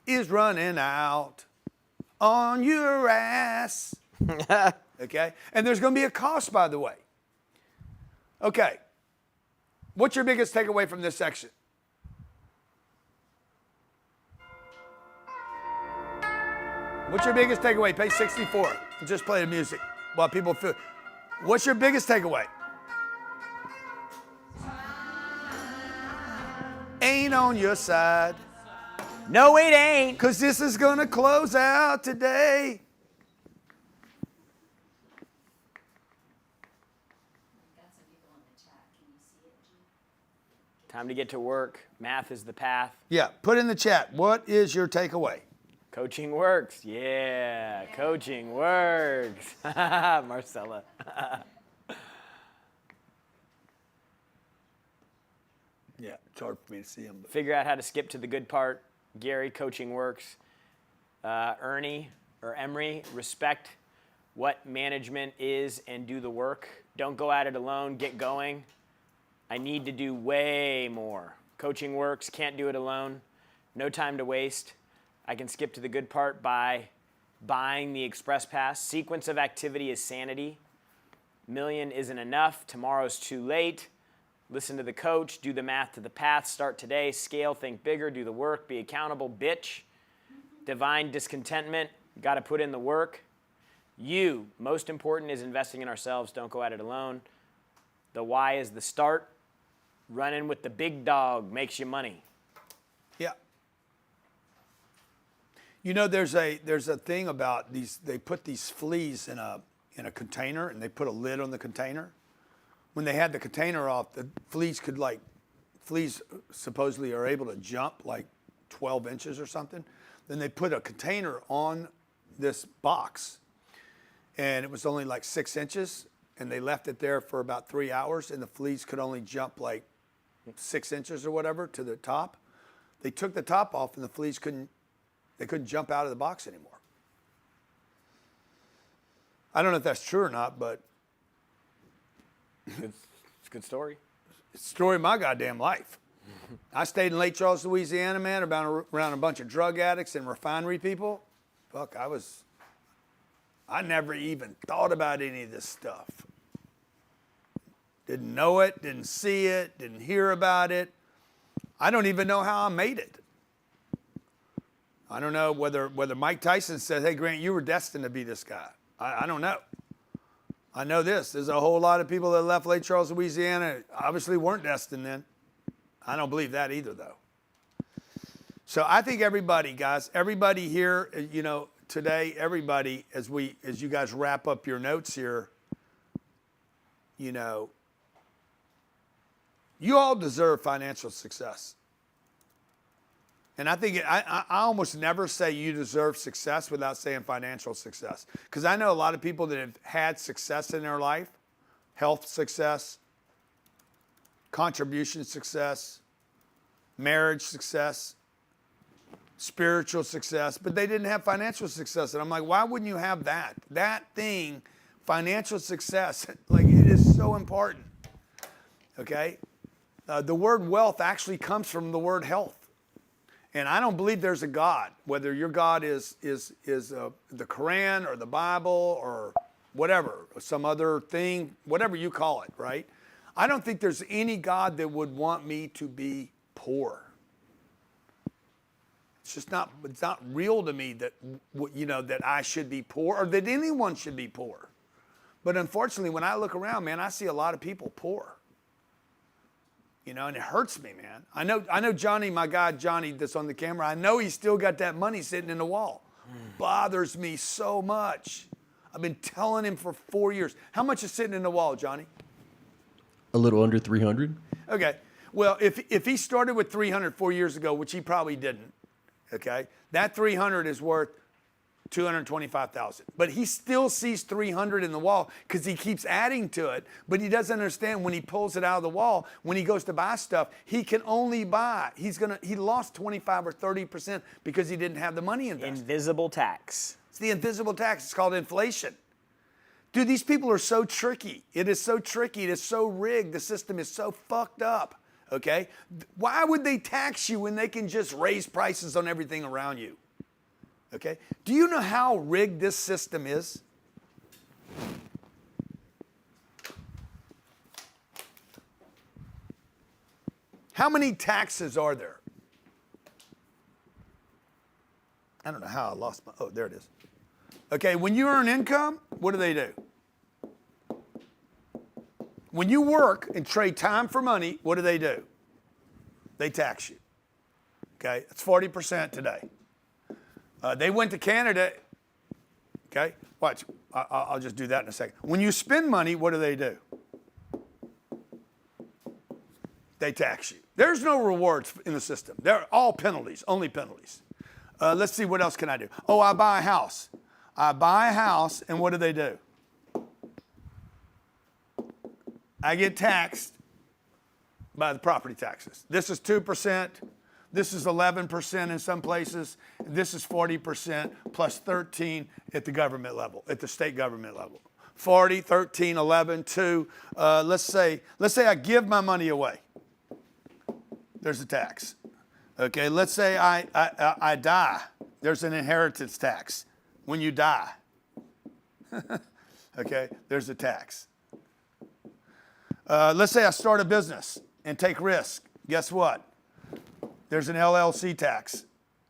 S1: is running out on your ass. Okay? And there's going to be a cost, by the way. Okay. What's your biggest takeaway from this section? What's your biggest takeaway? Page 64. Just play the music while people feel. What's your biggest takeaway? Ain't on your side.
S2: No, it ain't.
S1: Because this is going to close out today.
S2: Time to get to work. Math is the path.
S1: Yeah, put in the chat. What is your takeaway?
S2: Coaching works. Yeah, coaching works. Marcella.
S1: Yeah, it's hard for me to see him. But.
S2: Figure out how to skip to the good part. Gary, coaching works. Ernie or Emery, respect what management is and do the work. Don't go at it alone. Get going. I need to do way more. Coaching works. Can't do it alone. No time to waste. I can skip to the good part by buying the express pass. Sequence of activity is sanity. Million isn't enough. Tomorrow's too late. Listen to the coach. Do the math to the path. Start today. Scale. Think bigger. Do the work. Be accountable. Bitch. Divine discontentment. Got to put in the work. You. Most important is investing in ourselves. Don't go at it alone. The why is the start. Running with the big dog makes you money.
S1: Yeah. You know, there's a thing about these. They put these fleas in a container, and they put a lid on the container. When they had the container off, the fleas supposedly are able to jump like 12 inches or something. Then they put a container on this box, and it was only like 6 inches, and they left it there for about 3 hours, and the fleas could only jump like 6 inches or whatever to the top. They took the top off, and the fleas couldn't jump out of the box anymore. I don't know if that's true or not, but
S2: It's a good story.
S1: it's the story of my goddamn life. I stayed in Lake Charles, Louisiana, man, around a bunch of drug addicts and refinery people. Fuck, I never even thought about any of this stuff. Didn't know it, didn't see it, didn't hear about it. I don't even know how I made it. I don't know whether Mike Tyson said, hey, Grant, you were destined to be this guy. I don't know. I know this. There's a whole lot of people that left Lake Charles, Louisiana, obviously weren't destined then. I don't believe that either, though. So I think everybody, guys, everybody here, you know, today, everybody, as you guys wrap up your notes here, you know, you all deserve financial success. And I think I almost never say you deserve success without saying financial success. Because I know a lot of people that have had success in their life, health success, contribution success, marriage success, spiritual success, but they didn't have financial success. And I'm like, why wouldn't you have that? That thing, financial success, like it is so important. Okay? The word wealth actually comes from the word health. And I don't believe there's a God, whether your God is the Quran or the Bible or whatever, or some other thing, whatever you call it, right? I don't think there's any God that would want me to be poor. It's just not, it's not real to me that, you know, that I should be poor or that anyone should be poor. But unfortunately, when I look around, man, I see a lot of people poor. You know, and it hurts me, man. I know Johnny, my guy Johnny that's on the camera, I know he's still got that money sitting in the wall. Bothers me so much. I've been telling him for 4 years. How much is sitting in the wall, Johnny?
S19: A little under 300.
S1: Okay. Well, if he started with 300 4 years ago, which he probably didn't, okay, that 300 is worth 225,000. But he still sees 300 in the wall because he keeps adding to it. But he doesn't understand when he pulls it out of the wall, when he goes to buy stuff, he can only buy. He lost 25 or 30% because he didn't have the money invested.
S2: Invisible tax.
S1: It's the invisible tax. It's called inflation. Dude, these people are so tricky. It is so tricky. It is so rigged. The system is so fucked up. Okay? Why would they tax you when they can just raise prices on everything around you? Okay? Do you know how rigged this system is? How many taxes are there? I don't know how I lost my, oh, there it is. Okay, when you earn income, what do? When you work and trade time for money, what do? They tax you. Okay, it's 40% today. They went to Canada. Okay, watch. I'll just do that in a second. When you spend money, what do? They tax you. There's no rewards in the system. They're all penalties, only penalties. Let's see, what else can I do? Oh, I buy a house. I buy a house, and what do? I get taxed by the property taxes. This is 2%. This is 11% in some places. This is 40% plus 13 at the government level, at the state government level. 40, 13, 11, 2. Let's say I give my money away. There's a tax. Okay, let's say I die. There's an inheritance tax when you die. Okay, there's a tax. Let's say I start a business and take risk. Guess what? There's an LLC tax.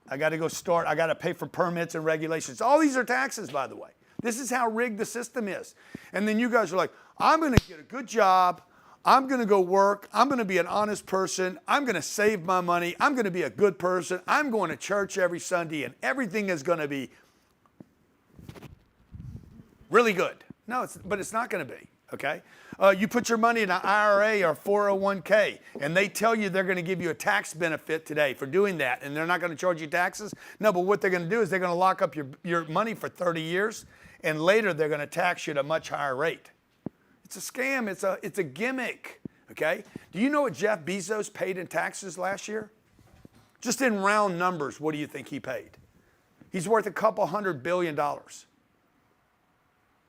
S1: I got to go start. I got to pay for permits and regulations. All these are taxes, by the way. This is how rigged the system is. And then you guys are like, I'm going to get a good job. I'm going to go work. I'm going to be an honest person. I'm going to save my money. I'm going to be a good person. I'm going to church every Sunday, and everything is going to be really good. No, but it's not going to be, okay? You put your money in an IRA or 401k, and they tell you they're going to give you a tax benefit today for doing that, and they're not going to charge you taxes. No, but what they're going to do is they're going to lock up your money for 30 years, and later they're going to tax you at a much higher rate. It's a scam. It's a gimmick, okay? Do you know what Jeff Bezos paid in taxes last year? Just in round numbers, what do you think he paid? He's worth a couple $100 billion.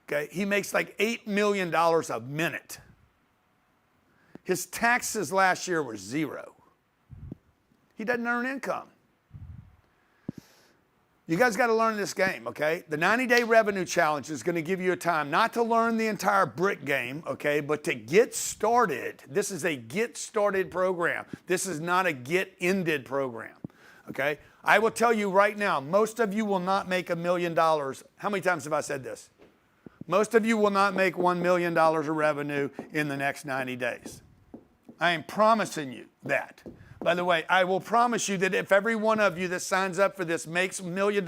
S1: Okay, he makes like $8 million a minute. His taxes last year were 0. He doesn't earn income. You guys got to learn this game, okay? The 90-day revenue challenge is going to give you a time not to learn the entire brick game, okay, but to get started. This is a get started program. This is not a get ended program, okay? I will tell you right now, most of you will not make $1 million. How many times have I said this? Most of you will not make $1 million of revenue in the next 90 days. I am promising you that. By the way, I will promise you that if every one of you that signs up for this makes $1 million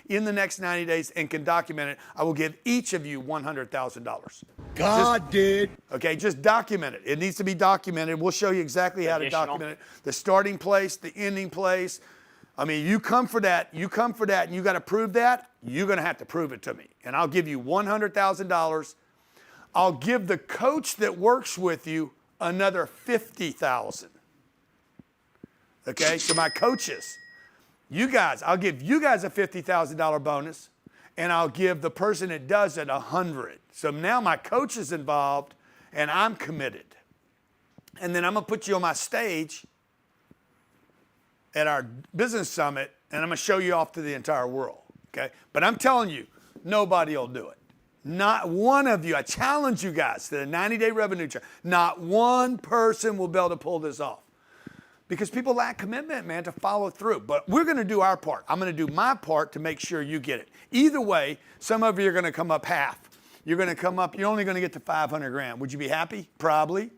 S1: in the next 90 days and can document it, I will give each of you $100,000.
S4: God did.
S1: Okay, just document it. It needs to be documented. We'll show you exactly how to document it. The starting place, the ending place. I mean, you come for that, and you got to prove that, you're going to have to prove it to me. And I'll give you $100,000. I'll give the coach that works with you another $50,000. Okay, so my coaches, you guys, I'll give you guys a $50,000 bonus, and I'll give the person that does it $100,000. So now my coach is involved, and I'm committed. And then I'm gonna put you on my stage at our business summit, and I'm gonna show you off to the entire world. Okay, but I'm telling you, nobody will do it. Not one of you. I challenge you guys to the 90-day revenue challenge. Not one person will be able to pull this off. Because people lack commitment, man, to follow through. But we're going to do our part. I'm going to do my part to make sure you get it. Either way, some of you are going to come up half. You're going to come up, you're only going to get to 500 grand. Would you be happy? Probably.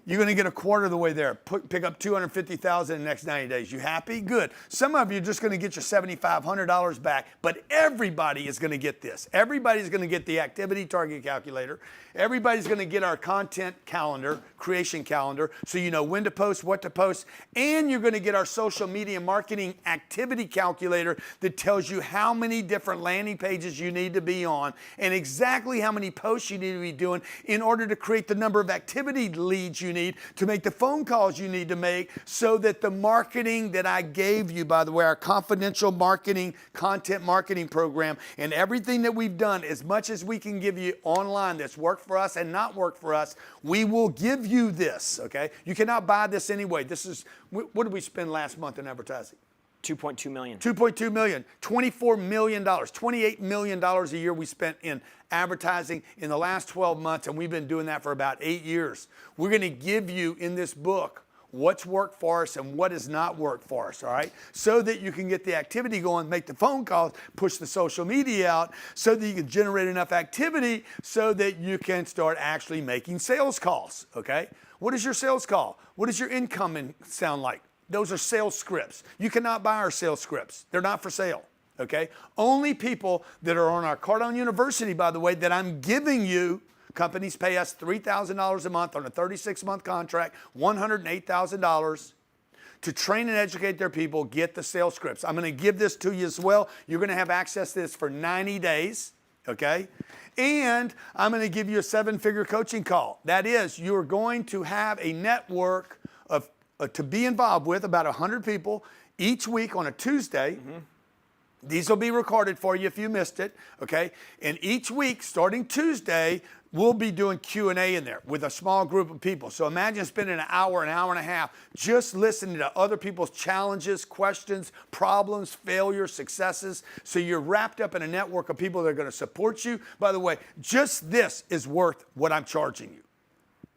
S1: You're going to get a quarter of the way there. Pick up $250,000 in the next 90 days. You happy? Good. Some of you are just going to get your $7,500 back, but everybody is going to get this. Everybody's going to get the activity target calculator. Everybody's going to get our content calendar, creation calendar, so you know when to post, what to post, and you're going to get our social media marketing activity calculator that tells you how many different landing pages you need to be on and exactly how many posts you need to be doing in order to create the number of activity leads you need to make the phone calls you need to make so that the marketing that I gave you, by the way, our confidential marketing, content marketing program, and everything that we've done, as much as we can give you online that's worked for us and not worked for us, we will give you this, okay? You cannot buy this anyway. This is, what did we spend last month in advertising?
S2: $2.2 million.
S1: $2.2 million, $24 million, $28 million a year we spent in advertising in the last 12 months, and we've been doing that for about 8 years. We're going to give you in this book what's worked for us and what has not worked for us, all right? So that you can get the activity going, make the phone calls, push the social media out, so that you can generate enough activity so that you can start actually making sales calls, okay? What is your sales call? What does your income sound like? Those are sales scripts. You cannot buy our sales scripts. They're not for sale, okay? Only people that are on our Cardone University, by the way, that I'm giving you, companies pay us $3,000 a month on a 36-month contract, $108,000 to train and educate their people, get the sales scripts. I'm going to give this to you as well. You're going to have access to this for 90 days, okay? And I'm going to give you a 7-figure coaching call. That is, you're going to have a network of to be involved with about 100 people each week on a Tuesday. Mm-hmm. These will be recorded for you if you missed it, okay? And each week, starting Tuesday, we'll be doing Q&A in there with a small group of people. So imagine spending an hour and a half just listening to other people's challenges, questions, problems, failures, successes. So you're wrapped up in a network of people that are going to support you. By the way, just this is worth what I'm charging you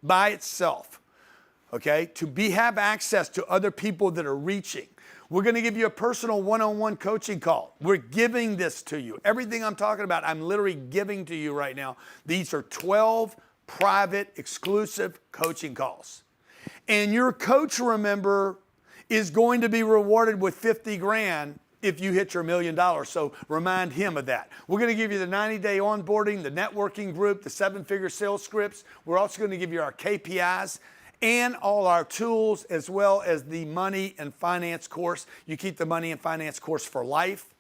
S1: by itself. Okay, to have access to other people that are reaching. We're going to give you a personal one-on-one coaching call. We're giving this to you. Everything I'm talking about, I'm literally giving to you right now. These are 12 private, exclusive coaching calls. And your coach, remember, is going to be rewarded with 50 grand if you hit your $1 million. So remind him of that. We're going to give you the 90-day onboarding, the networking group, the 7-figure sales scripts. We're also going to give you our KPIs and all our tools, as well as the money and finance course. You keep the money and finance course for life.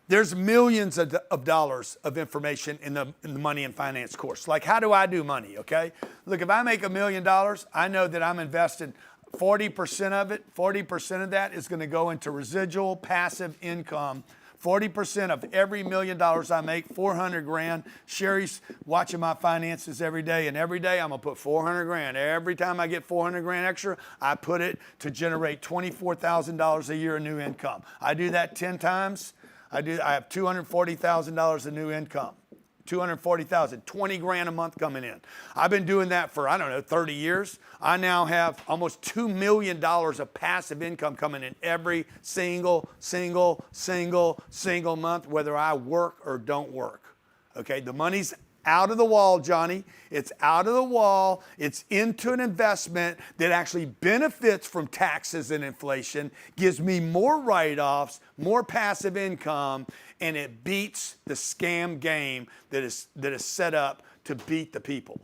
S1: There's millions of dollars of information in the money and finance course. Like, how do I do money, okay? Look, if I make $1 million, I know that I'm investing 40% of it. 40% of that is going to go into residual passive income. 40% of every $1 million I make, 400 grand. Sherry's watching my finances every day, and every day I'm gonna put 400 grand. Every time I get 400 grand extra, I put it to generate $24,000 a year of new income. I do that 10 times. I have $240,000 of new income. 240,000, 20 grand a month coming in. I've been doing that for, 30 years. I now have almost $2 million of passive income coming in every single month, whether I work or don't work. Okay, the money's out of the wall, Johnny. It's out of the wall. It's into an investment that actually benefits from taxes and inflation, gives me more write-offs, more passive income, and it beats the scam game that is set up to beat the people.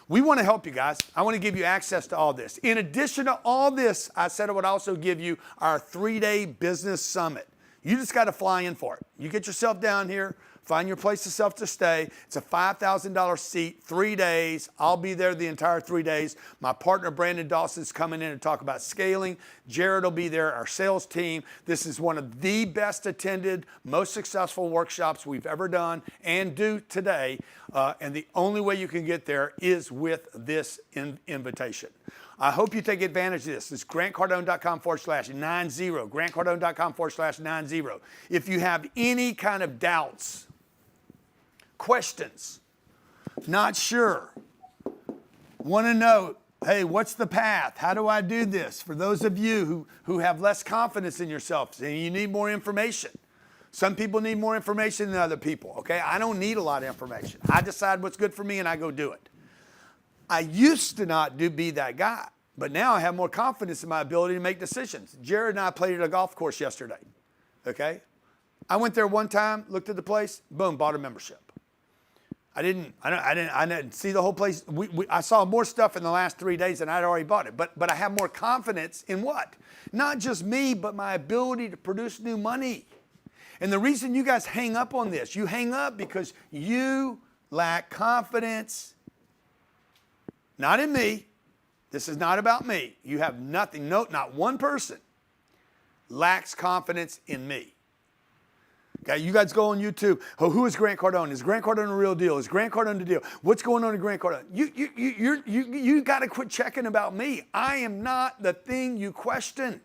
S1: We want to help you guys. I want to give you access to all this. In addition to all this, I said I would also give you our 3-day business summit. You just got to fly in for it. You get yourself down here, find your place to stay. It's a $5,000 seat, 3 days. I'll be there the entire 3 days. My partner, Brandon Dawson's coming in to talk about scaling. Jared will be there, our sales team. This is one of the best attended, most successful workshops we've ever done and do today. And the only way you can get there is with this invitation. I hope you take advantage of this. It's grantcardone.com/90, grantcardone.com/90. If you have any kind of doubts, questions, not sure, want to know, hey, what's the path? How do I do this? For those of you who have less confidence in yourself and you need more information. Some people need more information than other people, okay? I don't need a lot of information. I decide what's good for me and I go do it. I used to not be that guy, but now I have more confidence in my ability to make decisions. Jared and I played at a golf course yesterday, okay? I went there one time, looked at the place, boom, bought a membership. I didn't see the whole place. I saw more stuff in the last 3 days than I'd already bought it. But I have more confidence in what? Not just me, but my ability to produce new money. And the reason you guys hang up on this, you hang up because you lack confidence. Not in me. This is not about me. You have nothing, no, not one person lacks confidence in me. Okay, you guys go on YouTube. Oh, who is Grant Cardone? Is Grant Cardone the real deal? Is Grant Cardone the deal? What's going on in Grant Cardone? You got to quit checking about me. I am not the thing you question.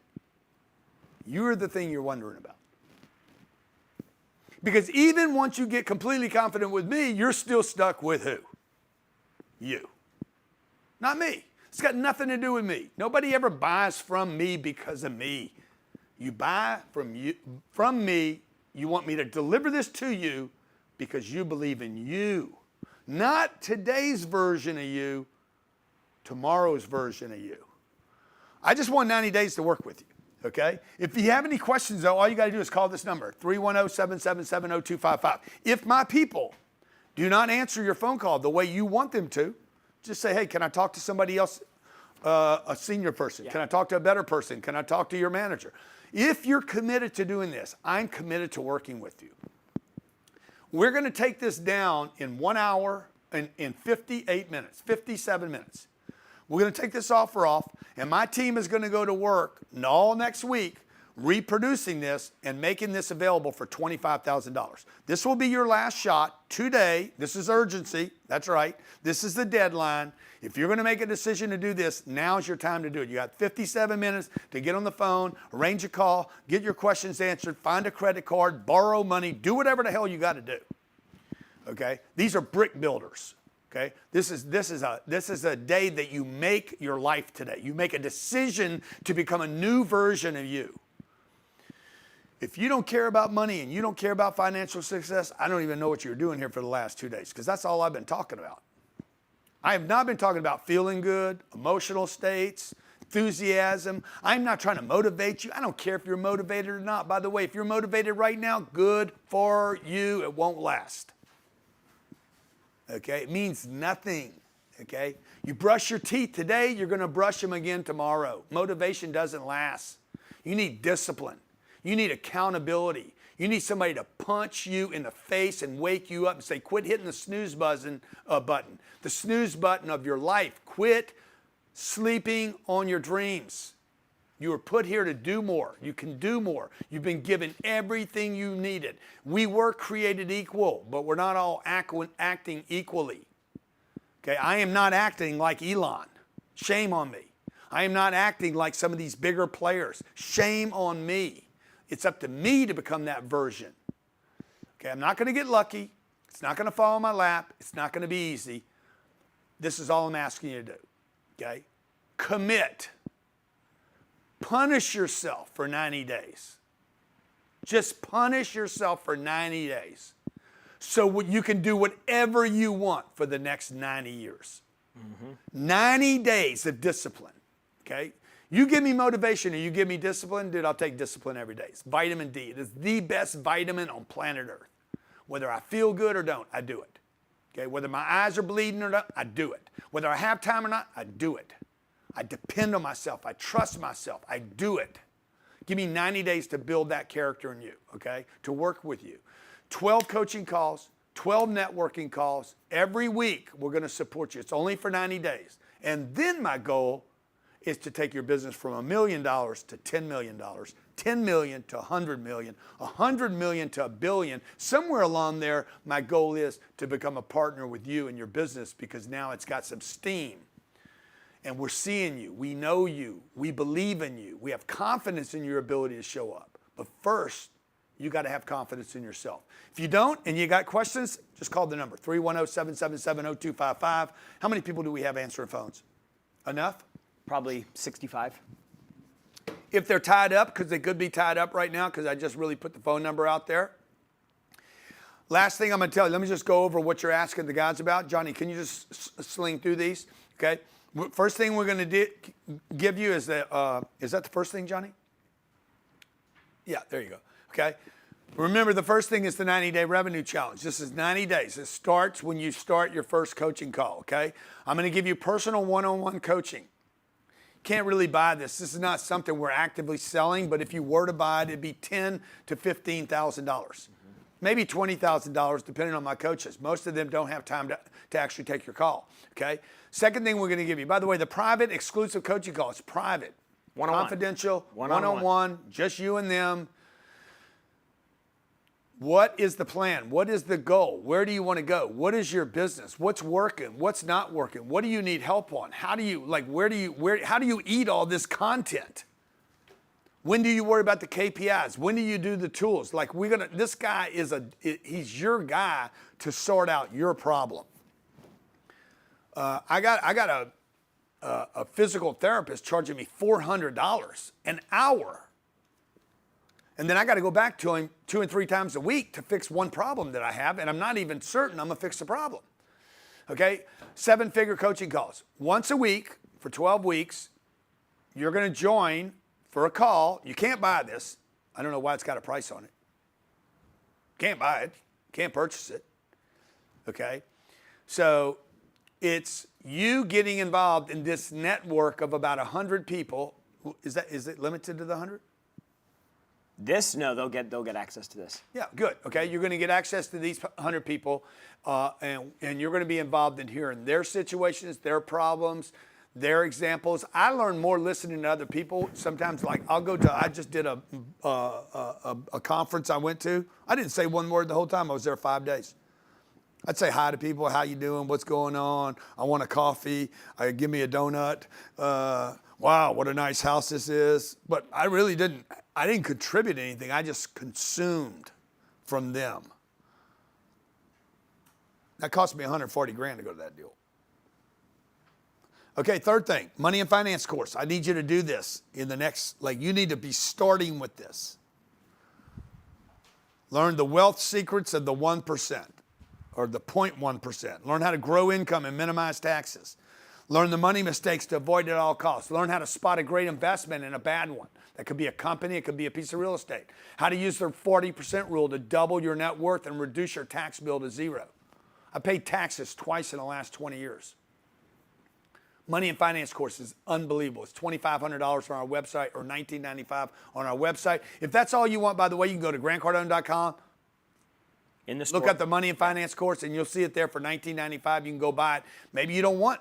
S1: You're the thing you're wondering about. Because even once you get completely confident with me, you're still stuck with who? You. Not me. It's got nothing to do with me. Nobody ever buys from me because of me. You buy from me. You want me to deliver this to you because you believe in you. Not today's version of you, tomorrow's version of you. I just want 90 days to work with you, okay? If you have any questions, though, all you got to do is call this number, 310-777-0255. If my people do not answer your phone call the way you want them to, just say, hey, can I talk to somebody else, a senior person? Yeah. Can I talk to a better person? Can I talk to your manager? If you're committed to doing this, I'm committed to working with you. We're going to take this down in 1 hour and in 58 minutes, 57 minutes. We're going to take this offer off, and my team is going to go to work all next week reproducing this and making this available for $25,000. This will be your last shot today. This is urgency. That's right. This is the deadline. If you're going to make a decision to do this, now's your time to do it. You got 57 minutes to get on the phone, arrange a call, get your questions answered, find a credit card, borrow money, do whatever the hell you got to do. Okay? These are brick builders. Okay? This is a day that you make your life today. You make a decision to become a new version of you. If you don't care about money and you don't care about financial success, I don't even know what you're doing here for the last 2 days, because that's all I've been talking about. I have not been talking about feeling good, emotional states, enthusiasm. I'm not trying to motivate you. I don't care if you're motivated or not. By the way, if you're motivated right now, good for you. It won't last. Okay? It means nothing. Okay? You brush your teeth today, you're going to brush them again tomorrow. Motivation doesn't last. You need discipline. You need accountability. You need somebody to punch you in the face and wake you up and say, quit hitting the snooze button, the snooze button of your life. Quit sleeping on your dreams. You were put here to do more. You can do more. You've been given everything you needed. We were created equal, but we're not all acting equally. Okay, I am not acting like Elon. Shame on me. I am not acting like some of these bigger players. Shame on me. It's up to me to become that version. Okay, I'm not going to get lucky. It's not going to fall in my lap. It's not going to be easy. This is all I'm asking you to do. Okay? Commit. Punish yourself for 90 days. Just punish yourself for 90 days. so you can do whatever you want for the next 90 years. 90 days of discipline, okay? You give me motivation or you give me discipline, dude, I'll take discipline every day. It's vitamin D. It is the best vitamin on planet Earth. Whether I feel good or don't, I do it. Okay, whether my eyes are bleeding or not, I do it. Whether I have time or not, I do it. I depend on myself. I trust myself. I do it. Give me 90 days to build that character in you, okay, to work with you. 12 coaching calls, 12 networking calls. Every week, we're going to support you. It's only for 90 days. And then my goal is to take your business from $1 million to $10 million, $10 million to $100 million, $100 million to $1 billion. Somewhere along there, my goal is to become a partner with you in your business because now it's got some steam. And we're seeing you. We know you. We believe in you. We have confidence in your ability to show up. But first, you got to have confidence in yourself. If you don't and you got questions, just call the number, 310-777-0255. How many people do we have answering phones? Enough?
S2: Probably 65.
S1: If they're tied up, because they could be tied up right now, because I just really put the phone number out there. Last thing I'm going to tell you, let me just go over what you're asking the guys about. Johnny, can you just sling through these? Okay. First thing we're going to give you is that the first thing, Johnny? Yeah, there you go. Okay. Remember, the first thing is the 90-day revenue challenge. This is 90 days. It starts when you start your first coaching call, okay? I'm going to give you personal one-on-one coaching. Can't really buy this. This is not something we're actively selling, but if you were to buy it, it'd be $10,000 to $15,000. Maybe $20,000, depending on my coaches. Most of them don't have time to actually take your call, okay? Second thing we're going to give you, by the way, the private exclusive coaching call. It's private,
S2: One-on-one.
S1: confidential, one-on-one, just you and them. What is the plan? What is the goal? Where do you want to go? What is your business? What's working? What's not working? What do you need help on? How do you how do you eat all this content? When do you worry about the KPIs? When do you do the tools? Like this guy he's your guy to sort out your problem. I got a physical therapist charging me $400 an hour. And then I got to go back to him 2 and 3 times a week to fix one problem that I have, and I'm not even certain I'm going to fix the problem. Okay? 7-figure coaching calls. Once a week for 12 weeks, you're going to join for a call. You can't buy this. I don't know why it's got a price on it. Can't buy it. Can't purchase it. Okay? So it's you getting involved in this network of about 100 people. Is it limited to the 100?
S2: No, they'll get access to this.
S1: Yeah, good. Okay, you're going to get access to these 100 people, and you're going to be involved in hearing their situations, their problems, their examples. I learn more listening to other people. Sometimes, like I just did a conference I went to. I didn't say one word the whole time. I was there 5 days. I'd say hi to people. How you doing? What's going on? I want a coffee. Give me a donut. Wow, what a nice house this is. But I really didn't contribute anything. I just consumed from them. That cost me $140,000 to go to that deal. Okay, third thing, money and finance course. I need you to do this in the next, you need to be starting with this. Learn the wealth secrets of the 1% or the 0.1%. Learn how to grow income and minimize taxes. Learn the money mistakes to avoid at all costs. Learn how to spot a great investment and a bad one. That could be a company, it could be a piece of real estate. How to use the 40% rule to double your net worth and reduce your tax bill to zero. I paid taxes twice in the last 20 years. Money and finance course is unbelievable. It's $2,500 on our website or $19.95 on our website. If that's all you want, by the way, you can go to grantcardone.com.
S2: In the store.
S1: Look up the money and finance course and you'll see it there for $19.95. You can go buy it. Maybe you don't want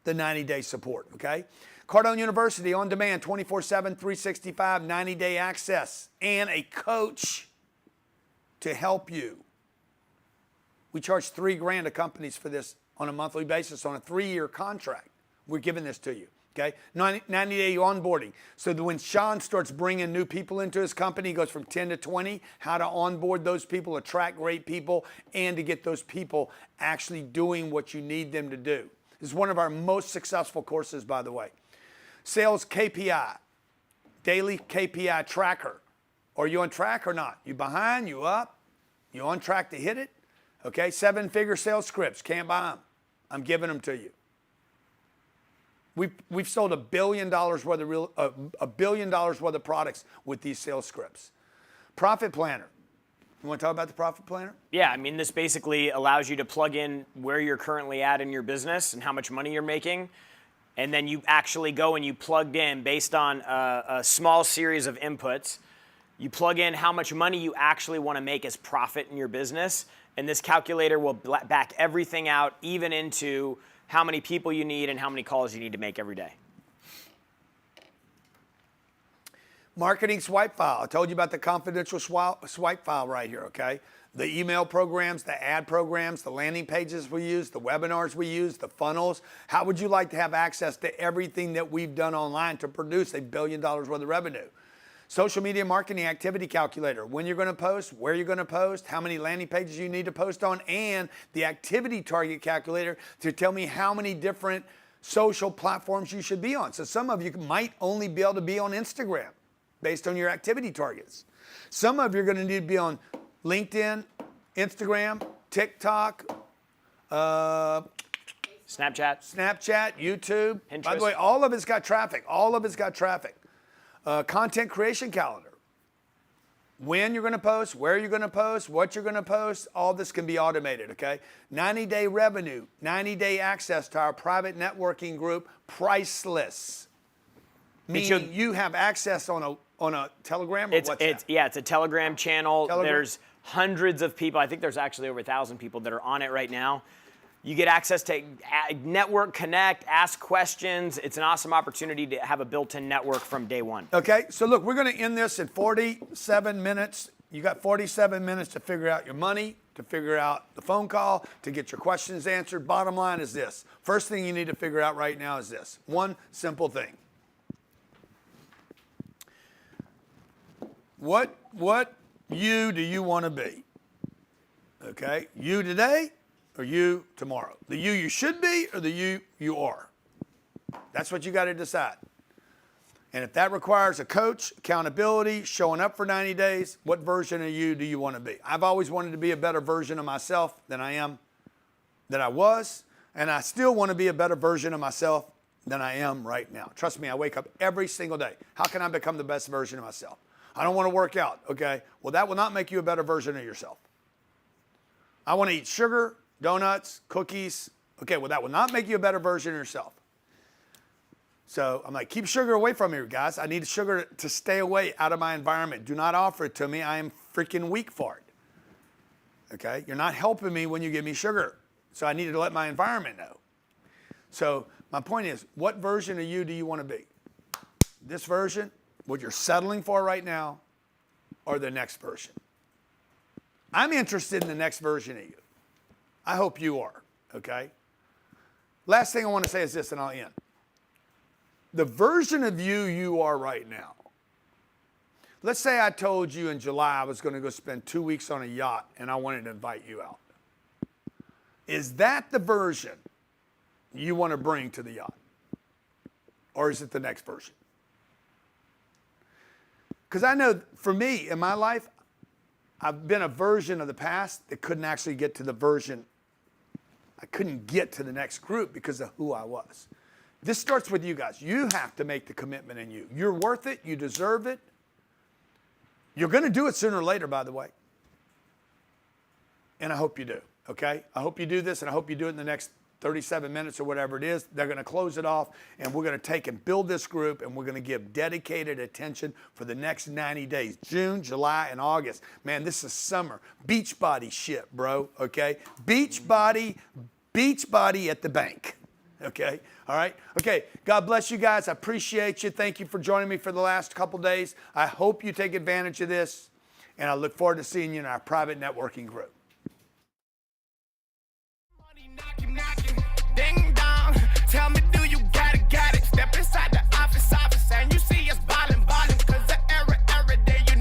S1: the 90-day support, okay? Cardone University on demand, 24/7, 365, 90-day access, and a coach to help you. We charge $3,000 to companies for this on a monthly basis on a 3-year contract. We're giving this to you, okay? 90-day onboarding. So that when Sean starts bringing new people into his company, he goes from 10 to 20, how to onboard those people, attract great people, and to get those people actually doing what you need them to do. This is one of our most successful courses, by the way. Sales KPI, daily KPI tracker. Are you on track or not? You behind, you up? You on track to hit it? Okay, 7-figure sales scripts, can't buy them. I'm giving them to you. We've sold $1 billion worth of $1 billion worth of products with these sales scripts. Profit Planner. You want to talk about the Profit Planner?
S2: Yeah, I mean, this basically allows you to plug in where you're currently at in your business and how much money you're making. And then you actually go and you plugged in based on a small series of inputs. You plug in how much money you actually want to make as profit in your business. And this calculator will back everything out, even into how many people you need and how many calls you need to make every day.
S1: Marketing swipe file. I told you about the confidential swipe file right here, okay? The email programs, the ad programs, the landing pages we use, the webinars we use, the funnels. How would you like to have access to everything that we've done online to produce $1 billion worth of revenue? Social media marketing activity calculator. When you're going to post, where you're going to post, how many landing pages you need to post on, and the activity target calculator to tell me how many different social platforms you should be on. So some of you might only be able to be on Instagram based on your activity targets. Some of you are going to need to be on LinkedIn, Instagram, TikTok,
S2: Snapchat,
S1: YouTube.
S2: Pinterest.
S1: By the way, all of it's got traffic. All of it's got traffic. Content creation calendar. When you're going to post, where you're going to post, what you're going to post, all this can be automated, okay? 90-day revenue, 90-day access to our private networking group, priceless. Meaning you have access on a Telegram or WhatsApp?
S2: It's a Telegram channel.
S1: Telegram?
S2: There's hundreds of people. I think there's actually over 1,000 people that are on it right now. You get access to network, connect, ask questions. It's an awesome opportunity to have a built-in network from day one.
S1: Okay, so look, we're going to end this in 47 minutes. You got 47 minutes to figure out your money, to figure out the phone call, to get your questions answered. Bottom line is this. First thing you need to figure out right now is this. One simple thing. What you do you want to be? Okay, you today or you tomorrow? The you should be or the you are? That's what you got to decide. And if that requires a coach, accountability, showing up for 90 days, what version of you do you want to be? I've always wanted to be a better version of myself than I was, and I still want to be a better version of myself than I am right now. Trust me, I wake up every single day. How can I become the best version of myself? I don't want to work out, okay? Well, that will not make you a better version of yourself. I want to eat sugar, donuts, cookies. Okay, well, that will not make you a better version of yourself. So I'm like, keep sugar away from me, guys. I need sugar to stay away out of my environment. Do not offer it to me. I am freaking weak for it. Okay? You're not helping me when you give me sugar. So I needed to let my environment know. So my point is, what version of you do you want to be? This version, what you're settling for right now, or the next version? I'm interested in the next version of you. I hope you are, okay? Last thing I want to say is this, and I'll end. The version of you are right now. Let's say I told you in July I was going to go spend 2 weeks on a yacht and I wanted to invite you out. Is that the version you want to bring to the yacht? Or is it the next version? Because I know for me, in my life, I've been a version of the past that couldn't actually get to the version. I couldn't get to the next group because of who I was. This starts with you guys. You have to make the commitment in you. You're worth it. You deserve it. You're going to do it sooner or later, by the way. And I hope you do, okay? I hope you do this, and I hope you do it in the next 37 minutes or whatever it is. They're going to close it off, and we're going to take and build this group, and we're going to give dedicated attention for the next 90 days, June, July, and August. Man, this is summer. Beach body shit, bro, okay? Beach body at the bank, okay? All right? Okay, God bless you guys. I appreciate you. Thank you for joining me for the last couple days. I hope you take advantage of this, and I look forward to seeing you in our private networking group.
S17: Ding dong, tell me